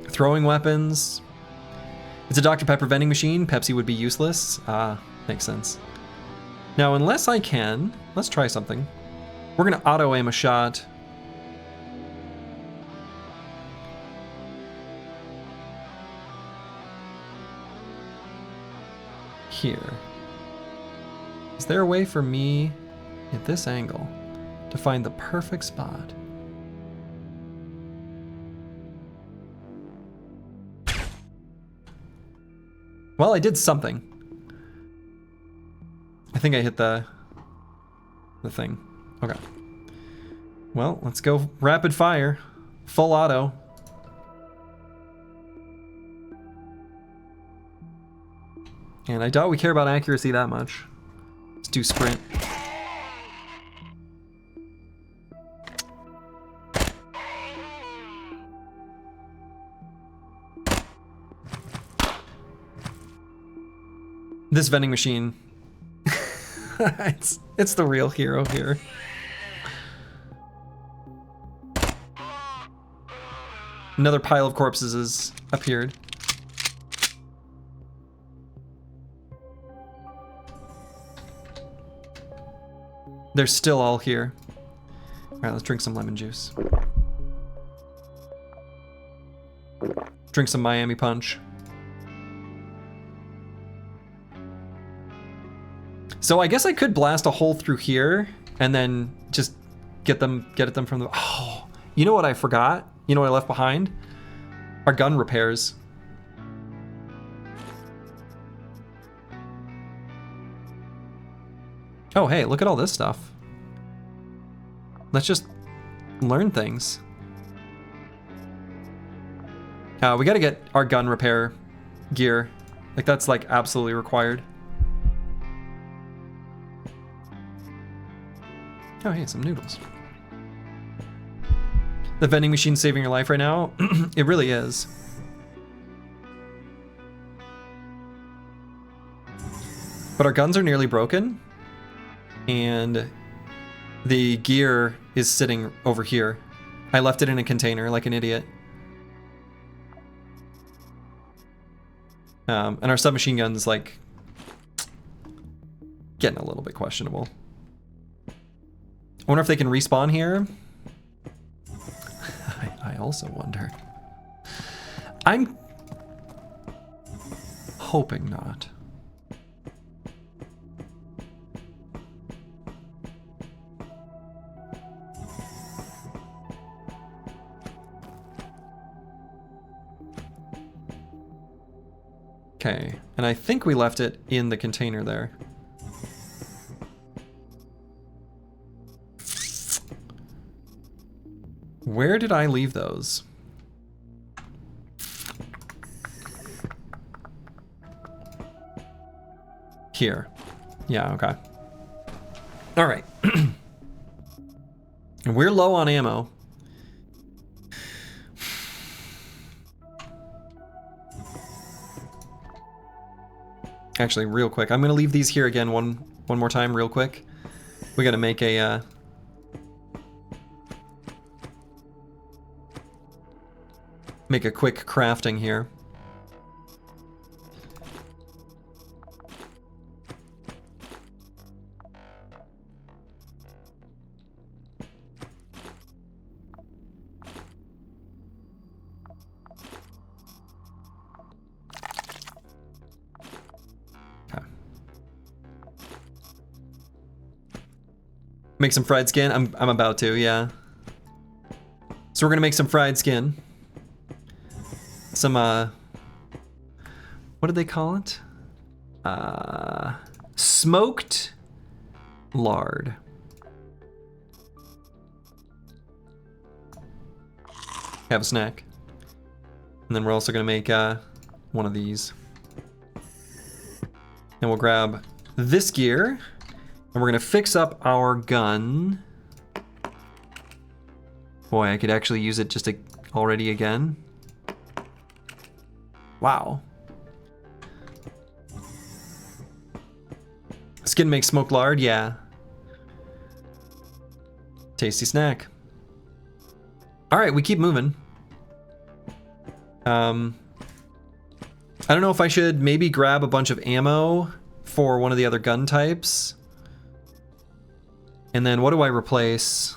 [SPEAKER 1] Throwing weapons. It's a Dr. Pepper vending machine. Pepsi would be useless. Ah, makes sense. Now, unless I can, let's try something. We're gonna auto-aim a shot. Here. Is there a way for me at this angle to find the perfect spot? Well, I did something. I think I hit the thing. Okay. Well, let's go rapid fire. Full auto. And I doubt we care about accuracy that much. Let's do sprint. This vending machine. it's the real hero here. Another pile of corpses has appeared. They're still all here. All right, let's drink some lemon juice. Drink some Miami Punch. So I guess I could blast a hole through here and then just get at them from the... Oh, you know what I forgot? You know what I left behind? Our gun repairs. Oh, hey, look at all this stuff. Let's just learn things. We gotta get our gun repair gear. Like, that's like absolutely required. Oh, hey, some noodles. The vending machine's saving your life right now. It really is. But our guns are nearly broken. And the gear is sitting over here. I left it in a container like an idiot. And our submachine gun's like getting a little bit questionable. I wonder if they can respawn here. I also wonder. I'm hoping not. Okay, and I think we left it in the container there. Where did I leave those? Here. Yeah, okay. All right. And we're low on ammo. Actually, real quick, I'm gonna leave these here again one more time real quick. We gotta make a quick crafting here. Make some fried skin? I'm about to, yeah. So we're gonna make some fried skin. Some what did they call it? Smoked lard. Have a snack. And then we're also gonna make one of these. And we'll grab this gear. And we're gonna fix up our gun. Boy, I could actually use it just already again. Wow. Skin makes smoked lard, yeah. Tasty snack. All right, we keep moving. I don't know if I should maybe grab a bunch of ammo for one of the other gun types. And then what do I replace?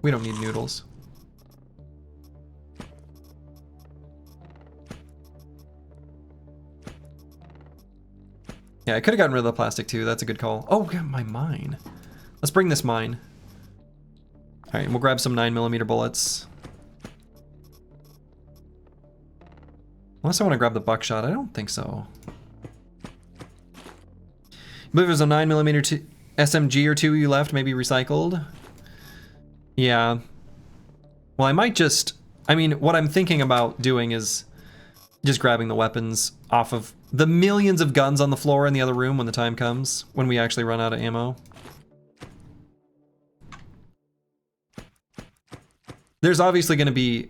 [SPEAKER 1] We don't need noodles. Yeah, I could have gotten rid of the plastic too. That's a good call. Oh, yeah, my mine. Let's bring this mine. All right, we'll grab some 9mm bullets. Unless I want to grab the buckshot. I don't think so. I believe there's a 9mm SMG or two you left, maybe recycled. Yeah. Well, I might just... I mean, what I'm thinking about doing is just grabbing the weapons off of the millions of guns on the floor in the other room when the time comes, when we actually run out of ammo. There's obviously going to be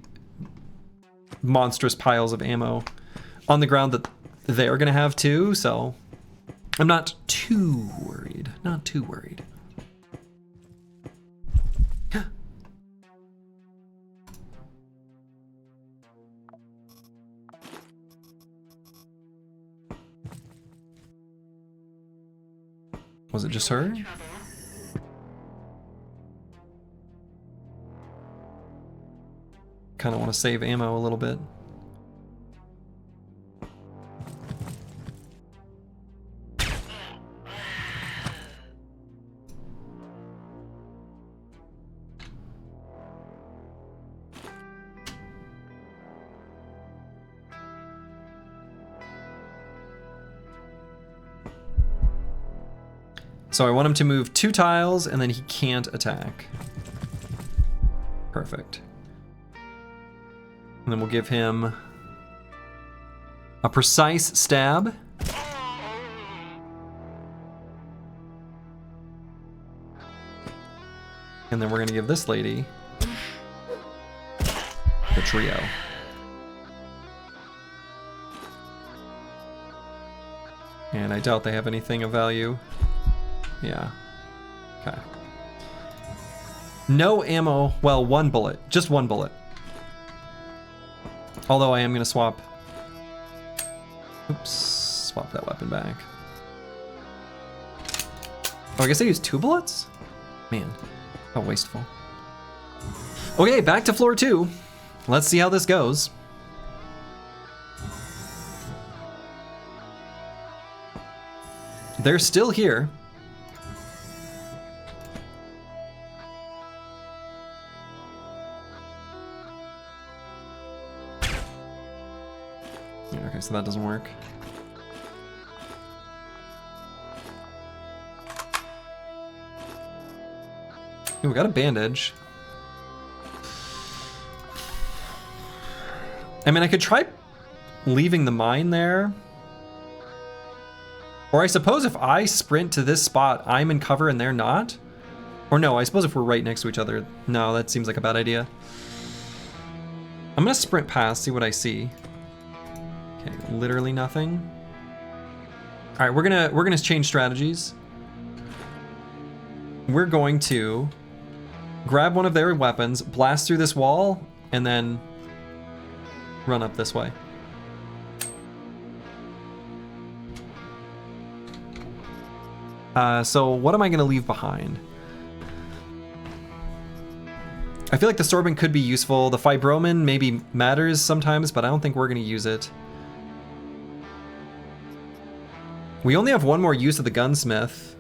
[SPEAKER 1] monstrous piles of ammo on the ground that they're going to have too, so I'm not too worried. Not too worried. Was it just her? Kind of want to save ammo a little bit. So I want him to move 2 tiles and then he can't attack. Perfect. And then we'll give him a precise stab. And then we're gonna give this lady the trio. And I doubt they have anything of value. Yeah. Okay. No ammo. Well, 1 bullet. Just 1 bullet. Although I am going to swap. Oops. Swap that weapon back. Oh, I guess I used 2 bullets? Man, how wasteful. Okay, back to floor 2. Let's see how this goes. They're still here. Okay, so that doesn't work. Ooh, we got a bandage. I mean, I could try leaving the mine there. Or I suppose if I sprint to this spot, I'm in cover and they're not. Or no, I suppose if we're right next to each other. No, that seems like a bad idea. I'm gonna sprint past, see what I see. Okay, literally nothing. All right, we're gonna change strategies. We're going to grab one of their weapons, blast through this wall, and then run up this way. So what am I gonna leave behind? I feel like the Sorbent could be useful. The Fibromin maybe matters sometimes, but I don't think we're gonna use it. We only have one more use of the Gunsmith.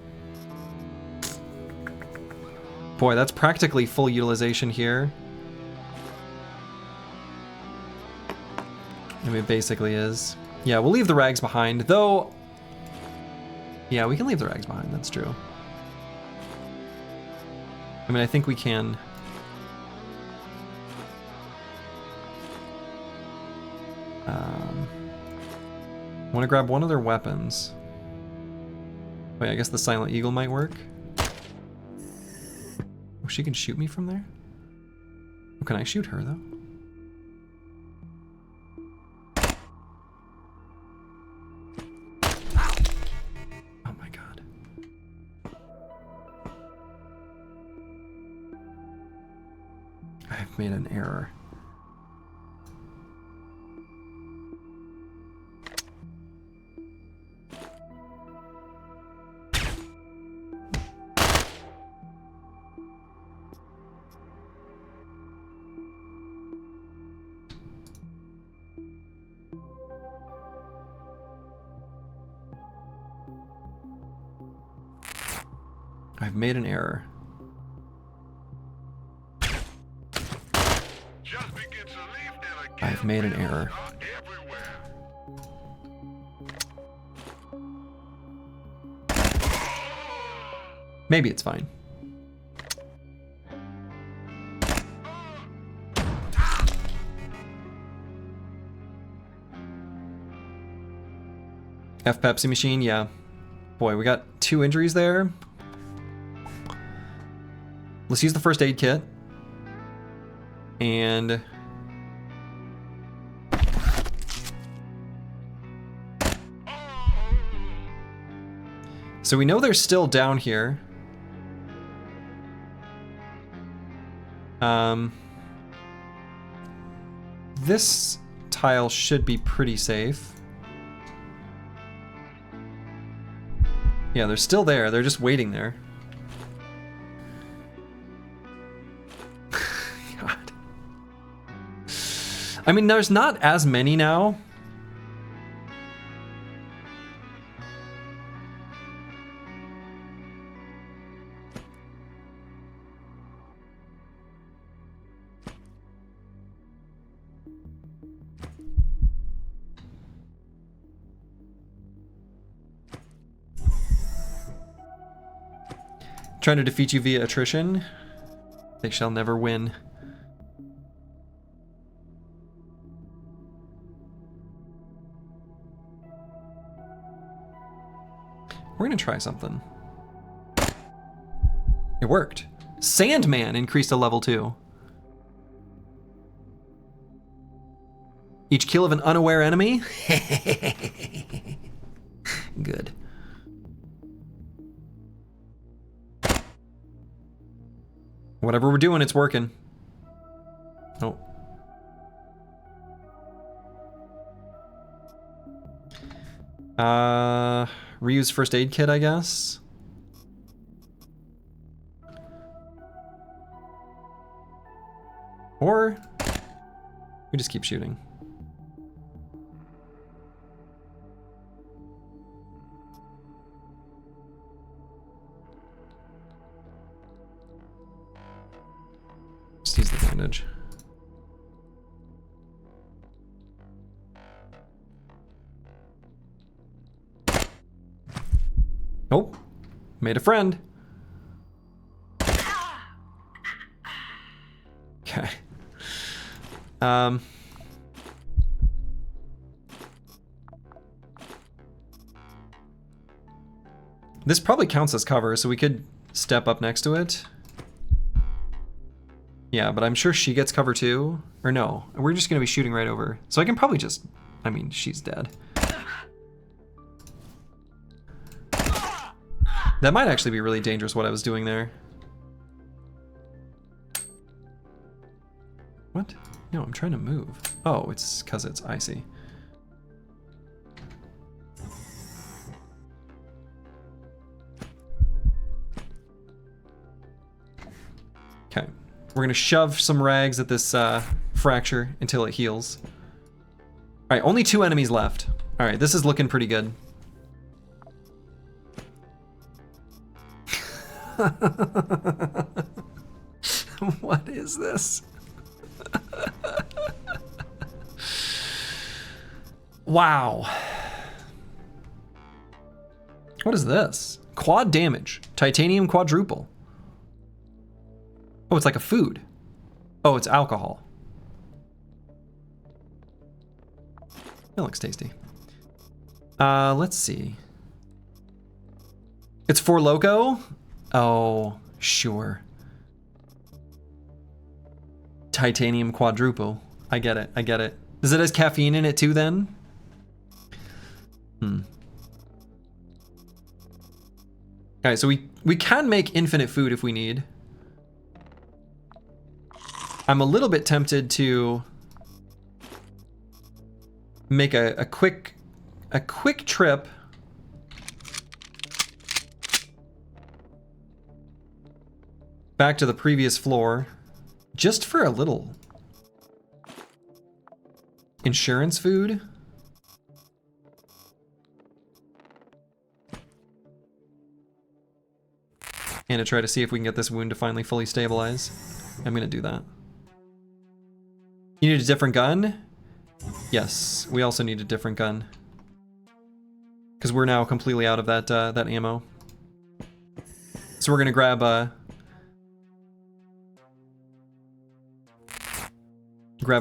[SPEAKER 1] Boy, that's practically full utilization here. I mean, it basically is. Yeah, we'll leave the rags behind, though. Yeah, we can leave the rags behind, that's true. I mean, I think we can. Want to grab one of their weapons. Wait, I guess the Silent Eagle might work. Oh, she can shoot me from there? Oh, can I shoot her, though? Oh my god. I've made an error. I've made an error.
[SPEAKER 4] Just begin to leave and again,
[SPEAKER 1] I've made an error.
[SPEAKER 4] are everywhere.
[SPEAKER 1] Maybe it's fine. F Pepsi machine, yeah. Boy, we got 2 injuries there. Let's use the first aid kit. And so we know they're still down here. This tile should be pretty safe. Yeah, they're still there. They're just waiting there. God. I mean, there's not as many now. Trying to defeat you via attrition. They shall never win. We're gonna try something. It worked. Sandman increased to level 2. Each kill of an unaware enemy? Good. Whatever we're doing, it's working. Oh. Reuse first aid kit, I guess. Or we just keep shooting. Just use the bandage. Nope. Made a friend. Okay. This probably counts as cover, so we could step up next to it. Yeah, but I'm sure she gets cover too. Or no, we're just gonna be shooting right over. So I can probably just, I mean, she's dead. That might actually be really dangerous what I was doing there. What? No, I'm trying to move. Oh, it's because it's icy. Okay, we're gonna shove some rags at this fracture until it heals. All right, only 2 enemies left. All right, this is looking pretty good. What is this? Wow. What is this? Quad damage. Titanium quadruple. Oh, it's like a food. Oh, it's alcohol. That looks tasty. Let's see. It's for Loco? Oh, sure. Titanium quadruple. I get it, I get it. Does it have caffeine in it too then? Alright, so we can make infinite food if we need. I'm a little bit tempted to make a quick trip back to the previous floor just for a little insurance food. And to try to see if we can get this wound to finally fully stabilize. I'm gonna do that. You need a different gun? Yes, we also need a different gun. Because we're now completely out of that ammo. So we're gonna grab a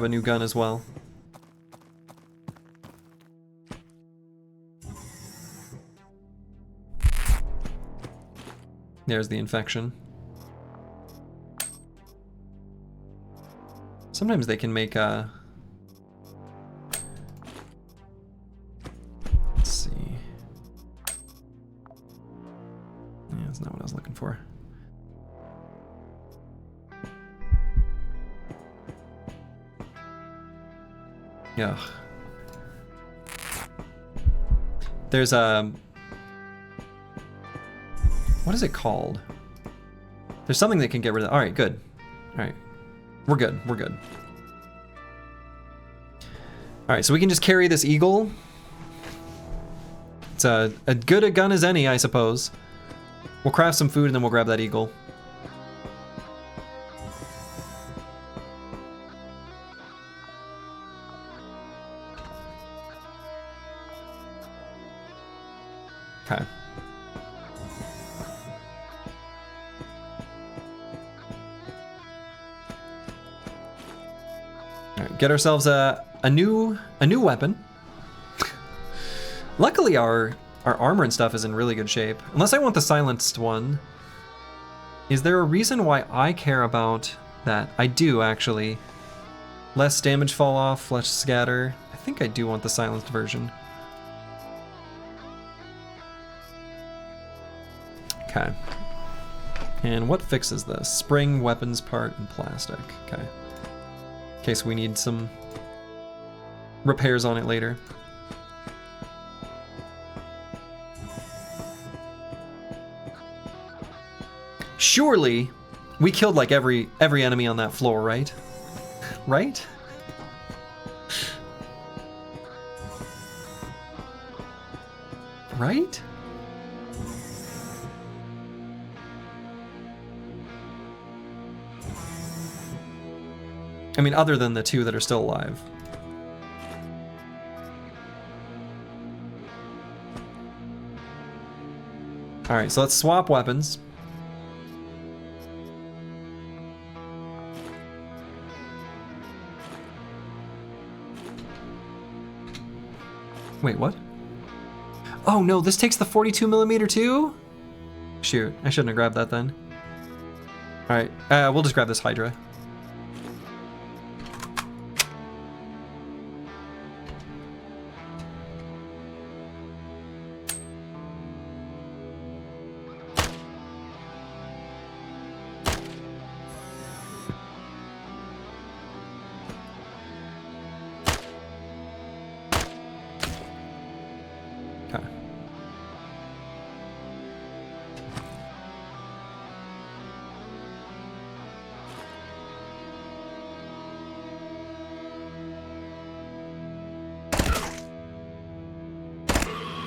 [SPEAKER 1] new gun as well. There's the infection. Sometimes they can make let's see. Yeah, that's not what I was looking for. Yeah. There's a... What is it called? There's something that can get rid of... Alright, good. Alright. We're good. We're good. Alright, so we can just carry this eagle. It's a good a gun as any, I suppose. We'll craft some food and then we'll grab that eagle. Okay. All right, get ourselves a new weapon. Luckily, our armor and stuff is in really good shape. Unless I want the silenced one. Is there a reason why I care about that? I do, actually. Less damage fall off, less scatter. I think I do want the silenced version. Okay. And what fixes this? Spring, weapons part, and plastic. Okay. In case we need some repairs on it later. Surely, we killed like every enemy on that floor, right? Right? Right? I mean, other than the 2 that are still alive. All right, so let's swap weapons. Wait, what? Oh no, this takes the 42 millimeter too? Shoot, I shouldn't have grabbed that then. All right, we'll just grab this Hydra. Okay.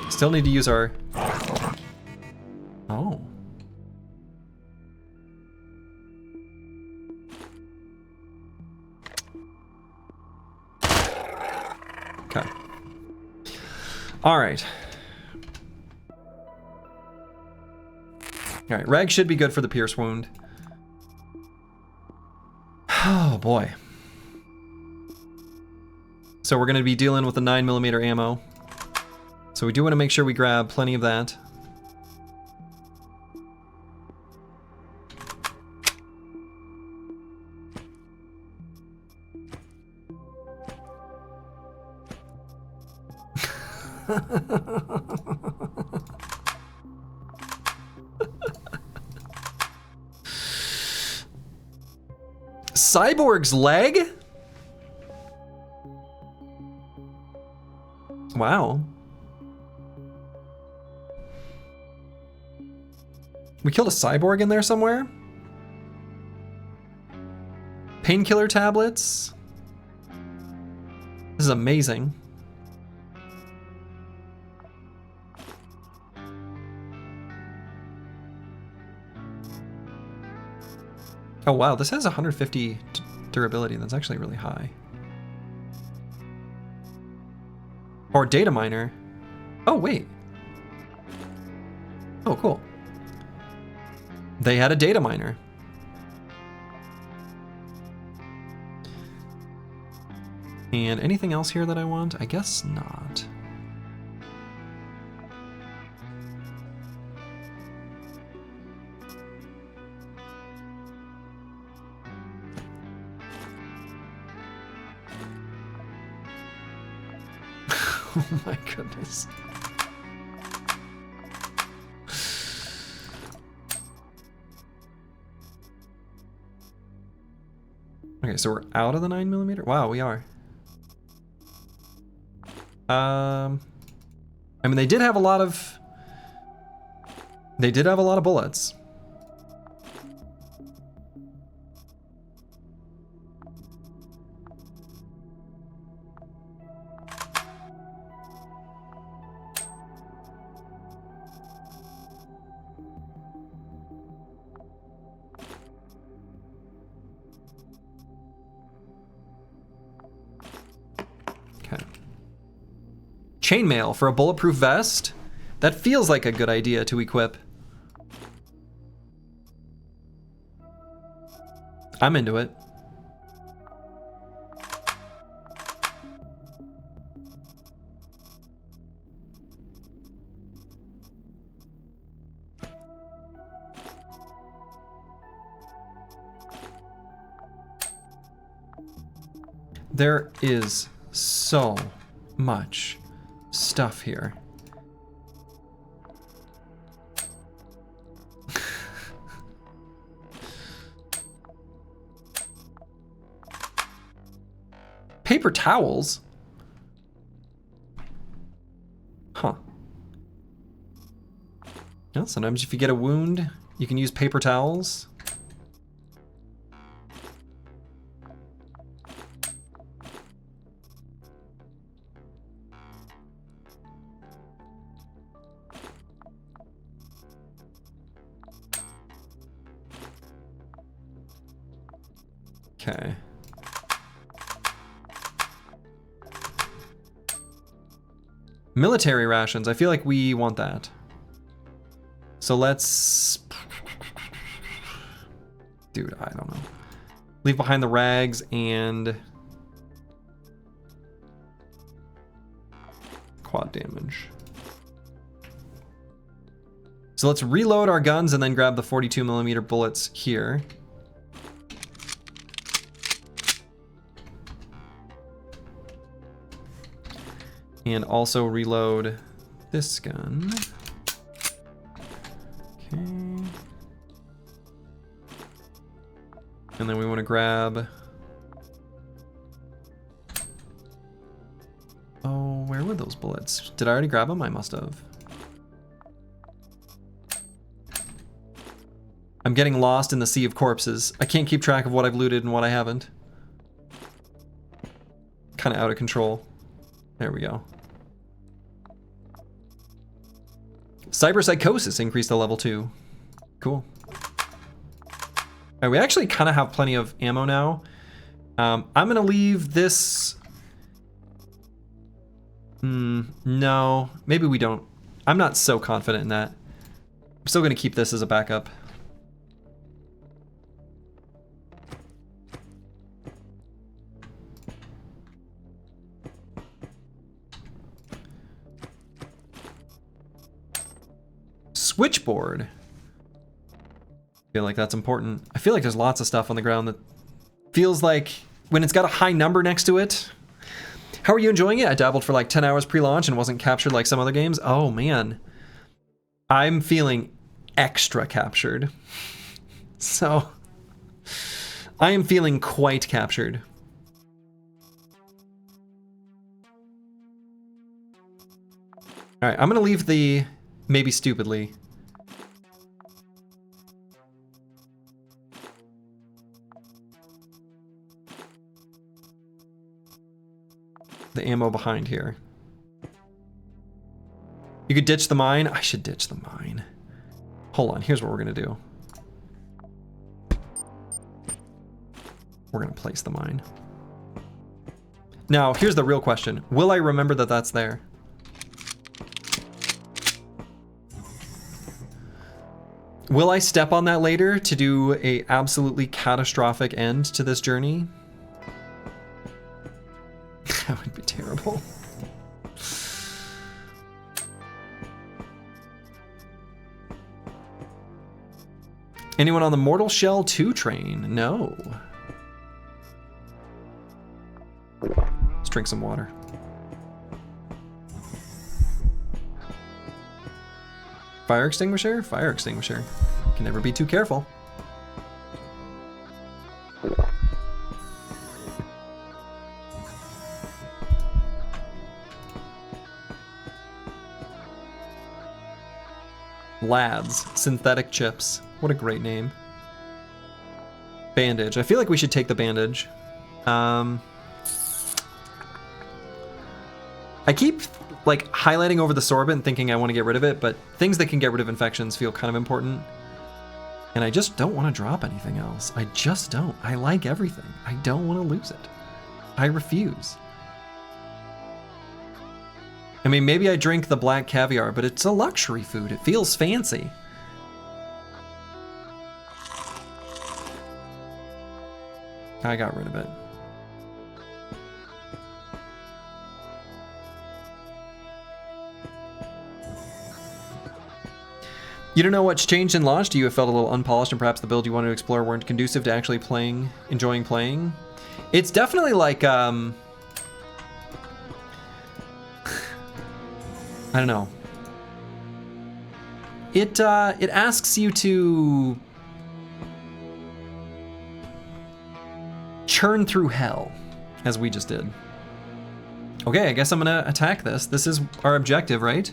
[SPEAKER 1] Still need to use our... Oh. Okay. All right. All right, Reg should be good for the pierce wound. Oh boy. So we're gonna be dealing with the 9mm ammo. So we do want to make sure we grab plenty of that. Cyborg's leg? Wow. We killed a cyborg in there somewhere? Painkiller tablets? This is amazing. Oh wow, this has 150 durability. That's actually really high. Or data miner. Oh wait. Oh cool. They had a data miner. And anything else here that I want? I guess not. Oh my goodness. Okay, so we're out of the 9mm? Wow, we are. I mean, they did have a lot of bullets. Chainmail for a bulletproof vest? That feels like a good idea to equip. I'm into it. There is so much stuff here. Paper towels? Huh. Yeah, sometimes if you get a wound, you can use paper towels. Okay. Military rations. I feel like we want that. So let's... Dude, I don't know. Leave behind the rags and... quad damage. So let's reload our guns and then grab the 42mm bullets here. And also reload this gun. Okay. And then we want to grab... Oh, where were those bullets? Did I already grab them? I must have. I'm getting lost in the sea of corpses. I can't keep track of what I've looted and what I haven't. Kind of out of control. There we go. Cyberpsychosis increased to level 2. Cool. Alright, we actually kind of have plenty of ammo now. I'm going to leave this... no, maybe we don't. I'm not so confident in that. I'm still going to keep this as a backup. Switchboard. I feel like that's important. I feel like there's lots of stuff on the ground that feels like when it's got a high number next to it. How are you enjoying it? I dabbled for like 10 hours pre-launch and wasn't captured like some other games. Oh man. I'm feeling extra captured. So I am feeling quite captured. All right, I'm gonna leave the maybe stupidly. The ammo behind here. You could ditch the mine. I should ditch the mine. Hold on, here's what we're gonna do. We're gonna place the mine. Now, here's the real question. Will I remember that that's there? Will I step on that later to do a absolutely catastrophic end to this journey? That would be terrible. Anyone on the Mortal Shell 2 train? No. Let's drink some water. Fire extinguisher? Fire extinguisher. Can never be too careful. Lads, synthetic chips. What a great name. Bandage. I feel like we should take the bandage. I keep like highlighting over the sorbent thinking I want to get rid of it, but things that can get rid of infections feel kind of important. And I just don't want to drop anything else. I just don't. I like everything. I don't want to lose it. I refuse. I mean, maybe I drink the black caviar, but it's a luxury food. It feels fancy. I got rid of it. You don't know what's changed in launch? Do you have felt a little unpolished and perhaps the build you wanted to explore weren't conducive to actually enjoying playing? It's definitely like, I don't know. It asks you to churn through hell, as we just did. Okay, I guess I'm gonna attack this. This is our objective, right?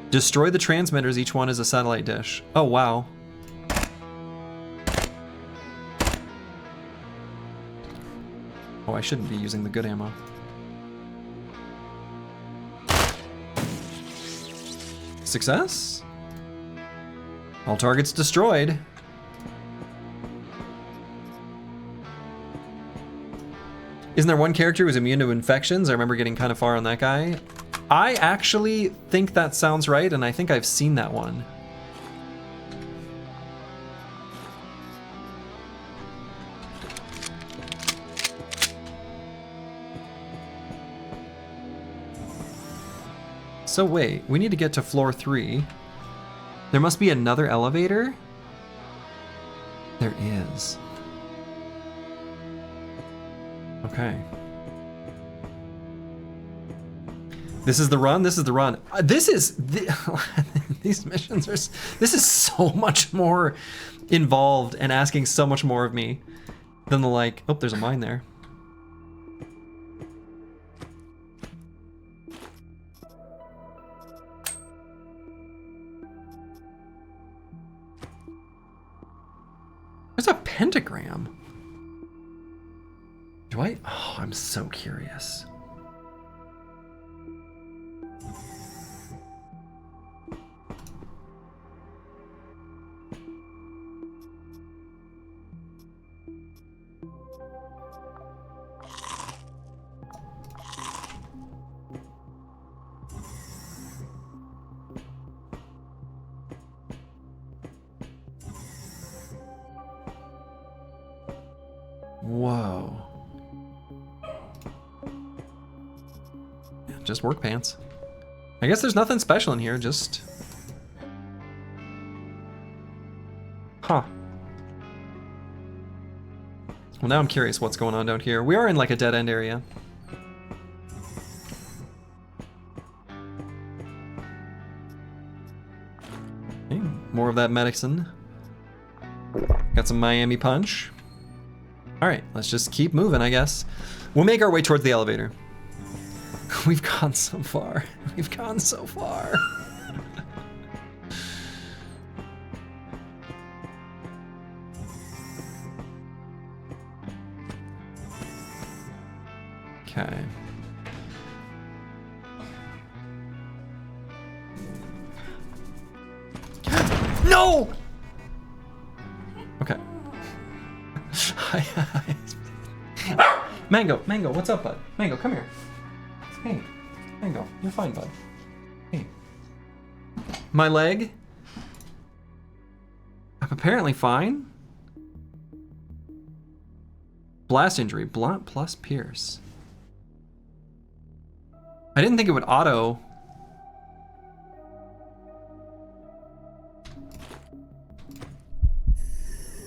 [SPEAKER 1] Destroy the transmitters, each one is a satellite dish. Oh, wow. Oh, I shouldn't be using the good ammo. Success? All targets destroyed. Isn't there one character who's immune to infections? I remember getting kind of far on that guy. I actually think that sounds right, and I think I've seen that one. So wait, we need to get to floor 3. There must be another elevator? There is. Okay. This is the run. This is the run. These missions are. This is so much more involved and asking so much more of me than the like. Oh, there's a mine there. There's a pentagram. Do I? Oh, I'm so curious. Whoa. Yeah, just work pants. I guess there's nothing special in here, just... Huh. Well, now I'm curious what's going on down here. We are in like a dead-end area. Okay, more of that medicine. Got some Miami Punch. All right, let's just keep moving, I guess. We'll make our way towards the elevator. We've gone so far. We've gone so far. Okay. No! Okay. Mango, what's up, bud? Mango, come here. Hey, Mango, you're fine, bud. Hey. My leg? I'm apparently fine. Blast injury, blunt plus pierce. I didn't think it would auto.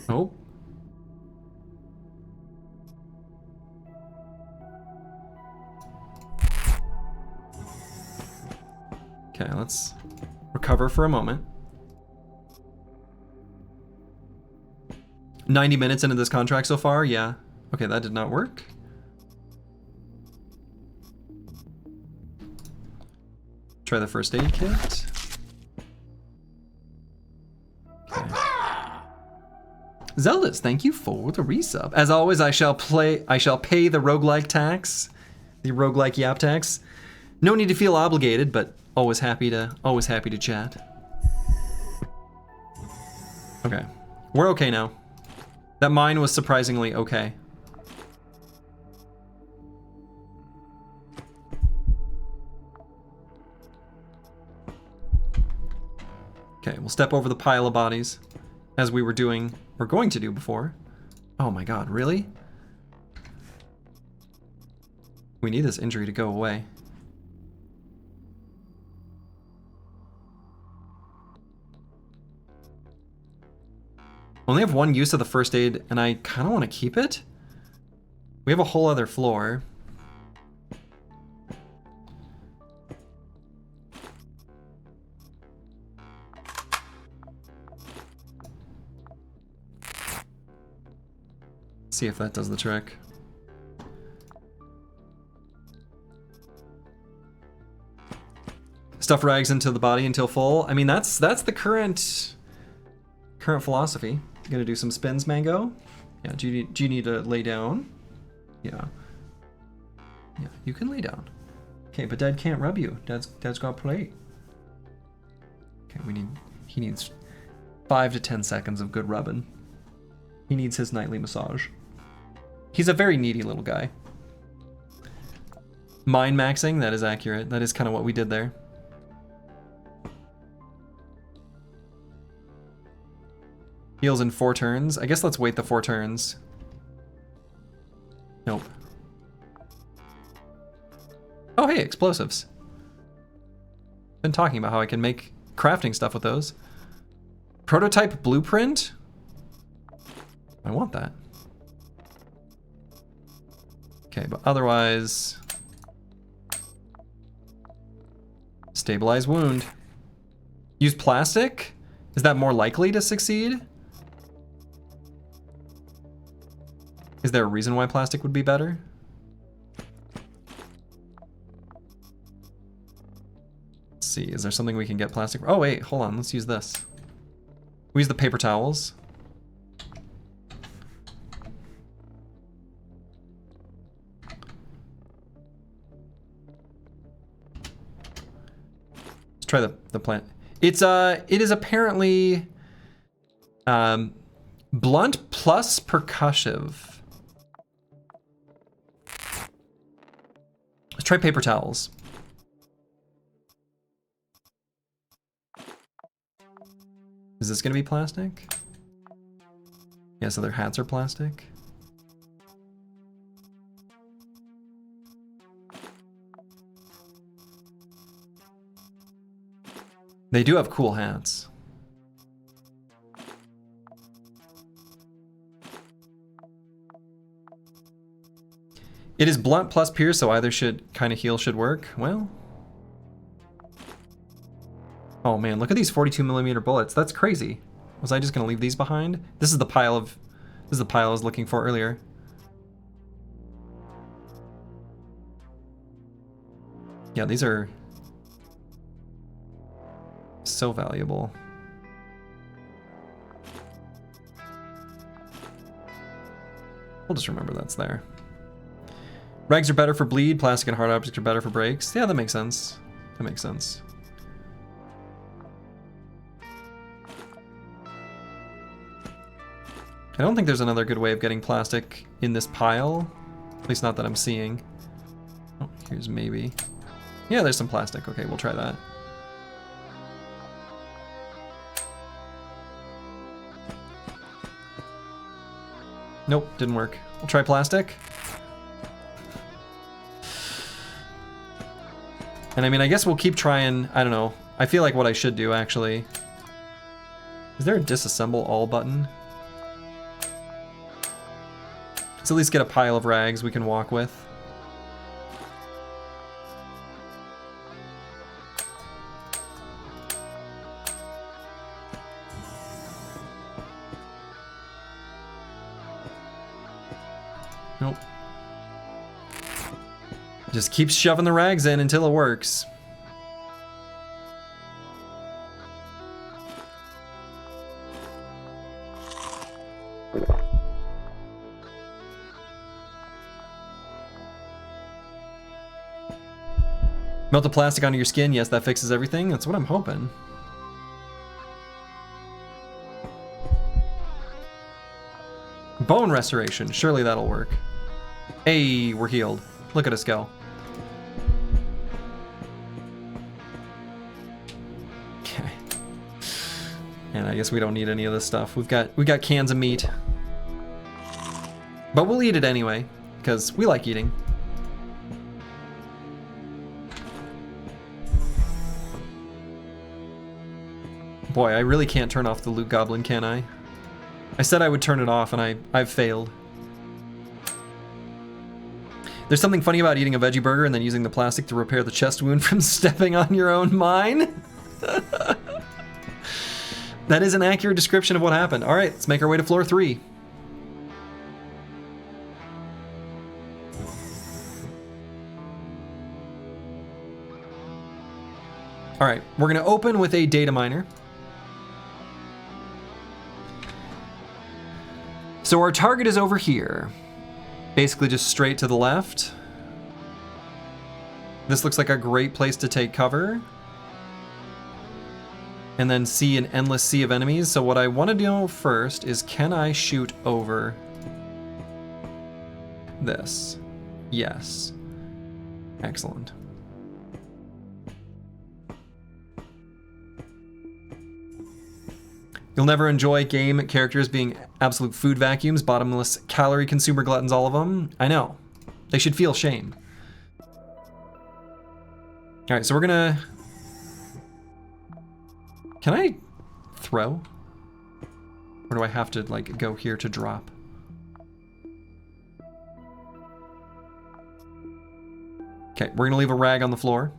[SPEAKER 1] Oh. Okay, let's recover for a moment. 90 minutes into this contract so far, yeah. Okay, that did not work. Try the first aid kit. Okay. Zeldas, thank you for the resub. As always, I shall pay the roguelike tax. The roguelike yap tax. No need to feel obligated, but always happy to chat. Okay. We're okay now. That mine was surprisingly okay. Okay, we'll step over the pile of bodies as we were doing, or going to do before. Oh my god, really? We need this injury to go away. Only have one use of the first aid, and I kind of want to keep it. We have a whole other floor. See if that does the trick. Stuff rags into the body until full. I mean, that's the current philosophy. You gonna do some spins, Mango? Yeah. Do you need to lay down? Yeah. Yeah. You can lay down. Okay, but Dad can't rub you. Dad's got play. Okay, he needs 5 to 10 seconds of good rubbing. He needs his nightly massage. He's a very needy little guy. Mind maxing, that is accurate. That is kind of what we did there. Heals in 4 turns. I guess let's wait the 4 turns. Nope. Oh, hey, explosives. Been talking about how I can make crafting stuff with those. Prototype blueprint? I want that. Okay, but otherwise... Stabilize wound. Use plastic? Is that more likely to succeed? Is there a reason why plastic would be better? Let's see, is there something we can get plastic? Oh wait, hold on, let's use this. We use the paper towels. Let's try the plant. It is apparently blunt plus percussive. Let's try paper towels. Is this gonna be plastic? Yeah, so their hats are plastic. They do have cool hats. It is blunt plus pierce, so either should kind of heal should work. Well. Oh man, look at these 42mm bullets. That's crazy. Was I just gonna leave these behind? This is the pile I was looking for earlier. Yeah, these are so valuable. We'll just remember that's there. Rags are better for bleed, plastic and hard objects are better for breaks. Yeah, that makes sense. That makes sense. I don't think there's another good way of getting plastic in this pile. At least not that I'm seeing. Oh, here's maybe. Yeah, there's some plastic. Okay, we'll try that. Nope, didn't work. We'll try plastic. And I mean, I guess we'll keep trying, I don't know. I feel like what I should do, actually. Is there a disassemble all button? Let's at least get a pile of rags we can walk with. Nope. Just keep shoving the rags in until it works. Melt the plastic onto your skin. Yes, that fixes everything. That's what I'm hoping. Bone restoration. Surely that'll work. Hey, we're healed. Look at us go. Okay. And I guess we don't need any of this stuff. We got cans of meat. But we'll eat it anyway, because we like eating. Boy, I really can't turn off the loot goblin, can I? I said I would turn it off, and I've failed. There's something funny about eating a veggie burger and then using the plastic to repair the chest wound from stepping on your own mine. That is an accurate description of what happened. All right, let's make our way to floor 3. All right, we're gonna open with a data miner. So our target is over here. Basically just straight to the left. This looks like a great place to take cover. And then see an endless sea of enemies. So what I want to do first is, can I shoot over this? Yes. Excellent. You'll never enjoy game characters being absolute food vacuums, bottomless calorie consumer gluttons, all of them. I know. They should feel shame. All right, so we're gonna Can I throw? Or do I have to, like, go here to drop? Okay, we're gonna leave a rag on the floor.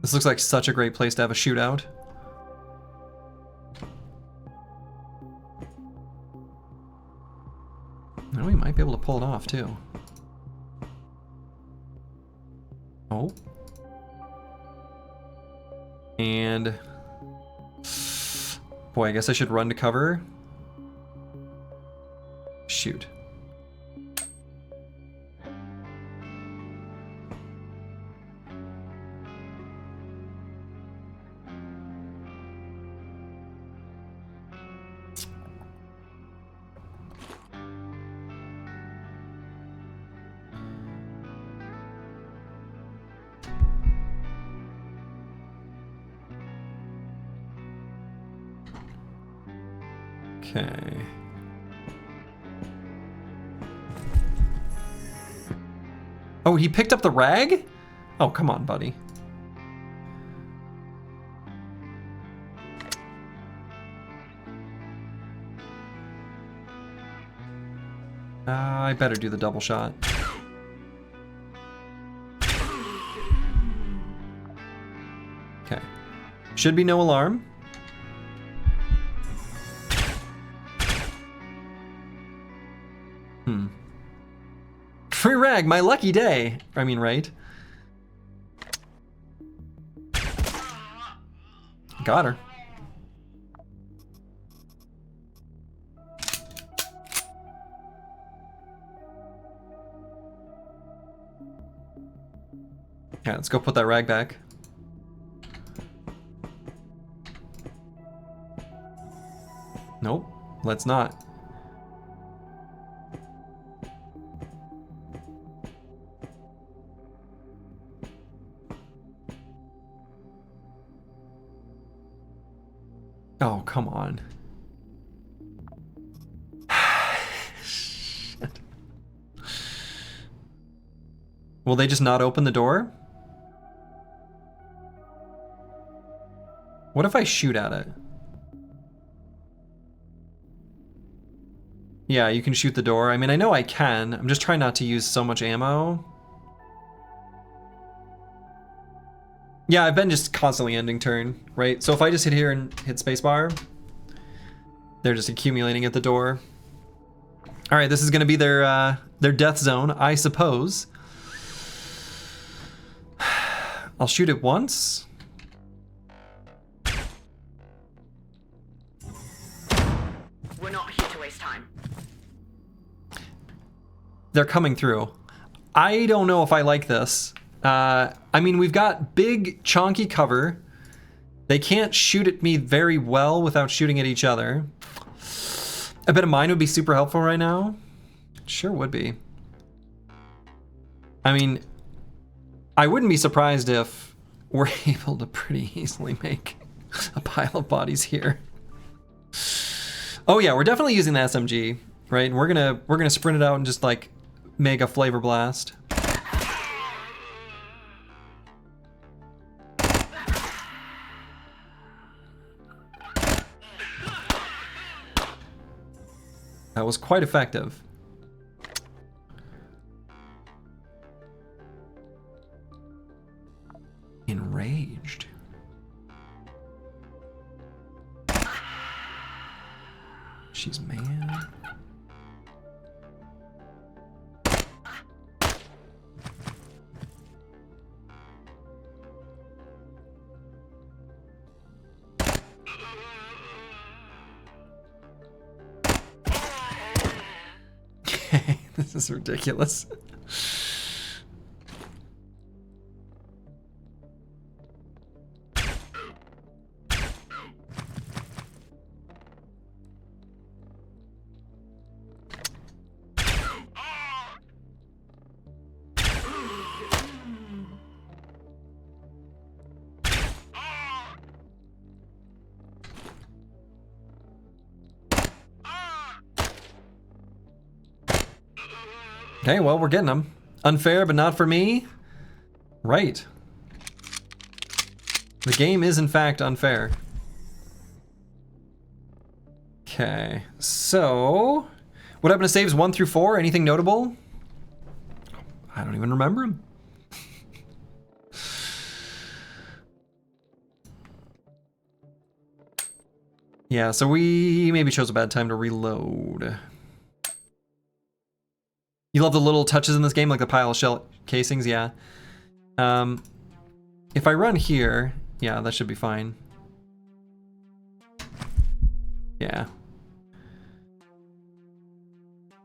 [SPEAKER 1] This looks like such a great place to have a shootout. Oh, we might be able to pull it off, too. Oh. And... boy, I guess I should run to cover. Shoot. Okay. Oh, he picked up the rag? Oh, come on, buddy. I better do the double shot. Okay. Should be no alarm. Free rag, my lucky day. I mean, right? Got her. Yeah, let's go put that rag back. Nope, let's not. Oh, come on. Shit. Will they just not open the door? What if I shoot at it? Yeah, you can shoot the door. I mean, I know I can. I'm just trying not to use so much ammo. Yeah, I've been just constantly ending turn, right? So if I just hit here and hit spacebar, they're just accumulating at the door. All right, this is gonna be their death zone, I suppose. I'll shoot it once.
[SPEAKER 3] We're not here to waste time.
[SPEAKER 1] They're coming through. I don't know if I like this. I mean, we've got big, chonky cover. They can't shoot at me very well without shooting at each other. A bit of mine would be super helpful right now. Sure would be. I mean, I wouldn't be surprised if we're able to pretty easily make a pile of bodies here. Oh yeah, we're definitely using the SMG, right? And we're gonna sprint it out and just like mega flavor blast. That was quite effective. Enraged. She's mad. Okay, this is ridiculous. Okay, well, we're getting them. Unfair, but not for me. Right. The game is in fact unfair. Okay, so what happened to saves 1 through 4? Anything notable? I don't even remember them. Yeah, so we maybe chose a bad time to reload. You love the little touches in this game, like the pile of shell casings, yeah. If I run here, yeah, that should be fine. Yeah.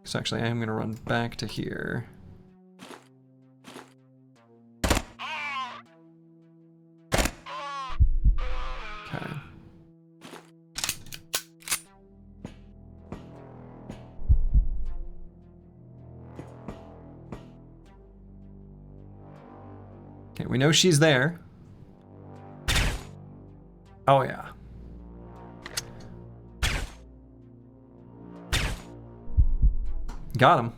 [SPEAKER 1] So actually, I am gonna run back to here. Okay. Okay, we know she's there. Oh yeah. Got him.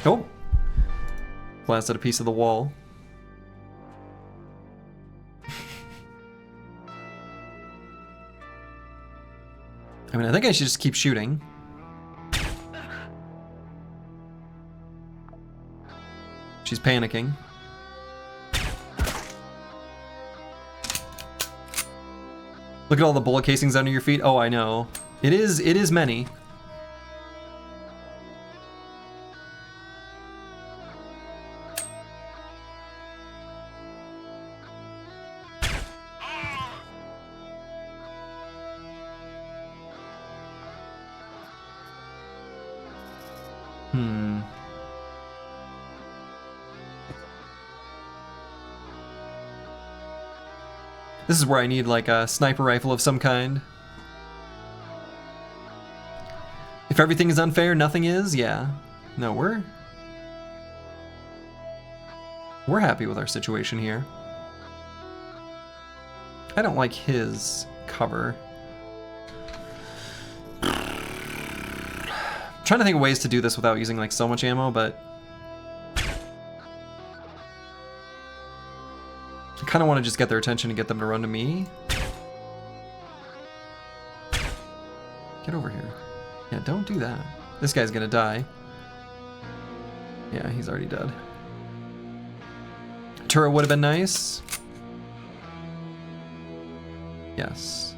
[SPEAKER 1] Oh. Blasted a piece of the wall. I mean, I think I should just keep shooting. She's panicking. Look at all the bullet casings under your feet. Oh, I know. It is many. This is where I need like a sniper rifle of some kind. If everything is unfair, nothing is? Yeah. No, we're happy with our situation here. I don't like his cover. I'm trying to think of ways to do this without using like so much ammo, but I kind of want to just get their attention and get them to run to me. Get over here. Yeah, don't do that. This guy's gonna die. Yeah, he's already dead. Turret would have been nice. Yes.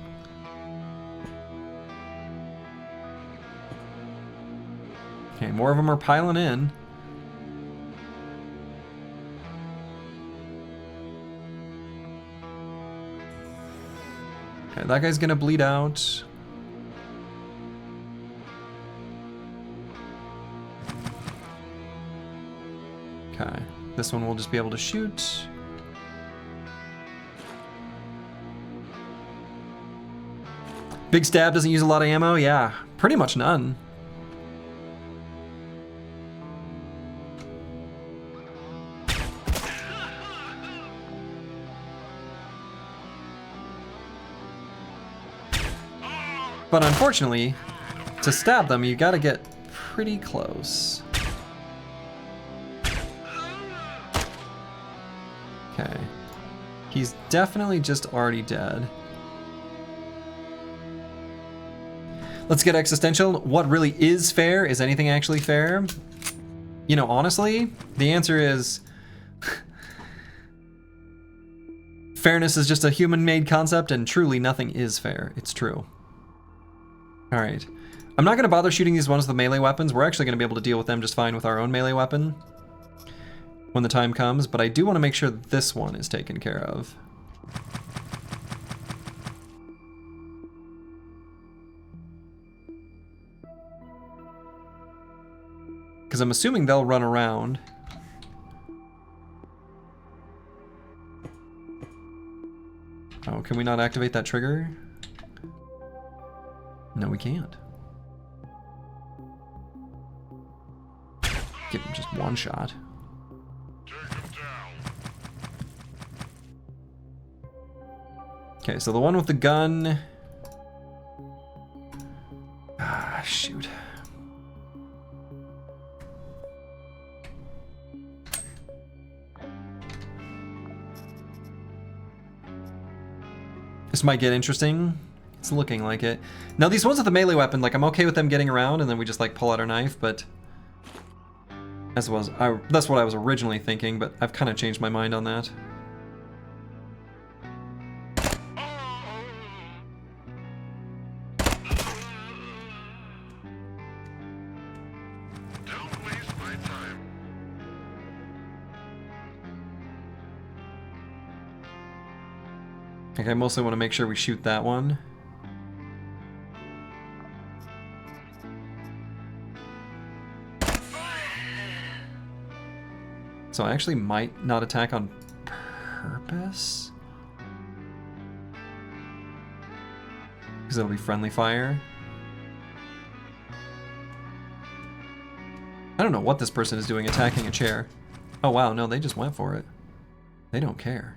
[SPEAKER 1] Okay, more of them are piling in. Okay, that guy's gonna bleed out. Okay, this one will just be able to shoot. Big Stab doesn't use a lot of ammo? Yeah, pretty much none. But unfortunately, to stab them, you gotta get pretty close. Okay. He's definitely just already dead. Let's get existential. What really is fair? Is anything actually fair? You know, honestly, the answer is fairness is just a human-made concept, and truly nothing is fair. It's true. All right. I'm not going to bother shooting these ones with the melee weapons. We're actually going to be able to deal with them just fine with our own melee weapon when the time comes, but I do want to make sure that this one is taken care of. Because I'm assuming they'll run around. Oh, can we not activate that trigger? No, we can't. Give him just one shot. Okay, so the one with the gun. Ah, shoot. This might get interesting. It's looking like it. Now these ones with the melee weapon, like I'm okay with them getting around and then we just like pull out our knife, but that's what I was originally thinking, but I've kind of changed my mind on that.
[SPEAKER 4] Don't waste my time.
[SPEAKER 1] Like I mostly want to make sure we shoot that one. So I actually might not attack on purpose. Because it'll be friendly fire. I don't know what this person is doing attacking a chair. Oh wow, no, they just went for it. They don't care.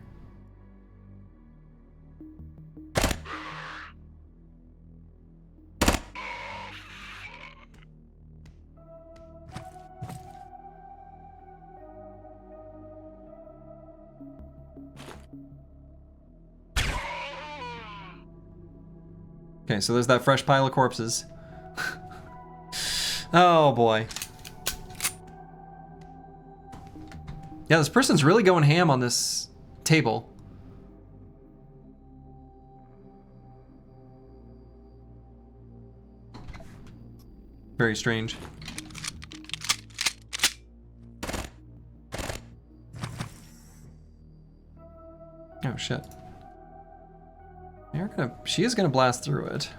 [SPEAKER 1] Okay, so there's that fresh pile of corpses. Oh boy. Yeah, this person's really going ham on this table. Very strange. Oh shit. She is gonna blast through it.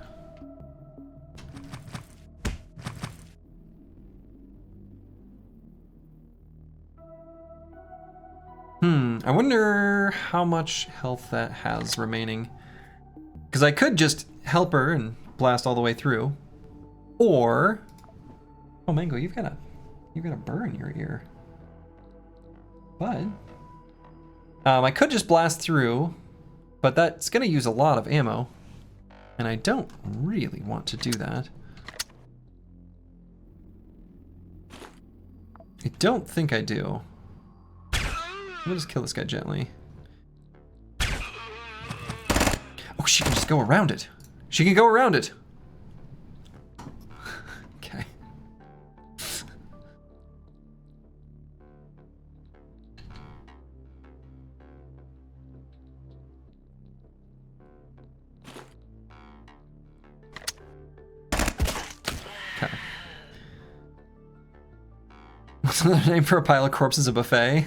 [SPEAKER 1] I wonder how much health that has remaining. Because I could just help her and blast all the way through. Or... Oh, Mango, you've got a burr in your ear. But... I could just blast through, but that's going to use a lot of ammo. And I don't really want to do that. I don't think I do. I'm gonna just kill this guy gently. Oh, she can just go around it. She can go around it. Okay. Okay. What's another name for a pile of corpses? A buffet?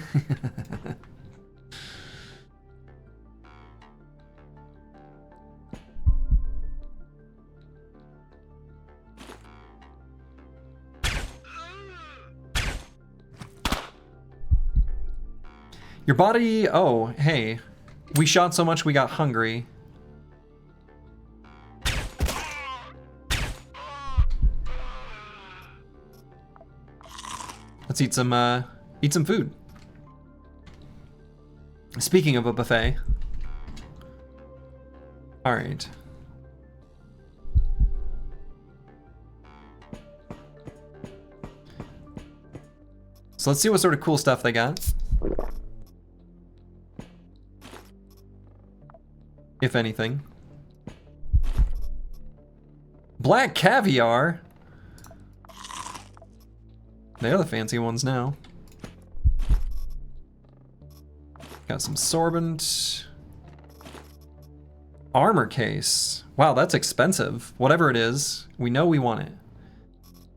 [SPEAKER 1] Your body, oh, hey. We shot so much we got hungry. Let's eat some food. Speaking of a buffet. All right. So let's see what sort of cool stuff they got. If anything. Black caviar? They're the fancy ones now. Got some sorbent. Armor case. Wow, that's expensive. Whatever it is, we know we want it.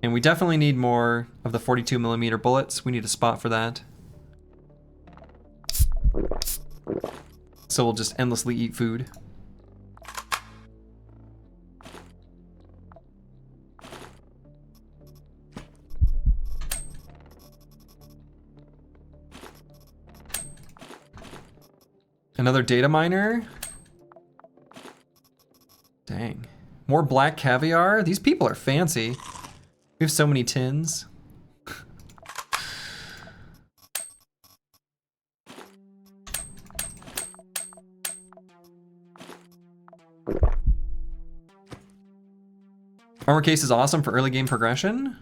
[SPEAKER 1] And we definitely need more of the 42mm bullets. We need a spot for that. So we'll just endlessly eat food. Another data miner? Dang. More black caviar? These people are fancy. We have so many tins. Armor case is awesome for early game progression.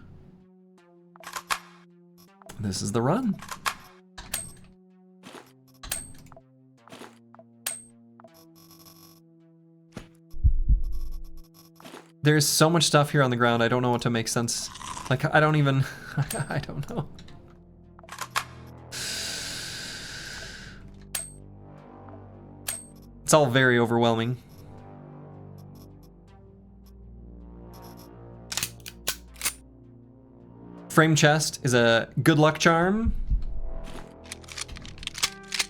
[SPEAKER 1] This is the run. There's so much stuff here on the ground, I don't know what to make sense. Like, I don't even, I don't know. It's all very overwhelming. Frame chest is a good luck charm.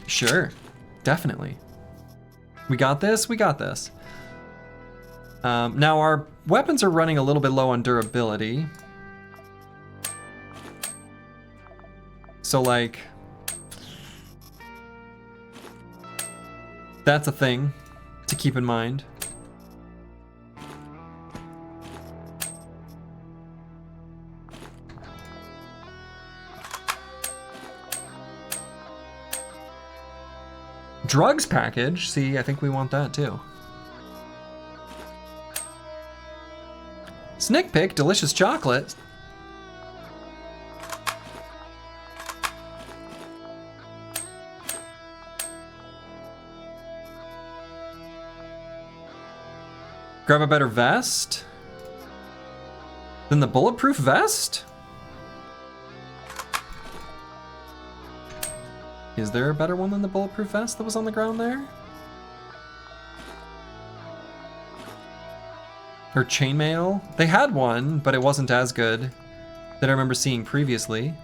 [SPEAKER 1] Sure, definitely. We got this, we got this. Now our weapons are running a little bit low on durability. So like, that's a thing to keep in mind. Drugs package, see, I think we want that too. Snick pick, delicious chocolate. Grab a better vest than the bulletproof vest? Is there a better one than the bulletproof vest that was on the ground there? Or chainmail? They had one, but it wasn't as good that I remember seeing previously.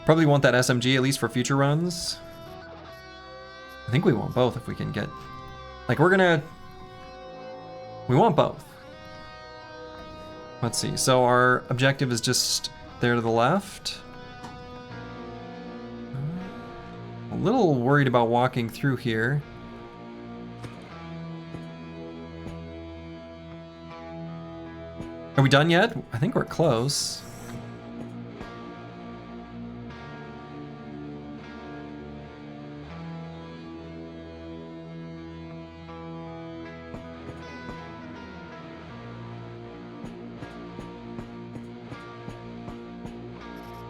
[SPEAKER 1] Probably want that SMG at least for future runs. I think we want both if we can get... Like, we want both. Let's see, so our objective is just there to the left. A little worried about walking through here. Are we done yet? I think we're close.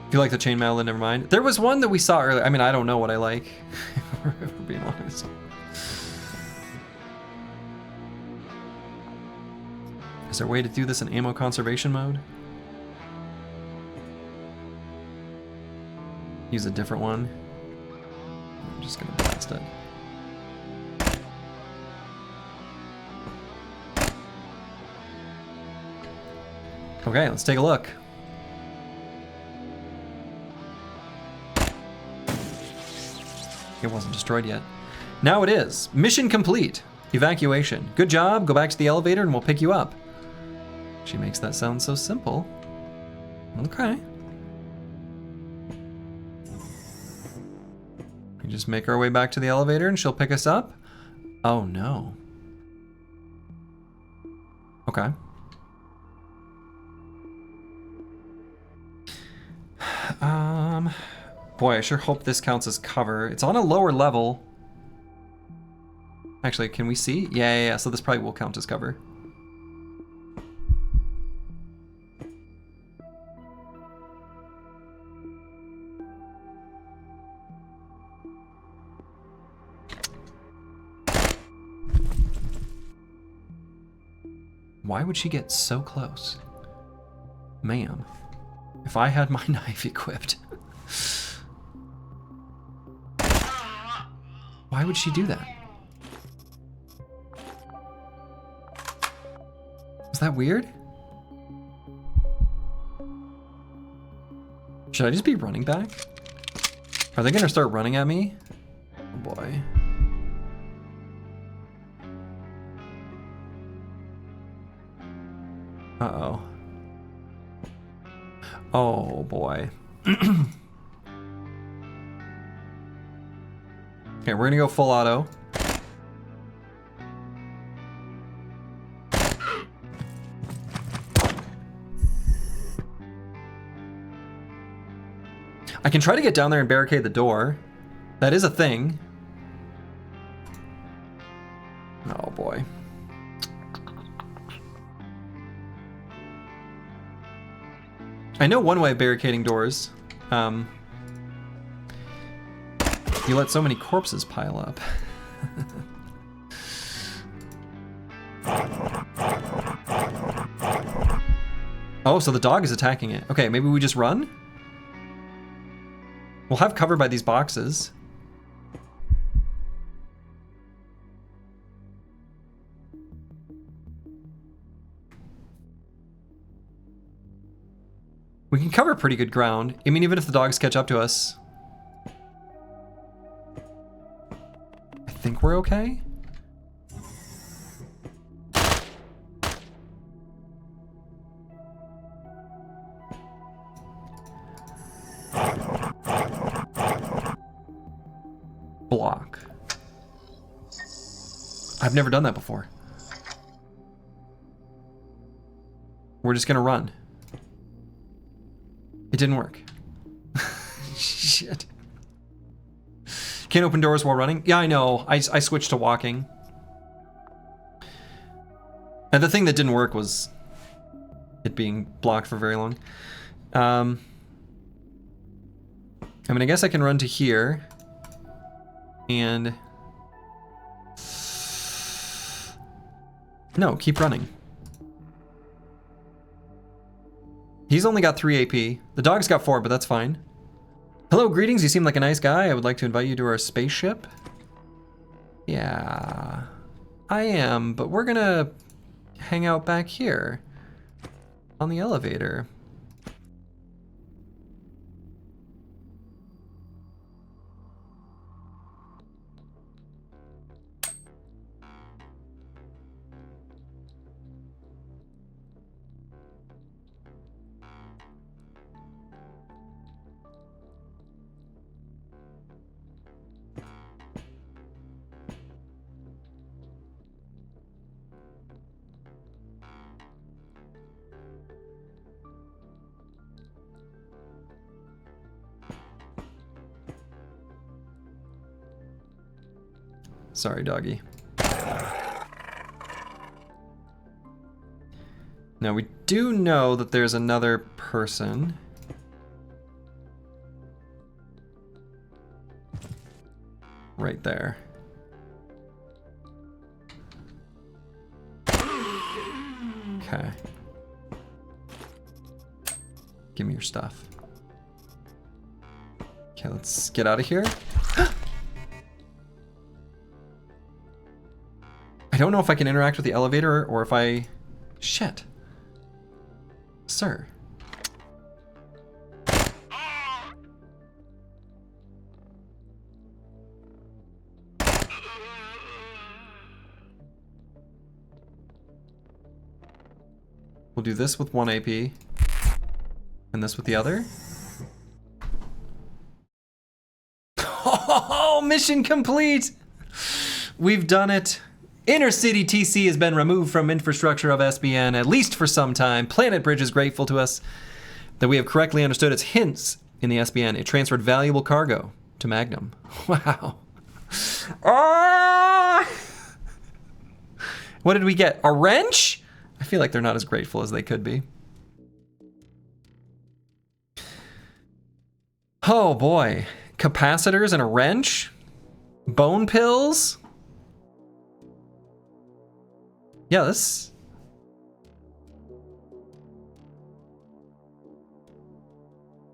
[SPEAKER 1] If you like the chainmail, then never mind. There was one that we saw earlier. I mean, I don't know what I like, if we're being honest. Is there a way to do this in ammo conservation mode? Use a different one. I'm just gonna blast it. Okay, let's take a look. It wasn't destroyed yet. Now it is. Mission complete. Evacuation. Good job. Go back to the elevator and we'll pick you up. She makes that sound so simple. Okay. We just make our way back to the elevator and she'll pick us up. Oh no. Okay. Boy, I sure hope this counts as cover. It's on a lower level. Actually, can we see? Yeah, so this probably will count as cover. Why would she get so close? Ma'am, if I had my knife equipped. Why would she do that? Is that weird? Should I just be running back? Are they gonna start running at me? Oh boy. Uh-oh. Oh boy. Okay, we're gonna go full auto. I can try to get down there and barricade the door. That is a thing. Oh boy. I know one way of barricading doors. You let so many corpses pile up. Oh, so the dog is attacking it. Okay, maybe we just run? We'll have cover by these boxes. We can cover pretty good ground. I mean, even if the dogs catch up to us. I think we're okay. Block. I've never done that before. We're just gonna run. It didn't work. Shit. Can't open doors while running? Yeah, I know. I switched to walking. And the thing that didn't work was it being blocked for very long. I mean, I guess I can run to here. And... no, keep running. He's only got 3 AP. The dog's got 4, but that's fine. Hello, greetings. You seem like a nice guy. I would like to invite you to our spaceship. Yeah, I am, but we're gonna hang out back here on the elevator. Sorry, doggy. Now we do know that there's another person. Right there. Okay. Give me your stuff. Okay, let's get out of here. I don't know if I can interact with the elevator or if I... Shit. Sir. We'll do this with 1 AP. And this with the other. Oh, mission complete! We've done it. Inner City TC has been removed from infrastructure of SBN, at least for some time. Planet Bridge is grateful to us that we have correctly understood its hints in the SBN. It transferred valuable cargo to Magnum. Wow. Ah! What did we get? A wrench? I feel like they're not as grateful as they could be. Oh boy. Capacitors and a wrench? Bone pills? Yeah, this...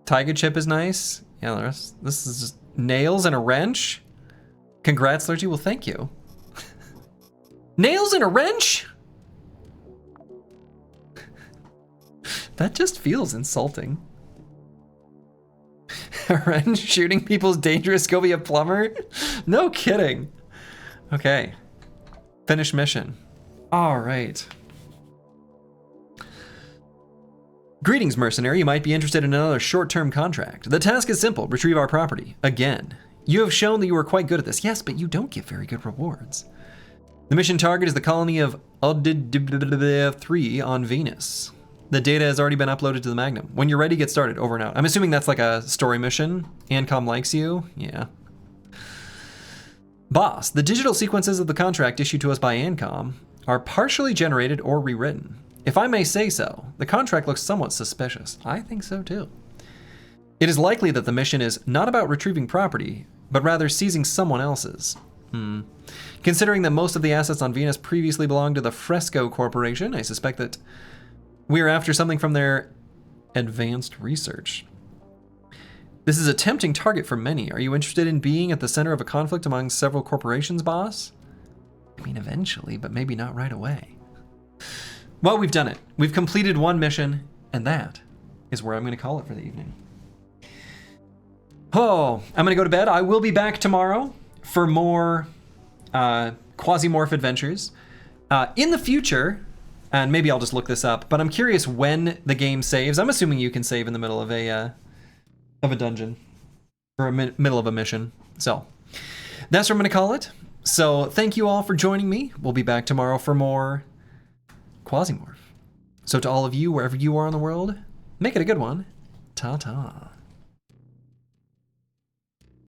[SPEAKER 1] Tiger chip is nice. Yeah, this is just nails and a wrench. Congrats, Lurgy. Well, thank you. Nails and a wrench? That just feels insulting. A wrench shooting people's dangerous, go be a plumber? No kidding. Okay. Finish mission. All right. Greetings, mercenary. You might be interested in another short-term contract. The task is simple. Retrieve our property. Again. You have shown that you are quite good at this. Yes, but you don't get very good rewards. The mission target is the colony of Udid 3 on Venus. The data has already been uploaded to the Magnum. When you're ready, get started. Over and out. I'm assuming that's like a story mission. Ancom likes you. Yeah. Boss, the digital sequences of the contract issued to us by Ancom are partially generated or rewritten. If I may say so, the contract looks somewhat suspicious. I think so too. It is likely that the mission is not about retrieving property, but rather seizing someone else's. Considering that most of the assets on Venus previously belonged to the Fresco Corporation, I suspect that we are after something from their advanced research. This is a tempting target for many. Are you interested in being at the center of a conflict among several corporations, boss? I mean, eventually, but maybe not right away. Well, we've done it. We've completed one mission, and that is where I'm going to call it for the evening. Oh, I'm going to go to bed. I will be back tomorrow for more Quasimorph adventures. In the future, and maybe I'll just look this up, but I'm curious when the game saves. I'm assuming you can save in the middle of a dungeon or middle of a mission. So that's what I'm going to call it. So thank you all for joining me. We'll be back tomorrow for more Quasimorph. So to all of you, wherever you are in the world, make it a good one. Ta-ta.